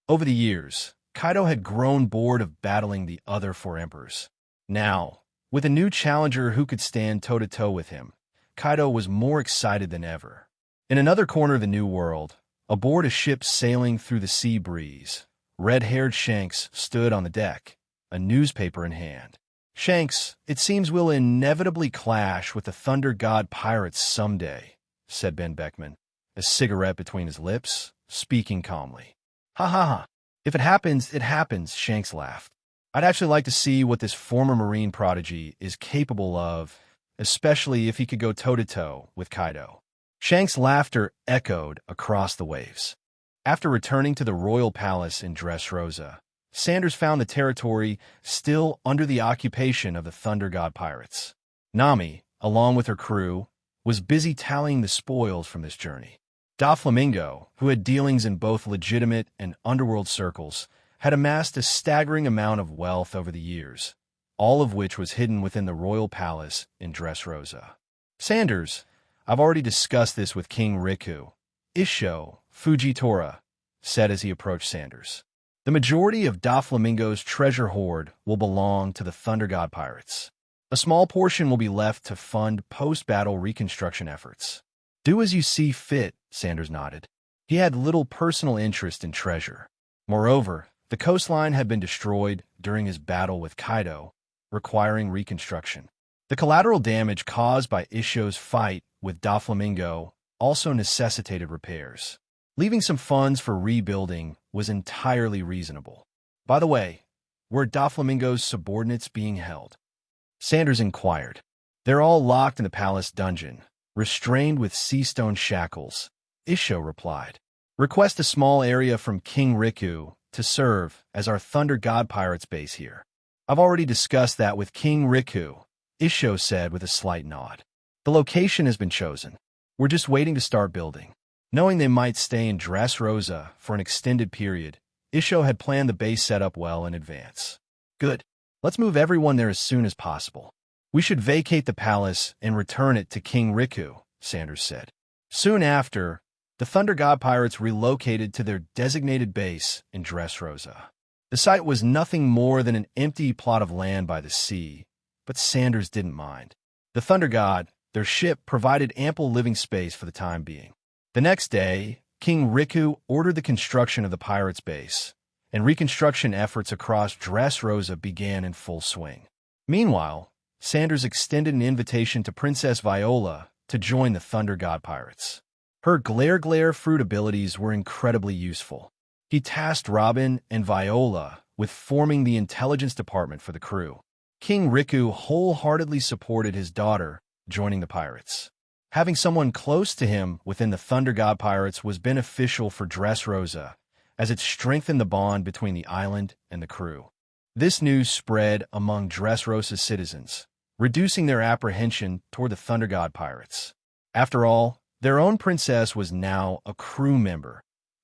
Over the years, Kaido had grown bored of battling the other four emperors. Now, with a new challenger who could stand toe-to-toe with him, Kaido was more excited than ever. In another corner of the New World, aboard a ship sailing through the sea breeze, red-haired Shanks stood on the deck, a newspaper in hand. Shanks, it seems we'll inevitably clash with the Thunder God pirates someday, said Ben Beckman, a cigarette between his lips, speaking calmly. Ha ha ha. If it happens, Shanks laughed. I'd actually like to see what this former Marine prodigy is capable of, especially if he could go toe-to-toe with Kaido. Shanks' laughter echoed across the waves. After returning to the royal palace in Dressrosa, Sanders found the territory still under the occupation of the Thunder God pirates. Nami, along with her crew, was busy tallying the spoils from this journey. Doflamingo, who had dealings in both legitimate and underworld circles, had amassed a staggering amount of wealth over the years, all of which was hidden within the royal palace in Dressrosa. Sanders, I've already discussed this with King Riku, Isho Fujitora, said as he approached Sanders. The majority of Doflamingo's treasure hoard will belong to the Thunder God pirates. A small portion will be left to fund post-battle reconstruction efforts. Do as you see fit, Sanders nodded. He had little personal interest in treasure. Moreover, the coastline had been destroyed during his battle with Kaido, requiring reconstruction. The collateral damage caused by Isho's fight with Doflamingo also necessitated repairs. Leaving some funds for rebuilding was entirely reasonable. By the way, were Doflamingo's subordinates being held? Sanders inquired. They're all locked in the palace dungeon, restrained with sea stone shackles, Isho replied. Request a small area from King Riku to serve as our Thunder God Pirates base here. I've already discussed that with King Riku, Isho said with a slight nod. The location has been chosen. We're just waiting to start building. Knowing they might stay in Dressrosa for an extended period, Isho had planned the base setup well in advance. Good. Let's move everyone there as soon as possible. We should vacate the palace and return it to King Riku, Sanders said. Soon after, the Thunder God Pirates relocated to their designated base in Dressrosa. The site was nothing more than an empty plot of land by the sea, but Sanders didn't mind. The Thunder God, their ship, provided ample living space for the time being. The next day, King Riku ordered the construction of the pirates' base, and reconstruction efforts across Dressrosa began in full swing. Meanwhile, Sanders extended an invitation to Princess Viola to join the Thunder God Pirates. Her glare fruit abilities were incredibly useful. He tasked Robin and Viola with forming the intelligence department for the crew. King Riku wholeheartedly supported his daughter joining the pirates. Having someone close to him within the Thunder God Pirates was beneficial for Dressrosa, as it strengthened the bond between the island and the crew. This news spread among Dressrosa's citizens, reducing their apprehension toward the Thunder God Pirates. After all, their own princess was now a crew member,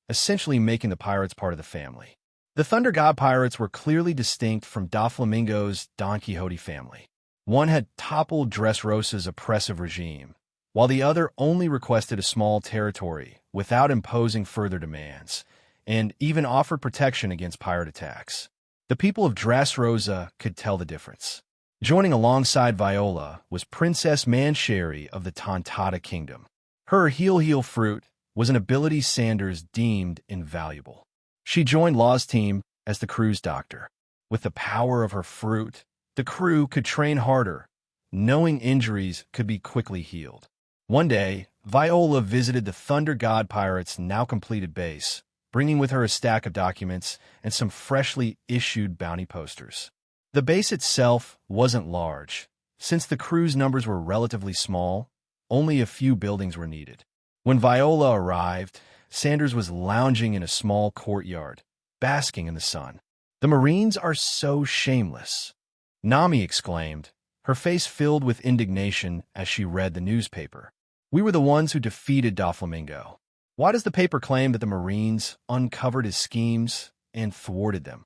essentially making the pirates part of the family. The Thunder God Pirates were clearly distinct from Doflamingo's Don Quixote family. One had toppled Dressrosa's oppressive regime, while the other only requested a small territory without imposing further demands, and even offered protection against pirate attacks. The people of Dressrosa could tell the difference. Joining alongside Viola was Princess Mancheri of the Tontata Kingdom. Her Heal Fruit was an ability Sanders deemed invaluable. She joined Law's team as the crew's doctor. With the power of her fruit, the crew could train harder, knowing injuries could be quickly healed. One day, Viola visited the Thunder God Pirates' now completed base, bringing with her a stack of documents and some freshly issued bounty posters. The base itself wasn't large. Since the crew's numbers were relatively small, only a few buildings were needed. When Viola arrived, Sanders was lounging in a small courtyard, basking in the sun. "The Marines are so shameless," Nami exclaimed, her face filled with indignation as she read the newspaper. "We were the ones who defeated Doflamingo. Why does the paper claim that the Marines uncovered his schemes and thwarted them?"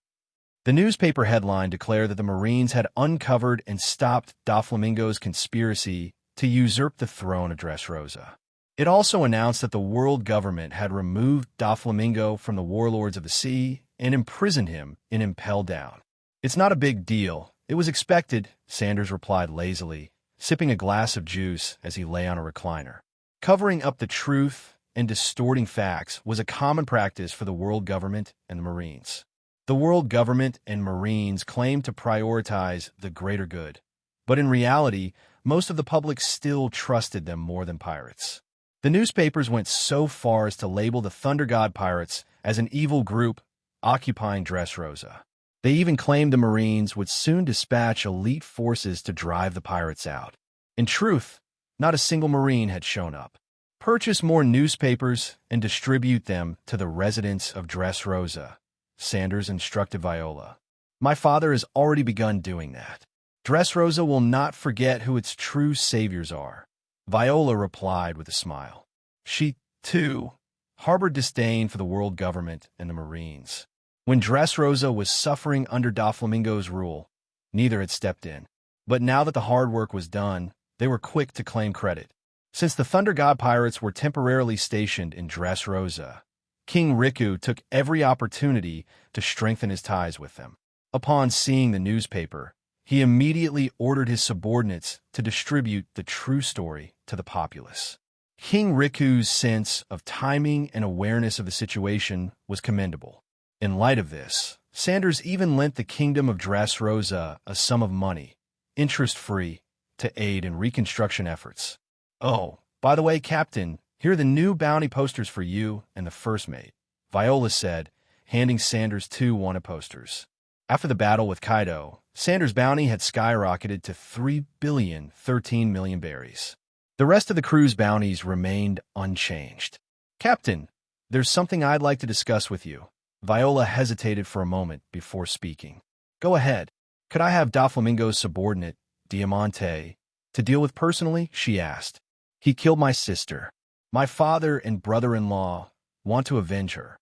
The newspaper headline declared that the Marines had uncovered and stopped Doflamingo's conspiracy to usurp the throne of Dressrosa. It also announced that the world government had removed Doflamingo from the warlords of the sea and imprisoned him in Impel Down. "It's not a big deal. It was expected," Sanders replied lazily, sipping a glass of juice as he lay on a recliner. Covering up the truth and distorting facts was a common practice for the world government and the Marines. The world government and Marines claimed to prioritize the greater good, but in reality, most of the public still trusted them more than pirates. The newspapers went so far as to label the Thunder God Pirates as an evil group occupying Dressrosa. They even claimed the Marines would soon dispatch elite forces to drive the pirates out. In truth, not a single Marine had shown up. "Purchase more newspapers and distribute them to the residents of Dressrosa," Sanders instructed Viola. "My father has already begun doing that. Dressrosa will not forget who its true saviors are," Viola replied with a smile. She, too, harbored disdain for the world government and the Marines. When Dressrosa was suffering under Doflamingo's rule, neither had stepped in. But now that the hard work was done, they were quick to claim credit. Since the Thunder God Pirates were temporarily stationed in Dressrosa, King Riku took every opportunity to strengthen his ties with them. Upon seeing the newspaper, he immediately ordered his subordinates to distribute the true story to the populace. King Riku's sense of timing and awareness of the situation was commendable. In light of this, Sanders even lent the Kingdom of Dressrosa a sum of money, interest-free, to aid in reconstruction efforts. "Oh, by the way, Captain, here are the new bounty posters for you and the first mate," Viola said, handing Sanders 2 wanted posters. After the battle with Kaido, Sanders' bounty had skyrocketed to 3,013,000,000 berries. The rest of the crew's bounties remained unchanged. "Captain, there's something I'd like to discuss with you." Viola hesitated for a moment before speaking. "Go ahead. Could I have Doflamingo's subordinate, Diamante, to deal with personally?" she asked. "He killed my sister. My father and brother-in-law want to avenge her."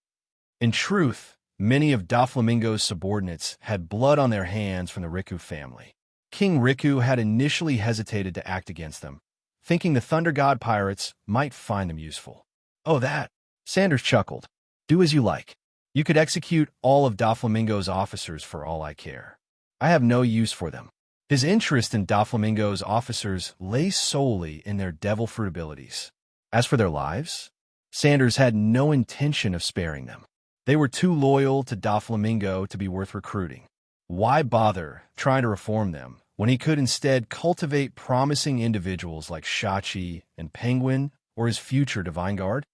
In truth, many of Doflamingo's subordinates had blood on their hands from the Riku family. King Riku had initially hesitated to act against them, thinking the Thunder God Pirates might find them useful. "Oh, that," Sanders chuckled. "Do as you like. You could execute all of Doflamingo's officers for all I care. I have no use for them." His interest in Doflamingo's officers lay solely in their devil fruit abilities. As for their lives, Sanders had no intention of sparing them. They were too loyal to Doflamingo to be worth recruiting. Why bother trying to reform them when he could instead cultivate promising individuals like Shachi and Penguin or his future Divine Guard?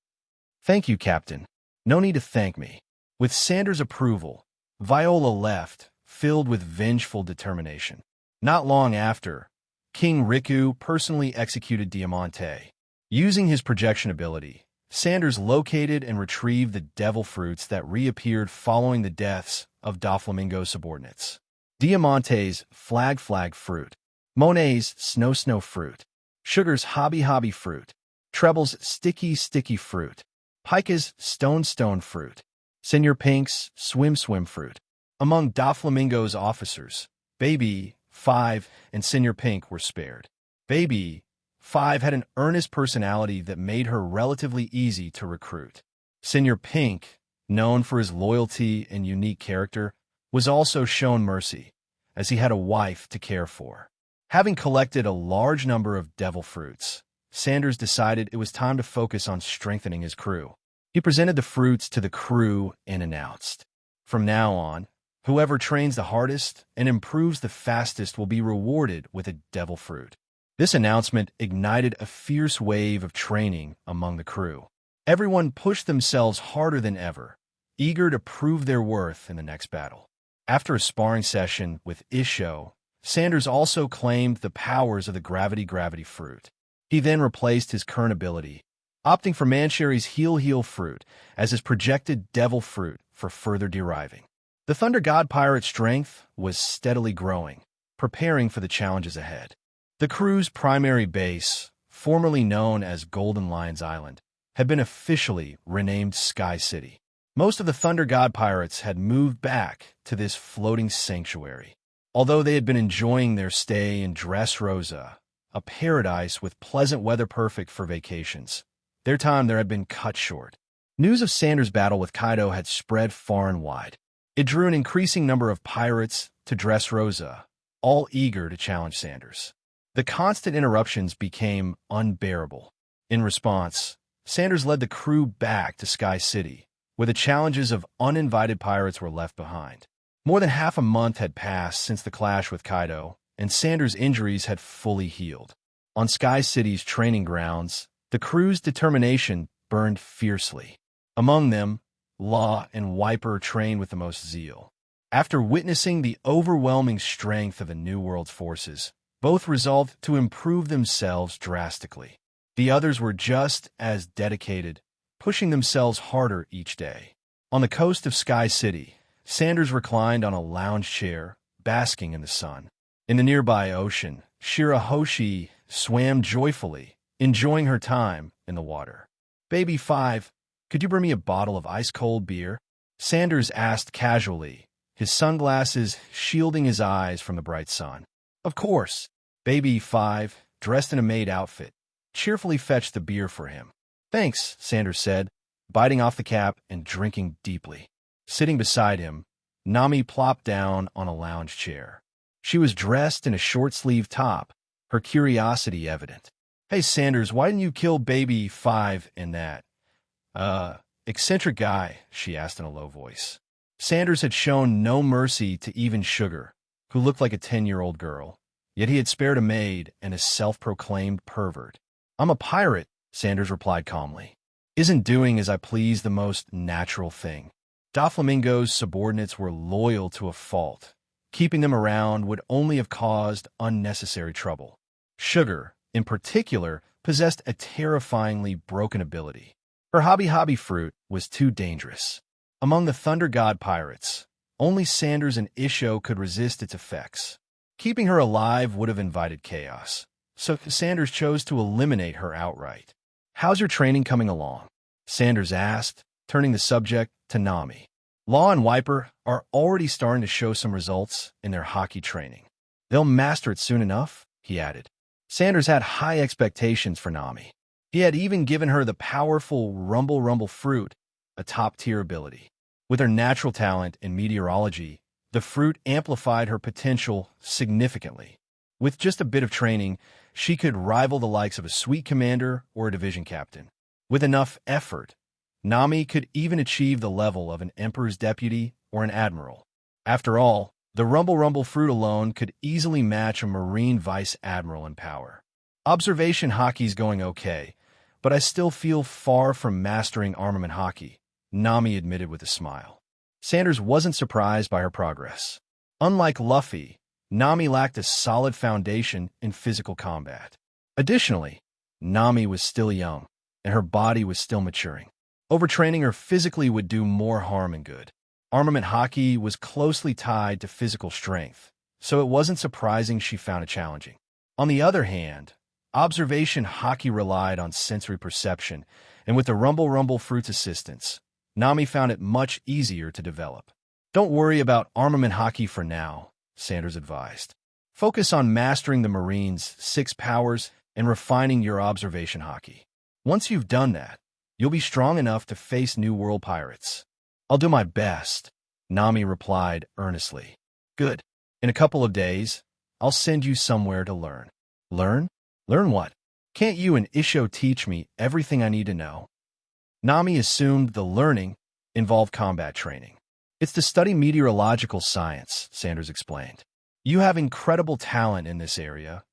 "Thank you, Captain. No need to thank me." With Sanders' approval, Viola left, filled with vengeful determination. Not long after, King Riku personally executed Diamante. Using his projection ability, Sanders located and retrieved the devil fruits that reappeared following the deaths of Doflamingo's subordinates. Diamante's flag fruit, Monet's snow fruit, Sugar's hobby fruit, Treble's sticky fruit, Pika's stone fruit, Senor Pink's swim fruit. Among Doflamingo's officers, Baby, 5, and Senor Pink were spared. Baby, 5 had an earnest personality that made her relatively easy to recruit. Senor Pink, known for his loyalty and unique character, was also shown mercy, as he had a wife to care for. Having collected a large number of devil fruits, Sanders decided it was time to focus on strengthening his crew. He presented the fruits to the crew and announced, "From now on, whoever trains the hardest and improves the fastest will be rewarded with a devil fruit." This announcement ignited a fierce wave of training among the crew. Everyone pushed themselves harder than ever, eager to prove their worth in the next battle. After a sparring session with Isho, Sanders also claimed the powers of the gravity fruit. He then replaced his current ability, opting for Manchuri's heal fruit as his projected devil fruit for further deriving. The Thunder God Pirate's strength was steadily growing, preparing for the challenges ahead. The crew's primary base, formerly known as Golden Lions Island, had been officially renamed Sky City. Most of the Thunder God Pirates had moved back to this floating sanctuary. Although they had been enjoying their stay in Dressrosa, a paradise with pleasant weather perfect for vacations, their time there had been cut short. News of Sanders' battle with Kaido had spread far and wide. It drew an increasing number of pirates to Dressrosa, all eager to challenge Sanders. The constant interruptions became unbearable. In response, Sanders led the crew back to Sky City, where the challenges of uninvited pirates were left behind. More than half a month had passed since the clash with Kaido, and Sanders' injuries had fully healed. On Sky City's training grounds, the crew's determination burned fiercely. Among them, Law and Wiper trained with the most zeal. After witnessing the overwhelming strength of the New World's forces, both resolved to improve themselves drastically. The others were just as dedicated, pushing themselves harder each day. On the coast of Sky City, Sanders reclined on a lounge chair, basking in the sun. In the nearby ocean, Shirahoshi swam joyfully, enjoying her time in the water. "Baby 5, could you bring me a bottle of ice-cold beer?" Sanders asked casually, his sunglasses shielding his eyes from the bright sun. "Of course." Baby 5, dressed in a maid outfit, cheerfully fetched the beer for him. "Thanks," Sanders said, biting off the cap and drinking deeply. Sitting beside him, Nami plopped down on a lounge chair. She was dressed in a short-sleeved top, her curiosity evident. "Hey, Sanders, why didn't you kill Baby 5 in that eccentric guy?" she asked in a low voice. Sanders had shown no mercy to even Sugar, who looked like a 10-year-old girl. Yet he had spared a maid and a self-proclaimed pervert. "I'm a pirate," Sanders replied calmly. "Isn't doing as I please the most natural thing?" Doflamingo's subordinates were loyal to a fault. Keeping them around would only have caused unnecessary trouble. Sugar, in particular, possessed a terrifyingly broken ability. Her hobby fruit was too dangerous. Among the Thunder God pirates, only Sanders and Isho could resist its effects. Keeping her alive would have invited chaos, so Sanders chose to eliminate her outright. "How's your training coming along?" Sanders asked, turning the subject to Nami. "Law and Wiper are already starting to show some results in their Haki training. They'll master it soon enough," he added. Sanders had high expectations for Nami. He had even given her the powerful Rumble fruit, a top-tier ability. With her natural talent in meteorology, the fruit amplified her potential significantly. With just a bit of training, she could rival the likes of a suite commander or a division captain. With enough effort, Nami could even achieve the level of an emperor's deputy or an admiral. After all, the Rumble fruit alone could easily match a marine vice admiral in power. "Observation Haki's going okay, but I still feel far from mastering armament Haki," Nami admitted with a smile. Sanders wasn't surprised by her progress. Unlike Luffy, Nami lacked a solid foundation in physical combat. Additionally, Nami was still young, and her body was still maturing. Overtraining her physically would do more harm than good. Armament Haki was closely tied to physical strength, so it wasn't surprising she found it challenging. On the other hand, observation Haki relied on sensory perception, and with the Rumble fruit's assistance, Nami found it much easier to develop. "Don't worry about armament Haki for now," Sanders advised. "Focus on mastering the Marine's 6 powers and refining your observation Haki. Once you've done that, you'll be strong enough to face New World pirates." "I'll do my best," Nami replied earnestly. "Good. In a couple of days, I'll send you somewhere to learn." "Learn? Learn what? Can't you and Isho teach me everything I need to know?" Nami assumed the learning involved combat training. "It's to study meteorological science," Sanders explained. "You have incredible talent in this area,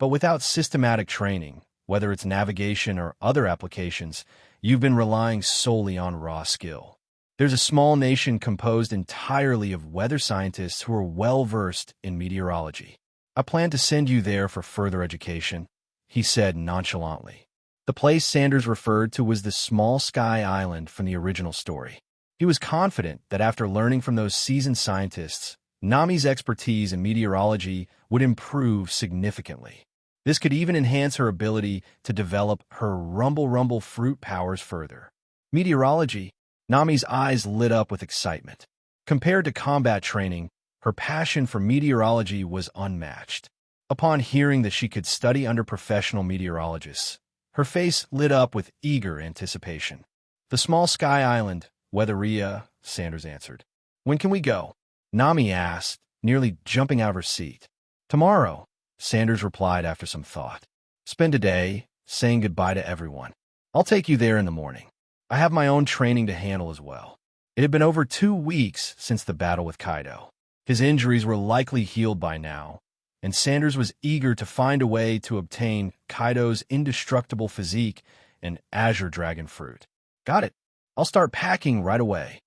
But without systematic training, whether it's navigation or other applications, you've been relying solely on raw skill. There's a small nation composed entirely of weather scientists who are well-versed in meteorology. I plan to send you there for further education, he said nonchalantly. The place Sanders referred to was the Small Sky Island from the original story. He was confident that after learning from those seasoned scientists, Nami's expertise in meteorology would improve significantly. This could even enhance her ability to develop her rumble fruit powers further. Meteorology? Nami's eyes lit up with excitement. Compared to combat training, her passion for meteorology was unmatched. Upon hearing that she could study under professional meteorologists, her face lit up with eager anticipation. The Small Sky Island, Weatheria, Sanders answered. When can we go? Nami asked, nearly jumping out of her seat. Tomorrow, Sanders replied after some thought. Spend a day saying goodbye to everyone. I'll take you there in the morning. I have my own training to handle as well. It had been over 2 weeks since the battle with Kaido. His injuries were likely healed by now, and Sanders was eager to find a way to obtain Kaido's indestructible physique and Azure Dragon Fruit. Got it. I'll start packing right away.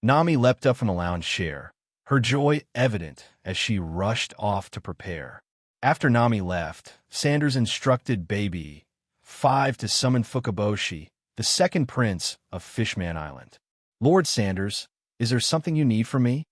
Nami leapt up from the lounge chair, her joy evident as she rushed off to prepare. After Nami left, Sanders instructed Baby 5 to summon Fukaboshi, the second prince of Fishman Island. Lord Sanders, is there something you need from me?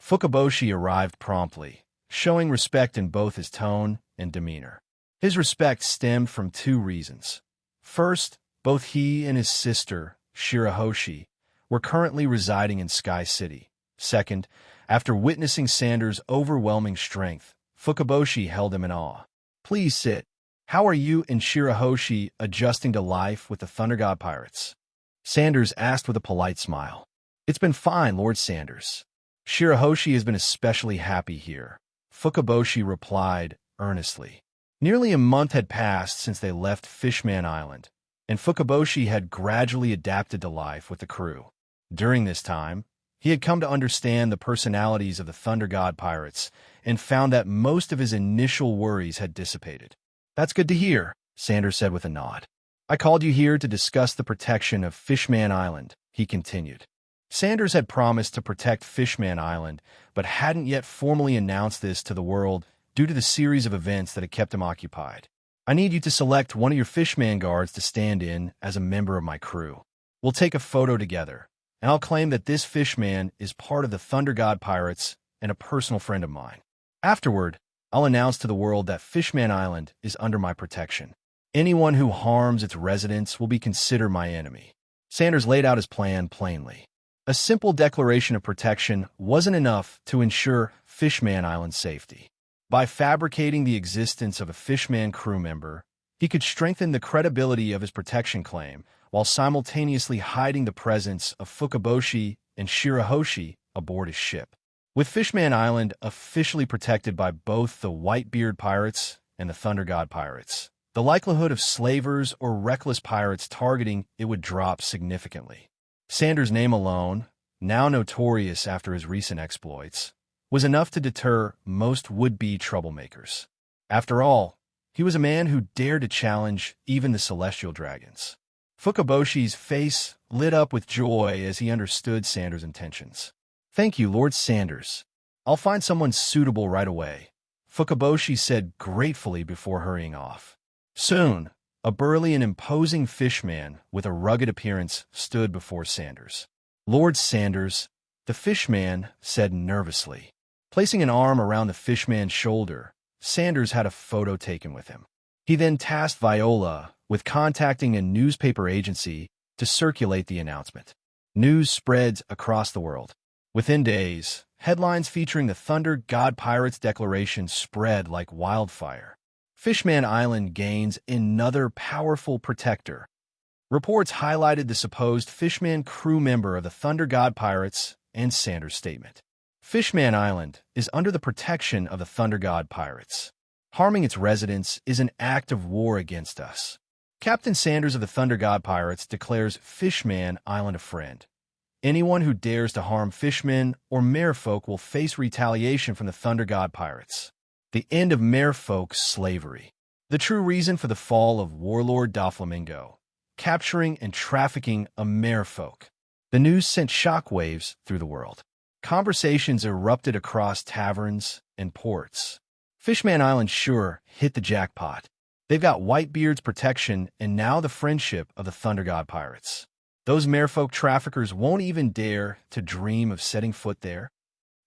Fukaboshi arrived promptly, showing respect in both his tone and demeanor. His respect stemmed from 2 reasons. First, both he and his sister, Shirahoshi, were currently residing in Sky City. Second, after witnessing Sanders' overwhelming strength, Fukaboshi held him in awe. Please sit. How are you and Shirahoshi adjusting to life with the Thunder God Pirates? Sanders asked with a polite smile. It's been fine, Lord Sanders. Shirahoshi has been especially happy here, Fukaboshi replied earnestly. Nearly a month had passed since they left Fishman Island, and Fukaboshi had gradually adapted to life with the crew. During this time, he had come to understand the personalities of the Thunder God Pirates and found that most of his initial worries had dissipated. That's good to hear, Sanders said with a nod. I called you here to discuss the protection of Fishman Island, he continued. Sanders had promised to protect Fishman Island, but hadn't yet formally announced this to the world due to the series of events that had kept him occupied. I need you to select one of your Fishman guards to stand in as a member of my crew. We'll take a photo together, and I'll claim that this Fishman is part of the Thunder God Pirates and a personal friend of mine. Afterward, I'll announce to the world that Fishman Island is under my protection. Anyone who harms its residents will be considered my enemy. Sanders laid out his plan plainly. A simple declaration of protection wasn't enough to ensure Fishman Island's safety. By fabricating the existence of a Fishman crew member, he could strengthen the credibility of his protection claim while simultaneously hiding the presence of Fukaboshi and Shirahoshi aboard his ship. With Fishman Island officially protected by both the Whitebeard pirates and the Thunder God Pirates, the likelihood of slavers or reckless pirates targeting it would drop significantly. Sanders' name alone, now notorious after his recent exploits, was enough to deter most would-be troublemakers. After all, he was a man who dared to challenge even the celestial dragons. Fukaboshi's face lit up with joy as he understood Sanders' intentions. Thank you, Lord Sanders. I'll find someone suitable right away, Fukaboshi said gratefully before hurrying off. Soon, a burly and imposing fishman with a rugged appearance stood before Sanders. Lord Sanders, the fishman said nervously. Placing an arm around the fishman's shoulder, Sanders had a photo taken with him. He then tasked Viola with contacting a newspaper agency to circulate the announcement. News spreads across the world. Within days, headlines featuring the Thunder God Pirates declaration spread like wildfire. Fishman Island gains another powerful protector. Reports highlighted the supposed Fishman crew member of the Thunder God Pirates and Sanders' statement. Fishman Island is under the protection of the Thunder God Pirates. Harming its residents is an act of war against us. Captain Sanders of the Thunder God Pirates declares Fishman Island a friend. Anyone who dares to harm fishmen or merfolk will face retaliation from the Thunder God Pirates. the end of merfolk slavery. The true reason for the fall of warlord Doflamingo, capturing and trafficking a merfolk. The news sent shockwaves through the world. Conversations erupted across taverns and ports. Fishman Island sure hit the jackpot. They've got Whitebeard's protection and now the friendship of the Thunder God pirates. Those merfolk traffickers won't even dare to dream of setting foot there.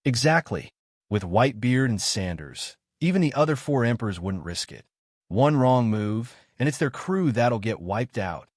Exactly. With Whitebeard and Sanders, even the other 4 emperors wouldn't risk it. One wrong move, and it's their crew that'll get wiped out.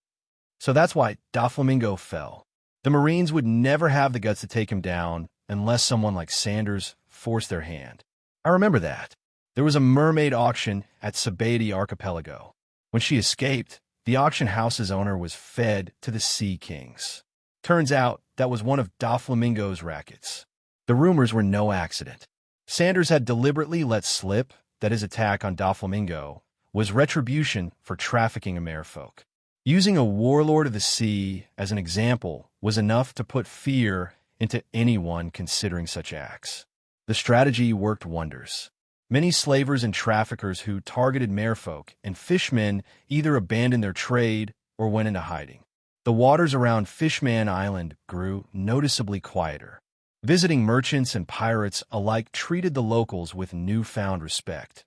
So that's why Doflamingo fell. The Marines would never have the guts to take him down unless someone like Sanders forced their hand. I remember that. There was a mermaid auction at Sabeti Archipelago. When she escaped, the auction house's owner was fed to the Sea Kings. Turns out that was one of Doflamingo's rackets. The rumors were no accident. Sanders had deliberately let slip that his attack on Doflamingo was retribution for trafficking a merfolk. Using a warlord of the sea as an example was enough to put fear into anyone considering such acts. The strategy worked wonders. Many slavers and traffickers who targeted merfolk and fishmen either abandoned their trade or went into hiding. The waters around Fishman Island grew noticeably quieter. Visiting merchants and pirates alike treated the locals with newfound respect,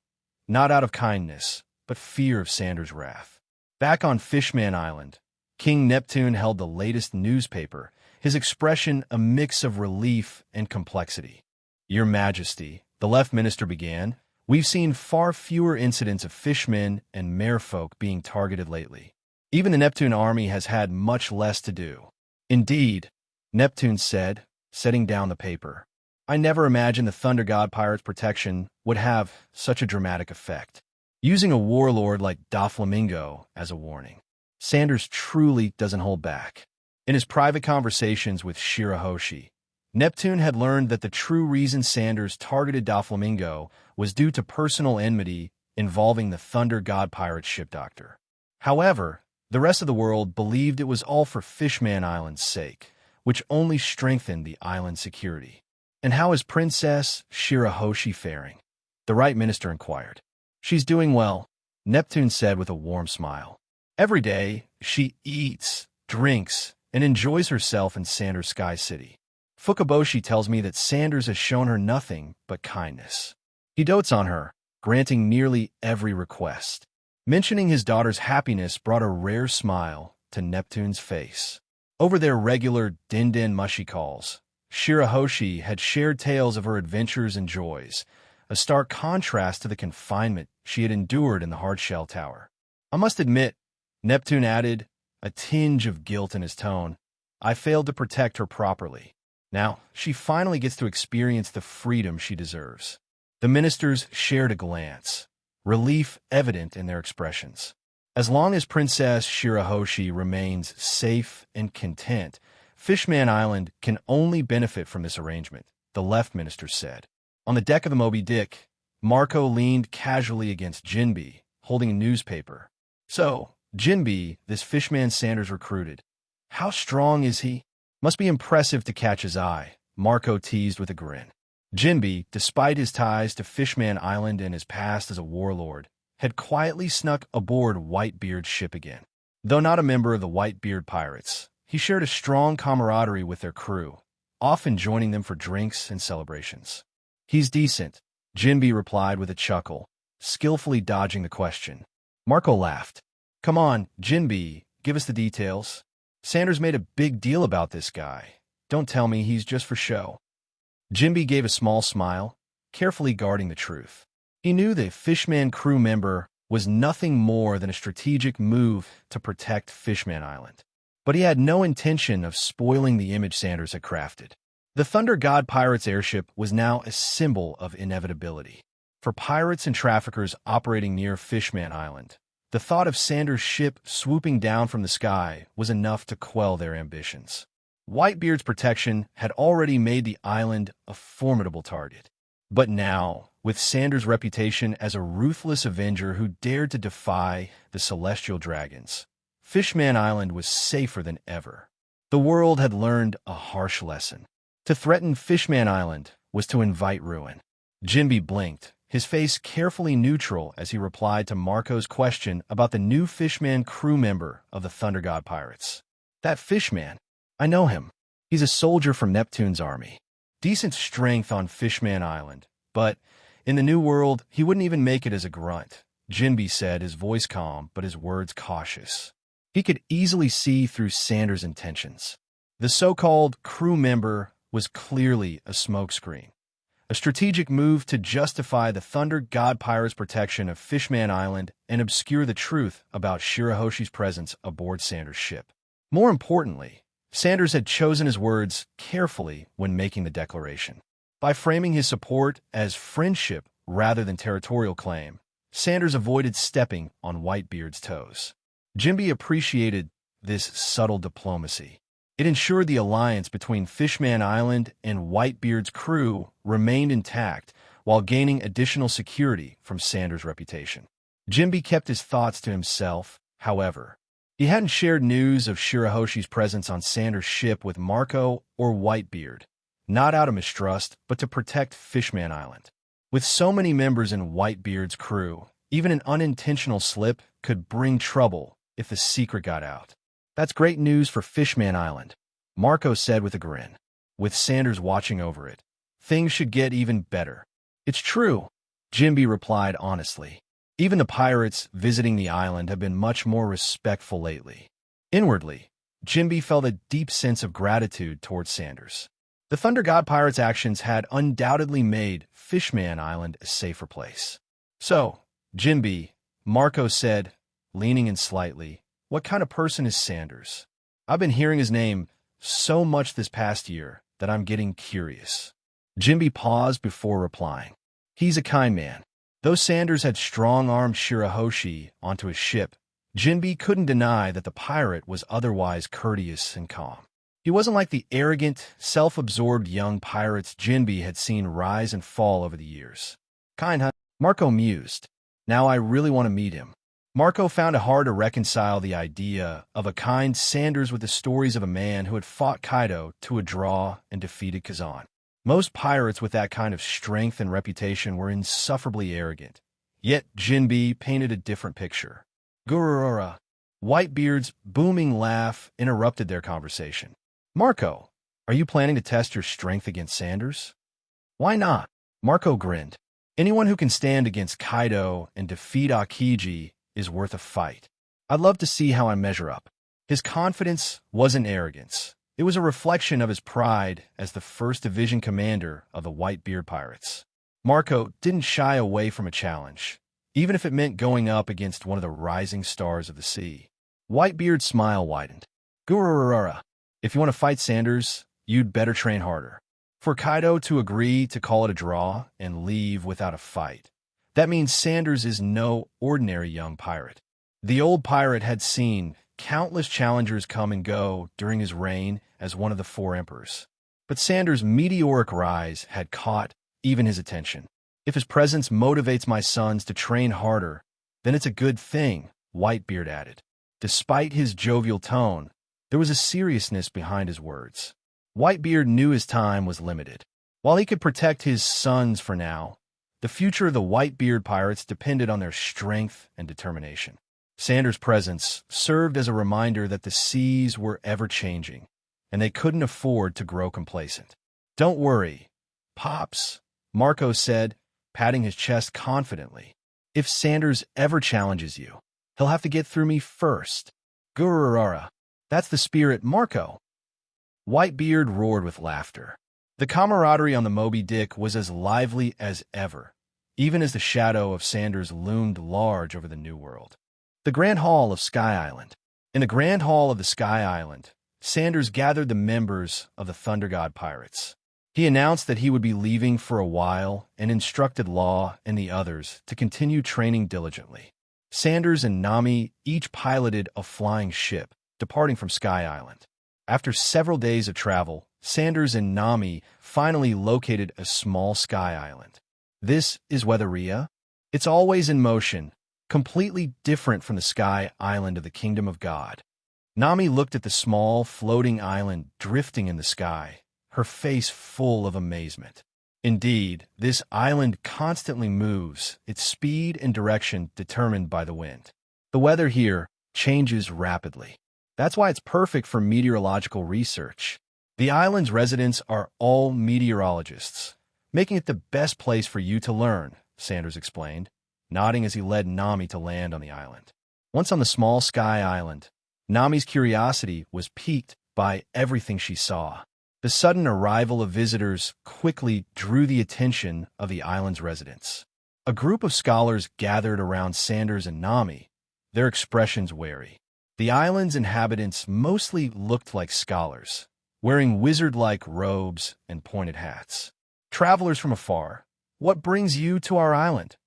not out of kindness, but fear of Sanders' wrath. Back on Fishman Island, King Neptune held the latest newspaper, his expression a mix of relief and complexity. "Your Majesty," the left minister began, "we've seen far fewer incidents of fishmen and merfolk being targeted lately. Even the Neptune army has had much less to do." "Indeed," Neptune said, setting down the paper. "I never imagined the Thunder God Pirates' protection would have such a dramatic effect." Using a warlord like Doflamingo as a warning, Sanders truly doesn't hold back. In his private conversations with Shirahoshi, Neptune had learned that the true reason Sanders targeted Doflamingo was due to personal enmity involving the Thunder God Pirate ship doctor. However, the rest of the world believed it was all for Fishman Island's sake, which only strengthened the island's security. "And how is Princess Shirahoshi faring?" the right minister inquired. "She's doing well," Neptune said with a warm smile. "Every day, she eats, drinks, and enjoys herself in Sanders' Sky City. Fukaboshi tells me that Sanders has shown her nothing but kindness. He dotes on her, granting nearly every request." Mentioning his daughter's happiness brought a rare smile to Neptune's face. Over their regular din-din mushy calls, Shirahoshi had shared tales of her adventures and joys, a stark contrast to the confinement she had endured in the hard-shell tower. "I must admit," Neptune added, a tinge of guilt in his tone, "I failed to protect her properly. Now, she finally gets to experience the freedom she deserves." The ministers shared a glance, relief evident in their expressions. As long as Princess Shirahoshi remains safe and content, Fishman Island can only benefit from this arrangement, the left minister said. On the deck of the Moby Dick, Marco leaned casually against Jinbe, holding a newspaper. "So, Jinbe, this Fishman Sanders recruited. How strong is he?" "Must be impressive to catch his eye," Marco teased with a grin. Jinbe, despite his ties to Fishman Island and his past as a warlord, had quietly snuck aboard Whitebeard's ship again. Though not a member of the Whitebeard pirates, he shared a strong camaraderie with their crew, often joining them for drinks and celebrations. "He's decent," Jinbe replied with a chuckle, skillfully dodging the question. Marco laughed. "Come on, Jinbe, give us the details. Sanders made a big deal about this guy. Don't tell me he's just for show." Jinbe gave a small smile, carefully guarding the truth. He knew the Fishman crew member was nothing more than a strategic move to protect Fishman Island. But he had no intention of spoiling the image Sanders had crafted. The Thunder God Pirates airship was now a symbol of inevitability. For pirates and traffickers operating near Fishman Island, the thought of Sanders' ship swooping down from the sky was enough to quell their ambitions. Whitebeard's protection had already made the island a formidable target. But now, with Sanders' reputation as a ruthless avenger who dared to defy the celestial dragons, Fishman Island was safer than ever. The world had learned a harsh lesson. To threaten Fishman Island was to invite ruin. Jinbe blinked, his face carefully neutral as he replied to Marco's question about the new Fishman crew member of the Thunder God Pirates. That Fishman, I know him. He's a soldier from Neptune's army. Decent strength on Fishman Island, but in the New World, he wouldn't even make it as a grunt, Jinbe said, his voice calm but his words cautious. He could easily see through Sanders' intentions. The so-called crew member was clearly a smokescreen, a strategic move to justify the Thunder God Pirates' protection of Fishman Island and obscure the truth about Shirahoshi's presence aboard Sanders' ship. More importantly, Sanders had chosen his words carefully when making the declaration. By framing his support as friendship rather than territorial claim, Sanders avoided stepping on Whitebeard's toes. Jinbe appreciated this subtle diplomacy. It ensured the alliance between Fishman Island and Whitebeard's crew remained intact while gaining additional security from Sanders' reputation. Jinbe kept his thoughts to himself, however. He hadn't shared news of Shirahoshi's presence on Sanders' ship with Marco or Whitebeard, not out of mistrust, but to protect Fishman Island. With so many members in Whitebeard's crew, even an unintentional slip could bring trouble if the secret got out. That's great news for Fishman Island, Marco said with a grin. With Sanders watching over it, things should get even better. It's true, Jinbe replied honestly. Even the pirates visiting the island have been much more respectful lately. Inwardly, Jinbe felt a deep sense of gratitude towards Sanders. The Thunder God Pirates' actions had undoubtedly made Fishman Island a safer place. So, Jinbe, Marco said, leaning in slightly, what kind of person is Sanders? I've been hearing his name so much this past year that I'm getting curious. Jinbe paused before replying. He's a kind man. Though Sanders had strong-armed Shirahoshi onto his ship, Jinbe couldn't deny that the pirate was otherwise courteous and calm. He wasn't like the arrogant, self-absorbed young pirates Jinbe had seen rise and fall over the years. Kind, huh? Marco mused. Now I really want to meet him. Marco found it hard to reconcile the idea of a kind Sanders with the stories of a man who had fought Kaido to a draw and defeated Kazan. Most pirates with that kind of strength and reputation were insufferably arrogant. Yet Jinbe painted a different picture. Gururura. Whitebeard's booming laugh interrupted their conversation. Marco, are you planning to test your strength against Sanders? Why not? Marco grinned. Anyone who can stand against Kaido and defeat Aokiji is worth a fight. I'd love to see how I measure up. His confidence wasn't arrogance. It was a reflection of his pride as the 1st Division commander of the Whitebeard Pirates. Marco didn't shy away from a challenge, even if it meant going up against one of the rising stars of the sea. Whitebeard's smile widened. Gururura. If you want to fight Sanders, you'd better train harder. For Kaido to agree to call it a draw and leave without a fight, that means Sanders is no ordinary young pirate. The old pirate had seen countless challengers come and go during his reign as one of the 4 emperors. But Sanders' meteoric rise had caught even his attention. If his presence motivates my sons to train harder, then it's a good thing, Whitebeard added. Despite his jovial tone, there was a seriousness behind his words. Whitebeard knew his time was limited. While he could protect his sons for now, the future of the Whitebeard Pirates depended on their strength and determination. Sanders' presence served as a reminder that the seas were ever-changing, and they couldn't afford to grow complacent. Don't worry, Pops, Marco said, patting his chest confidently. If Sanders ever challenges you, he'll have to get through me first. Gururara. That's the spirit, Marco. Whitebeard roared with laughter. The camaraderie on the Moby Dick was as lively as ever, even as the shadow of Sanders loomed large over the New World. The Grand Hall of Sky Island. In the Grand Hall of the Sky Island, Sanders gathered the members of the Thunder God Pirates. He announced that he would be leaving for a while and instructed Law and the others to continue training diligently. Sanders and Nami each piloted a flying ship, departing from Sky Island. After several days of travel, Sanders and Nami finally located a small sky island. This is Weatheria. It's always in motion, completely different from the sky island of the Kingdom of God. Nami looked at the small, floating island drifting in the sky, her face full of amazement. Indeed, this island constantly moves, its speed and direction determined by the wind. The weather here changes rapidly. That's why it's perfect for meteorological research. The island's residents are all meteorologists, making it the best place for you to learn, Sanders explained, nodding as he led Nami to land on the island. Once on the small sky island, Nami's curiosity was piqued by everything she saw. The sudden arrival of visitors quickly drew the attention of the island's residents. A group of scholars gathered around Sanders and Nami, their expressions wary. The island's inhabitants mostly looked like scholars, wearing wizard-like robes and pointed hats. Travelers from afar, what brings you to our island?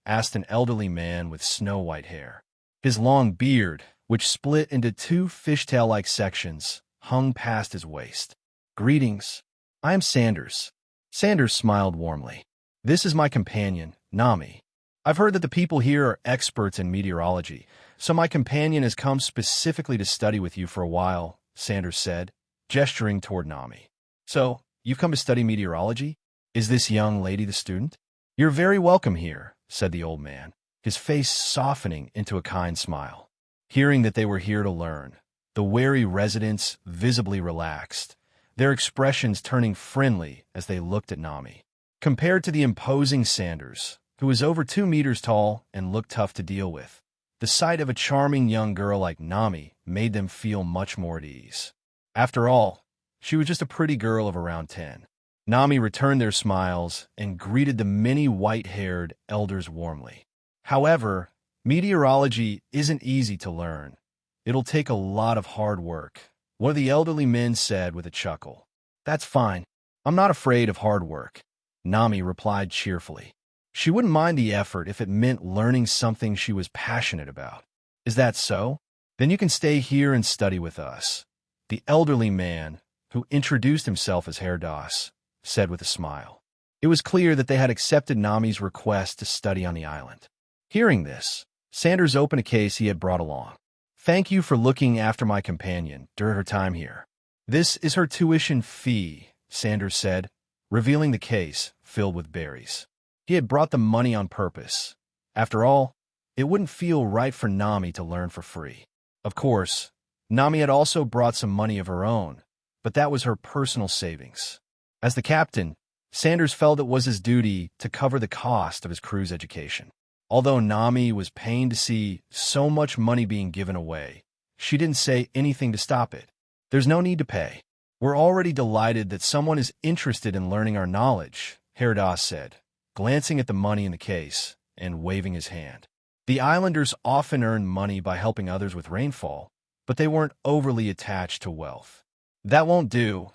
Asked an elderly man with snow-white hair. His long beard, which split into two fishtail-like sections, hung past his waist. Greetings. I am Sanders. Sanders smiled warmly. This is my companion, Nami. I've heard that the people here are experts in meteorology, so my companion has come specifically to study with you for a while, Sanders said, gesturing toward Nami. So, you've come to study meteorology? Is this young lady the student? You're very welcome here, said the old man, his face softening into a kind smile. Hearing that they were here to learn, the wary residents visibly relaxed, their expressions turning friendly as they looked at Nami. Compared to the imposing Sanders, who was over 2 meters tall and looked tough to deal with, the sight of a charming young girl like Nami made them feel much more at ease. After all, she was just a pretty girl of around 10. Nami returned their smiles and greeted the many white-haired elders warmly. However, meteorology isn't easy to learn. It'll take a lot of hard work, one of the elderly men said with a chuckle. That's fine. I'm not afraid of hard work, Nami replied cheerfully. She wouldn't mind the effort if it meant learning something she was passionate about. Is that so? Then you can stay here and study with us, the elderly man, who introduced himself as Herr Das, said with a smile. It was clear that they had accepted Nami's request to study on the island. Hearing this, Sanders opened a case he had brought along. Thank you for looking after my companion during her time here. This is her tuition fee, Sanders said, revealing the case filled with berries. He had brought the money on purpose. After all, it wouldn't feel right for Nami to learn for free. Of course, Nami had also brought some money of her own, but that was her personal savings. As the captain, Sanders felt it was his duty to cover the cost of his crew's education. Although Nami was pained to see so much money being given away, she didn't say anything to stop it. There's no need to pay. We're already delighted that someone is interested in learning our knowledge, Herr Das said, glancing at the money in the case and waving his hand. The islanders often earned money by helping others with rainfall, but they weren't overly attached to wealth. That won't do.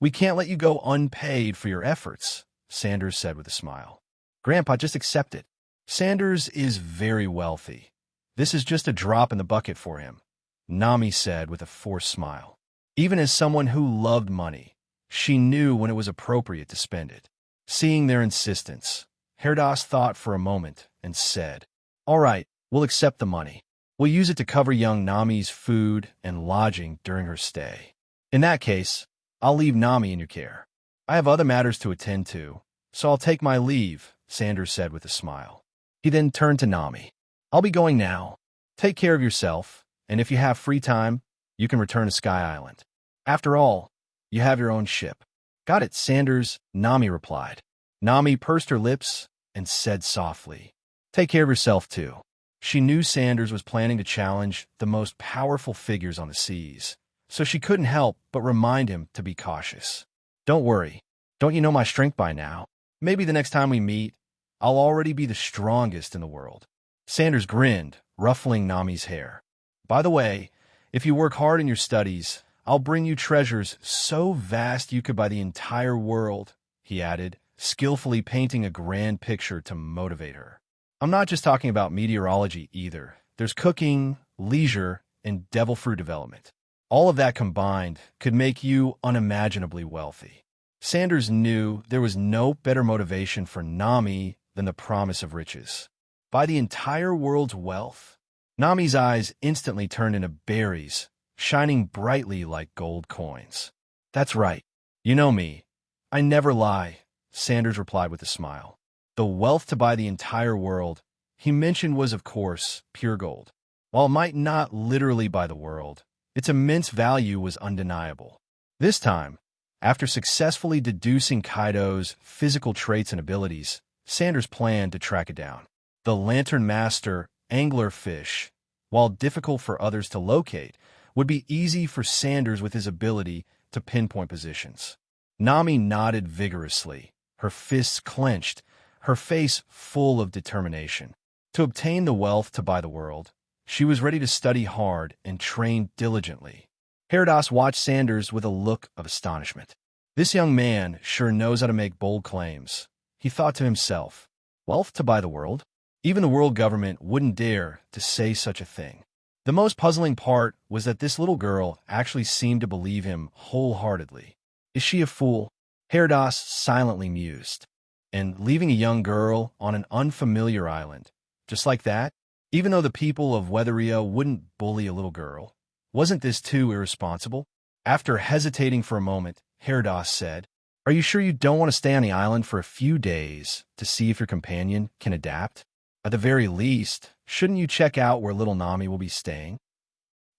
We can't let you go unpaid for your efforts, Sanders said with a smile. Grandpa, just accept it. Sanders is very wealthy. This is just a drop in the bucket for him, Nami said with a forced smile. Even as someone who loved money, she knew when it was appropriate to spend it. Seeing their insistence, Herr Das thought for a moment and said, All right, we'll accept the money. We'll use it to cover young Nami's food and lodging during her stay. In that case, I'll leave Nami in your care. I have other matters to attend to, so I'll take my leave, Sanders said with a smile. He then turned to Nami. I'll be going now. Take care of yourself, and if you have free time, you can return to Sky Island. After all, you have your own ship. Got it, Sanders, Nami replied. Nami pursed her lips and said softly, Take care of yourself too. She knew Sanders was planning to challenge the most powerful figures on the seas, so she couldn't help but remind him to be cautious. Don't worry. Don't you know my strength by now? Maybe the next time we meet, I'll already be the strongest in the world. Sanders grinned, ruffling Nami's hair. By the way, if you work hard in your studies, I'll bring you treasures so vast you could buy the entire world, he added, skillfully painting a grand picture to motivate her. I'm not just talking about meteorology either. There's cooking, leisure, and devil fruit development. All of that combined could make you unimaginably wealthy. Sanders knew there was no better motivation for Nami than the promise of riches. By the entire world's wealth, Nami's eyes instantly turned into berries, shining brightly like gold coins. That's right. You know me. I never lie, Sanders replied with a smile. The wealth to buy the entire world he mentioned was, of course, pure gold. While it might not literally buy the world, its immense value was undeniable. This time, after successfully deducing Kaido's physical traits and abilities, Sanders planned to track it down. The Lantern Master anglerfish, while difficult for others to locate, would be easy for Sanders with his ability to pinpoint positions. Nami nodded vigorously, her fists clenched, her face full of determination. To obtain the wealth to buy the world, she was ready to study hard and train diligently. Herados watched Sanders with a look of astonishment. This young man sure knows how to make bold claims. He thought to himself, wealth to buy the world? Even the world government wouldn't dare to say such a thing. The most puzzling part was that this little girl actually seemed to believe him wholeheartedly. Is she a fool? Herados silently mused. And leaving a young girl on an unfamiliar island, just like that, even though the people of Weatheria wouldn't bully a little girl, wasn't this too irresponsible? After hesitating for a moment, Herados said, Are you sure you don't want to stay on the island for a few days to see if your companion can adapt? At the very least, shouldn't you check out where little Nami will be staying?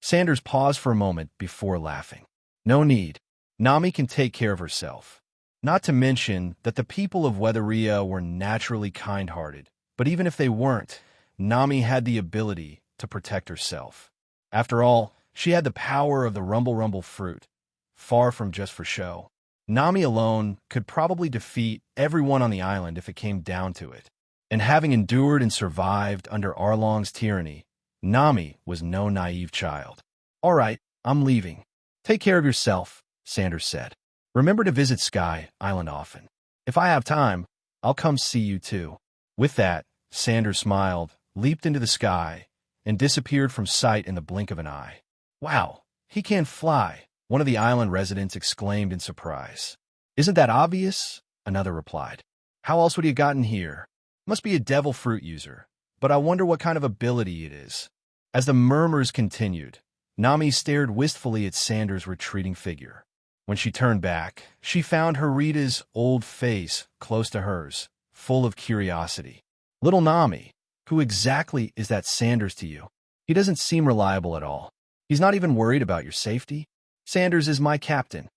Sanders paused for a moment before laughing. No need. Nami can take care of herself. Not to mention that the people of Weatheria were naturally kind-hearted, but even if they weren't, Nami had the ability to protect herself. After all, she had the power of the Rumble Rumble fruit, far from just for show. Nami alone could probably defeat everyone on the island if it came down to it. And having endured and survived under Arlong's tyranny, Nami was no naive child. All right, I'm leaving. Take care of yourself, Sanders said. Remember to visit Sky Island often. If I have time, I'll come see you too. With that, Sanders smiled, leaped into the sky, and disappeared from sight in the blink of an eye. Wow, he can fly, one of the island residents exclaimed in surprise. Isn't that obvious? Another replied. How else would he have gotten here? Must be a devil fruit user, but I wonder what kind of ability it is. As the murmurs continued, Nami stared wistfully at Sanders' retreating figure. When she turned back, she found Harita's old face close to hers, full of curiosity. Little Nami, who exactly is that Sanders to you? He doesn't seem reliable at all. He's not even worried about your safety. Sanders is my captain.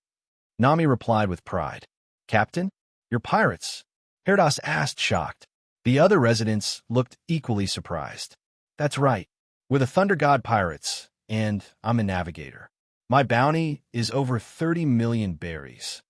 Nami replied with pride. Captain? You're pirates? Herados asked, shocked. The other residents looked equally surprised. That's right. We're the Thunder God Pirates, and I'm a navigator. My bounty is over 30 million berries.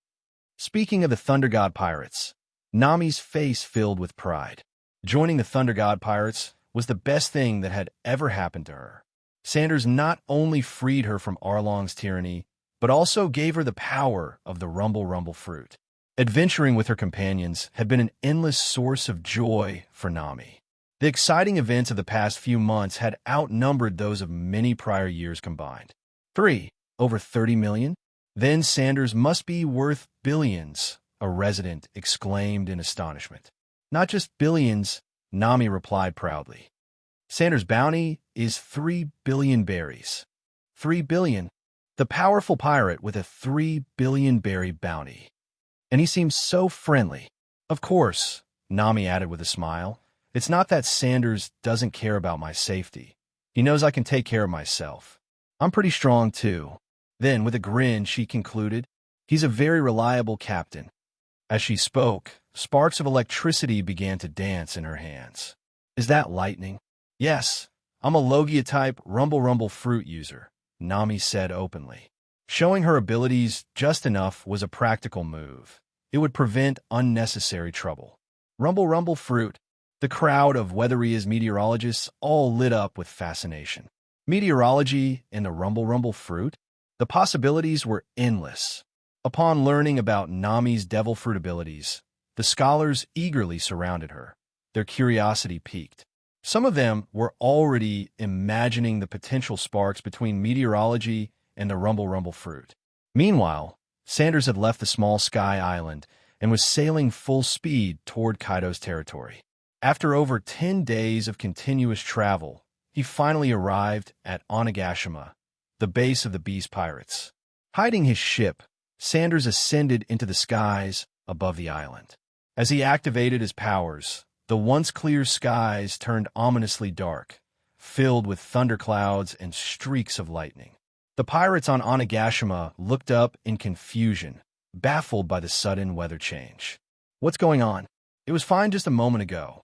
Speaking of the Thunder God Pirates, Nami's face filled with pride. Joining the Thunder God Pirates was the best thing that had ever happened to her. Sanders not only freed her from Arlong's tyranny, but also gave her the power of the Rumble Rumble fruit. Adventuring with her companions had been an endless source of joy for Nami. The exciting events of the past few months had outnumbered those of many prior years combined. Over 30 million? Then Sanders must be worth billions, a resident exclaimed in astonishment. Not just billions, Nami replied proudly. Sanders' bounty is 3 billion berries. 3 billion? The powerful pirate with a 3 billion berry bounty. And he seems so friendly. Of course, Nami added with a smile. It's not that Sanders doesn't care about my safety. He knows I can take care of myself. I'm pretty strong, too. Then, with a grin, she concluded, He's a very reliable captain. As she spoke, sparks of electricity began to dance in her hands. Is that lightning? Yes, I'm a Logia-type Rumble Rumble fruit user, Nami said openly. Showing her abilities just enough was a practical move. It would prevent unnecessary trouble. Rumble Rumble fruit. The crowd of Weatheria's meteorologists all lit up with fascination. Meteorology and the Rumble Rumble fruit? The possibilities were endless. Upon learning about Nami's devil fruit abilities, the scholars eagerly surrounded her. Their curiosity piqued. Some of them were already imagining the potential sparks between meteorology and the Rumble Rumble fruit. Meanwhile, Sanders had left the small sky island and was sailing full speed toward Kaido's territory. After over 10 days of continuous travel, he finally arrived at Onigashima, the base of the Beast Pirates. Hiding his ship, Sanders ascended into the skies above the island. As he activated his powers, the once clear skies turned ominously dark, filled with thunderclouds and streaks of lightning. The pirates on Onigashima looked up in confusion, baffled by the sudden weather change. What's going on? It was fine just a moment ago.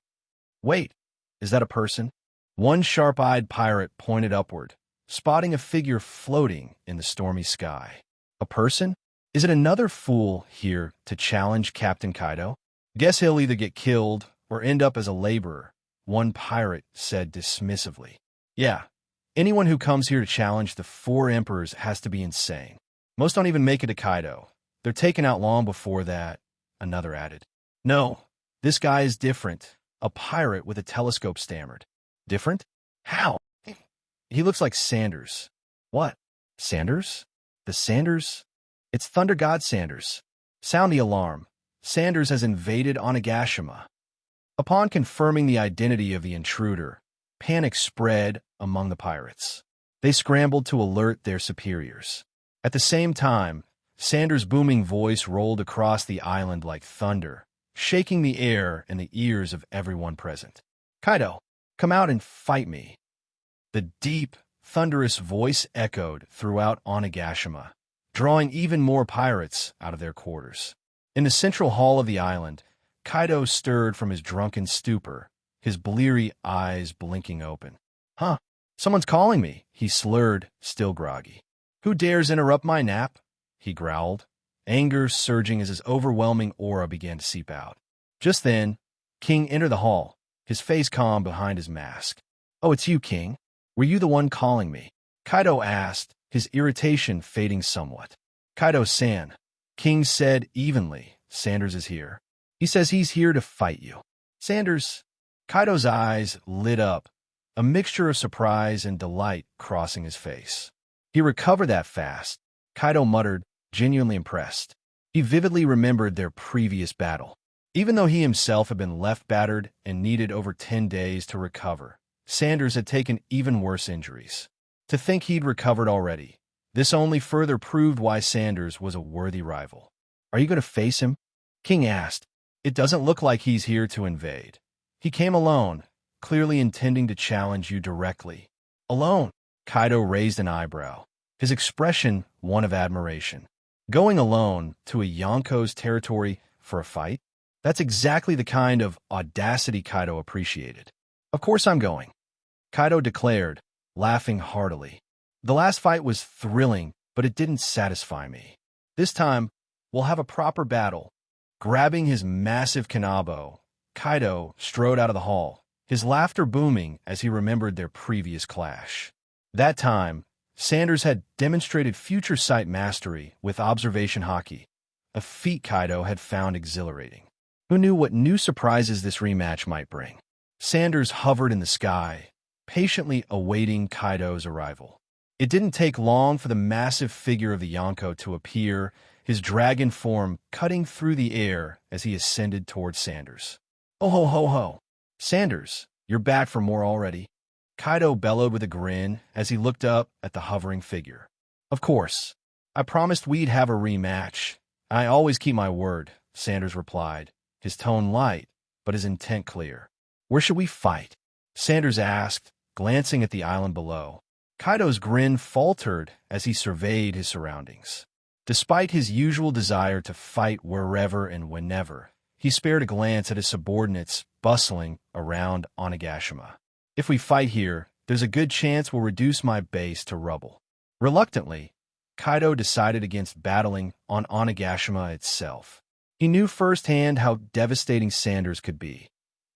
Wait, is that a person? One sharp-eyed pirate pointed upward, spotting a figure floating in the stormy sky. A person? Is it another fool here to challenge Captain Kaido? Guess he'll either get killed or end up as a laborer, one pirate said dismissively. Yeah, anyone who comes here to challenge the four emperors has to be insane. Most don't even make it to Kaido. They're taken out long before that, another added. No, this guy is different. A pirate with a telescope stammered. Different? How? He looks like Sanders. What? Sanders? The Sanders? It's Thunder God Sanders. Sound the alarm. Sanders has invaded Onigashima. Upon confirming the identity of the intruder, panic spread among the pirates. They scrambled to alert their superiors. At the same time, Sanders' booming voice rolled across the island like thunder, shaking the air and the ears of everyone present. Kaido, come out and fight me. The deep, thunderous voice echoed throughout Onigashima, drawing even more pirates out of their quarters. In the central hall of the island, Kaido stirred from his drunken stupor, his bleary eyes blinking open. Huh, someone's calling me, he slurred, still groggy. Who dares interrupt my nap? He growled, anger surging as his overwhelming aura began to seep out. Just then, King entered the hall, his face calm behind his mask. Oh, it's you, King. Were you the one calling me? Kaido asked, his irritation fading somewhat. Kaido-san, King said evenly, Sanders is here. He says he's here to fight you. Sanders? Kaido's eyes lit up, a mixture of surprise and delight crossing his face. He recovered that fast, Kaido muttered, genuinely impressed. He vividly remembered their previous battle. Even though he himself had been left battered and needed over 10 days to recover, Sanders had taken even worse injuries. To think he'd recovered already, this only further proved why Sanders was a worthy rival. Are you going to face him? King asked. It doesn't look like he's here to invade. He came alone, clearly intending to challenge you directly. Alone? Kaido raised an eyebrow, his expression one of admiration. Going alone to a Yonko's territory for a fight? That's exactly the kind of audacity Kaido appreciated. Of course I'm going, Kaido declared, laughing heartily. The last fight was thrilling, but it didn't satisfy me. This time, we'll have a proper battle. Grabbing his massive kanabo, Kaido strode out of the hall, his laughter booming as he remembered their previous clash. That time, Sanders had demonstrated future sight mastery with observation Haki, a feat Kaido had found exhilarating. Who knew what new surprises this rematch might bring? Sanders hovered in the sky, patiently awaiting Kaido's arrival. It didn't take long for the massive figure of the Yonko to appear, his dragon form cutting through the air as he ascended towards Sanders. Oh ho ho ho! Sanders, you're back for more already? Kaido bellowed with a grin as he looked up at the hovering figure. Of course. I promised we'd have a rematch. I always keep my word, Sanders replied, his tone light, but his intent clear. Where should we fight? Sanders asked, glancing at the island below. Kaido's grin faltered as he surveyed his surroundings. Despite his usual desire to fight wherever and whenever, he spared a glance at his subordinates bustling around Onigashima. If we fight here, there's a good chance we'll reduce my base to rubble. Reluctantly, Kaido decided against battling on Onigashima itself. He knew firsthand how devastating Sanders could be.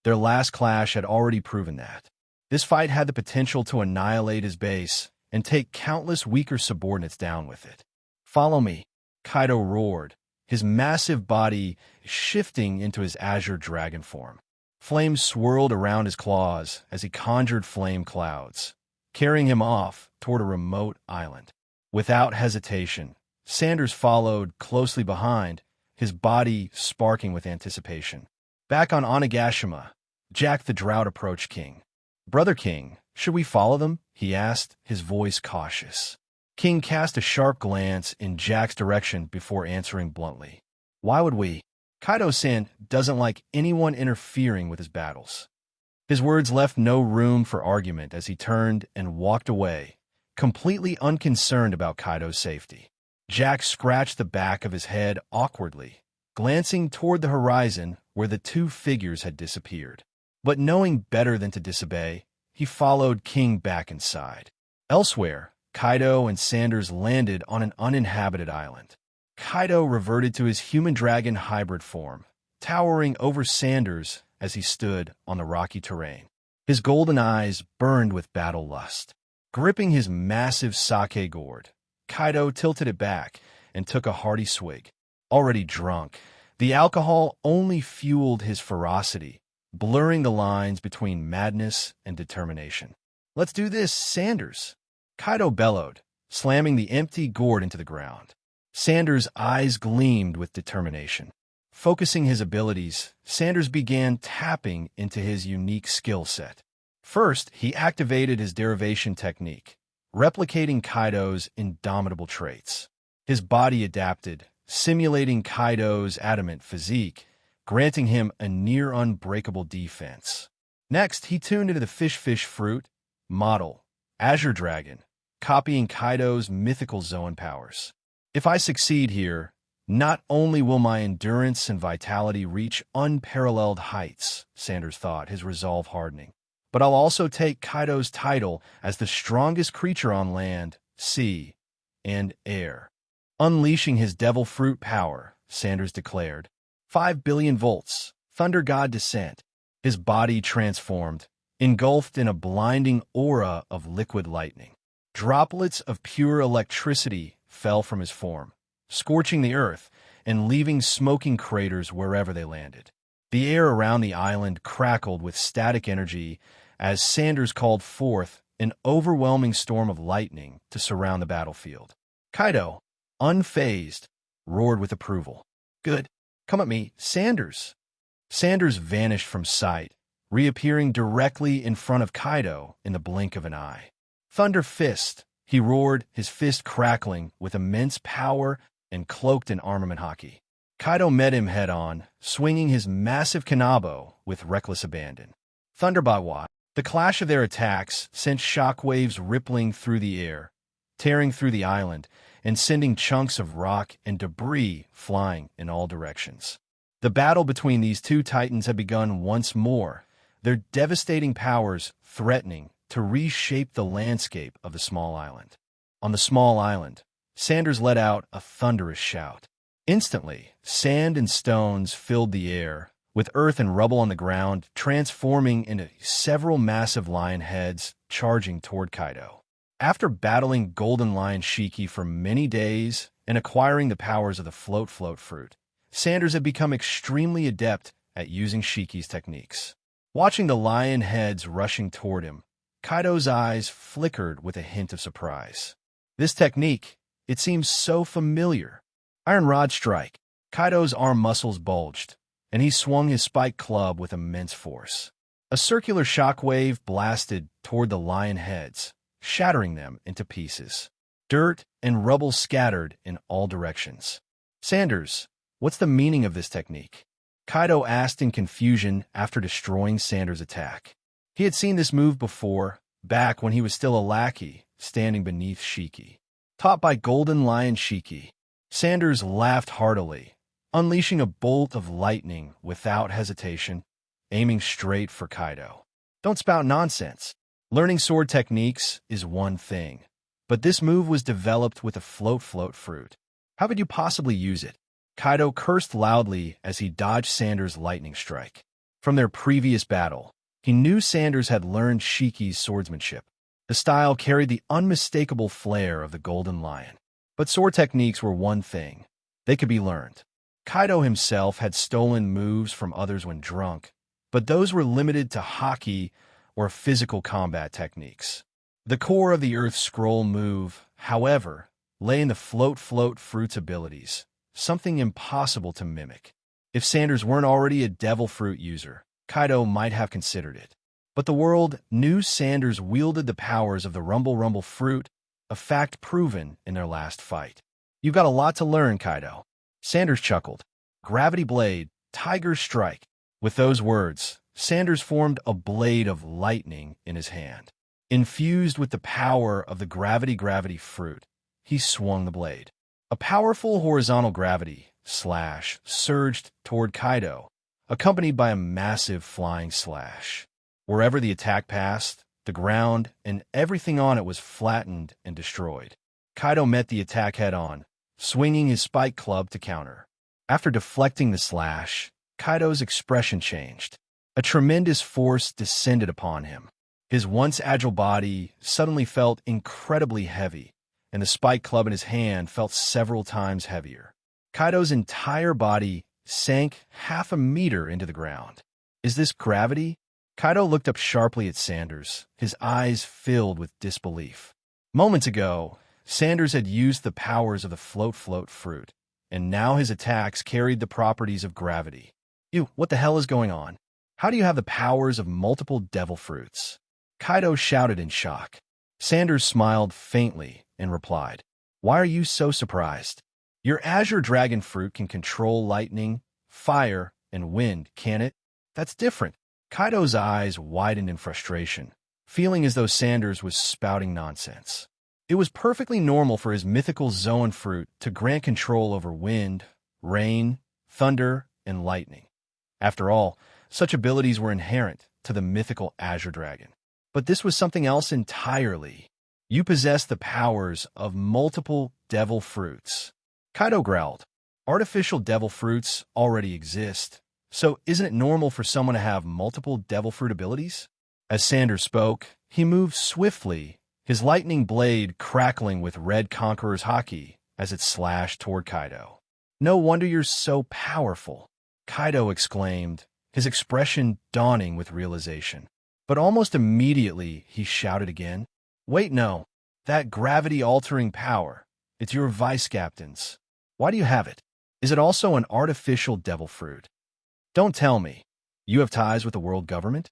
Their last clash had already proven that. This fight had the potential to annihilate his base and take countless weaker subordinates down with it. Follow me, Kaido roared, his massive body shifting into his azure dragon form. Flames swirled around his claws as he conjured flame clouds, carrying him off toward a remote island. Without hesitation, Sanders followed closely behind, his body sparking with anticipation. Back on Onigashima, Jack the Drought approached King. Brother King, should we follow them? He asked, his voice cautious. King cast a sharp glance in Jack's direction before answering bluntly. Why would we? Kaido-san doesn't like anyone interfering with his battles. His words left no room for argument as he turned and walked away, completely unconcerned about Kaido's safety. Jack scratched the back of his head awkwardly, glancing toward the horizon where the two figures had disappeared. But knowing better than to disobey, he followed King back inside. Elsewhere, Kaido and Sanders landed on an uninhabited island. Kaido reverted to his human-dragon hybrid form, towering over Sanders as he stood on the rocky terrain. His golden eyes burned with battle lust. Gripping his massive sake gourd, Kaido tilted it back and took a hearty swig. Already drunk, the alcohol only fueled his ferocity, blurring the lines between madness and determination. "Let's do this, Sanders!" Kaido bellowed, slamming the empty gourd into the ground. Sanders' eyes gleamed with determination. Focusing his abilities, Sanders began tapping into his unique skill set. First, he activated his derivation technique, replicating Kaido's indomitable traits. His body adapted, simulating Kaido's adamant physique, granting him a near-unbreakable defense. Next, he tuned into the fish fruit model, Azure Dragon, copying Kaido's mythical Zoan powers. "If I succeed here, not only will my endurance and vitality reach unparalleled heights," Sanders thought, his resolve hardening, "but I'll also take Kaido's title as the strongest creature on land, sea, and air." Unleashing his devil fruit power, Sanders declared, 5 billion volts, Thunder God descent. His body transformed, engulfed in a blinding aura of liquid lightning. Droplets of pure electricity fell from his form, scorching the earth and leaving smoking craters wherever they landed. The air around the island crackled with static energy as Sanders called forth an overwhelming storm of lightning to surround the battlefield. Kaido, unfazed, roared with approval. "Good. Come at me, Sanders." Sanders vanished from sight, reappearing directly in front of Kaido in the blink of an eye. "Thunder Fist," he roared, his fist crackling with immense power and cloaked in armament Haki. Kaido met him head-on, swinging his massive kanabo with reckless abandon. Thunder by Watt. The clash of their attacks sent shockwaves rippling through the air, tearing through the island, and sending chunks of rock and debris flying in all directions. The battle between these two titans had begun once more, their devastating powers threatening to reshape the landscape of the small island. On the small island, Sanders let out a thunderous shout. Instantly, sand and stones filled the air, with earth and rubble on the ground transforming into several massive lion heads charging toward Kaido. After battling Golden Lion Shiki for many days and acquiring the powers of the float fruit, Sanders had become extremely adept at using Shiki's techniques. Watching the lion heads rushing toward him, Kaido's eyes flickered with a hint of surprise. This technique, it seems so familiar. Iron Rod Strike. Kaido's arm muscles bulged, and he swung his spiked club with immense force. A circular shockwave blasted toward the lion heads, shattering them into pieces. Dirt and rubble scattered in all directions. "Sanders, what's the meaning of this technique?" Kaido asked in confusion after destroying Sanders' attack. He had seen this move before, back when he was still a lackey, standing beneath Shiki. Taught by Golden Lion Shiki, Sanders laughed heartily, unleashing a bolt of lightning without hesitation, aiming straight for Kaido. "Don't spout nonsense. Learning sword techniques is one thing, but this move was developed with a float fruit. How could you possibly use it?" Kaido cursed loudly as he dodged Sanders' lightning strike. From their previous battle, he knew Sanders had learned Shiki's swordsmanship. The style carried the unmistakable flair of the Golden Lion. But sword techniques were one thing. They could be learned. Kaido himself had stolen moves from others when drunk, but those were limited to Haki or physical combat techniques. The core of the Earth Scroll move, however, lay in the float fruit's abilities, something impossible to mimic. If Sanders weren't already a devil fruit user, Kaido might have considered it. But the world knew Sanders wielded the powers of the Rumble fruit, a fact proven in their last fight. "You've got a lot to learn, Kaido." Sanders chuckled. "Gravity Blade, Tiger Strike. With those words, Sanders formed a blade of lightning in his hand. Infused with the power of the gravity fruit, he swung the blade. A powerful horizontal gravity slash surged toward Kaido, accompanied by a massive flying slash. Wherever the attack passed, the ground and everything on it was flattened and destroyed. Kaido met the attack head-on, swinging his spike club to counter. After deflecting the slash, Kaido's expression changed. A tremendous force descended upon him. His once agile body suddenly felt incredibly heavy, and the spike club in his hand felt several times heavier. Kaido's entire body sank half a meter into the ground. Is this gravity? Kaido looked up sharply at Sanders, his eyes filled with disbelief. Moments ago, Sanders had used the powers of the float fruit, and now his attacks carried the properties of gravity. Ew, what the hell is going on? How do you have the powers of multiple devil fruits? Kaido shouted in shock. Sanders smiled faintly and replied, "Why are you so surprised? Your Azure Dragon fruit can control lightning, fire, and wind, can't it? That's different." Kaido's eyes widened in frustration, feeling as though Sanders was spouting nonsense. It was perfectly normal for his mythical Zoan fruit to grant control over wind, rain, thunder, and lightning. After all, such abilities were inherent to the mythical Azure Dragon. But this was something else entirely. You possess the powers of multiple devil fruits. Kaido growled. Artificial devil fruits already exist, so isn't it normal for someone to have multiple devil fruit abilities? As Sanders spoke, he moved swiftly, his lightning blade crackling with Red Conqueror's Haki as it slashed toward Kaido. "No wonder you're so powerful," Kaido exclaimed, his expression dawning with realization. But almost immediately he shouted again, "Wait, no, that gravity-altering power, it's your vice captain's. Why do you have it? Is it also an artificial devil fruit? Don't tell me. You have ties with the world government?"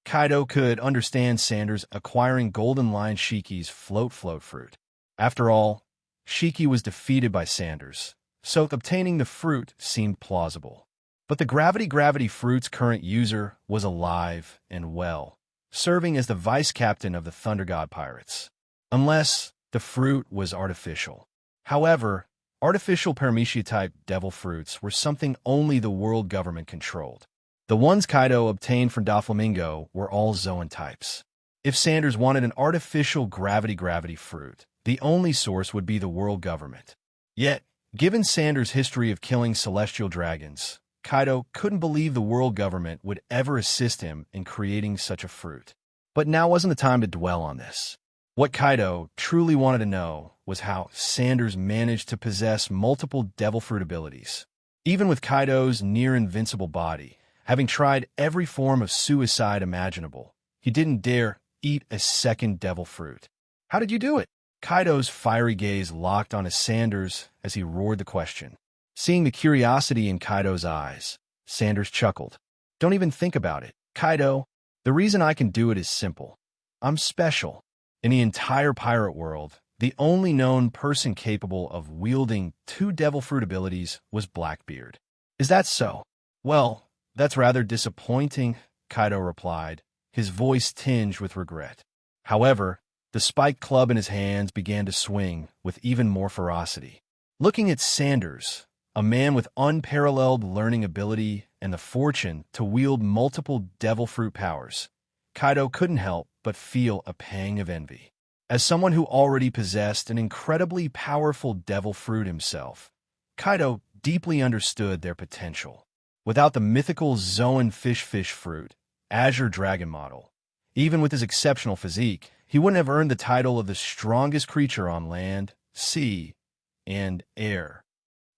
Kaido could understand Sanders acquiring Golden Lion Shiki's float fruit. After all, Shiki was defeated by Sanders, so obtaining the fruit seemed plausible. But the gravity fruit's current user was alive and well, serving as the vice captain of the Thunder God Pirates. Unless the fruit was artificial. However, artificial Paramecia-type devil fruits were something only the world government controlled. The ones Kaido obtained from Doflamingo were all Zoan types. If Sanders wanted an artificial gravity fruit, the only source would be the world government. Yet, given Sanders' history of killing celestial dragons, Kaido couldn't believe the world government would ever assist him in creating such a fruit. But now wasn't the time to dwell on this. What Kaido truly wanted to know was how Sanders managed to possess multiple devil fruit abilities. Even with Kaido's near-invincible body, having tried every form of suicide imaginable, he didn't dare eat a second devil fruit. How did you do it? Kaido's fiery gaze locked on Sanders as he roared the question. Seeing the curiosity in Kaido's eyes, Sanders chuckled. "Don't even think about it, Kaido. The reason I can do it is simple. I'm special. In the entire pirate world, the only known person capable of wielding two devil fruit abilities was Blackbeard. Is that so? Well, that's rather disappointing," Kaido replied, his voice tinged with regret. However, the spike club in his hands began to swing with even more ferocity. Looking at Sanders, a man with unparalleled learning ability and the fortune to wield multiple devil fruit powers, Kaido couldn't help but feel a pang of envy. As someone who already possessed an incredibly powerful devil fruit himself, Kaido deeply understood their potential. Without the mythical Zoan fish fruit, Azure Dragon model, even with his exceptional physique, he wouldn't have earned the title of the strongest creature on land, sea, and air.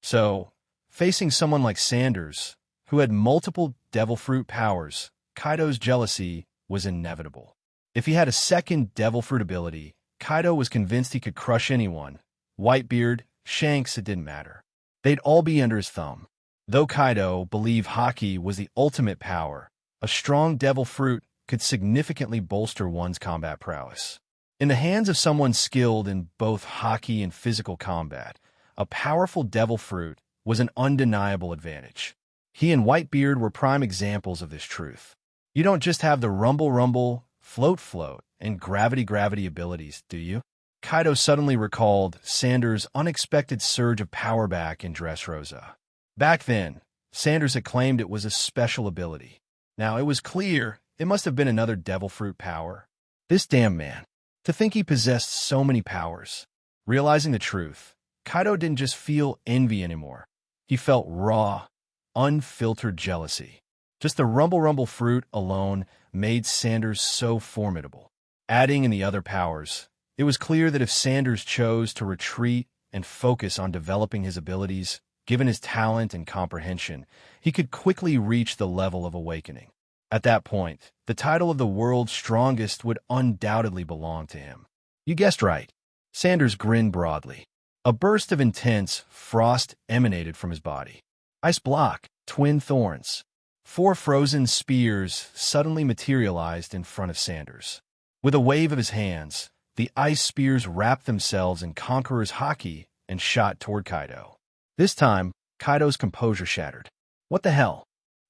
So, facing someone like Sanders, who had multiple devil fruit powers, Kaido's jealousy was inevitable. If he had a second devil fruit ability, Kaido was convinced he could crush anyone. Whitebeard, Shanks, it didn't matter. They'd all be under his thumb. Though Kaido believed Haki was the ultimate power, a strong devil fruit could significantly bolster one's combat prowess. In the hands of someone skilled in both Haki and physical combat, a powerful devil fruit was an undeniable advantage. He and Whitebeard were prime examples of this truth. You don't just have the rumble, float, and gravity abilities, do you? Kaido suddenly recalled Sanders' unexpected surge of power back in Dressrosa. Back then, Sanders had claimed it was a special ability. Now, it was clear it must have been another devil fruit power. This damn man. To think he possessed so many powers. Realizing the truth, Kaido didn't just feel envy anymore. He felt raw, unfiltered jealousy. Just the rumble fruit alone made Sanders so formidable. Adding in the other powers, it was clear that if Sanders chose to retreat and focus on developing his abilities, given his talent and comprehension, he could quickly reach the level of awakening. At that point, the title of the world's strongest would undoubtedly belong to him. You guessed right. Sanders grinned broadly. A burst of intense frost emanated from his body. Ice block, twin thorns. 4 frozen spears suddenly materialized in front of Sanders. With a wave of his hands, the ice spears wrapped themselves in Conqueror's Haki and shot toward Kaido. This time, Kaido's composure shattered. What the hell?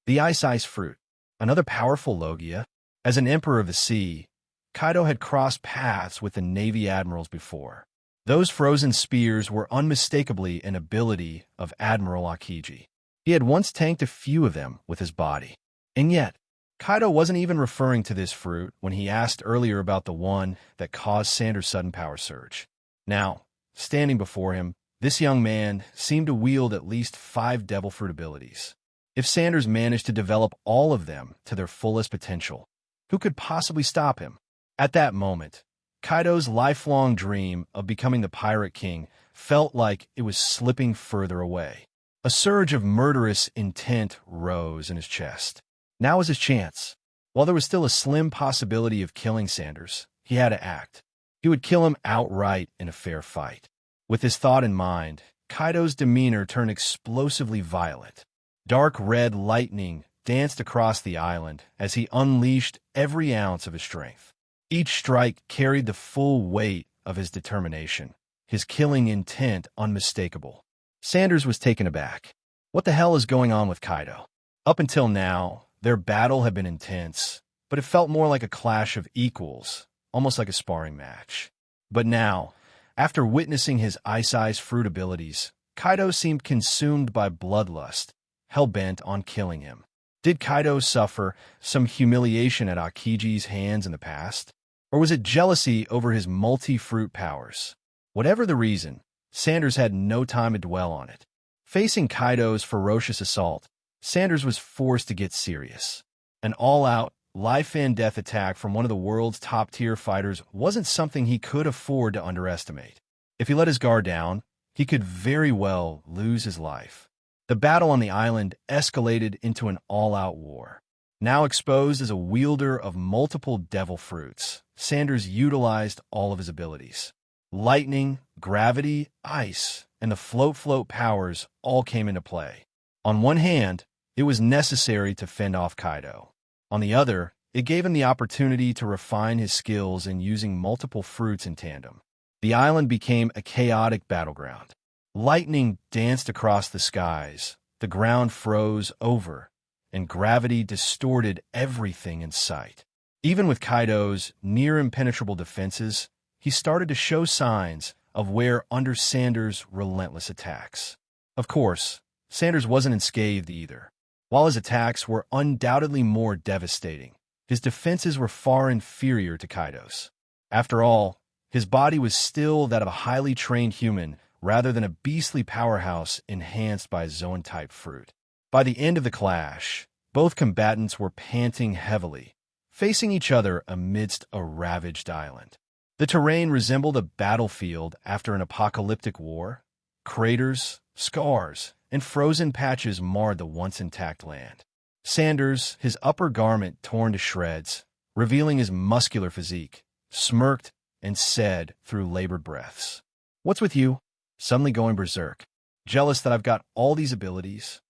The ice fruit. Another powerful Logia. As an emperor of the sea, Kaido had crossed paths with the Navy admirals before. Those frozen spears were unmistakably an ability of Admiral Aokiji. He had once tanked a few of them with his body. And yet, Kaido wasn't even referring to this fruit when he asked earlier about the one that caused Sanders' sudden power surge. Now, standing before him, this young man seemed to wield at least 5 devil fruit abilities. If Sanders managed to develop all of them to their fullest potential, who could possibly stop him? At that moment, Kaido's lifelong dream of becoming the Pirate King felt like it was slipping further away. A surge of murderous intent rose in his chest. Now was his chance. While there was still a slim possibility of killing Sanders, he had to act. He would kill him outright in a fair fight. With this thought in mind, Kaido's demeanor turned explosively violent. Dark red lightning danced across the island as he unleashed every ounce of his strength. Each strike carried the full weight of his determination, his killing intent unmistakable. Sanders was taken aback. What the hell is going on with Kaido? Up until now, their battle had been intense, but it felt more like a clash of equals, almost like a sparring match. But now, after witnessing his ice fruit abilities, Kaido seemed consumed by bloodlust, hell-bent on killing him. Did Kaido suffer some humiliation at Aokiji's hands in the past? Or was it jealousy over his multi-fruit powers? Whatever the reason, Sanders had no time to dwell on it. Facing Kaido's ferocious assault, Sanders was forced to get serious. An all-out, life-and-death attack from one of the world's top-tier fighters wasn't something he could afford to underestimate. If he let his guard down, he could very well lose his life. The battle on the island escalated into an all-out war. Now exposed as a wielder of multiple devil fruits, Sanders utilized all of his abilities. Lightning, gravity, ice, and the float powers all came into play. On one hand, it was necessary to fend off Kaido. On the other, it gave him the opportunity to refine his skills in using multiple fruits in tandem. The island became a chaotic battleground. Lightning danced across the skies, the ground froze over, and gravity distorted everything in sight. Even with Kaido's near-impenetrable defenses, he started to show signs of wear under Sanders' relentless attacks. Of course, Sanders wasn't unscathed either. While his attacks were undoubtedly more devastating, his defenses were far inferior to Kaido's. After all, his body was still that of a highly trained human rather than a beastly powerhouse enhanced by Zoan-type fruit. By the end of the clash, both combatants were panting heavily, facing each other amidst a ravaged island. The terrain resembled a battlefield after an apocalyptic war. Craters, scars, and frozen patches marred the once intact land. Sanders, his upper garment torn to shreds, revealing his muscular physique, smirked and said through labored breaths, "What's with you? Suddenly going berserk. Jealous that I've got all these abilities?"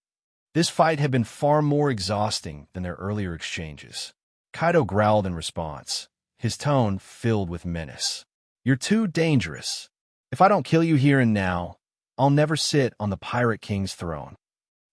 This fight had been far more exhausting than their earlier exchanges. Kaido growled in response, his tone filled with menace. "You're too dangerous. If I don't kill you here and now, I'll never sit on the Pirate King's throne."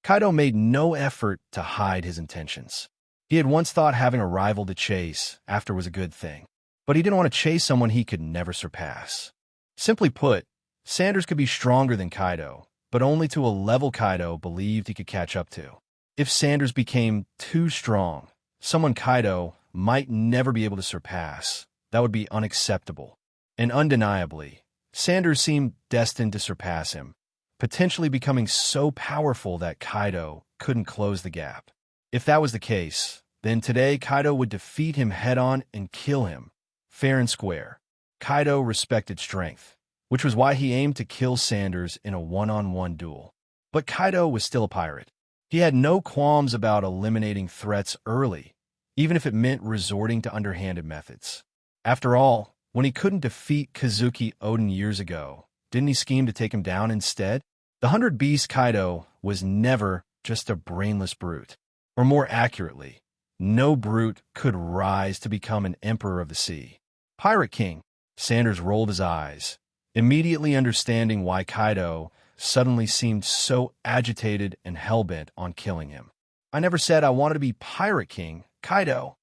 Kaido made no effort to hide his intentions. He had once thought having a rival to chase after was a good thing, but he didn't want to chase someone he could never surpass. Simply put, Sanders could be stronger than Kaido, but only to a level Kaido believed he could catch up to. If Sanders became too strong, someone Kaido might never be able to surpass, that would be unacceptable. And undeniably, Sanders seemed destined to surpass him, potentially becoming so powerful that Kaido couldn't close the gap. If that was the case, then today Kaido would defeat him head-on and kill him, fair and square. Kaido respected strength, which was why he aimed to kill Sanders in a one-on-one duel. But Kaido was still a pirate. He had no qualms about eliminating threats early, even if it meant resorting to underhanded methods. After all, when he couldn't defeat Kazuki Oden years ago, didn't he scheme to take him down instead? The 100 Beast Kaido was never just a brainless brute. Or more accurately, no brute could rise to become an emperor of the sea. Pirate King. Sanders rolled his eyes, immediately understanding why Kaido suddenly seemed so agitated and hellbent on killing him. I never said I wanted to be Pirate King, Kaido,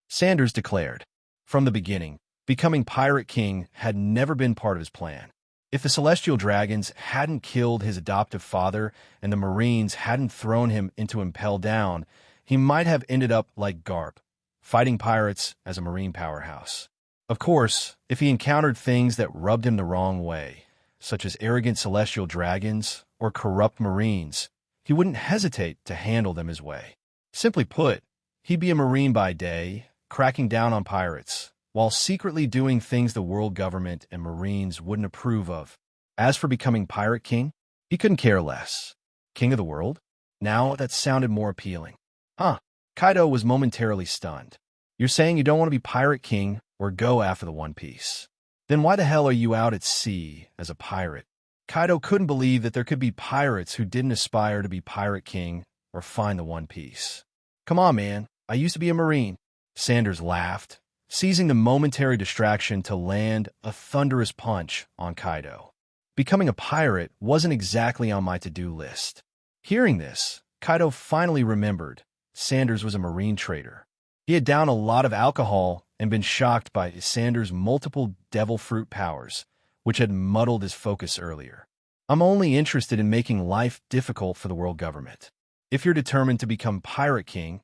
Sanders declared. From the beginning, becoming Pirate King had never been part of his plan. If the Celestial Dragons hadn't killed his adoptive father and the Marines hadn't thrown him into Impel Down, he might have ended up like Garp, fighting pirates as a marine powerhouse. Of course, if he encountered things that rubbed him the wrong way, such as arrogant Celestial Dragons or corrupt Marines, he wouldn't hesitate to handle them his way. Simply put, he'd be a Marine by day, cracking down on pirates, while secretly doing things the world government and Marines wouldn't approve of. As for becoming Pirate King, he couldn't care less. King of the world? Now that sounded more appealing. Huh. Kaido was momentarily stunned. You're saying you don't want to be Pirate King or go after the One Piece? Then why the hell are you out at sea as a pirate? Kaido couldn't believe that there could be pirates who didn't aspire to be Pirate King or find the One Piece. Come on, man. I used to be a Marine. Sanders laughed, seizing the momentary distraction to land a thunderous punch on Kaido. Becoming a pirate wasn't exactly on my to-do list. Hearing this, Kaido finally remembered Sanders was a Marine trader. He had downed a lot of alcohol and been shocked by Sanders' multiple devil fruit powers, which had muddled his focus earlier. I'm only interested in making life difficult for the world government. If you're determined to become Pirate King,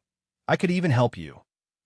I could even help you,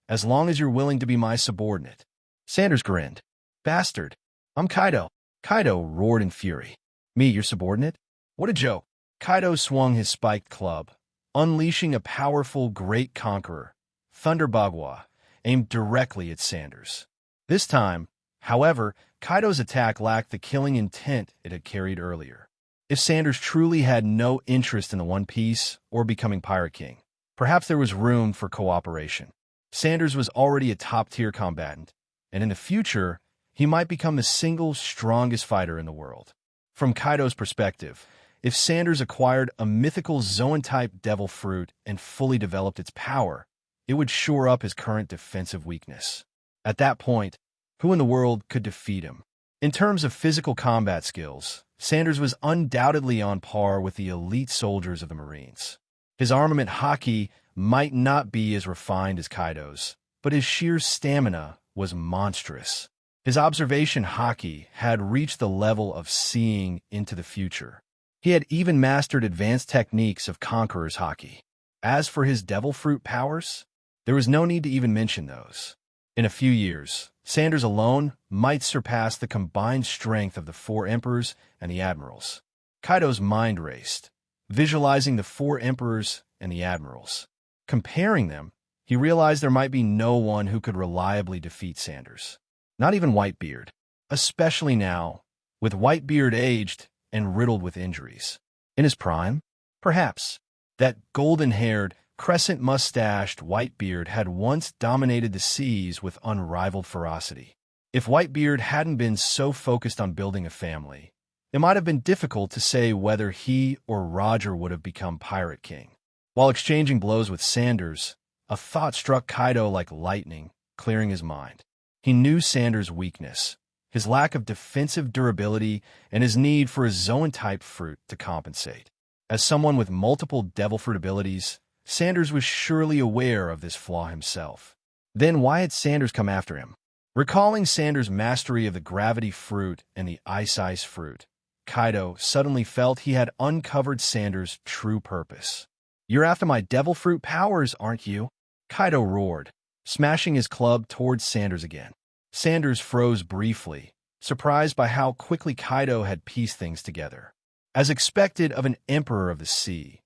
as long as you're willing to be my subordinate. Sanders grinned. Bastard. I'm Kaido. Kaido roared in fury. Me, your subordinate? What a joke. Kaido swung his spiked club, unleashing a powerful great conqueror, Thunder Bagua, aimed directly at Sanders. This time, however, Kaido's attack lacked the killing intent it had carried earlier. If Sanders truly had no interest in the One Piece or becoming Pirate King, perhaps there was room for cooperation. Sanders was already a top-tier combatant, and in the future, he might become the single strongest fighter in the world. From Kaido's perspective, if Sanders acquired a mythical Zoan-type devil fruit and fully developed its power, it would shore up his current defensive weakness. At that point, who in the world could defeat him? In terms of physical combat skills, Sanders was undoubtedly on par with the elite soldiers of the Marines. His armament Haki might not be as refined as Kaido's, but his sheer stamina was monstrous. His observation Haki had reached the level of seeing into the future. He had even mastered advanced techniques of Conqueror's Haki. As for his devil fruit powers, there was no need to even mention those. In a few years, Sanders alone might surpass the combined strength of the 4 emperors and the admirals. Kaido's mind raced, visualizing the 4 emperors and the admirals. Comparing them, he realized there might be no one who could reliably defeat Sanders. Not even Whitebeard, especially now, with Whitebeard aged and riddled with injuries. In his prime? Perhaps. That golden-haired, crescent-mustached Whitebeard had once dominated the seas with unrivaled ferocity. If Whitebeard hadn't been so focused on building a family, it might have been difficult to say whether he or Roger would have become Pirate King. While exchanging blows with Sanders, a thought struck Kaido like lightning, clearing his mind. He knew Sanders' weakness, his lack of defensive durability, and his need for a Zoan-type fruit to compensate. As someone with multiple devil fruit abilities, Sanders was surely aware of this flaw himself. Then why had Sanders come after him? Recalling Sanders' mastery of the gravity fruit and the ice fruit, Kaido suddenly felt he had uncovered Sanders' true purpose. "You're after my devil fruit powers, aren't you?" Kaido roared, smashing his club towards Sanders again. Sanders froze briefly, surprised by how quickly Kaido had pieced things together. As expected of an emperor of the sea,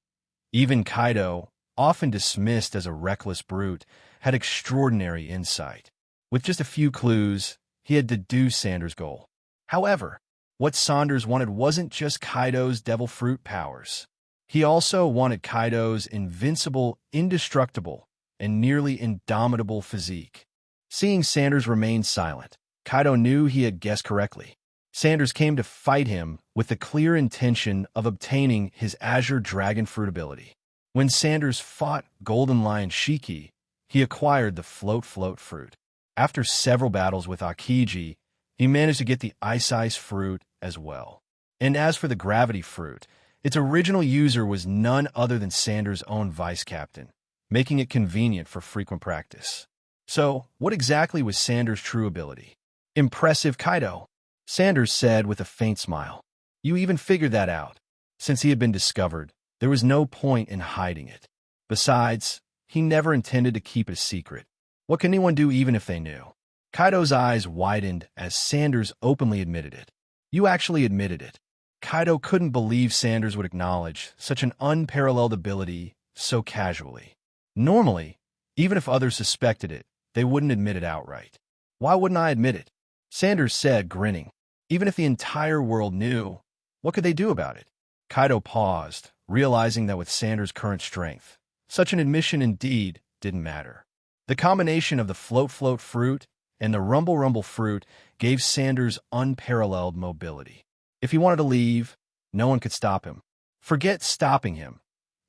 even Kaido, often dismissed as a reckless brute, had extraordinary insight. With just a few clues, he had deduced Sanders' goal. However, what Sanders wanted wasn't just Kaido's devil fruit powers. He also wanted Kaido's invincible, indestructible, and nearly indomitable physique. Seeing Sanders remain silent, Kaido knew he had guessed correctly. Sanders came to fight him with the clear intention of obtaining his Azure Dragon Fruit ability. When Sanders fought Golden Lion Shiki, he acquired the Float fruit. After several battles with Aokiji, he managed to get the Ice fruit as well. And as for the Gravity fruit, its original user was none other than Sanders' own vice captain, making it convenient for frequent practice. So, what exactly was Sanders' true ability? "Impressive, Kaido," Sanders said with a faint smile. "You even figured that out." Since he had been discovered, there was no point in hiding it. Besides, he never intended to keep it a secret. What can anyone do even if they knew? Kaido's eyes widened as Sanders openly admitted it. "You actually admitted it." Kaido couldn't believe Sanders would acknowledge such an unparalleled ability so casually. Normally, even if others suspected it, they wouldn't admit it outright. "Why wouldn't I admit it?" Sanders said, grinning. "Even if the entire world knew, what could they do about it?" Kaido paused, realizing that with Sanders' current strength, such an admission indeed didn't matter. The combination of the Float fruit and the Rumble fruit gave Sanders unparalleled mobility. If he wanted to leave, no one could stop him. Forget stopping him.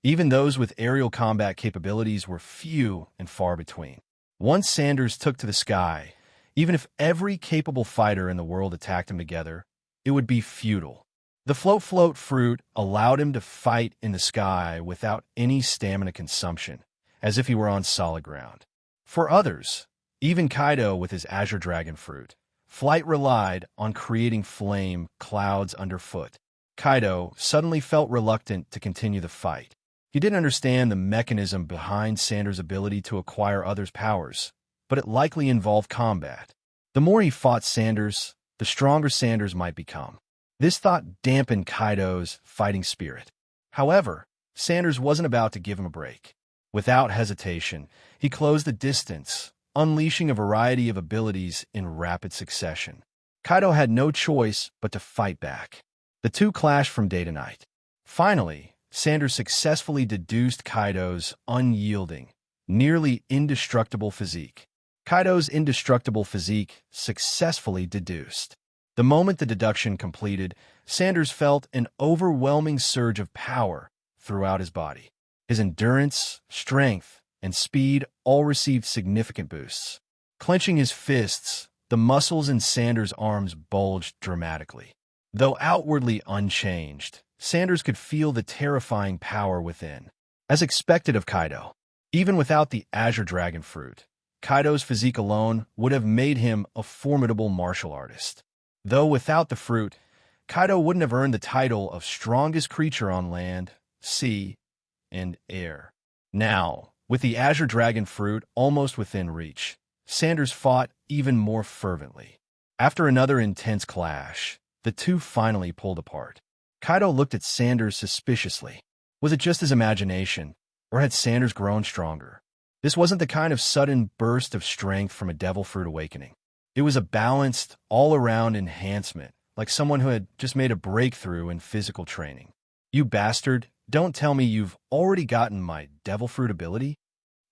Even those with aerial combat capabilities were few and far between. Once Sanders took to the sky, even if every capable fighter in the world attacked him together, it would be futile. The Float fruit allowed him to fight in the sky without any stamina consumption, as if he were on solid ground. For others, even Kaido with his Azure Dragon Fruit, flight relied on creating flame clouds underfoot. Kaido suddenly felt reluctant to continue the fight. He didn't understand the mechanism behind Sanders' ability to acquire others' powers, but it likely involved combat. The more he fought Sanders, the stronger Sanders might become. This thought dampened Kaido's fighting spirit. However, Sanders wasn't about to give him a break. Without hesitation, he closed the distance, unleashing a variety of abilities in rapid succession. Kaido had no choice but to fight back. The two clashed from day to night. Finally, Sanders successfully deduced Kaido's unyielding, nearly indestructible physique. Kaido's indestructible physique successfully deduced. The moment the deduction completed, Sanders felt an overwhelming surge of power throughout his body. His endurance, strength, and speed all received significant boosts. Clenching his fists, the muscles in Sanders' arms bulged dramatically. Though outwardly unchanged, Sanders could feel the terrifying power within. As expected of Kaido, even without the Azure Dragon Fruit, Kaido's physique alone would have made him a formidable martial artist. Though without the fruit, Kaido wouldn't have earned the title of strongest creature on land, sea, and air. Now, with the Azure Dragon Fruit almost within reach, Sanders fought even more fervently. After another intense clash, the two finally pulled apart. Kaido looked at Sanders suspiciously. Was it just his imagination, or had Sanders grown stronger? This wasn't the kind of sudden burst of strength from a devil fruit awakening. It was a balanced, all-around enhancement, like someone who had just made a breakthrough in physical training. "You bastard, don't tell me you've already gotten my devil fruit ability?"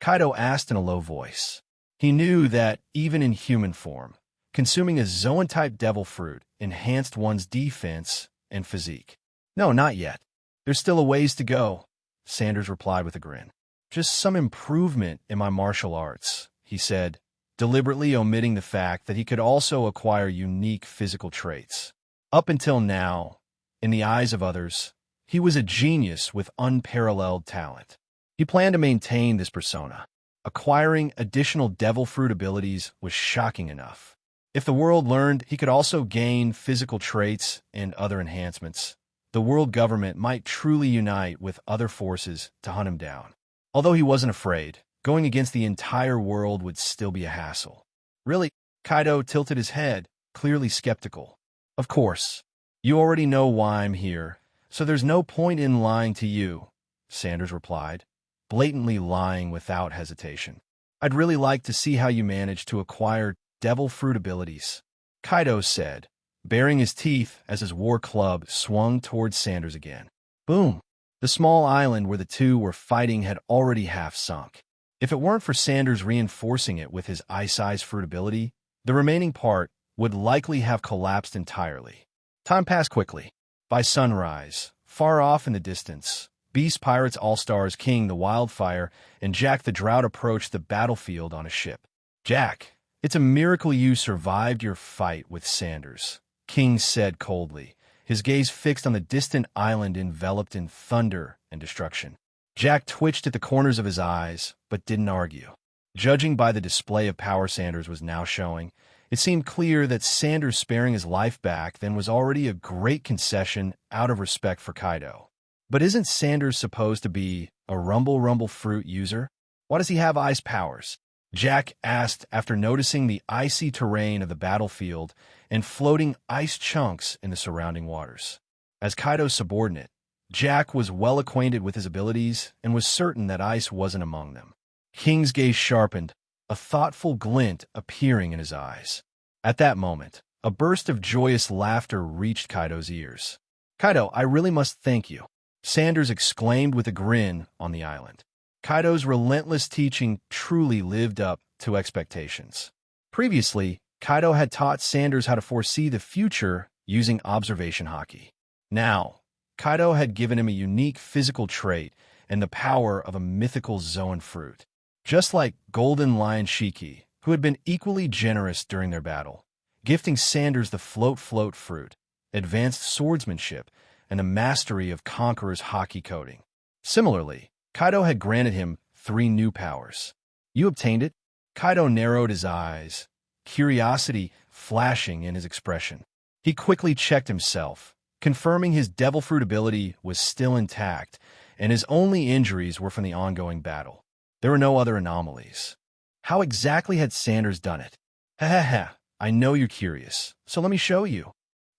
Kaido asked in a low voice. He knew that, even in human form, consuming a Zoan-type devil fruit enhanced one's defense and physique. "No, not yet. There's still a ways to go," Sanders replied with a grin. "Just some improvement in my martial arts," he said, deliberately omitting the fact that he could also acquire unique physical traits. Up until now, in the eyes of others, He was a genius with unparalleled talent. He planned to maintain this persona. Acquiring additional devil fruit abilities was shocking enough. If the world learned he could also gain physical traits and other enhancements, the world government might truly unite with other forces to hunt him down. Although he wasn't afraid, going against the entire world would still be a hassle. Really? Kaido tilted his head, clearly skeptical. Of course. You already know why I'm here, so there's no point in lying to you, Sanders replied, blatantly lying without hesitation. I'd really like to see how you manage to acquire devil fruit abilities, Kaido said, baring his teeth as his war club swung towards Sanders again. Boom! The small island where the two were fighting had already half sunk. If it weren't for Sanders reinforcing it with his ice fruit ability, the remaining part would likely have collapsed entirely. Time passed quickly. By sunrise, far off in the distance, Beast Pirates All-Stars King the Wildfire and Jack the Drought approached the battlefield on a ship. Jack, it's a miracle you survived your fight with Sanders, King said coldly, his gaze fixed on the distant island enveloped in thunder and destruction. Jack twitched at the corners of his eyes, but didn't argue. Judging by the display of power Sanders was now showing, it seemed clear that Sanders sparing his life back then was already a great concession out of respect for Kaido. But isn't Sanders supposed to be a rumble fruit user? Why does he have ice powers? Jack asked after noticing the icy terrain of the battlefield and floating ice chunks in the surrounding waters. As Kaido's subordinate, Jack was well acquainted with his abilities and was certain that ice wasn't among them. King's gaze sharpened, a thoughtful glint appearing in his eyes. At that moment, a burst of joyous laughter reached Kaido's ears. Kaido, I really must thank you, Sanders exclaimed with a grin on the island. Kaido's relentless teaching truly lived up to expectations. Previously, Kaido had taught Sanders how to foresee the future using observation Haki. Now, Kaido had given him a unique physical trait and the power of a mythical Zoan fruit. Just like Golden Lion Shiki, who had been equally generous during their battle, gifting Sanders the float fruit, advanced swordsmanship, and the mastery of Conqueror's Haki coding. Similarly, Kaido had granted him 3 new powers. You obtained it? Kaido narrowed his eyes, curiosity flashing in his expression. He quickly checked himself, confirming his devil fruit ability was still intact, and his only injuries were from the ongoing battle. There were no other anomalies. How exactly had Sanders done it? Ha, I know you're curious, so let me show you.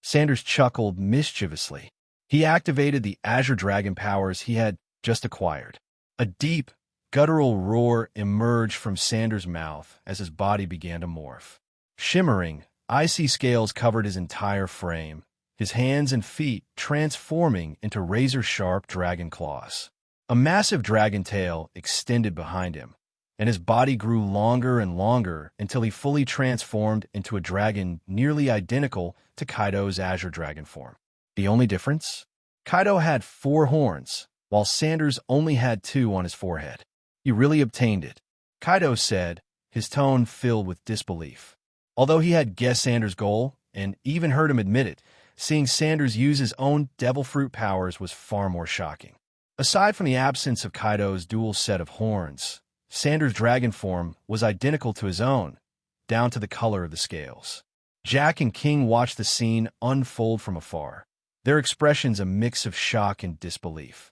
Sanders chuckled mischievously. He activated the Azure Dragon powers he had just acquired. A deep, guttural roar emerged from Sanders' mouth as his body began to morph. Shimmering, icy scales covered his entire frame, his hands and feet transforming into razor-sharp dragon claws. A massive dragon tail extended behind him, and his body grew longer and longer until he fully transformed into a dragon nearly identical to Kaido's Azure Dragon form. The only difference? Kaido had 4 horns, while Sanders only had 2 on his forehead. You really obtained it, Kaido said, his tone filled with disbelief. Although he had guessed Sanders' goal, and even heard him admit it, seeing Sanders use his own devil fruit powers was far more shocking. Aside from the absence of Kaido's dual set of horns, Sanders' dragon form was identical to his own, down to the color of the scales. Jack and King watched the scene unfold from afar, their expressions a mix of shock and disbelief.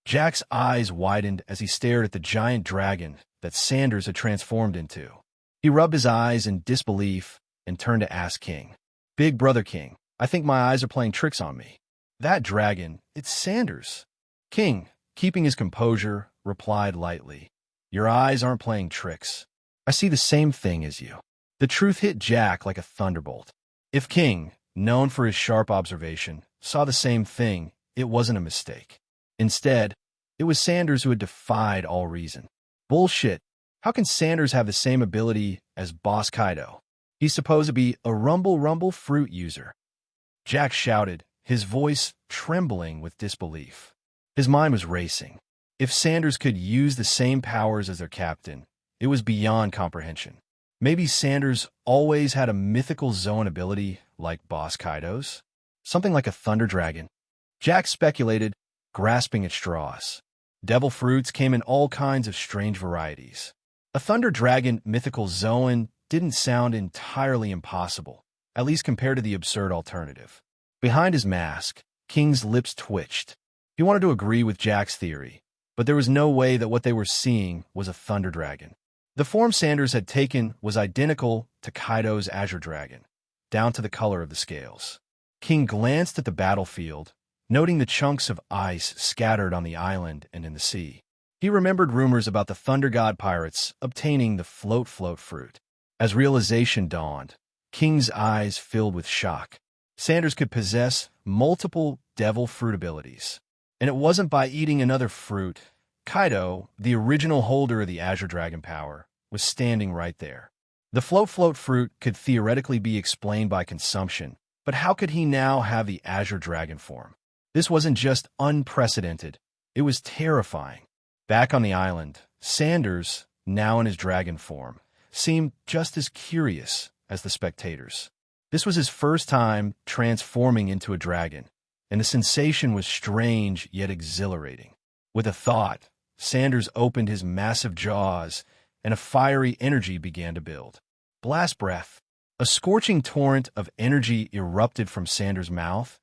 Jack's eyes widened as he stared at the giant dragon that Sanders had transformed into. He rubbed his eyes in disbelief and turned to ask King, Big Brother King, I think my eyes are playing tricks on me. That dragon, it's Sanders. King, keeping his composure, replied lightly, Your eyes aren't playing tricks. I see the same thing as you. The truth hit Jack like a thunderbolt. If King, known for his sharp observation, saw the same thing, it wasn't a mistake. Instead, it was Sanders who had defied all reason. Bullshit. How can Sanders have the same ability as Boss Kaido? He's supposed to be a rumble fruit user. Jack shouted, his voice trembling with disbelief. His mind was racing. If Sanders could use the same powers as their captain, it was beyond comprehension. Maybe Sanders always had a mythical Zoan ability like Boss Kaido's? Something like a Thunder Dragon. Jack speculated, grasping at straws. Devil fruits came in all kinds of strange varieties. A thunder dragon mythical Zoan didn't sound entirely impossible, at least compared to the absurd alternative. Behind his mask, King's lips twitched. He wanted to agree with Jack's theory, but there was no way that what they were seeing was a thunder dragon. The form Sanders had taken was identical to Kaido's azure dragon, down to the color of the scales. King glanced at the battlefield, noting the chunks of ice scattered on the island and in the sea. He remembered rumors about the Thunder God pirates obtaining the float fruit. As realization dawned, King's eyes filled with shock. Sanders could possess multiple devil fruit abilities. And it wasn't by eating another fruit. Kaido, the original holder of the Azure Dragon power, was standing right there. The float fruit could theoretically be explained by consumption, but how could he now have the Azure Dragon form? This wasn't just unprecedented, it was terrifying. Back on the island, Sanders, now in his dragon form, seemed just as curious as the spectators. This was his first time transforming into a dragon, and the sensation was strange yet exhilarating. With a thought, Sanders opened his massive jaws, and a fiery energy began to build. Blast breath. A scorching torrent of energy erupted from Sanders' mouth,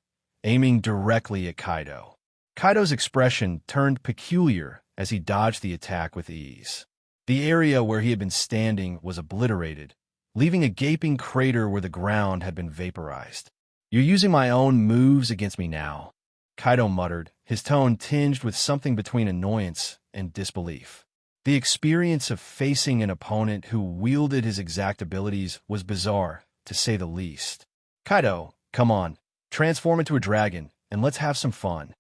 aiming directly at Kaido. Kaido's expression turned peculiar as he dodged the attack with ease. The area where he had been standing was obliterated, leaving a gaping crater where the ground had been vaporized. "You're using my own moves against me now," Kaido muttered, his tone tinged with something between annoyance and disbelief. The experience of facing an opponent who wielded his exact abilities was bizarre, to say the least. "Kaido, come on, transform into a dragon, and let's have some fun."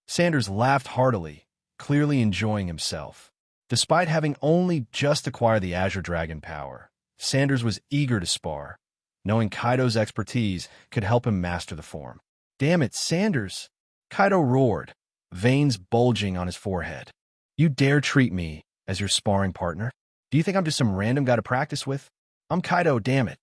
Sanders laughed heartily, clearly enjoying himself. Despite having only just acquired the Azure Dragon power, Sanders was eager to spar, knowing Kaido's expertise could help him master the form. "Damn it, Sanders!" Kaido roared, veins bulging on his forehead. "You dare treat me as your sparring partner? Do you think I'm just some random guy to practice with? I'm Kaido, damn it."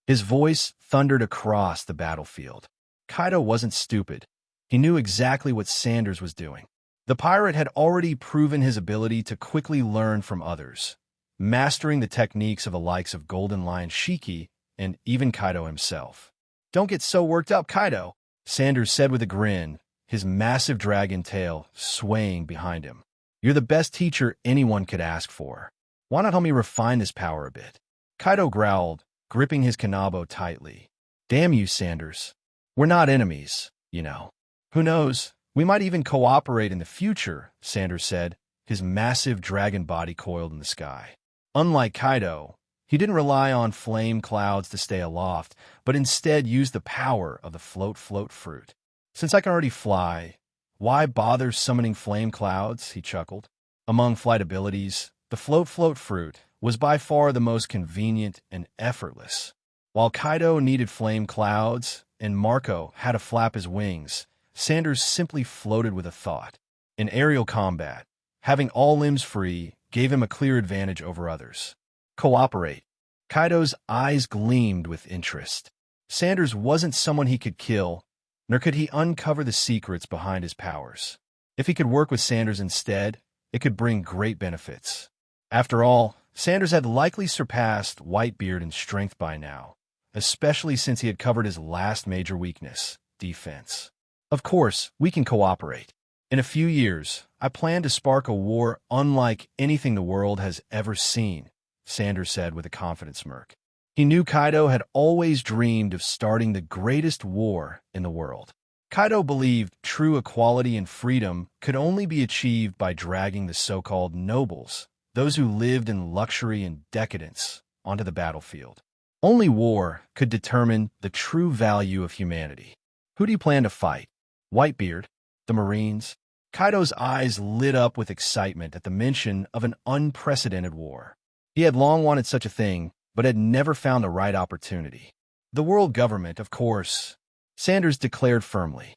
His voice thundered across the battlefield. Kaido wasn't stupid. He knew exactly what Sanders was doing. The pirate had already proven his ability to quickly learn from others, mastering the techniques of the likes of Golden Lion Shiki and even Kaido himself. "Don't get so worked up, Kaido," Sanders said with a grin, his massive dragon tail swaying behind him. "You're the best teacher anyone could ask for. Why not help me refine this power a bit?" Kaido growled, gripping his kanabo tightly. "Damn you, Sanders. We're not enemies, you know. Who knows, we might even cooperate in the future," Sanders said, his massive dragon body coiled in the sky. Unlike Kaido, he didn't rely on flame clouds to stay aloft, but instead used the power of the float fruit. "Since I can already fly, why bother summoning flame clouds?" he chuckled. Among flight abilities, the float fruit was by far the most convenient and effortless. While Kaido needed flame clouds and Marco had to flap his wings, Sanders simply floated with a thought. In aerial combat, having all limbs free gave him a clear advantage over others. "Cooperate." Kaido's eyes gleamed with interest. Sanders wasn't someone he could kill, nor could he uncover the secrets behind his powers. If he could work with Sanders instead, it could bring great benefits. After all, Sanders had likely surpassed Whitebeard in strength by now, especially since he had covered his last major weakness, defense. "Of course, we can cooperate. In a few years, I plan to spark a war unlike anything the world has ever seen," Sanders said with a confident smirk. He knew Kaido had always dreamed of starting the greatest war in the world. Kaido believed true equality and freedom could only be achieved by dragging the so-called nobles, those who lived in luxury and decadence, onto the battlefield. Only war could determine the true value of humanity. "Who do you plan to fight? Whitebeard? The Marines?" Kaido's eyes lit up with excitement at the mention of an unprecedented war. He had long wanted such a thing, but had never found the right opportunity. "The world government, of course," Sanders declared firmly.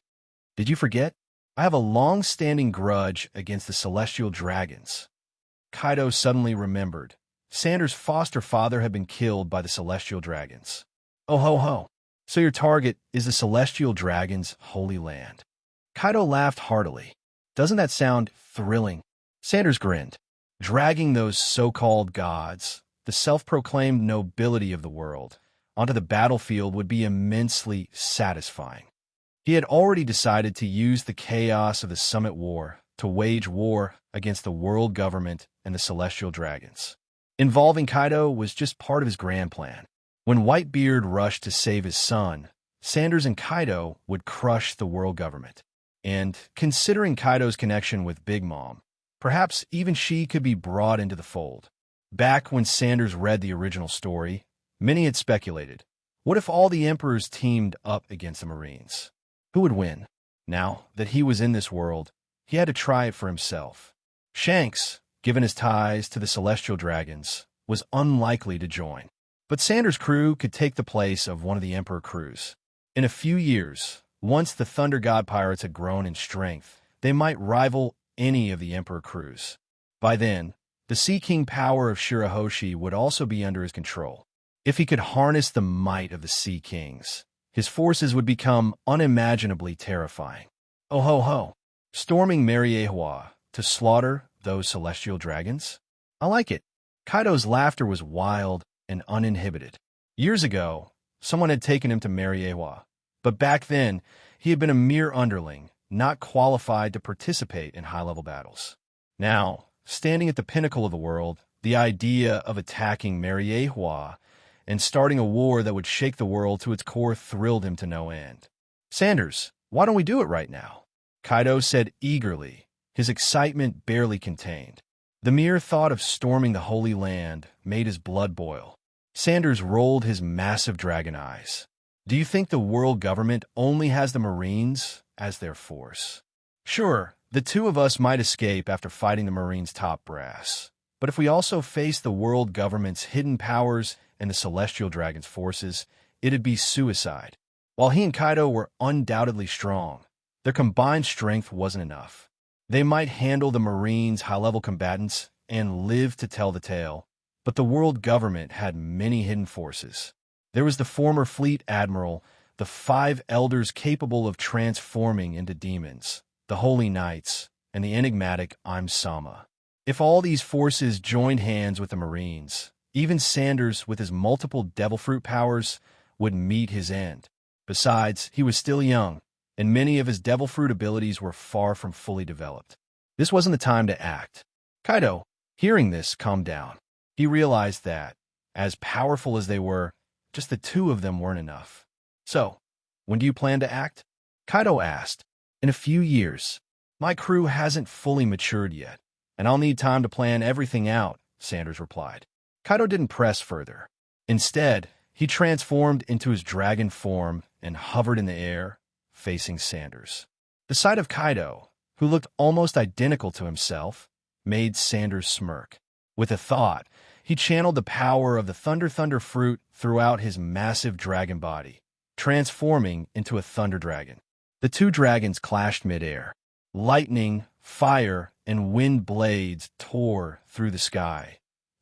"Did you forget? I have a long-standing grudge against the celestial dragons." Kaido suddenly remembered. Sanders' foster father had been killed by the celestial dragons. "Oh ho ho. So your target is the celestial dragon's holy land." Kaido laughed heartily. Doesn't that sound thrilling? Sanders grinned. Dragging those so-called gods, the self-proclaimed nobility of the world, onto the battlefield would be immensely satisfying. He had already decided to use the chaos of the Summit War to wage war against the world government and the celestial dragons. Involving Kaido was just part of his grand plan. When Whitebeard rushed to save his son, Sanders and Kaido would crush the world government. And, considering Kaido's connection with Big Mom, perhaps even she could be brought into the fold. Back when Sanders read the original story, many had speculated, what if all the emperors teamed up against the Marines? Who would win? Now that he was in this world, he had to try it for himself. Shanks, given his ties to the celestial dragons, was unlikely to join. But Sanders' crew could take the place of one of the Emperor crews. In a few years, once the Thunder God pirates had grown in strength, they might rival any of the Emperor crews. By then, the Sea King power of Shirahoshi would also be under his control. If he could harness the might of the Sea Kings, his forces would become unimaginably terrifying. Oh ho ho! Storming Mercilessly to slaughter those celestial dragons? I like it. Kaido's laughter was wild and uninhibited. Years ago, someone had taken him to Mercilessly, but back then, he had been a mere underling, not qualified to participate in high-level battles. Now, standing at the pinnacle of the world, the idea of attacking Mercilessly and starting a war that would shake the world to its core thrilled him to no end. Sanders, why don't we do it right now? Kaido said eagerly, his excitement barely contained. The mere thought of storming the Holy Land made his blood boil. Sanders rolled his massive dragon eyes. Do you think the world government only has the Marines as their force? Sure, the two of us might escape after fighting the Marines' top brass. But if we also face the world government's hidden powers and the celestial dragon's forces, it'd be suicide. While he and Kaido were undoubtedly strong, their combined strength wasn't enough. They might handle the Marines' high-level combatants and live to tell the tale, but the world government had many hidden forces. There was the former fleet admiral, the 5 elders capable of transforming into demons, the Holy Knights, and the enigmatic Sama. If all these forces joined hands with the Marines, even Sanders, with his multiple devil fruit powers, would meet his end. Besides, he was still young, and many of his devil fruit abilities were far from fully developed. This wasn't the time to act. Kaido, hearing this, calmed down. He realized that, as powerful as they were, just the two of them weren't enough. So, when do you plan to act? Kaido asked. In a few years. My crew hasn't fully matured yet, and I'll need time to plan everything out, Sanders replied. Kaido didn't press further. Instead, he transformed into his dragon form and hovered in the air, facing Sanders. The sight of Kaido, who looked almost identical to himself, made Sanders smirk. With a thought, he channeled the power of the Thunder fruit throughout his massive dragon body, transforming into a thunder dragon. The two dragons clashed midair. Lightning, fire, and wind blades tore through the sky,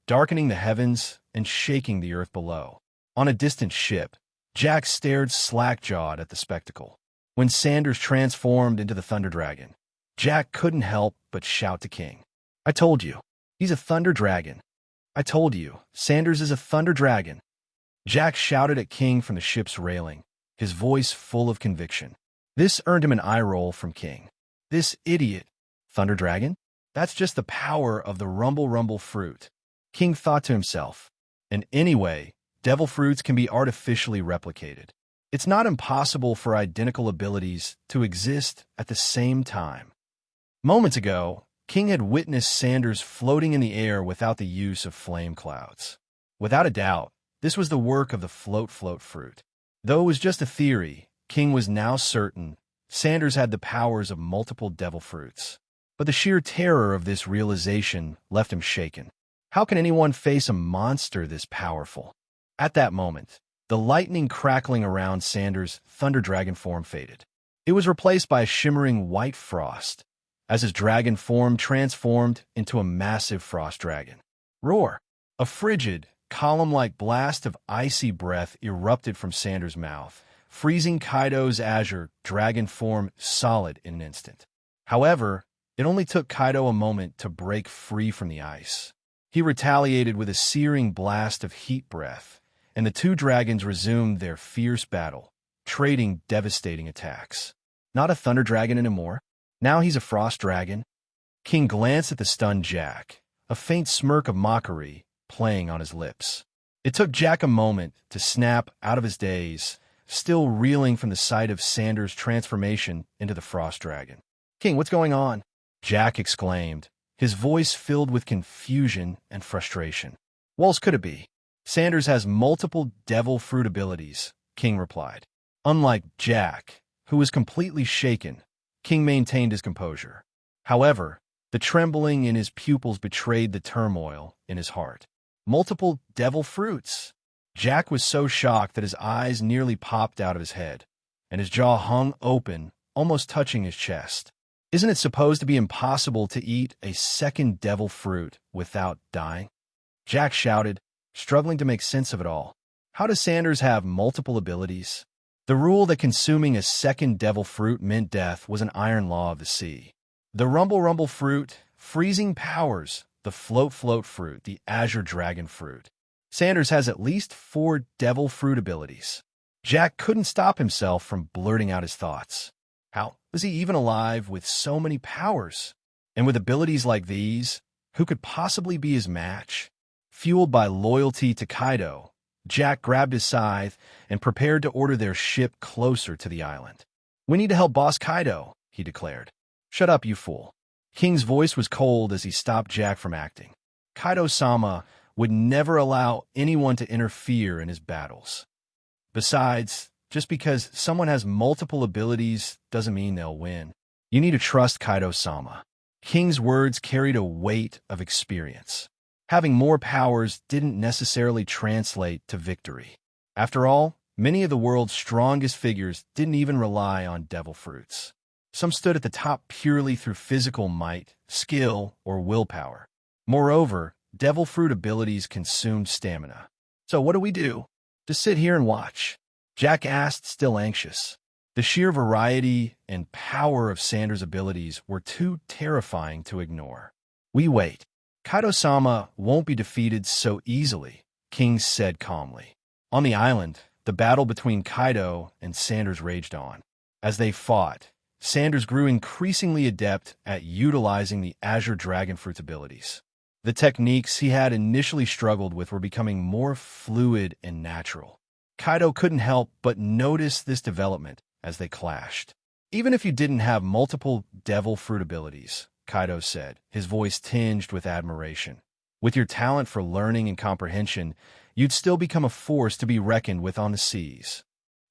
darkening the heavens and shaking the earth below. On a distant ship, Jack stared slack-jawed at the spectacle. When Sanders transformed into the Thunder Dragon, Jack couldn't help but shout to King. I told you, he's a Thunder Dragon. I told you, Sanders is a Thunder Dragon. Jack shouted at King from the ship's railing, his voice full of conviction. This earned him an eye roll from King. This idiot. Thunder Dragon? That's just the power of the Rumble fruit. King thought to himself. And anyway, devil fruits can be artificially replicated. It's not impossible for identical abilities to exist at the same time. Moments ago, King had witnessed Sanders floating in the air without the use of flame clouds. Without a doubt, this was the work of the float fruit. Though it was just a theory, King was now certain Sanders had the powers of multiple devil fruits. But the sheer terror of this realization left him shaken. How can anyone face a monster this powerful? At that moment, the lightning crackling around Sanders' Thunder Dragon form faded. It was replaced by a shimmering white frost, as his dragon form transformed into a massive frost dragon. Roar! A frigid, column-like blast of icy breath erupted from Sanders' mouth, freezing Kaido's azure dragon form solid in an instant. However, It only took Kaido a moment to break free from the ice. He retaliated with a searing blast of heat breath, and the two dragons resumed their fierce battle, trading devastating attacks. Not a thunder dragon anymore. Now he's a frost dragon. King glanced at the stunned Jack, a faint smirk of mockery playing on his lips. It took Jack a moment to snap out of his daze, still reeling from the sight of Sanders' transformation into the frost dragon. "King, what's going on?" Jack exclaimed, his voice filled with confusion and frustration. "What else could it be?" "Sanders has multiple devil fruit abilities," King replied. Unlike Jack, who was completely shaken, King maintained his composure. However, the trembling in his pupils betrayed the turmoil in his heart. Multiple devil fruits. Jack was so shocked that his eyes nearly popped out of his head, and his jaw hung open, almost touching his chest. "Isn't it supposed to be impossible to eat a second devil fruit without dying?" Jack shouted, struggling to make sense of it all. How does Sanders have multiple abilities? The rule that consuming a second devil fruit meant death was an iron law of the sea. The rumble fruit, freezing powers, the float fruit, the azure dragon fruit. Sanders has at least 4 devil fruit abilities. Jack couldn't stop himself from blurting out his thoughts. How was he even alive with so many powers? And with abilities like these, who could possibly be his match? Fueled by loyalty to Kaido, Jack grabbed his scythe and prepared to order their ship closer to the island. "We need to help Boss Kaido," he declared. "Shut up, you fool." King's voice was cold as he stopped Jack from acting. Kaido-sama would never allow anyone to interfere in his battles. Besides, just because someone has multiple abilities doesn't mean they'll win. You need to trust Kaido-sama. King's words carried a weight of experience. Having more powers didn't necessarily translate to victory. After all, many of the world's strongest figures didn't even rely on devil fruits. Some stood at the top purely through physical might, skill, or willpower. Moreover, devil fruit abilities consumed stamina. "So what do we do? Just sit here and watch?" Jack asked, still anxious. The sheer variety and power of Sanders' abilities were too terrifying to ignore. "We wait. Kaido-sama won't be defeated so easily," King said calmly. On the island, the battle between Kaido and Sanders raged on. As they fought, Sanders grew increasingly adept at utilizing the Azure Dragonfruit's abilities. The techniques he had initially struggled with were becoming more fluid and natural. Kaido couldn't help but notice this development as they clashed. "Even if you didn't have multiple devil fruit abilities," Kaido said, his voice tinged with admiration, "with your talent for learning and comprehension, you'd still become a force to be reckoned with on the seas."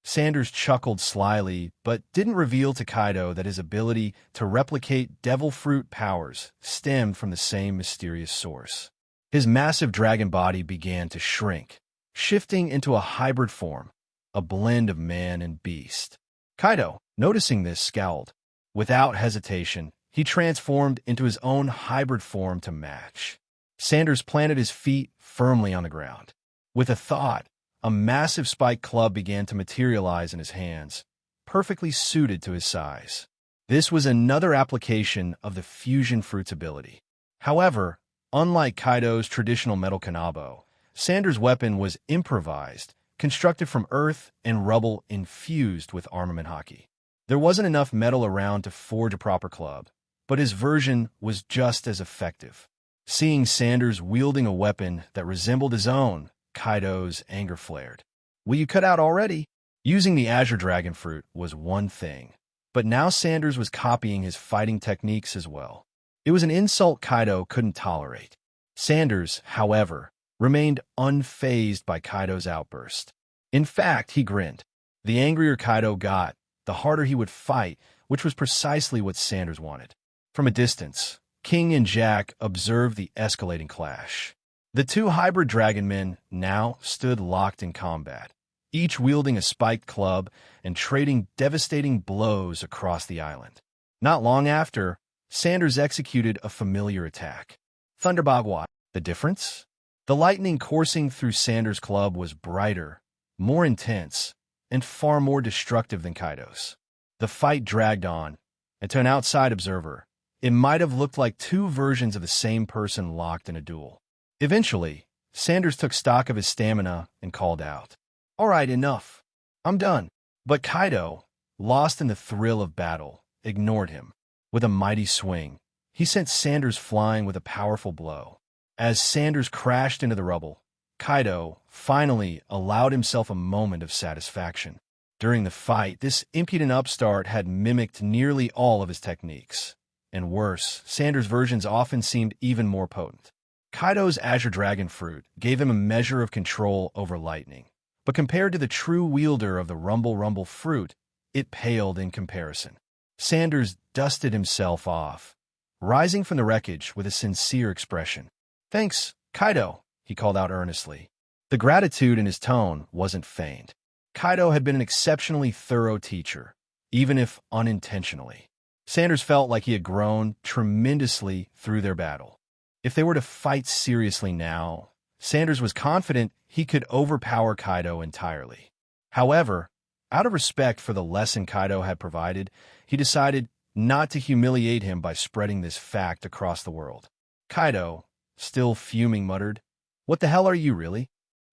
Sanders chuckled slyly, but didn't reveal to Kaido that his ability to replicate devil fruit powers stemmed from the same mysterious source. His massive dragon body began to shrink, shifting into a hybrid form, a blend of man and beast. Kaido, noticing this, scowled. Without hesitation, he transformed into his own hybrid form to match. Sanders planted his feet firmly on the ground. With a thought, a massive spiked club began to materialize in his hands, perfectly suited to his size. This was another application of the fusion fruit's ability. However, unlike Kaido's traditional metal kanabo, Sanders' weapon was improvised, constructed from earth and rubble infused with armament Haki. There wasn't enough metal around to forge a proper club, but his version was just as effective. Seeing Sanders wielding a weapon that resembled his own, Kaido's anger flared. "Will you cut out already?" Using the Azure Dragon Fruit was one thing, but now Sanders was copying his fighting techniques as well. It was an insult Kaido couldn't tolerate. Sanders, however, remained unfazed by Kaido's outburst. In fact, he grinned. The angrier Kaido got, the harder he would fight, which was precisely what Sanders wanted. From a distance, King and Jack observed the escalating clash. The two hybrid dragon men now stood locked in combat, each wielding a spiked club and trading devastating blows across the island. Not long after, Sanders executed a familiar attack. Thunderbagwa. The difference? The lightning coursing through Sanders' club was brighter, more intense, and far more destructive than Kaido's. The fight dragged on, and to an outside observer, It might have looked like two versions of the same person locked in a duel. Eventually, Sanders took stock of his stamina and called out, "All right, enough. I'm done." But Kaido, lost in the thrill of battle, ignored him. With a mighty swing, he sent Sanders flying with a powerful blow. As Sanders crashed into the rubble, Kaido finally allowed himself a moment of satisfaction. During the fight, this impudent upstart had mimicked nearly all of his techniques. And worse, Sanders' versions often seemed even more potent. Kaido's Azure Dragon Fruit gave him a measure of control over lightning, but compared to the true wielder of the Rumble Rumble Fruit, it paled in comparison. Sanders dusted himself off, rising from the wreckage with a sincere expression. "Thanks, Kaido," he called out earnestly. The gratitude in his tone wasn't feigned. Kaido had been an exceptionally thorough teacher, even if unintentionally. Sanders felt like he had grown tremendously through their battle. If they were to fight seriously now, Sanders was confident he could overpower Kaido entirely. However, out of respect for the lesson Kaido had provided, he decided not to humiliate him by spreading this fact across the world. Kaido, still fuming, muttered, "What the hell are you, really?"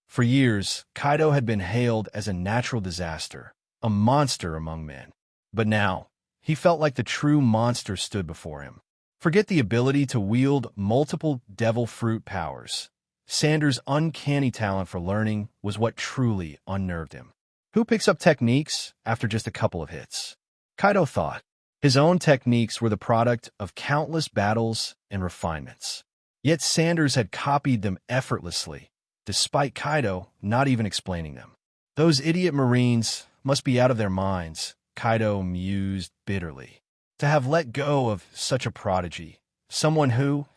For years, Kaido had been hailed as a natural disaster, a monster among men. But now, he felt like the true monster stood before him. Forget the ability to wield multiple devil fruit powers. Sanders' uncanny talent for learning was what truly unnerved him. Who picks up techniques after just a couple of hits? Kaido thought. His own techniques were the product of countless battles and refinements. Yet Sanders had copied them effortlessly, despite Kaido not even explaining them. Those idiot Marines must be out of their minds, Kaido mused bitterly. To have let go of such a prodigy, someone who,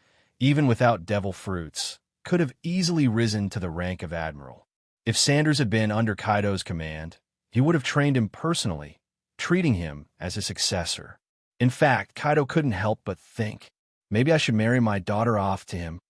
even without devil fruits, could have easily risen to the rank of admiral. If Sanders had been under Kaido's command, he would have trained him personally, treating him as a successor. In fact, Kaido couldn't help but think, maybe I should marry my daughter off to him.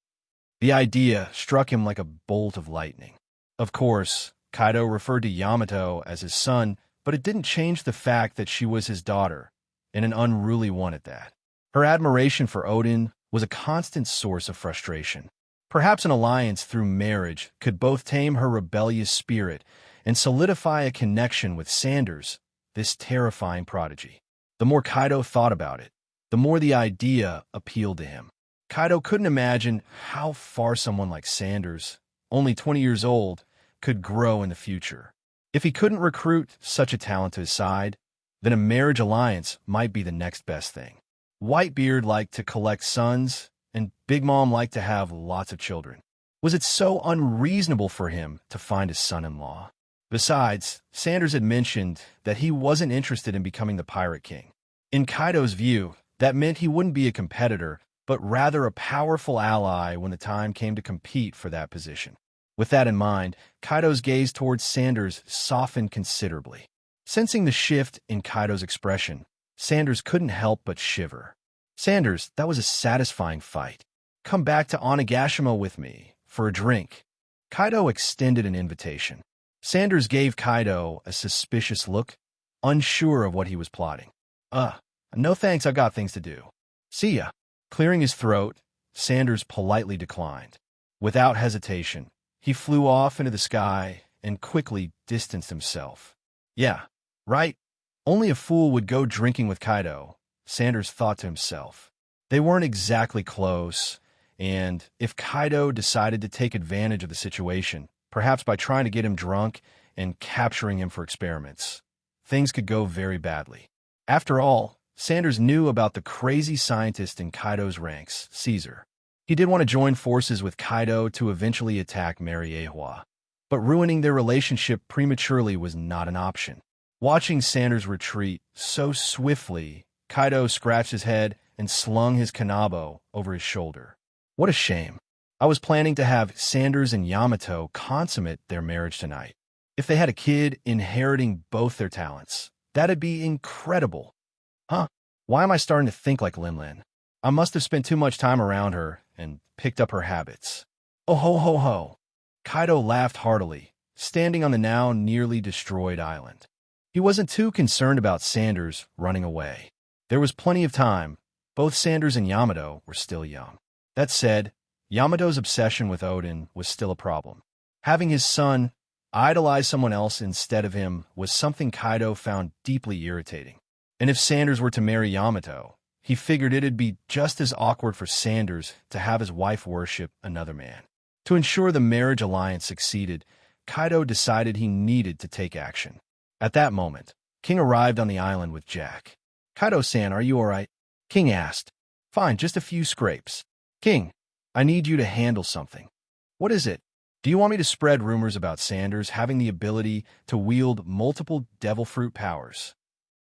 The idea struck him like a bolt of lightning. Of course, Kaido referred to Yamato as his son, but it didn't change the fact that she was his daughter, and an unruly one at that. Her admiration for Odin was a constant source of frustration. Perhaps an alliance through marriage could both tame her rebellious spirit and solidify a connection with Sanders, this terrifying prodigy. The more Kaido thought about it, the more the idea appealed to him. Kaido couldn't imagine how far someone like Sanders, only 20 years old, could grow in the future. If he couldn't recruit such a talent to his side, then a marriage alliance might be the next best thing. Whitebeard liked to collect sons, and Big Mom liked to have lots of children. Was it so unreasonable for him to find a son-in-law? Besides, Sanders had mentioned that he wasn't interested in becoming the Pirate King. In Kaido's view, that meant he wouldn't be a competitor, but rather a powerful ally when the time came to compete for that position. With that in mind, Kaido's gaze towards Sanders softened considerably. Sensing the shift in Kaido's expression, Sanders couldn't help but shiver. "Sanders, that was a satisfying fight. Come back to Onigashima with me for a drink." Kaido extended an invitation. Sanders gave Kaido a suspicious look, unsure of what he was plotting. No thanks, I've got things to do. See ya." Clearing his throat, Sanders politely declined. Without hesitation, he flew off into the sky and quickly distanced himself. Yeah, right. Only a fool would go drinking with Kaido, Sanders thought to himself. They weren't exactly close, and if Kaido decided to take advantage of the situation, perhaps by trying to get him drunk and capturing him for experiments, things could go very badly. After all, Sanders knew about the crazy scientist in Kaido's ranks, Caesar. He did want to join forces with Kaido to eventually attack Mariewa, but ruining their relationship prematurely was not an option. Watching Sanders retreat so swiftly, Kaido scratched his head and slung his kanabo over his shoulder. What a shame. I was planning to have Sanders and Yamato consummate their marriage tonight. If they had a kid inheriting both their talents, that'd be incredible. Why am I starting to think like Linlin? I must have spent too much time around her and picked up her habits. Oh ho ho ho. Kaido laughed heartily, standing on the now nearly destroyed island. He wasn't too concerned about Sanders running away. There was plenty of time, Both Sanders and Yamato were still young. That said, Yamato's obsession with Odin was still a problem. Having his son idolize someone else instead of him was something Kaido found deeply irritating. And if Sanders were to marry Yamato, he figured it'd be just as awkward for Sanders to have his wife worship another man. To ensure the marriage alliance succeeded, Kaido decided he needed to take action. At that moment, King arrived on the island with Jack. "Kaido-san, are you alright?" King asked. "Fine, just a few scrapes." "King, I need you to handle something." "What is it?" "Do you want me to spread rumors about Sanders having the ability to wield multiple devil fruit powers?"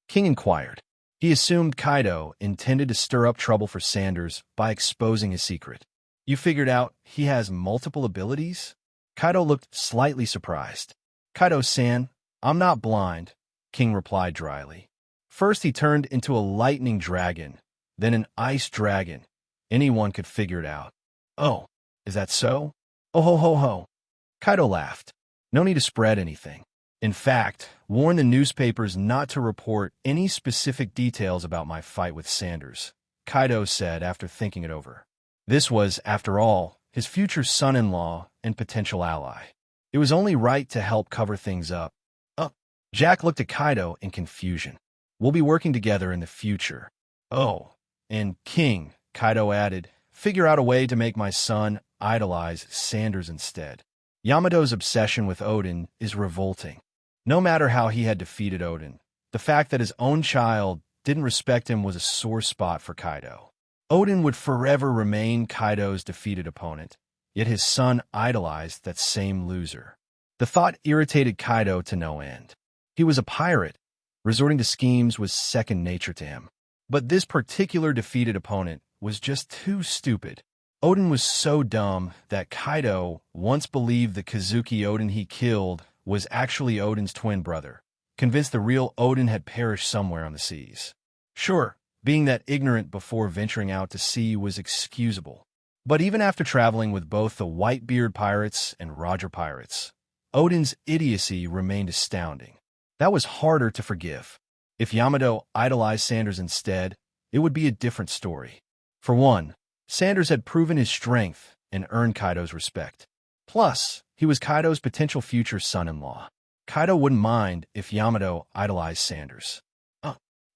King inquired. He assumed Kaido intended to stir up trouble for Sanders by exposing his secret. "You figured out he has multiple abilities?" Kaido looked slightly surprised. "Kaido-san, I'm not blind," King replied dryly. "First he turned into a lightning dragon, then an ice dragon. Anyone could figure it out." "Oh, is that so?" "Oh ho ho ho." Kaido laughed. "No need to spread anything. In fact, warn the newspapers not to report any specific details about my fight with Sanders," Kaido said after thinking it over. This was, after all, his future son-in-law and potential ally. It was only right to help cover things up. Jack looked at Kaido in confusion. "We'll be working together in the future." "Oh, and King," Kaido added, "figure out a way to make my son idolize Sanders instead. Yamato's obsession with Odin is revolting. No matter how he had defeated Odin, the fact that his own child didn't respect him was a sore spot for Kaido. Odin would forever remain Kaido's defeated opponent, yet his son idolized that same loser. The thought irritated Kaido to no end. He was a pirate. Resorting to schemes was second nature to him. But this particular defeated opponent was just too stupid. Odin was so dumb that Kaido once believed the Kazuki Odin he killed was actually Odin's twin brother, convinced the real Odin had perished somewhere on the seas. Sure, being that ignorant before venturing out to sea was excusable. But even after traveling with both the Whitebeard pirates and Roger pirates, Odin's idiocy remained astounding. That was harder to forgive. If Yamato idolized Sanders instead, it would be a different story. For one, Sanders had proven his strength and earned Kaido's respect. Plus, he was Kaido's potential future son-in-law. Kaido wouldn't mind if Yamato idolized Sanders.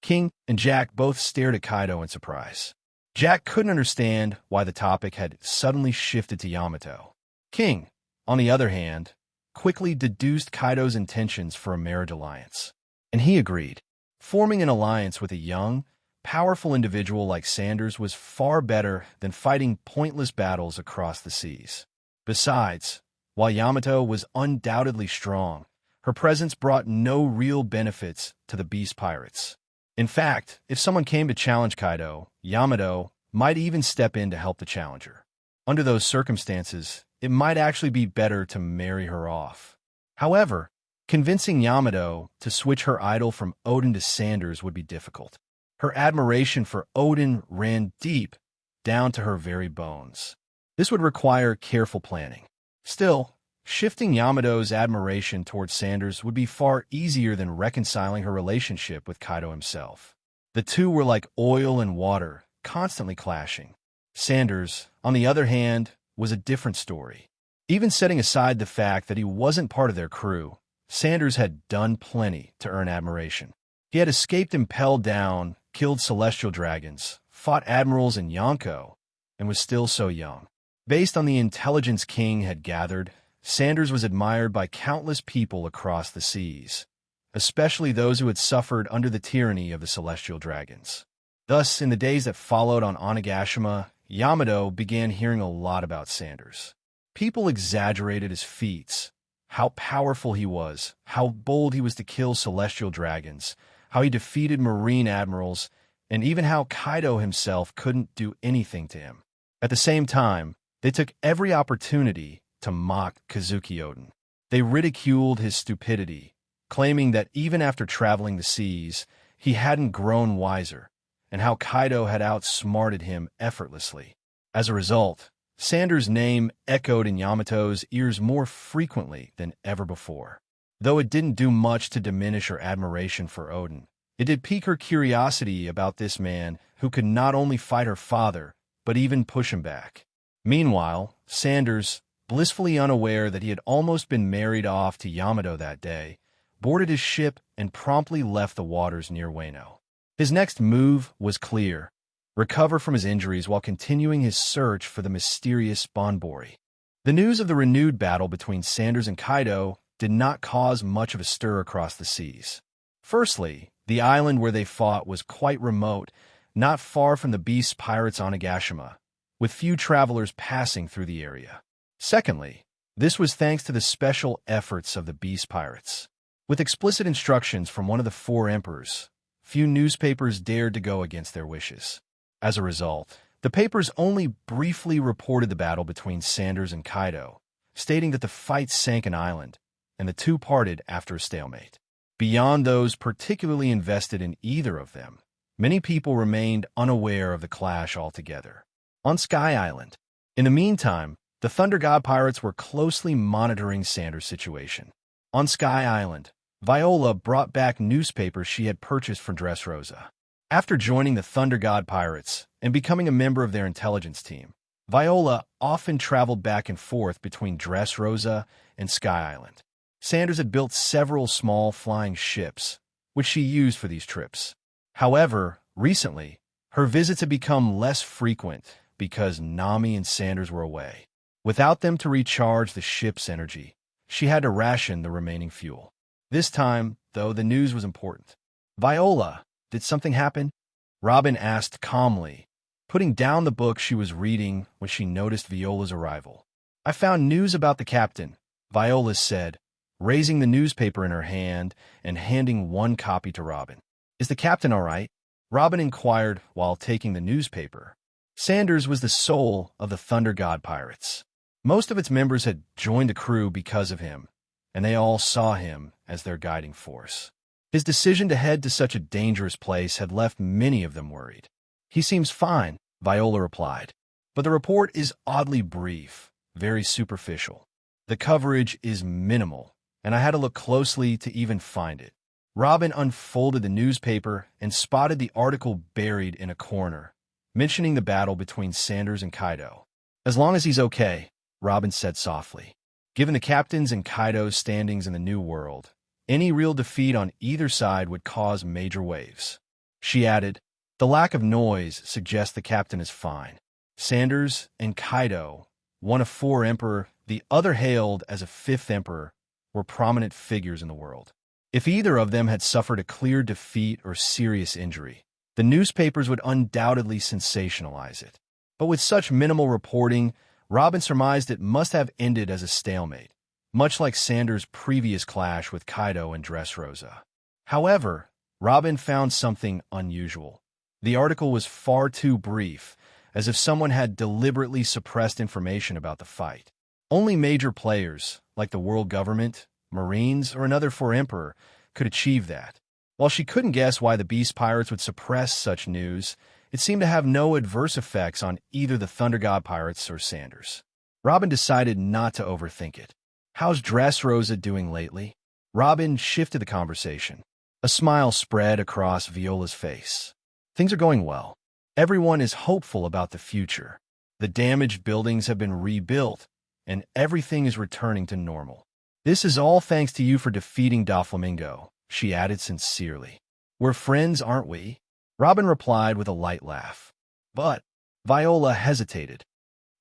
King and Jack both stared at Kaido in surprise. Jack couldn't understand why the topic had suddenly shifted to Yamato. King, on the other hand, quickly deduced Kaido's intentions for a marriage alliance. And he agreed. Forming an alliance with a young, powerful individual like Sanders was far better than fighting pointless battles across the seas. Besides, while Yamato was undoubtedly strong, her presence brought no real benefits to the Beast Pirates. In fact, if someone came to challenge Kaido, Yamato might even step in to help the challenger. Under those circumstances, it might actually be better to marry her off. However, convincing Yamato to switch her idol from Odin to Sanders would be difficult. Her admiration for Odin ran deep, down to her very bones. This would require careful planning. Still, shifting Yamato's admiration towards Sanders would be far easier than reconciling her relationship with Kaido himself. The two were like oil and water, constantly clashing. Sanders, on the other hand, was a different story. Even setting aside the fact that he wasn't part of their crew, Sanders had done plenty to earn admiration. He had escaped Impel Down, killed celestial dragons, fought admirals in Yonko, and was still so young. Based on the intelligence King had gathered, Sanders was admired by countless people across the seas, especially those who had suffered under the tyranny of the celestial dragons. Thus, in the days that followed on Onigashima, Yamato began hearing a lot about Sanders. People exaggerated his feats, how powerful he was, how bold he was to kill celestial dragons, how he defeated marine admirals, and even how Kaido himself couldn't do anything to him. At the same time, they took every opportunity to mock Kazuki Odin. They ridiculed his stupidity, claiming that even after traveling the seas, he hadn't grown wiser, and how Kaido had outsmarted him effortlessly. As a result, Sanders' name echoed in Yamato's ears more frequently than ever before. Though it didn't do much to diminish her admiration for Odin, It did pique her curiosity about this man who could not only fight her father, but even push him back. Meanwhile, Sanders, blissfully unaware that he had almost been married off to Yamato that day, boarded his ship and promptly left the waters near Wano. His next move was clear: recover from his injuries while continuing his search for the mysterious Bonbori. The news of the renewed battle between Sanders and Kaido did not cause much of a stir across the seas. Firstly, the island where they fought was quite remote, not far from the Beast Pirates on Onigashima, with few travelers passing through the area. Secondly, this was thanks to the special efforts of the Beast Pirates. With explicit instructions from one of the four emperors, few newspapers dared to go against their wishes. As a result, the papers only briefly reported the battle between Sanders and Kaido, stating that the fight sank an island, and the two parted after a stalemate. Beyond those particularly invested in either of them, many people remained unaware of the clash altogether. On Sky Island, in the meantime, the Thunder God Pirates were closely monitoring Sanders' situation. On Sky Island, Viola brought back newspapers she had purchased from Dressrosa. After joining the Thunder God Pirates and becoming a member of their intelligence team, Viola often traveled back and forth between Dressrosa and Sky Island. Sanders had built several small flying ships, which she used for these trips. However, recently, her visits had become less frequent because Nami and Sanders were away. Without them to recharge the ship's energy, she had to ration the remaining fuel. This time, though, the news was important. "Viola, did something happen?" Robin asked calmly, putting down the book she was reading when she noticed Viola's arrival. "I found news about the captain," Viola said, raising the newspaper in her hand and handing one copy to Robin. "Is the captain all right?" Robin inquired while taking the newspaper. Sanders was the soul of the Thunder God Pirates. Most of its members had joined the crew because of him, and they all saw him as their guiding force. His decision to head to such a dangerous place had left many of them worried. "He seems fine," Viola replied, "but the report is oddly brief, very superficial. The coverage is minimal, and I had to look closely to even find it." Robin unfolded the newspaper and spotted the article buried in a corner, mentioning the battle between Sanders and Kaido. "As long as he's okay," Robin said softly. Given the captain's and Kaido's standings in the New World, any real defeat on either side would cause major waves. She added, "The lack of noise suggests the captain is fine. Sanders and Kaido, one a four emperor, the other hailed as a fifth emperor, were prominent figures in the world. If either of them had suffered a clear defeat or serious injury, the newspapers would undoubtedly sensationalize it. But with such minimal reporting, Robin surmised it must have ended as a stalemate, much like Sanders' previous clash with Kaido and Dressrosa. However, Robin found something unusual. The article was far too brief, as if someone had deliberately suppressed information about the fight. Only major players, like the world government, Marines, or another four emperor, could achieve that. While she couldn't guess why the Beast Pirates would suppress such news, it seemed to have no adverse effects on either the Thunder God Pirates or Sanders. Robin decided not to overthink it. "How's Dressrosa doing lately?" Robin shifted the conversation. A smile spread across Viola's face. "Things are going well. Everyone is hopeful about the future. The damaged buildings have been rebuilt, and everything is returning to normal. This is all thanks to you for defeating Doflamingo," she added sincerely. "We're friends, aren't we?" Robin replied with a light laugh. "But," Viola hesitated,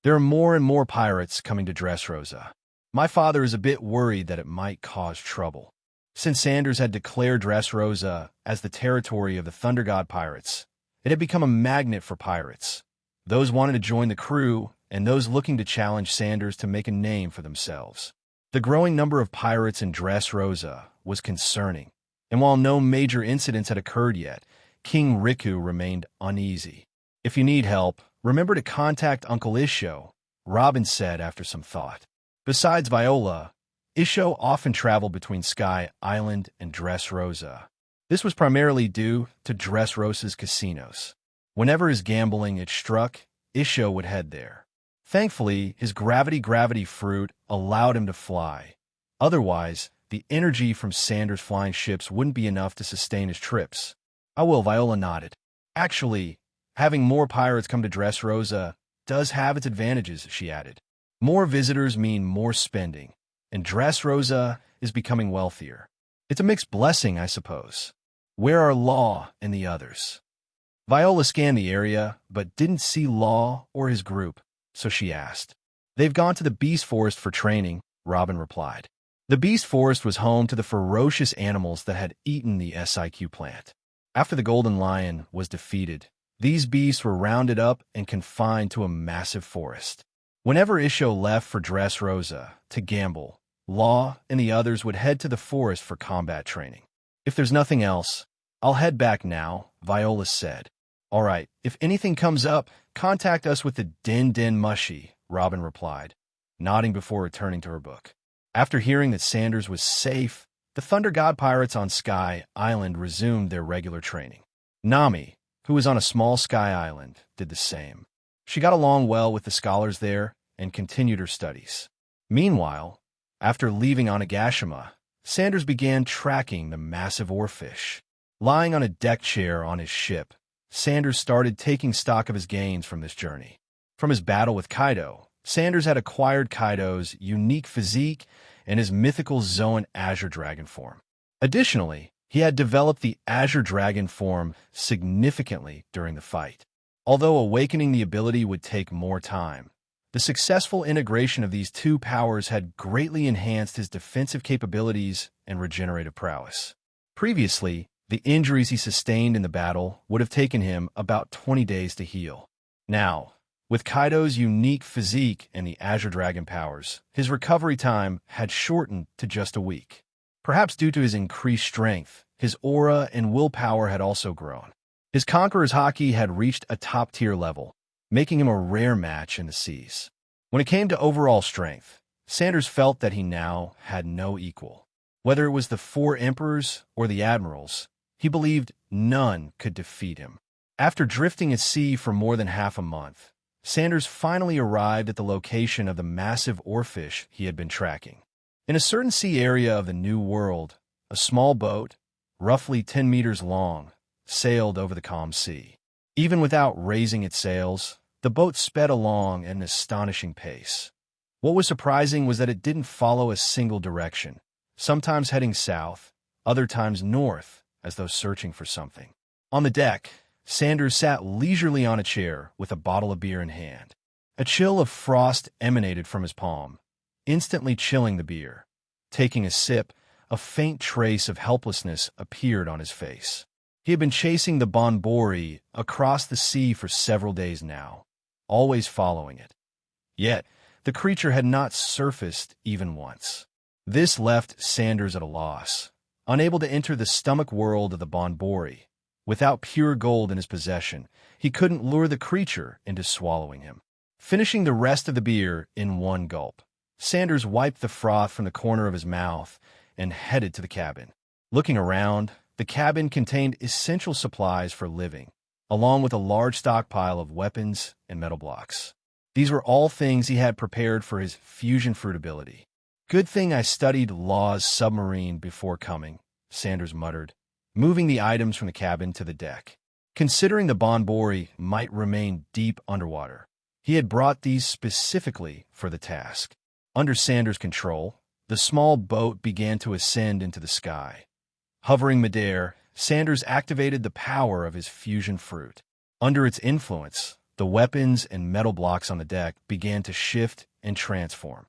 "there are more and more pirates coming to Dressrosa. My father is a bit worried that it might cause trouble." Since Sanders had declared Dressrosa as the territory of the Thunder God Pirates, it had become a magnet for pirates, those wanting to join the crew and those looking to challenge Sanders to make a name for themselves. The growing number of pirates in Dressrosa was concerning, and while no major incidents had occurred yet, King Riku remained uneasy. "If you need help, remember to contact Uncle Isho," Robin said after some thought. Besides Viola, Isho often traveled between Sky Island and Dressrosa. This was primarily due to Dressrosa's casinos. Whenever his gambling itch struck, Isho would head there. Thankfully, his gravity fruit allowed him to fly. Otherwise, the energy from Sanders' flying ships wouldn't be enough to sustain his trips. I will, Viola nodded. Actually, having more pirates come to Dressrosa does have its advantages, she added. More visitors mean more spending, and Dressrosa is becoming wealthier. It's a mixed blessing, I suppose. Where are Law and the others? Viola scanned the area, but didn't see Law or his group, so she asked. They've gone to the Beast Forest for training, Robin replied. The Beast Forest was home to the ferocious animals that had eaten the SIQ plant. After the Golden Lion was defeated, these beasts were rounded up and confined to a massive forest. Whenever Isho left for Dressrosa to gamble, Law and the others would head to the forest for combat training. If there's nothing else, I'll head back now, Viola said. All right, if anything comes up, contact us with the Din Din Mushi, Robin replied, nodding before returning to her book. After hearing that Sanders was safe, the Thunder God pirates on Sky Island resumed their regular training. Nami, who was on a small Sky Island, did the same. She got along well with the scholars there and continued her studies. Meanwhile, after leaving Onigashima, Sanders began tracking the massive oarfish. Lying on a deck chair on his ship, Sanders started taking stock of his gains from this journey. From his battle with Kaido, Sanders had acquired Kaido's unique physique and his mythical Zoan Azure Dragon form. Additionally, he had developed the Azure Dragon form significantly during the fight. Although awakening the ability would take more time, the successful integration of these two powers had greatly enhanced his defensive capabilities and regenerative prowess. Previously, the injuries he sustained in the battle would have taken him about 20 days to heal. Now, with Kaido's unique physique and the Azure Dragon powers, his recovery time had shortened to just a week. Perhaps due to his increased strength, his aura and willpower had also grown. His Conqueror's Haki had reached a top-tier level, making him a rare match in the seas. When it came to overall strength, Sanders felt that he now had no equal. Whether it was the four emperors or the admirals, he believed none could defeat him. After drifting at sea for more than half a month, Sanders finally arrived at the location of the massive oarfish he had been tracking. In a certain sea area of the New World, a small boat, roughly 10 meters long, sailed over the calm sea. Even without raising its sails, the boat sped along at an astonishing pace. What was surprising was that it didn't follow a single direction, sometimes heading south, other times north, as though searching for something. On the deck, Sanders sat leisurely on a chair with a bottle of beer in hand. A chill of frost emanated from his palm, instantly chilling the beer. Taking a sip, a faint trace of helplessness appeared on his face. He had been chasing the Bonbori across the sea for several days now, always following it. Yet, the creature had not surfaced even once. This left Sanders at a loss, unable to enter the stomach world of the Bonbori. Without pure gold in his possession, he couldn't lure the creature into swallowing him. Finishing the rest of the beer in one gulp, Sanders wiped the froth from the corner of his mouth and headed to the cabin. Looking around, the cabin contained essential supplies for living, along with a large stockpile of weapons and metal blocks. These were all things he had prepared for his fusion fruit ability. Good thing I studied Law's submarine before coming, Sanders muttered, moving the items from the cabin to the deck. Considering the Bonbori might remain deep underwater, he had brought these specifically for the task. Under Sanders' control, the small boat began to ascend into the sky. Hovering midair, Sanders activated the power of his fusion fruit. Under its influence, the weapons and metal blocks on the deck began to shift and transform.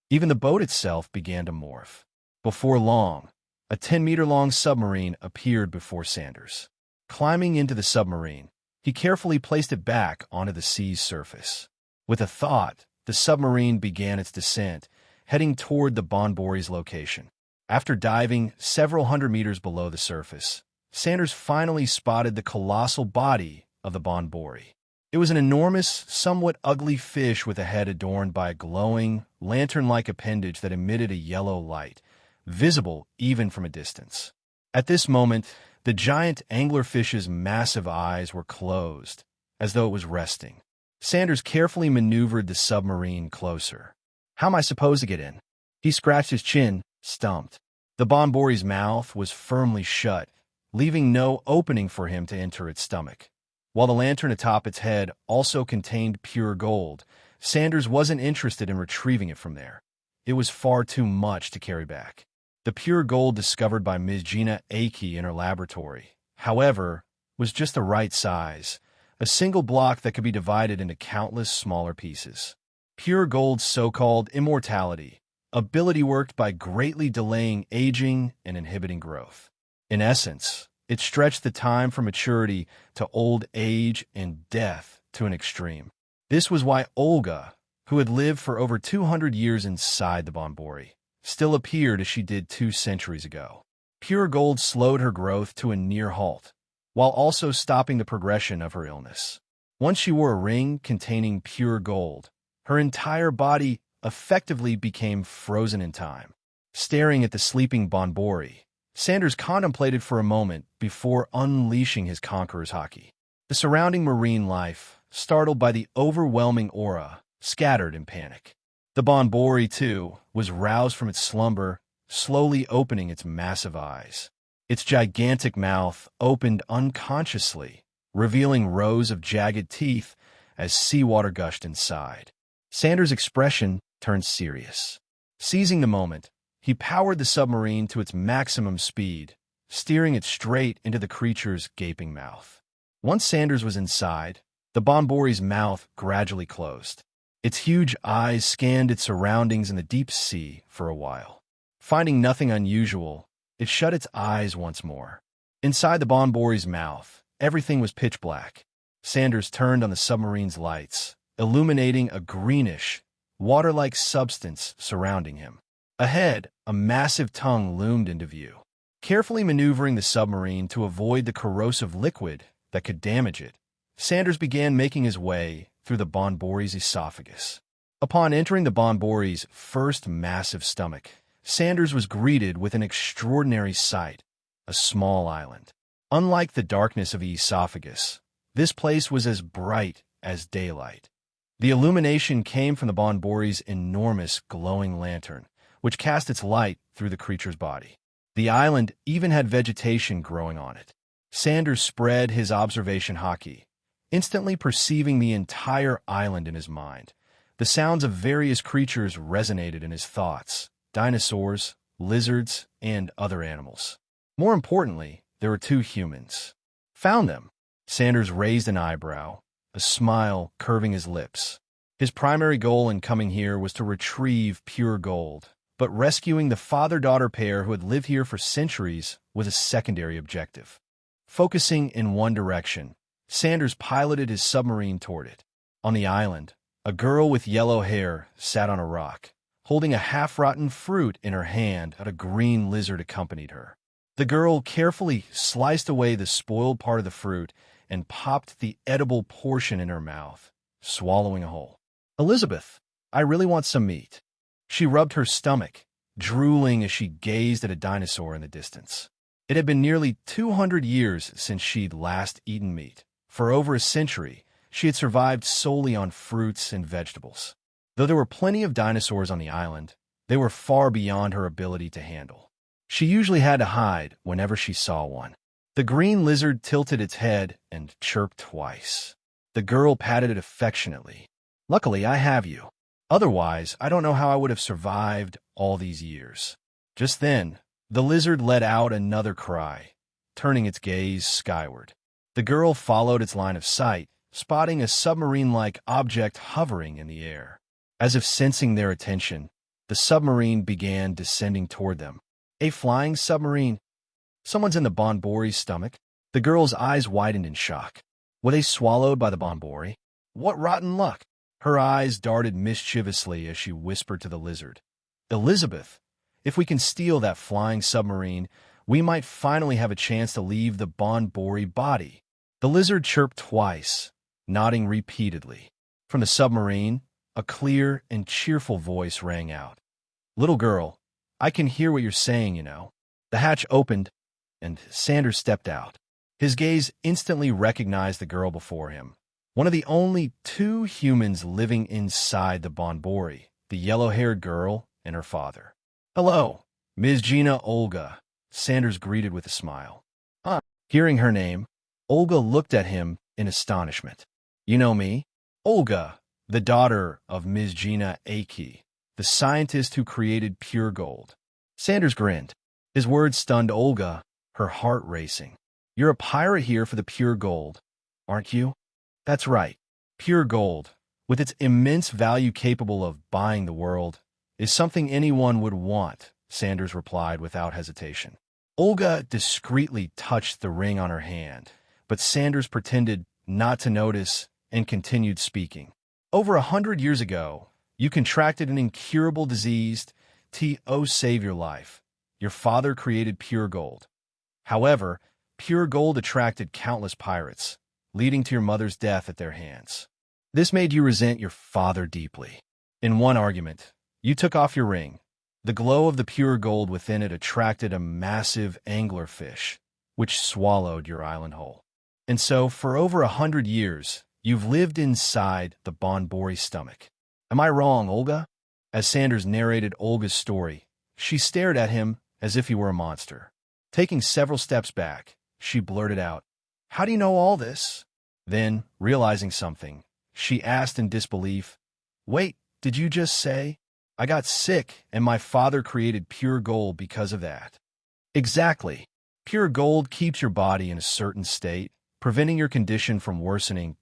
Even the boat itself began to morph. Before long, a 10-meter-long submarine appeared before Sanders. Climbing into the submarine, he carefully placed it back onto the sea's surface. With a thought, the submarine began its descent, heading toward the Bonbori's location. After diving several hundred meters below the surface, Sanders finally spotted the colossal body of the Bonbori. It was an enormous, somewhat ugly fish with a head adorned by a glowing, lantern-like appendage that emitted a yellow light, visible even from a distance. At this moment, the giant anglerfish's massive eyes were closed, as though it was resting. Sanders carefully maneuvered the submarine closer. How am I supposed to get in? He scratched his chin, stumped. The Bonbori's mouth was firmly shut, leaving no opening for him to enter its stomach. While the lantern atop its head also contained pure gold, Sanders wasn't interested in retrieving it from there. It was far too much to carry back. The pure gold discovered by Ms. Gina Aki in her laboratory, however, was just the right size, a single block that could be divided into countless smaller pieces. Pure gold's so-called immortality, ability worked by greatly delaying aging and inhibiting growth. In essence, it stretched the time from maturity to old age and death to an extreme. This was why Olga, who had lived for over 200 years inside the Bonbori, still appeared as she did 2 centuries ago. Pure gold slowed her growth to a near halt, while also stopping the progression of her illness. Once she wore a ring containing pure gold, her entire body effectively became frozen in time. Staring at the sleeping Bonbori, Sanders contemplated for a moment before unleashing his conqueror's Haki. The surrounding marine life, startled by the overwhelming aura, scattered in panic. The Bonbori, too, was roused from its slumber, slowly opening its massive eyes. Its gigantic mouth opened unconsciously, revealing rows of jagged teeth as seawater gushed inside. Sanders' expression turned serious. Seizing the moment, he powered the submarine to its maximum speed, steering it straight into the creature's gaping mouth. Once Sanders was inside, the Bonbori's mouth gradually closed. Its huge eyes scanned its surroundings in the deep sea for a while. Finding nothing unusual, it shut its eyes once more. Inside the Bonbori's mouth, everything was pitch black. Sanders turned on the submarine's lights, illuminating a greenish, water-like substance surrounding him. Ahead, a massive tongue loomed into view. Carefully maneuvering the submarine to avoid the corrosive liquid that could damage it, Sanders began making his way through the Bonbori's esophagus. Upon entering the Bonbori's first massive stomach, Sanders was greeted with an extraordinary sight, a small island. Unlike the darkness of the esophagus, this place was as bright as daylight. The illumination came from the Bonbori's enormous glowing lantern, which cast its light through the creature's body. The island even had vegetation growing on it. Sanders spread his observation Haki, instantly perceiving the entire island in his mind. The sounds of various creatures resonated in his thoughts: dinosaurs, lizards, and other animals. More importantly, there were 2 humans. Found them. Sanders raised an eyebrow, a smile curving his lips. His primary goal in coming here was to retrieve pure gold, but rescuing the father-daughter pair who had lived here for centuries was a secondary objective. Focusing in one direction, Sanders piloted his submarine toward it. On the island, a girl with yellow hair sat on a rock, holding a half-rotten fruit in her hand, and a green lizard accompanied her. The girl carefully sliced away the spoiled part of the fruit and popped the edible portion in her mouth, swallowing a whole. "Elizabeth, I really want some meat." She rubbed her stomach, drooling as she gazed at a dinosaur in the distance. It had been nearly 200 years since she'd last eaten meat. For over a century, she had survived solely on fruits and vegetables. Though there were plenty of dinosaurs on the island, they were far beyond her ability to handle. She usually had to hide whenever she saw one. The green lizard tilted its head and chirped twice. The girl patted it affectionately. "Luckily, I have you. Otherwise, I don't know how I would have survived all these years." Just then, the lizard let out another cry, turning its gaze skyward. The girl followed its line of sight, spotting a submarine-like object hovering in the air. As if sensing their attention, the submarine began descending toward them. A flying submarine? Someone's in the Bonbori's stomach? The girl's eyes widened in shock. Were they swallowed by the Bonbori? What rotten luck! Her eyes darted mischievously as she whispered to the lizard, "Elizabeth, if we can steal that flying submarine, we might finally have a chance to leave the Bonbori body." The lizard chirped twice, nodding repeatedly. From the submarine, a clear and cheerful voice rang out. "Little girl, I can hear what you're saying, you know." The hatch opened, and Sanders stepped out. His gaze instantly recognized the girl before him, one of the only 2 humans living inside the Bonbori, the yellow-haired girl and her father. "Hello, Ms. Gina Olga," Sanders greeted with a smile. Huh. Hearing her name, Olga looked at him in astonishment. You know me? Olga, the daughter of Ms. Gina Aki, the scientist who created pure gold. Sanders grinned. His words stunned Olga, her heart racing. You're a pirate here for the pure gold, aren't you? That's right. Pure gold, with its immense value capable of buying the world, is something anyone would want, Sanders replied without hesitation. Olga discreetly touched the ring on her hand, but Sanders pretended not to notice and continued speaking. Over 100 years ago, you contracted an incurable disease to save your life. Your father created pure gold. However, pure gold attracted countless pirates, leading to your mother's death at their hands. This made you resent your father deeply. In one argument, you took off your ring. The glow of the pure gold within it attracted a massive anglerfish, which swallowed your island whole. And so, for over 100 years, you've lived inside the Bonbori stomach. Am I wrong, Olga? As Sanders narrated Olga's story, she stared at him as if he were a monster. Taking several steps back, she blurted out, "How do you know all this?" Then, realizing something, she asked in disbelief, "Wait, did you just say? I got sick and my father created pure gold because of that." Exactly. Pure gold keeps your body in a certain state, preventing your condition from worsening.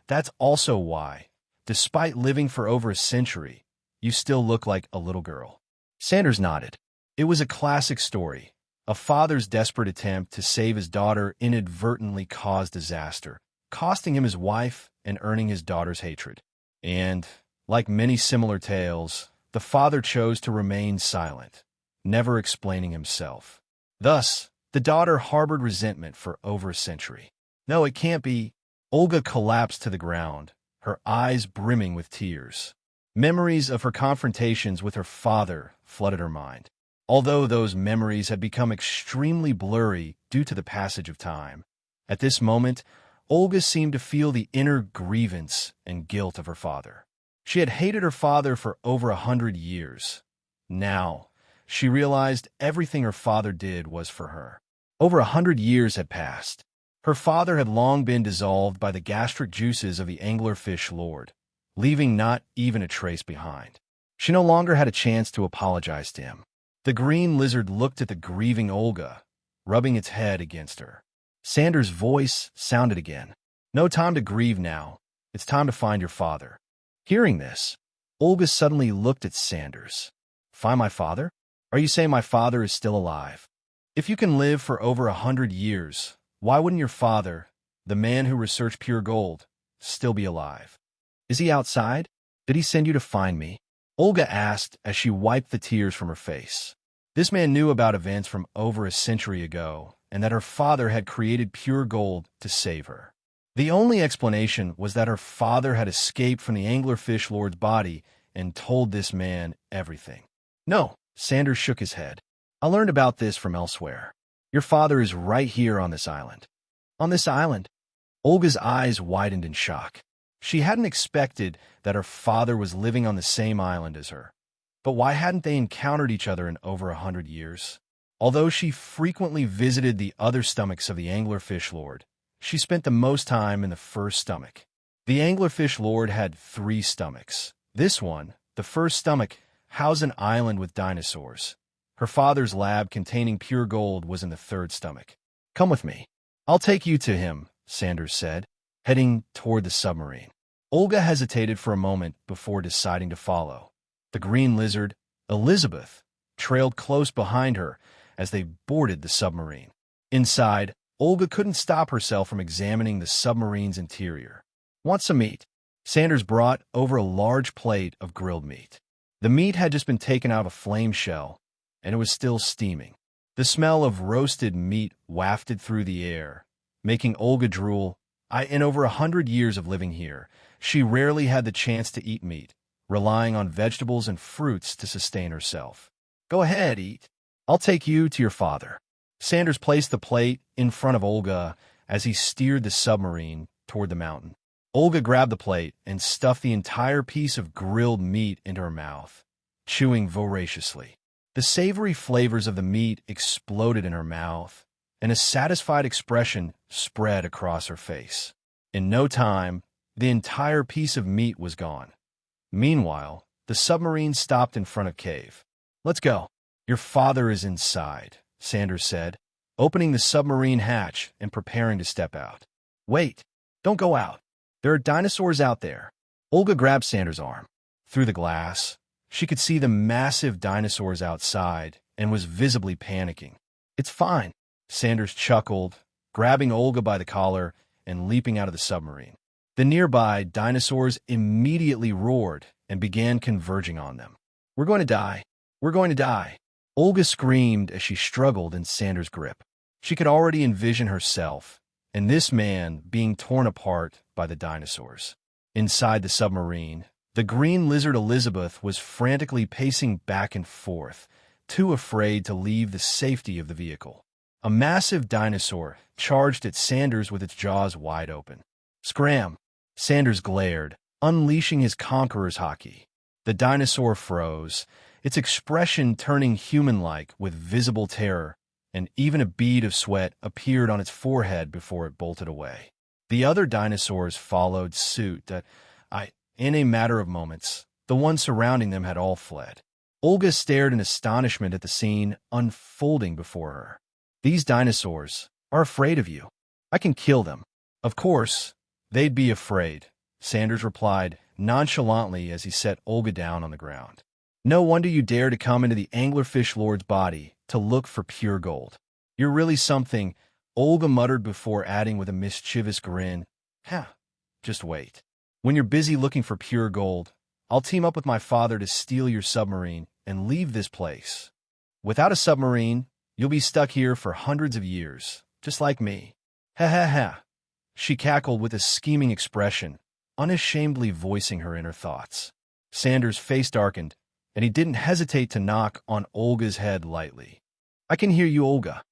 That's also why, despite living for over a century, you still look like a little girl. Sanders nodded. It was a classic story. A father's desperate attempt to save his daughter inadvertently caused disaster, costing him his wife and earning his daughter's hatred. And, like many similar tales, the father chose to remain silent, never explaining himself. Thus, the daughter harbored resentment for over a century. No, it can't be. Olga collapsed to the ground, her eyes brimming with tears. Memories of her confrontations with her father flooded her mind. Although those memories had become extremely blurry due to the passage of time, at this moment, Olga seemed to feel the inner grievance and guilt of her father. She had hated her father for over 100 years. Now, she realized everything her father did was for her. Over 100 years had passed. Her father had long been dissolved by the gastric juices of the anglerfish lord, leaving not even a trace behind. She no longer had a chance to apologize to him. The green lizard looked at the grieving Olga, rubbing its head against her. Sanders' voice sounded again. No time to grieve now. It's time to find your father. Hearing this, Olga suddenly looked at Sanders. Find my father? Are you saying my father is still alive? If you can live for over 100 years, why wouldn't your father, the man who researched pure gold, still be alive? Is he outside? Did he send you to find me? Olga asked as she wiped the tears from her face. This man knew about events from over a century ago, and that her father had created pure gold to save her. The only explanation was that her father had escaped from the anglerfish lord's body and told this man everything. No, Sanders shook his head. I learned about this from elsewhere. Your father is right here on this island. On this island? Olga's eyes widened in shock. She hadn't expected that her father was living on the same island as her. But why hadn't they encountered each other in over 100 years? Although she frequently visited the other stomachs of the anglerfish lord, she spent the most time in the first stomach. The anglerfish lord had 3 stomachs. This one, the first stomach, housed an island with dinosaurs. Her father's lab containing pure gold was in the 3rd stomach. Come with me. I'll take you to him, Sanders said, heading toward the submarine. Olga hesitated for a moment before deciding to follow. The green lizard, Elizabeth, trailed close behind her as they boarded the submarine. Inside, Olga couldn't stop herself from examining the submarine's interior. Want some meat? Sanders brought over a large plate of grilled meat. The meat had just been taken out of a flame shell, and it was still steaming. The smell of roasted meat wafted through the air, making Olga drool. In over 100 years of living here, she rarely had the chance to eat meat, relying on vegetables and fruits to sustain herself. Go ahead, eat. I'll take you to your father. Sanders placed the plate in front of Olga as he steered the submarine toward the mountain. Olga grabbed the plate and stuffed the entire piece of grilled meat into her mouth, chewing voraciously. The savory flavors of the meat exploded in her mouth, and a satisfied expression spread across her face. In no time, the entire piece of meat was gone. Meanwhile, the submarine stopped in front of cave. "Let's go. Your father is inside," Sanders said, opening the submarine hatch and preparing to step out. "Wait, don't go out. There are dinosaurs out there." Olga grabbed Sanders' arm. Through the glass, she could see the massive dinosaurs outside and was visibly panicking. "It's fine," Sanders chuckled, grabbing Olga by the collar and leaping out of the submarine. The nearby dinosaurs immediately roared and began converging on them. "We're going to die. We're going to die." Olga screamed as she struggled in Sanders' grip. She could already envision herself and this man being torn apart by the dinosaurs. Inside the submarine, the green lizard Elizabeth was frantically pacing back and forth, too afraid to leave the safety of the vehicle. A massive dinosaur charged at Sanders with its jaws wide open. "Scram!" Sanders glared, unleashing his conqueror's Haki. The dinosaur froze, its expression turning human-like with visible terror, and even a bead of sweat appeared on its forehead before it bolted away. The other dinosaurs followed suit. In a matter of moments, the ones surrounding them had all fled. Olga stared in astonishment at the scene unfolding before her. "These dinosaurs are afraid of you. I can kill them." "Of course, they'd be afraid," Sanders replied nonchalantly as he set Olga down on the ground. "No wonder you dare to come into the anglerfish lord's body to look for pure gold. You're really something," Olga muttered before adding with a mischievous grin, "Just wait. When you're busy looking for pure gold, I'll team up with my father to steal your submarine and leave this place. Without a submarine, you'll be stuck here for hundreds of years, just like me." "Ha ha ha." She cackled with a scheming expression, unashamedly voicing her inner thoughts. Sanders' face darkened, and he didn't hesitate to knock on Olga's head lightly. "I can hear you, Olga."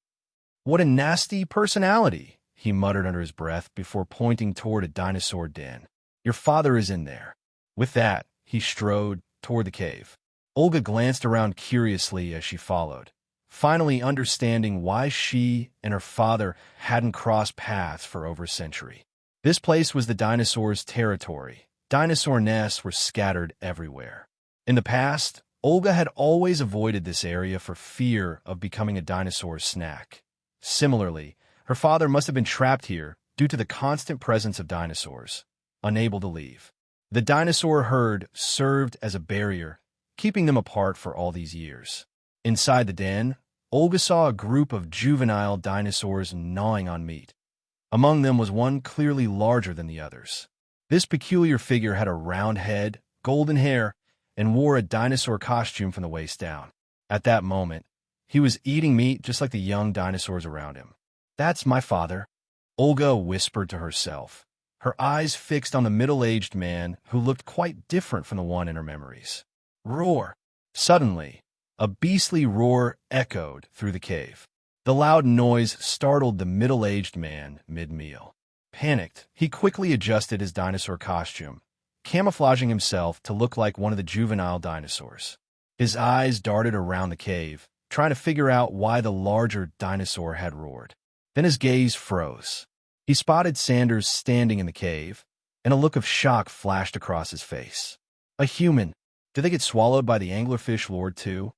"What a nasty personality," he muttered under his breath before pointing toward a dinosaur den. "Your father is in there." With that, he strode toward the cave. Olga glanced around curiously as she followed, finally understanding why she and her father hadn't crossed paths for over a century. This place was the dinosaurs' territory. Dinosaur nests were scattered everywhere. In the past, Olga had always avoided this area for fear of becoming a dinosaur's snack. Similarly, her father must have been trapped here due to the constant presence of dinosaurs, unable to leave. The dinosaur herd served as a barrier, keeping them apart for all these years. Inside the den, Olga saw a group of juvenile dinosaurs gnawing on meat. Among them was one clearly larger than the others. This peculiar figure had a round head, golden hair, and wore a dinosaur costume from the waist down. At that moment, he was eating meat just like the young dinosaurs around him. "That's my father," Olga whispered to herself, her eyes fixed on the middle-aged man who looked quite different from the one in her memories. Roar! Suddenly, a beastly roar echoed through the cave. The loud noise startled the middle-aged man mid-meal. Panicked, he quickly adjusted his dinosaur costume, camouflaging himself to look like one of the juvenile dinosaurs. His eyes darted around the cave, trying to figure out why the larger dinosaur had roared. Then his gaze froze. He spotted Sanders standing in the cave, and a look of shock flashed across his face. A human. Did they get swallowed by the anglerfish lord too?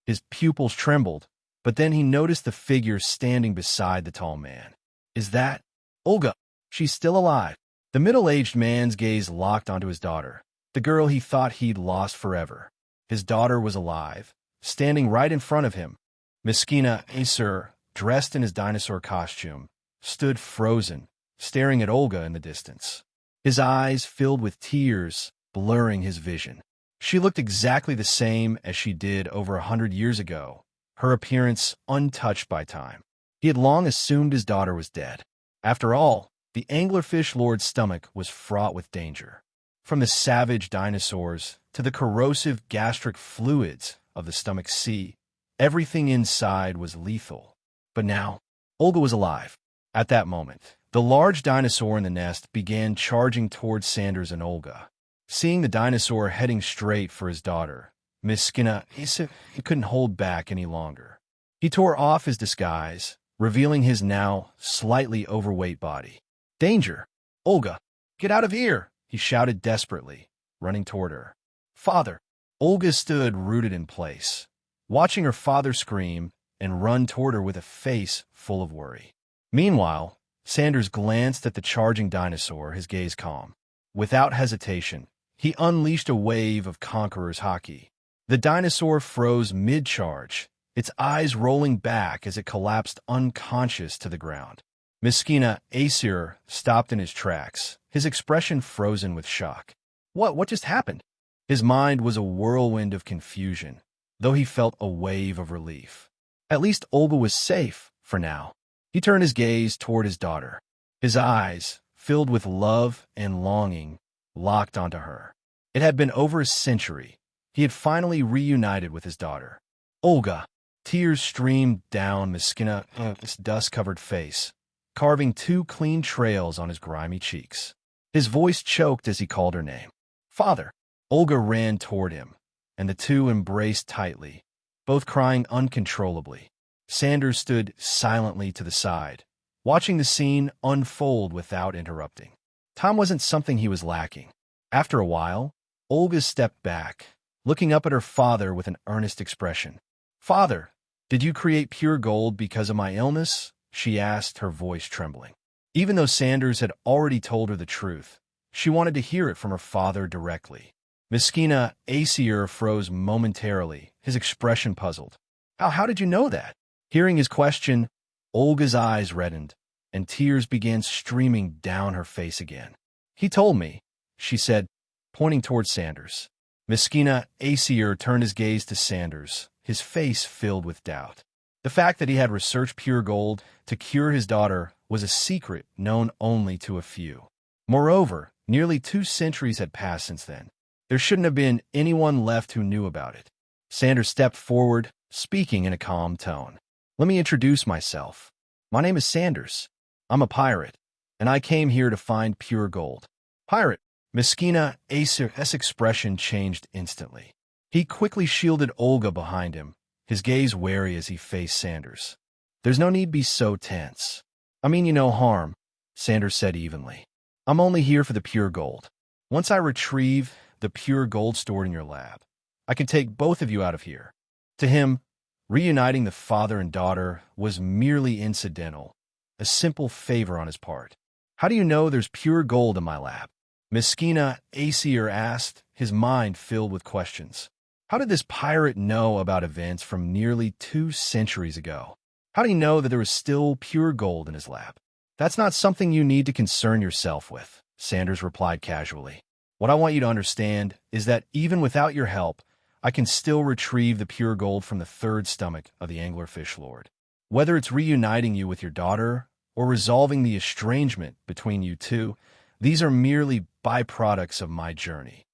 His pupils trembled, but then he noticed the figure standing beside the tall man. "Is that Olga? She's still alive." The middle-aged man's gaze locked onto his daughter, the girl he thought he'd lost forever. His daughter was alive, standing right in front of him. Meskina Acer, dressed in his dinosaur costume, stood frozen, staring at Olga in the distance. His eyes filled with tears, blurring his vision. She looked exactly the same as she did over 100 years ago, her appearance untouched by time. He had long assumed his daughter was dead. After all, the anglerfish lord's stomach was fraught with danger. From the savage dinosaurs to the corrosive gastric fluids of the stomach sea, everything inside was lethal. But now, Olga was alive. At that moment, the large dinosaur in the nest began charging towards Sanders and Olga. Seeing the dinosaur heading straight for his daughter, Miskina, he couldn't hold back any longer. He tore off his disguise, revealing his now slightly overweight body. "Danger! Olga, get out of here!" he shouted desperately, running toward her. "Father!" Olga stood rooted in place, watching her father scream and run toward her with a face full of worry. Meanwhile, Sanders glanced at the charging dinosaur, his gaze calm. Without hesitation, he unleashed a wave of Conqueror's Haki. The dinosaur froze mid-charge, its eyes rolling back as it collapsed unconscious to the ground. Miskina Aesir stopped in his tracks, his expression frozen with shock. What just happened? His mind was a whirlwind of confusion, though he felt a wave of relief. At least Olga was safe, for now. He turned his gaze toward his daughter. His eyes, filled with love and longing, locked onto her. It had been over a century. He had finally reunited with his daughter. Olga! Tears streamed down Miskina's dust-covered face, carving 2 clean trails on his grimy cheeks. His voice choked as he called her name. "Father!" Olga ran toward him, and the two embraced tightly, both crying uncontrollably. Sanders stood silently to the side, watching the scene unfold without interrupting. Time wasn't something he was lacking. After a while, Olga stepped back, looking up at her father with an earnest expression. "Father, did you create pure gold because of my illness?" she asked, her voice trembling. Even though Sanders had already told her the truth, she wanted to hear it from her father directly. Miskina Aesir froze momentarily, his expression puzzled. How did you know that?" Hearing his question, Olga's eyes reddened, and tears began streaming down her face again. "He told me," she said, pointing towards Sanders. Miskina Aesir turned his gaze to Sanders, his face filled with doubt. The fact that he had researched pure gold to cure his daughter was a secret known only to a few. Moreover, nearly 2 centuries had passed since then. There shouldn't have been anyone left who knew about it. Sanders stepped forward, speaking in a calm tone. "Let me introduce myself. My name is Sanders. I'm a pirate, and I came here to find pure gold." "Pirate!" Miskina Aesir's expression changed instantly. He quickly shielded Olga behind him, his gaze wary as he faced Sanders. "There's no need to be so tense. I mean you no harm," Sanders said evenly. "I'm only here for the pure gold. Once I retrieve the pure gold stored in your lab, I can take both of you out of here." To him, reuniting the father and daughter was merely incidental, a simple favor on his part. "How do you know there's pure gold in my lab?" Miskina Aesir asked, his mind filled with questions. How did this pirate know about events from nearly 2 centuries ago? How did he know that there was still pure gold in his lab? "That's not something you need to concern yourself with," Sanders replied casually. "What I want you to understand is that even without your help, I can still retrieve the pure gold from the 3rd stomach of the anglerfish lord. Whether it's reuniting you with your daughter or resolving the estrangement between you two, these are merely byproducts of my journey.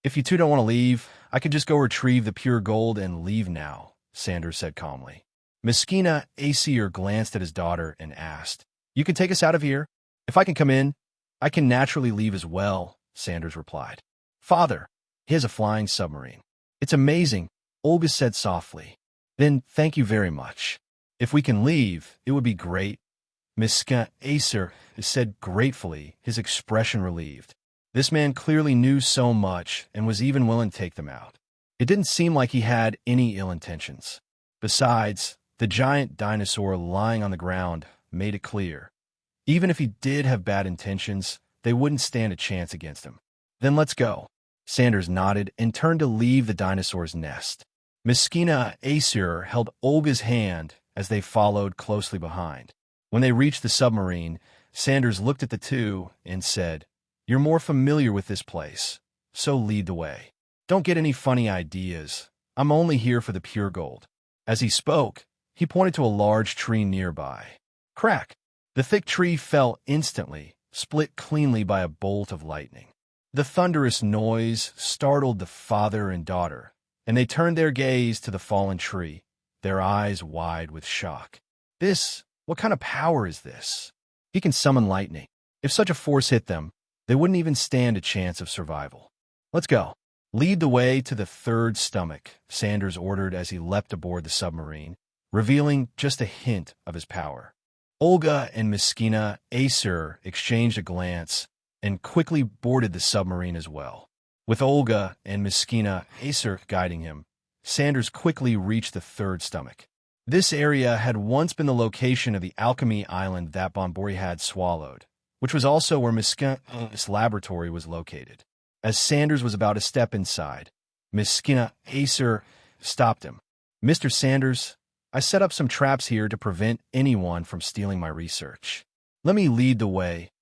If you two don't want to leave, I could just go retrieve the pure gold and leave now," Sanders said calmly. Miskina Aesir glanced at his daughter and asked, "You can take us out of here? If I can come in, I can naturally leave as well," Sanders replied. "Father, he has a flying submarine." "It's amazing," Olga said softly. "Then thank you very much. If we can leave, it would be great," Miskina Aesir said gratefully, his expression relieved. This man clearly knew so much and was even willing to take them out. It didn't seem like he had any ill intentions. Besides, the giant dinosaur lying on the ground made it clear. Even if he did have bad intentions, they wouldn't stand a chance against him. "Then let's go." Sanders nodded and turned to leave the dinosaur's nest. Miskina Aesir held Olga's hand as they followed closely behind. When they reached the submarine, Sanders looked at the two and said, "You're more familiar with this place, so lead the way. Don't get any funny ideas. I'm only here for the pure gold." As he spoke, he pointed to a large tree nearby. Crack! The thick tree fell instantly, split cleanly by a bolt of lightning. The thunderous noise startled the father and daughter, and they turned their gaze to the fallen tree, their eyes wide with shock. What kind of power is this? He can summon lightning. If such a force hit them, they wouldn't even stand a chance of survival. "Let's go." "Lead the way to the 3rd stomach," Sanders ordered as he leapt aboard the submarine, revealing just a hint of his power. Olga and Miskina Acer exchanged a glance and quickly boarded the submarine as well. With Olga and Miskina Acer guiding him, Sanders quickly reached the third stomach. This area had once been the location of the alchemy island that Bonbori had swallowed, which was also where Miskina's laboratory was located. As Sanders was about to step inside, Miskina Acer stopped him. "Mr. Sanders, I set up some traps here to prevent anyone from stealing my research. Let me lead the way,"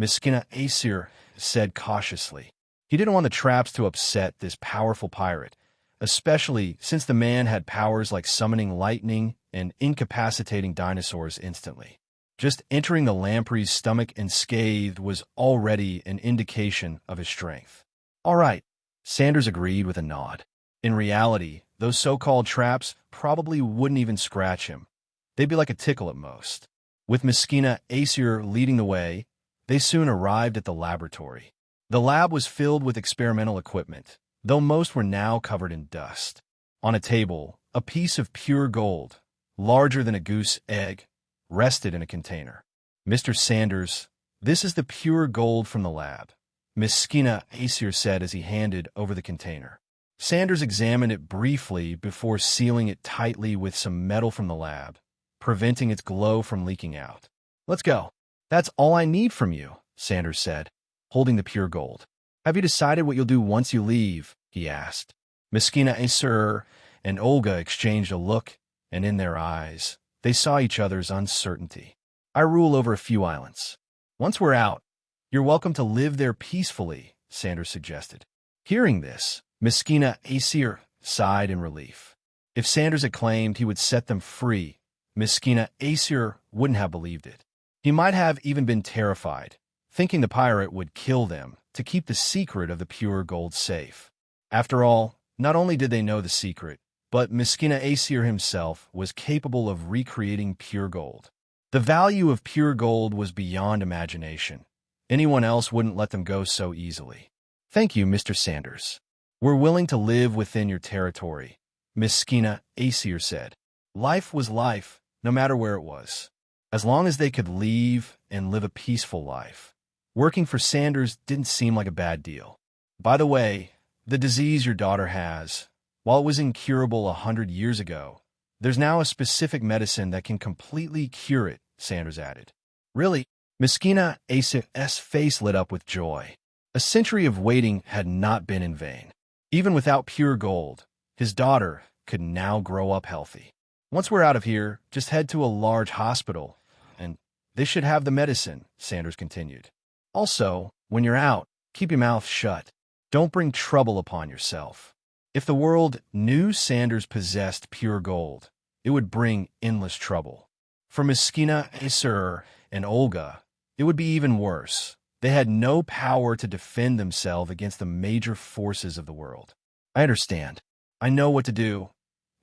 Miskina Acer said cautiously. He didn't want the traps to upset this powerful pirate, especially since the man had powers like summoning lightning and incapacitating dinosaurs instantly. Just entering the lamprey's stomach unscathed was already an indication of his strength. "All right," Sanders agreed with a nod. In reality, those so-called traps probably wouldn't even scratch him. They'd be like a tickle at most. With Miskina Acer leading the way, they soon arrived at the laboratory. The lab was filled with experimental equipment, though most were now covered in dust. On a table, a piece of pure gold, larger than a goose egg, rested in a container. "Mr. Sanders, this is the pure gold from the lab," Miskina Acer said as he handed over the container. Sanders examined it briefly before sealing it tightly with some metal from the lab, preventing its glow from leaking out. "Let's go." "That's all I need from you," Sanders said, holding the pure gold. "Have you decided what you'll do once you leave?" he asked. Miskina Acer and Olga exchanged a look, and in their eyes, they saw each other's uncertainty. "I rule over a few islands. Once we're out, you're welcome to live there peacefully," Sanders suggested. Hearing this, Miskina Acer sighed in relief. If Sanders had claimed he would set them free, Miskina Acer wouldn't have believed it. He might have even been terrified, thinking the pirate would kill them to keep the secret of the pure gold safe. After all, not only did they know the secret, but Miskina Acer himself was capable of recreating pure gold. The value of pure gold was beyond imagination. Anyone else wouldn't let them go so easily. "Thank you, Mr. Sanders. We're willing to live within your territory," Miskina Acer said. Life was life, no matter where it was. As long as they could leave and live a peaceful life, working for Sanders didn't seem like a bad deal. "By the way, the disease your daughter has, while it was incurable 100 years ago, there's now a specific medicine that can completely cure it," Sanders added. "Really?" Miskina Acer's face lit up with joy. A century of waiting had not been in vain. Even without pure gold, his daughter could now grow up healthy. "Once we're out of here, just head to a large hospital, and they should have the medicine," Sanders continued. "Also, when you're out, keep your mouth shut. Don't bring trouble upon yourself." If the world knew Sanders possessed pure gold, it would bring endless trouble. For Miskina Acer and Olga, it would be even worse. They had no power to defend themselves against the major forces of the world. "I understand. I know what to do,"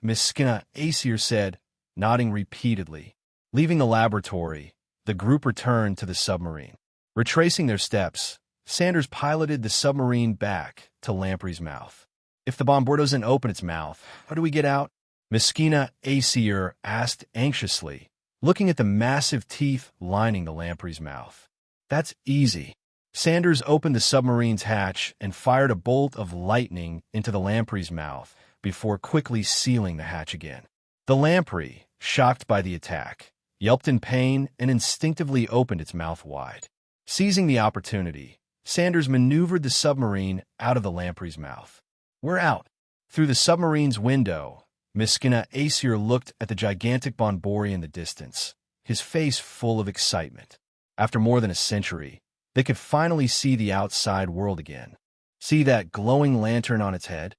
Miskina Acer said, nodding repeatedly. Leaving the laboratory, the group returned to the submarine. Retracing their steps, Sanders piloted the submarine back to Lamprey's mouth. "If the bomb doesn't open its mouth, how do we get out?" Miskina Acer asked anxiously, looking at the massive teeth lining the lamprey's mouth. "That's easy." Sanders opened the submarine's hatch and fired a bolt of lightning into the lamprey's mouth before quickly sealing the hatch again. The lamprey, shocked by the attack, yelped in pain and instinctively opened its mouth wide. Seizing the opportunity, Sanders maneuvered the submarine out of the lamprey's mouth. "We're out." Through the submarine's window, Miskina Acer looked at the gigantic Bonbori in the distance, his face full of excitement. After more than a century, they could finally see the outside world again. "See that glowing lantern on its head?"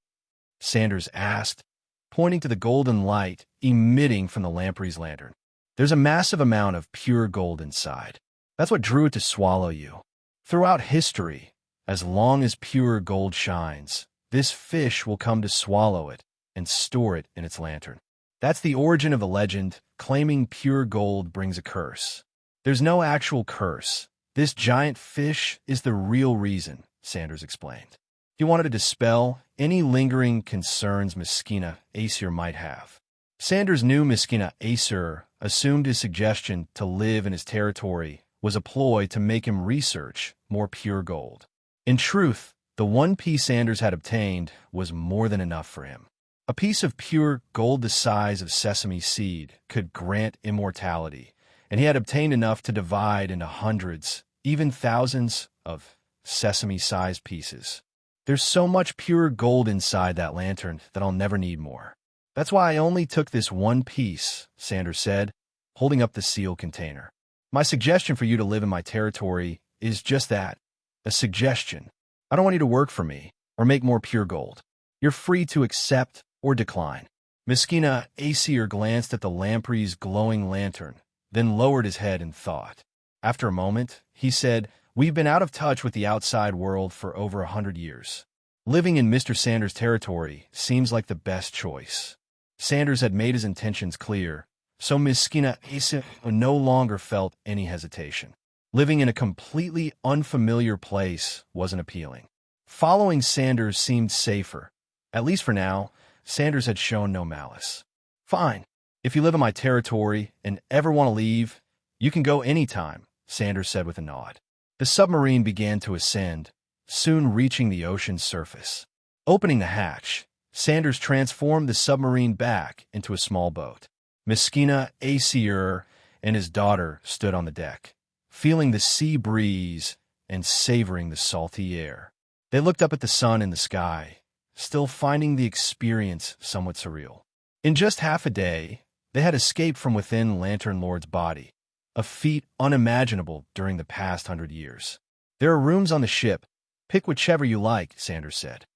Sanders asked, pointing to the golden light emitting from the lamprey's lantern. "There's a massive amount of pure gold inside. That's what drew it to swallow you. Throughout history, as long as pure gold shines, this fish will come to swallow it and store it in its lantern. That's the origin of the legend, claiming pure gold brings a curse. There's no actual curse. This giant fish is the real reason," Sanders explained. He wanted to dispel any lingering concerns Miskina Acer might have. Sanders knew Miskina Aesir assumed his suggestion to live in his territory was a ploy to make him research more pure gold. In truth, the one piece Sanders had obtained was more than enough for him. A piece of pure gold the size of sesame seed could grant immortality, and he had obtained enough to divide into hundreds, even thousands, of sesame-sized pieces. There's so much pure gold inside that lantern that I'll never need more. That's why I only took this one piece, Sanders said, holding up the sealed container. My suggestion for you to live in my territory is just that, a suggestion. I don't want you to work for me or make more pure gold. You're free to accept or decline. Miskina Aesir glanced at the lamprey's glowing lantern, then lowered his head in thought. After a moment, he said, "We've been out of touch with the outside world for over 100 years. Living in Mr. Sanders' territory seems like the best choice." Sanders had made his intentions clear, so Miskina Aesir no longer felt any hesitation. Living in a completely unfamiliar place wasn't appealing. Following Sanders seemed safer. At least for now, Sanders had shown no malice. "Fine. If you live in my territory and ever want to leave, you can go anytime," Sanders said with a nod. The submarine began to ascend, soon reaching the ocean's surface. Opening the hatch, Sanders transformed the submarine back into a small boat. Miskina Aesir and his daughter stood on the deck, feeling the sea breeze and savoring the salty air. They looked up at the sun in the sky, still finding the experience somewhat surreal. In just half a day, they had escaped from within Lantern Lord's body, a feat unimaginable during the past 100 years. "There are rooms on the ship. Pick whichever you like," Sanders said.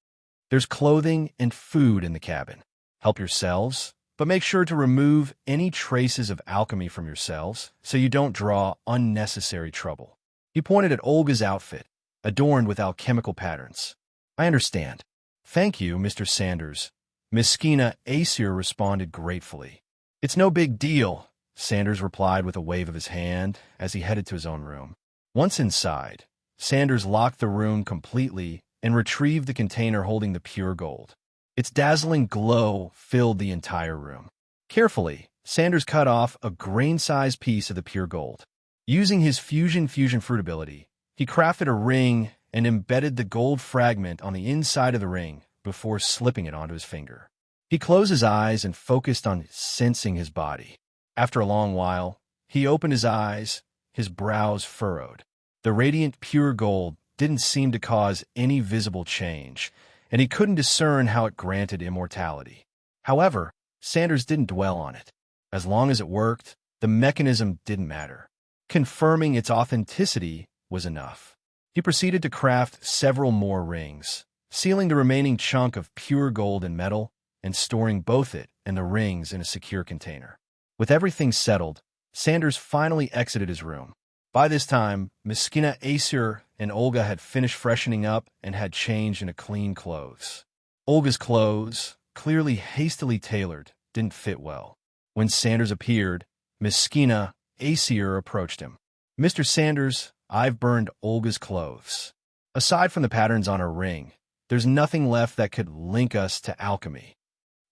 "There's clothing and food in the cabin. Help yourselves, but make sure to remove any traces of alchemy from yourselves so you don't draw unnecessary trouble." He pointed at Olga's outfit, adorned with alchemical patterns. "I understand. Thank you, Mr. Sanders." Miskina Aesir responded gratefully. "It's no big deal," Sanders replied with a wave of his hand as he headed to his own room. Once inside, Sanders locked the room completely and retrieved the container holding the pure gold. Its dazzling glow filled the entire room. Carefully, Sanders cut off a grain-sized piece of the pure gold. Using his fusion fruit ability, he crafted a ring and embedded the gold fragment on the inside of the ring before slipping it onto his finger. He closed his eyes and focused on sensing his body. After a long while, he opened his eyes, his brows furrowed. The radiant pure gold didn't seem to cause any visible change, and he couldn't discern how it granted immortality. However, Sanders didn't dwell on it. As long as it worked, the mechanism didn't matter. Confirming its authenticity was enough. He proceeded to craft several more rings, sealing the remaining chunk of pure gold and metal and storing both it and the rings in a secure container. With everything settled, Sanders finally exited his room. By this time, Miskina Aesir and Olga had finished freshening up and had changed into clean clothes. Olga's clothes, clearly hastily tailored, didn't fit well. When Sanders appeared, Miskina Aesir approached him. "Mr. Sanders, I've burned Olga's clothes. Aside from the patterns on her ring, there's nothing left that could link us to alchemy."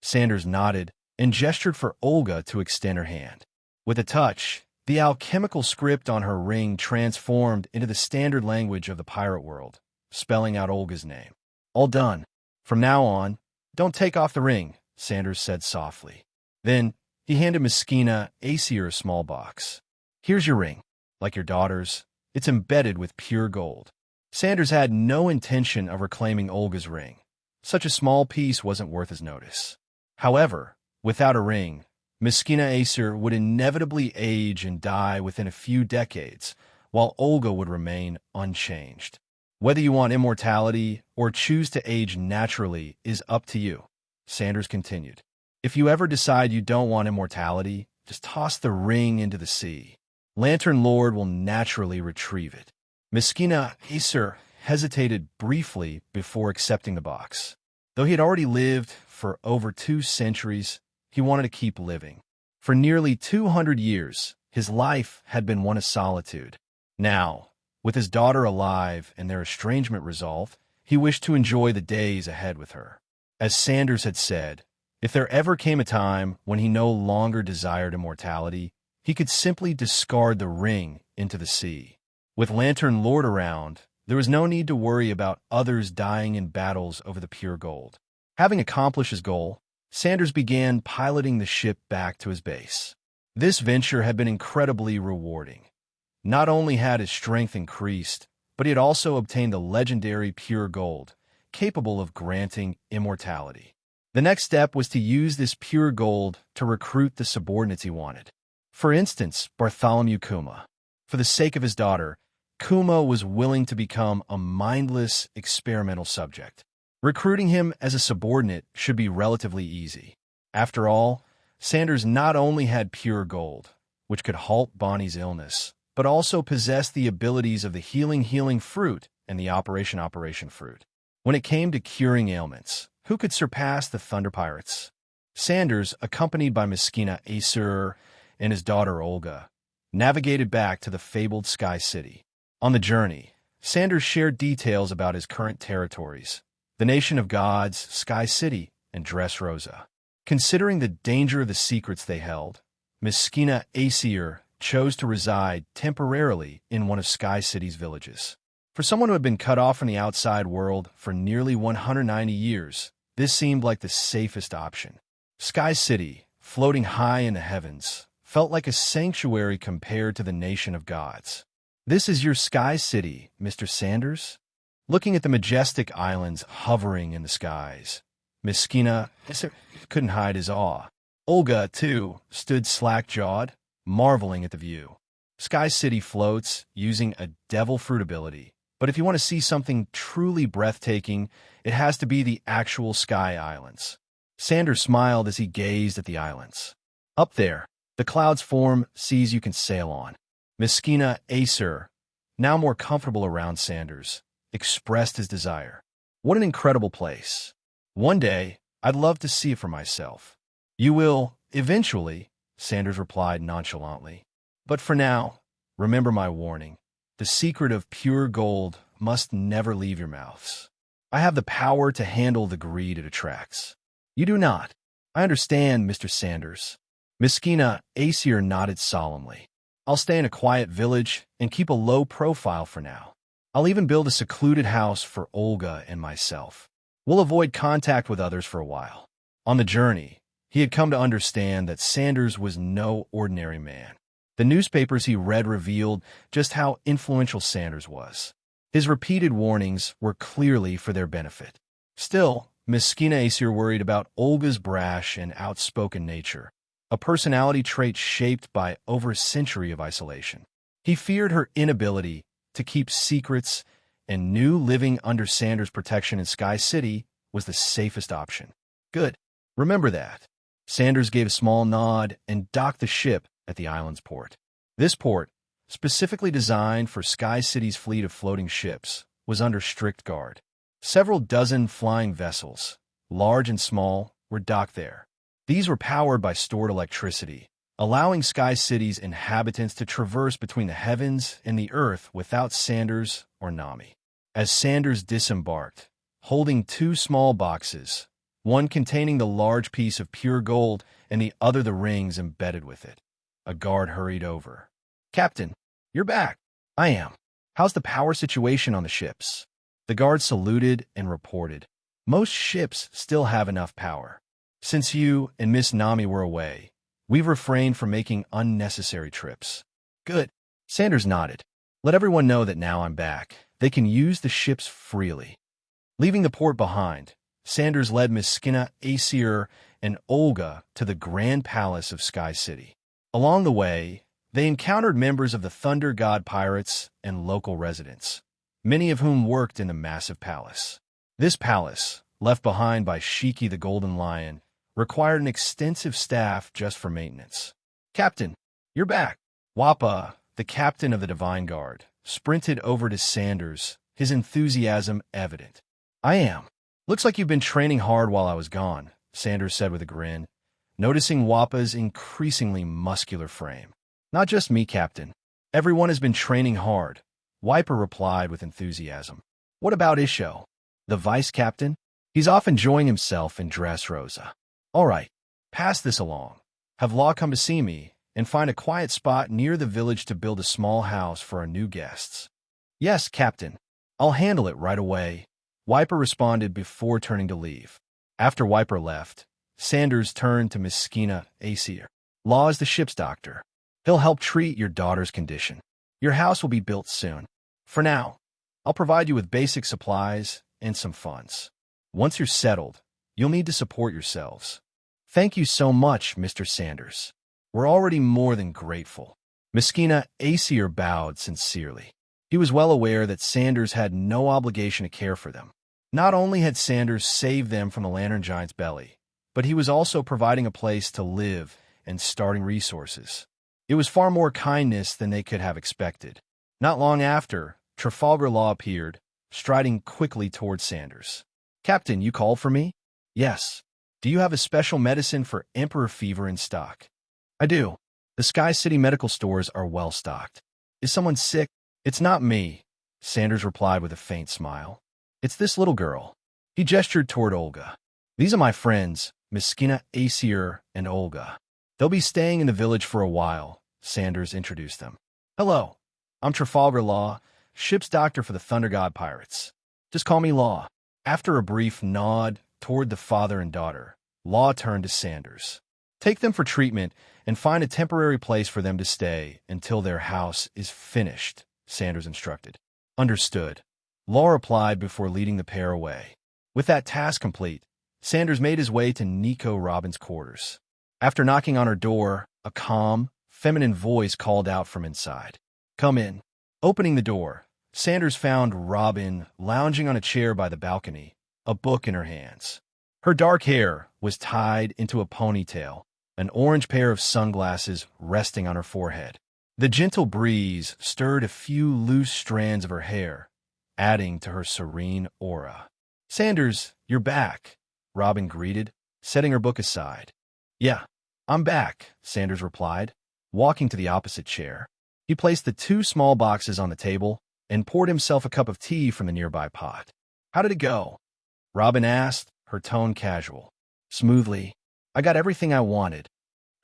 Sanders nodded and gestured for Olga to extend her hand. With a touch, the alchemical script on her ring transformed into the standard language of the pirate world, spelling out Olga's name. "All done. From now on, don't take off the ring," Sanders said softly. Then, he handed Miskina Aesir a small box. "Here's your ring. Like your daughter's, it's embedded with pure gold." Sanders had no intention of reclaiming Olga's ring. Such a small piece wasn't worth his notice. However, without a ring, Miskina Aesir would inevitably age and die within a few decades, while Olga would remain unchanged. "Whether you want immortality or choose to age naturally is up to you," Sanders continued. "If you ever decide you don't want immortality, just toss the ring into the sea. Lantern Lord will naturally retrieve it." Miskina Aesir hesitated briefly before accepting the box. Though he had already lived for over 2 centuries, he wanted to keep living. For nearly 200 years, his life had been one of solitude. Now, with his daughter alive and their estrangement resolved, he wished to enjoy the days ahead with her. As Sanders had said, If there ever came a time when he no longer desired immortality, he could simply discard the ring into the sea. With Lantern Lord around, there was no need to worry about others dying in battles over the pure gold. Having accomplished his goal, Sanders began piloting the ship back to his base. This venture had been incredibly rewarding. Not only had his strength increased, but he had also obtained the legendary pure gold, capable of granting immortality. The next step was to use this pure gold to recruit the subordinates he wanted. For instance, Bartholomew Kuma. For the sake of his daughter, Kuma was willing to become a mindless, experimental subject. Recruiting him as a subordinate should be relatively easy. After all, Sanders not only had pure gold, which could halt Bonnie's illness, but also possessed the abilities of the healing fruit and the operation fruit. When it came to curing ailments, who could surpass the Thunder Pirates? Sanders, accompanied by Miskina Aesir and his daughter Olga, navigated back to the fabled Sky City. On the journey, Sanders shared details about his current territories, the Nation of Gods, Sky City, and Dressrosa. Considering the danger of the secrets they held, Miskina Aesir chose to reside temporarily in one of Sky City's villages. For someone who had been cut off from the outside world for nearly 190 years, this seemed like the safest option. Sky City, floating high in the heavens, felt like a sanctuary compared to the Nation of Gods. "This is your Sky City, Mr. Sanders?" Looking at the majestic islands hovering in the skies, Miskina couldn't hide his awe. Olga, too, stood slack-jawed, marveling at the view. Sky City floats using a devil fruit ability, but if you want to see something truly breathtaking, it has to be the actual Sky Islands. Sanders smiled as he gazed at the islands. Up there, the clouds form seas you can sail on. Miskina Aesir, now more comfortable around Sanders, expressed his desire. "What an incredible place. One day, I'd love to see it for myself." "You will, eventually," Sanders replied nonchalantly. "But for now, remember my warning. The secret of pure gold must never leave your mouths. I have the power to handle the greed it attracts." "You do not." "I understand, Mr. Sanders." Miskina Aesir nodded solemnly. "I'll stay in a quiet village and keep a low profile for now. I'll even build a secluded house for Olga and myself. We'll avoid contact with others for a while." On the journey, he had come to understand that Sanders was no ordinary man. The newspapers he read revealed just how influential Sanders was. His repeated warnings were clearly for their benefit. Still, Miskina Aesir worried about Olga's brash and outspoken nature, a personality trait shaped by over a century of isolation. He feared her inability to keep secrets, and knew living under Sanders' protection in Sky City was the safest option. "Good. Remember that." Sanders gave a small nod and docked the ship at the island's port. This port, specifically designed for Sky City's fleet of floating ships, was under strict guard. Several dozen flying vessels, large and small, were docked there. These were powered by stored electricity, allowing Sky City's inhabitants to traverse between the heavens and the earth without Sanders or Nami. As Sanders disembarked, holding two small boxes, one containing the large piece of pure gold and the other the rings embedded with it, a guard hurried over. "Captain, you're back." "I am. How's the power situation on the ships?" The guard saluted and reported. "Most ships still have enough power. Since you and Miss Nami were away, we've refrained from making unnecessary trips." "Good." Sanders nodded. "Let everyone know that now I'm back. They can use the ships freely." Leaving the port behind, Sanders led Miskina Aesir and Olga to the Grand Palace of Sky City. Along the way, they encountered members of the Thunder God Pirates and local residents, many of whom worked in the massive palace. This palace, left behind by Shiki the Golden Lion, required an extensive staff just for maintenance. "Captain, you're back." Wappa, the captain of the Divine Guard, sprinted over to Sanders, his enthusiasm evident. "I am. Looks like you've been training hard while I was gone," Sanders said with a grin, noticing Wappa's increasingly muscular frame. "Not just me, Captain. Everyone has been training hard," Wiper replied with enthusiasm. "What about Isho, the vice captain?" "He's off enjoying himself in Dressrosa." All right, pass this along. Have Law come to see me, and find a quiet spot near the village to build a small house for our new guests. Yes, Captain. I'll handle it right away, Wiper responded before turning to leave. After Wiper left, Sanders turned to Miskina Aesir. Law is the ship's doctor. He'll help treat your daughter's condition. Your house will be built soon. For now, I'll provide you with basic supplies and some funds. Once you're settled, you'll need to support yourselves. Thank you so much, Mr. Sanders. We're already more than grateful. Miskina Aesir bowed sincerely. He was well aware that Sanders had no obligation to care for them. Not only had Sanders saved them from the Lantern Giant's belly, but he was also providing a place to live and starting resources. It was far more kindness than they could have expected. Not long after, Trafalgar Law appeared, striding quickly towards Sanders. Captain, you called for me? Yes. Do you have a special medicine for emperor fever in stock? I do. The Sky City medical stores are well stocked. Is someone sick? It's not me, Sanders replied with a faint smile. It's this little girl. He gestured toward Olga. These are my friends, Miskina Aesir and Olga. They'll be staying in the village for a while, Sanders introduced them. Hello, I'm Trafalgar Law, ship's doctor for the Thunder God Pirates. Just call me Law. After a brief nod toward the father and daughter, Law turned to Sanders. Take them for treatment and find a temporary place for them to stay until their house is finished, Sanders instructed. Understood. Law replied before leading the pair away. With that task complete, Sanders made his way to Nico Robin's quarters. After knocking on her door, a calm, feminine voice called out from inside. Come in. Opening the door, Sanders found Robin lounging on a chair by the balcony, a book in her hands. Her dark hair was tied into a ponytail, an orange pair of sunglasses resting on her forehead. The gentle breeze stirred a few loose strands of her hair, adding to her serene aura. Sanders, you're back, Robin greeted, setting her book aside. Yeah, I'm back, Sanders replied, walking to the opposite chair. He placed the two small boxes on the table and poured himself a cup of tea from the nearby pot. How did it go? Robin asked, her tone casual. Smoothly. I got everything I wanted.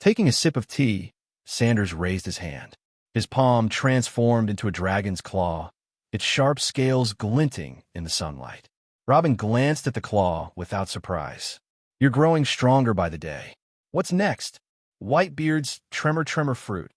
Taking a sip of tea, Sanders raised his hand. His palm transformed into a dragon's claw, its sharp scales glinting in the sunlight. Robin glanced at the claw without surprise. You're growing stronger by the day. What's next? Whitebeard's tremor fruit.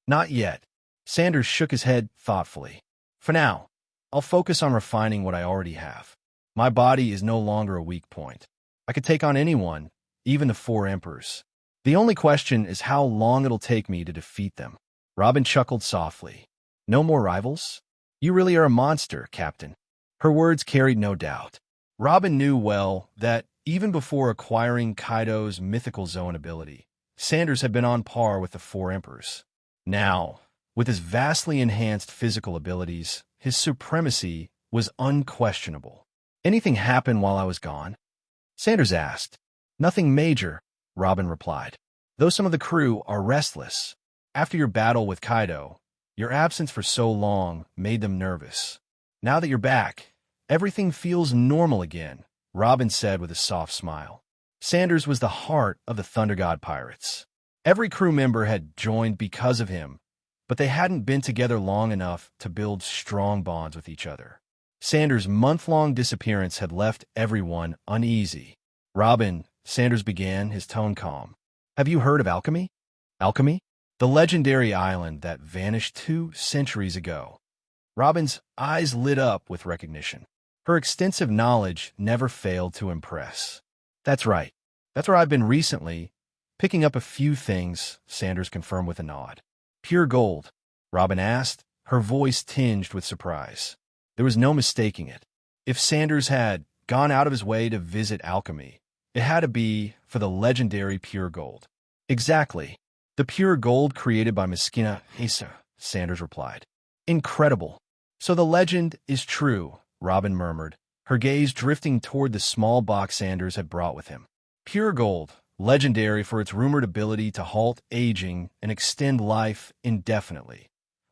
Not yet. Sanders shook his head thoughtfully. For now, I'll focus on refining what I already have. My body is no longer a weak point. I could take on anyone, even the four emperors. The only question is how long it'll take me to defeat them. Robin chuckled softly. No more rivals? You really are a monster, Captain. Her words carried no doubt. Robin knew well that, even before acquiring Kaido's mythical zone ability, Sanders had been on par with the four emperors. Now, with his vastly enhanced physical abilities, his supremacy was unquestionable. Anything happen while I was gone? Sanders asked. Nothing major, Robin replied. Though some of the crew are restless. After your battle with Kaido, your absence for so long made them nervous. Now that you're back, everything feels normal again, Robin said with a soft smile. Sanders was the heart of the Thunder God Pirates. Every crew member had joined because of him, but they hadn't been together long enough to build strong bonds with each other. Sanders' month-long disappearance had left everyone uneasy. Robin, Sanders began, his tone calm. Have you heard of alchemy? Alchemy? The legendary island that vanished 2 centuries ago. Robin's eyes lit up with recognition. Her extensive knowledge never failed to impress. That's right. That's where I've been recently, picking up a few things, Sanders confirmed with a nod. Pure gold? Robin asked, her voice tinged with surprise. There was no mistaking it. If Sanders had gone out of his way to visit alchemy, it had to be for the legendary pure gold. Exactly. The pure gold created by Miskina Aesir, Sanders replied. Incredible. So the legend is true, Robin murmured, her gaze drifting toward the small box Sanders had brought with him. Pure gold, legendary for its rumored ability to halt aging and extend life indefinitely,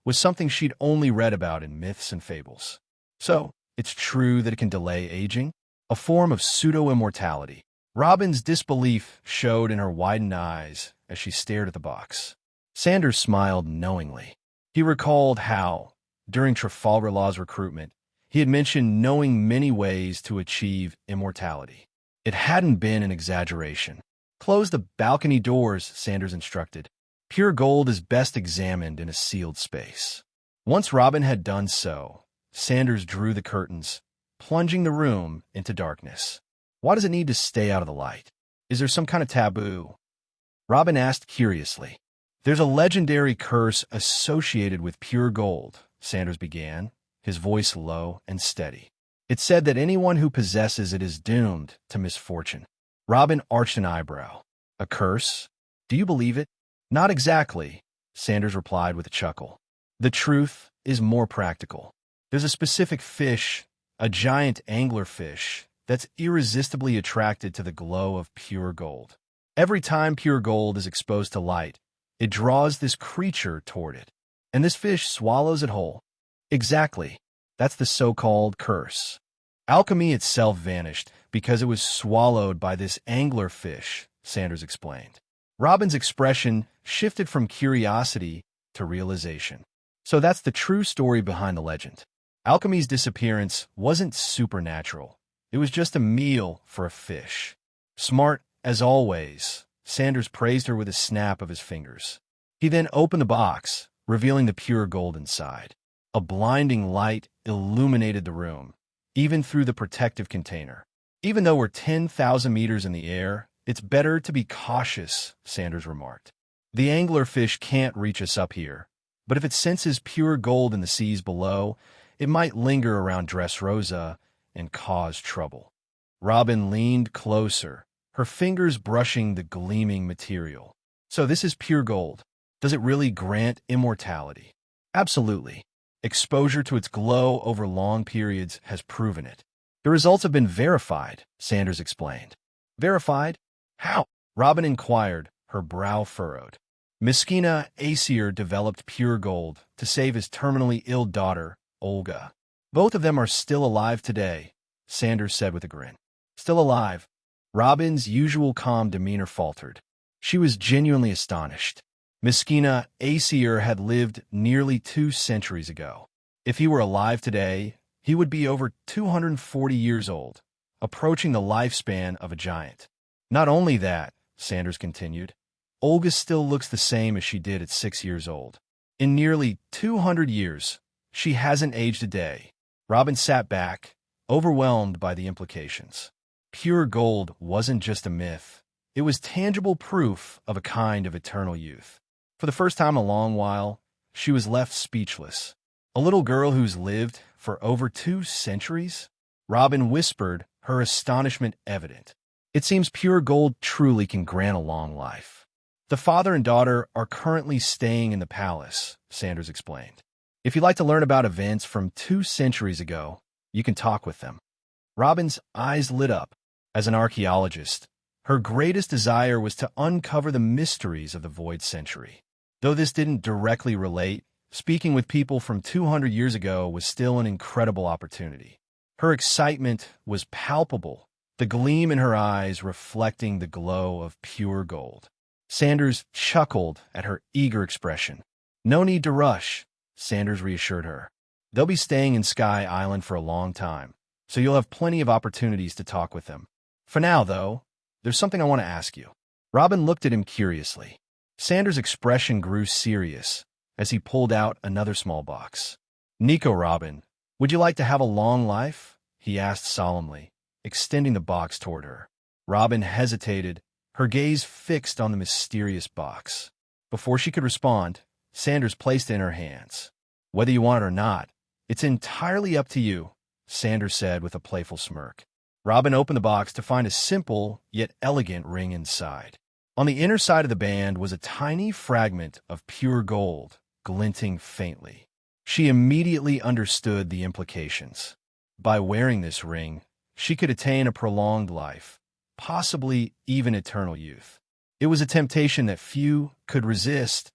was something she'd only read about in myths and fables. So, it's true that it can delay aging? A form of pseudo-immortality. Robin's disbelief showed in her widened eyes as she stared at the box. Sanders smiled knowingly. He recalled how, during Trafalgar Law's recruitment, he had mentioned knowing many ways to achieve immortality. It hadn't been an exaggeration. "Close the balcony doors," Sanders instructed. "Pure gold is best examined in a sealed space." Once Robin had done so, Sanders drew the curtains, plunging the room into darkness. "Why does it need to stay out of the light? Is there some kind of taboo?" Robin asked curiously. "There's a legendary curse associated with pure gold," Sanders began, his voice low and steady. "It's said that anyone who possesses it is doomed to misfortune." Robin arched an eyebrow. "A curse? Do you believe it?" "Not exactly," Sanders replied with a chuckle. "The truth is more practical. There's a specific fish, a giant anglerfish, that's irresistibly attracted to the glow of pure gold. Every time pure gold is exposed to light, it draws this creature toward it, and this fish swallows it whole." "Exactly. That's the so-called curse. Alchemy itself vanished because it was swallowed by this anglerfish," Sanders explained. Robin's expression shifted from curiosity to realization. "So that's the true story behind the legend. Alchemy's disappearance wasn't supernatural. It was just a meal for a fish." "Smart, as always," Sanders praised her with a snap of his fingers. He then opened the box, revealing the pure gold inside. A blinding light illuminated the room, even through the protective container. "Even though we're 10,000 meters in the air, it's better to be cautious," Sanders remarked. "The anglerfish can't reach us up here, but if it senses pure gold in the seas below, it might linger around Dressrosa and cause trouble." Robin leaned closer, her fingers brushing the gleaming material. "So this is pure gold. Does it really grant immortality?" "Absolutely. Exposure to its glow over long periods has proven it. The results have been verified," Sanders explained. "Verified? How?" Robin inquired, her brow furrowed. "Miskina Aesir developed pure gold to save his terminally ill daughter, Olga. Both of them are still alive today," Sanders said with a grin. "Still alive?" Robin's usual calm demeanor faltered. She was genuinely astonished. Miskina Aesir had lived nearly 2 centuries ago. If he were alive today, he would be over 240 years old, approaching the lifespan of a giant. "Not only that," Sanders continued, "Olga still looks the same as she did at 6 years old. In nearly 200 years, she hasn't aged a day." Robin sat back, overwhelmed by the implications. Pure gold wasn't just a myth. It was tangible proof of a kind of eternal youth. For the first time in a long while, she was left speechless. "A little girl who's lived for over 2 centuries?" Robin whispered, her astonishment evident. "It seems pure gold truly can grant a long life." "The father and daughter are currently staying in the palace," Sanders explained. "If you'd like to learn about events from 2 centuries ago, you can talk with them." Robin's eyes lit up. As an archaeologist, her greatest desire was to uncover the mysteries of the Void Century. Though this didn't directly relate, speaking with people from 200 years ago was still an incredible opportunity. Her excitement was palpable, the gleam in her eyes reflecting the glow of pure gold. Sanders chuckled at her eager expression. "No need to rush," Sanders reassured her. "They'll be staying in Sky Island for a long time, so you'll have plenty of opportunities to talk with them. For now, though, there's something I want to ask you." Robin looked at him curiously. Sanders' expression grew serious as he pulled out another small box. "Nico, Robin, would you like to have a long life?" he asked solemnly, extending the box toward her. Robin hesitated, her gaze fixed on the mysterious box. Before she could respond, Sanders placed it in her hands. "Whether you want it or not, it's entirely up to you," Sanders said with a playful smirk. Robin opened the box to find a simple yet elegant ring inside. On the inner side of the band was a tiny fragment of pure gold, glinting faintly. She immediately understood the implications. By wearing this ring, she could attain a prolonged life, possibly even eternal youth. It was a temptation that few could resist,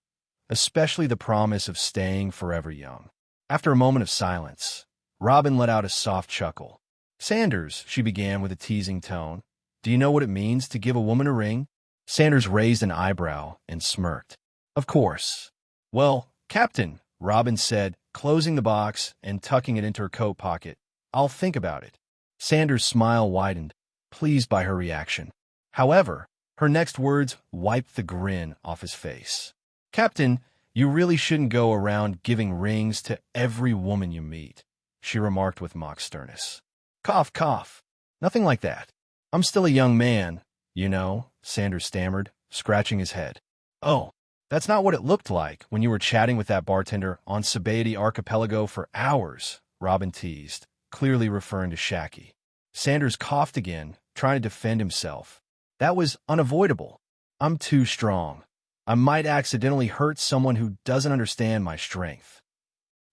especially the promise of staying forever young. After a moment of silence, Robin let out a soft chuckle. "Sanders," she began with a teasing tone, Do you know what it means to give a woman a ring? Sanders raised an eyebrow and smirked. Of course. Well, Captain, Robin said, closing the box and tucking it into her coat pocket. I'll think about it. Sanders' smile widened, pleased by her reaction. However, her next words wiped the grin off his face. Captain, you really shouldn't go around giving rings to every woman you meet, she remarked with mock sternness. Cough, cough. Nothing like that. I'm still a young man, you know, Sanders stammered, scratching his head. Oh, that's not what it looked like when you were chatting with that bartender on Sabaody Archipelago for hours, Robin teased, clearly referring to Shaki. Sanders coughed again, trying to defend himself. That was unavoidable. I'm too strong. I might accidentally hurt someone who doesn't understand my strength.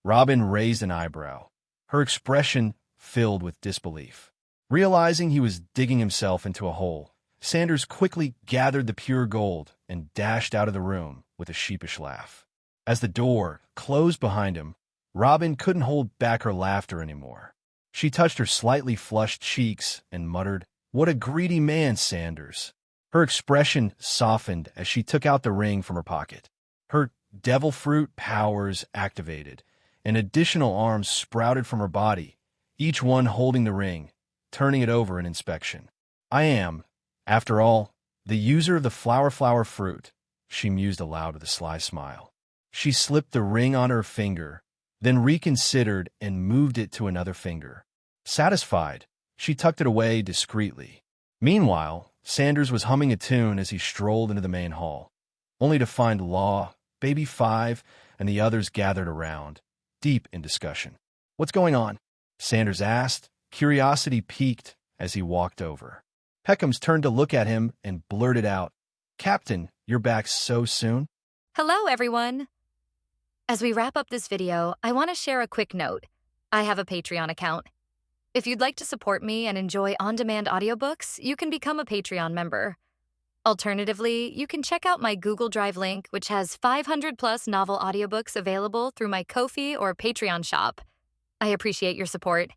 Robin raised an eyebrow, her expression filled with disbelief. Realizing he was digging himself into a hole, Sanders quickly gathered the pure gold and dashed out of the room with a sheepish laugh. As the door closed behind him, Robin couldn't hold back her laughter anymore. She touched her slightly flushed cheeks and muttered, "What a greedy man, Sanders." Her expression softened as she took out the ring from her pocket. Her devil fruit powers activated, and additional arms sprouted from her body, each one holding the ring, turning it over in inspection. I am, after all, the user of the flower fruit, she mused aloud with a sly smile. She slipped the ring on her finger, then reconsidered and moved it to another finger. Satisfied, she tucked it away discreetly. Meanwhile, Sanders was humming a tune as he strolled into the main hall, only to find Law, Baby 5, and the others gathered around, deep in discussion. What's going on? Sanders asked, curiosity piqued as he walked over. Peckham's turned to look at him and blurted out, Captain, you're back so soon? Hello, everyone. As we wrap up this video, I want to share a quick note. I have a Patreon account. If you'd like to support me and enjoy on-demand audiobooks, you can become a Patreon member. Alternatively, you can check out my Google Drive link, which has 500-plus novel audiobooks available through my Ko-fi or Patreon shop. I appreciate your support.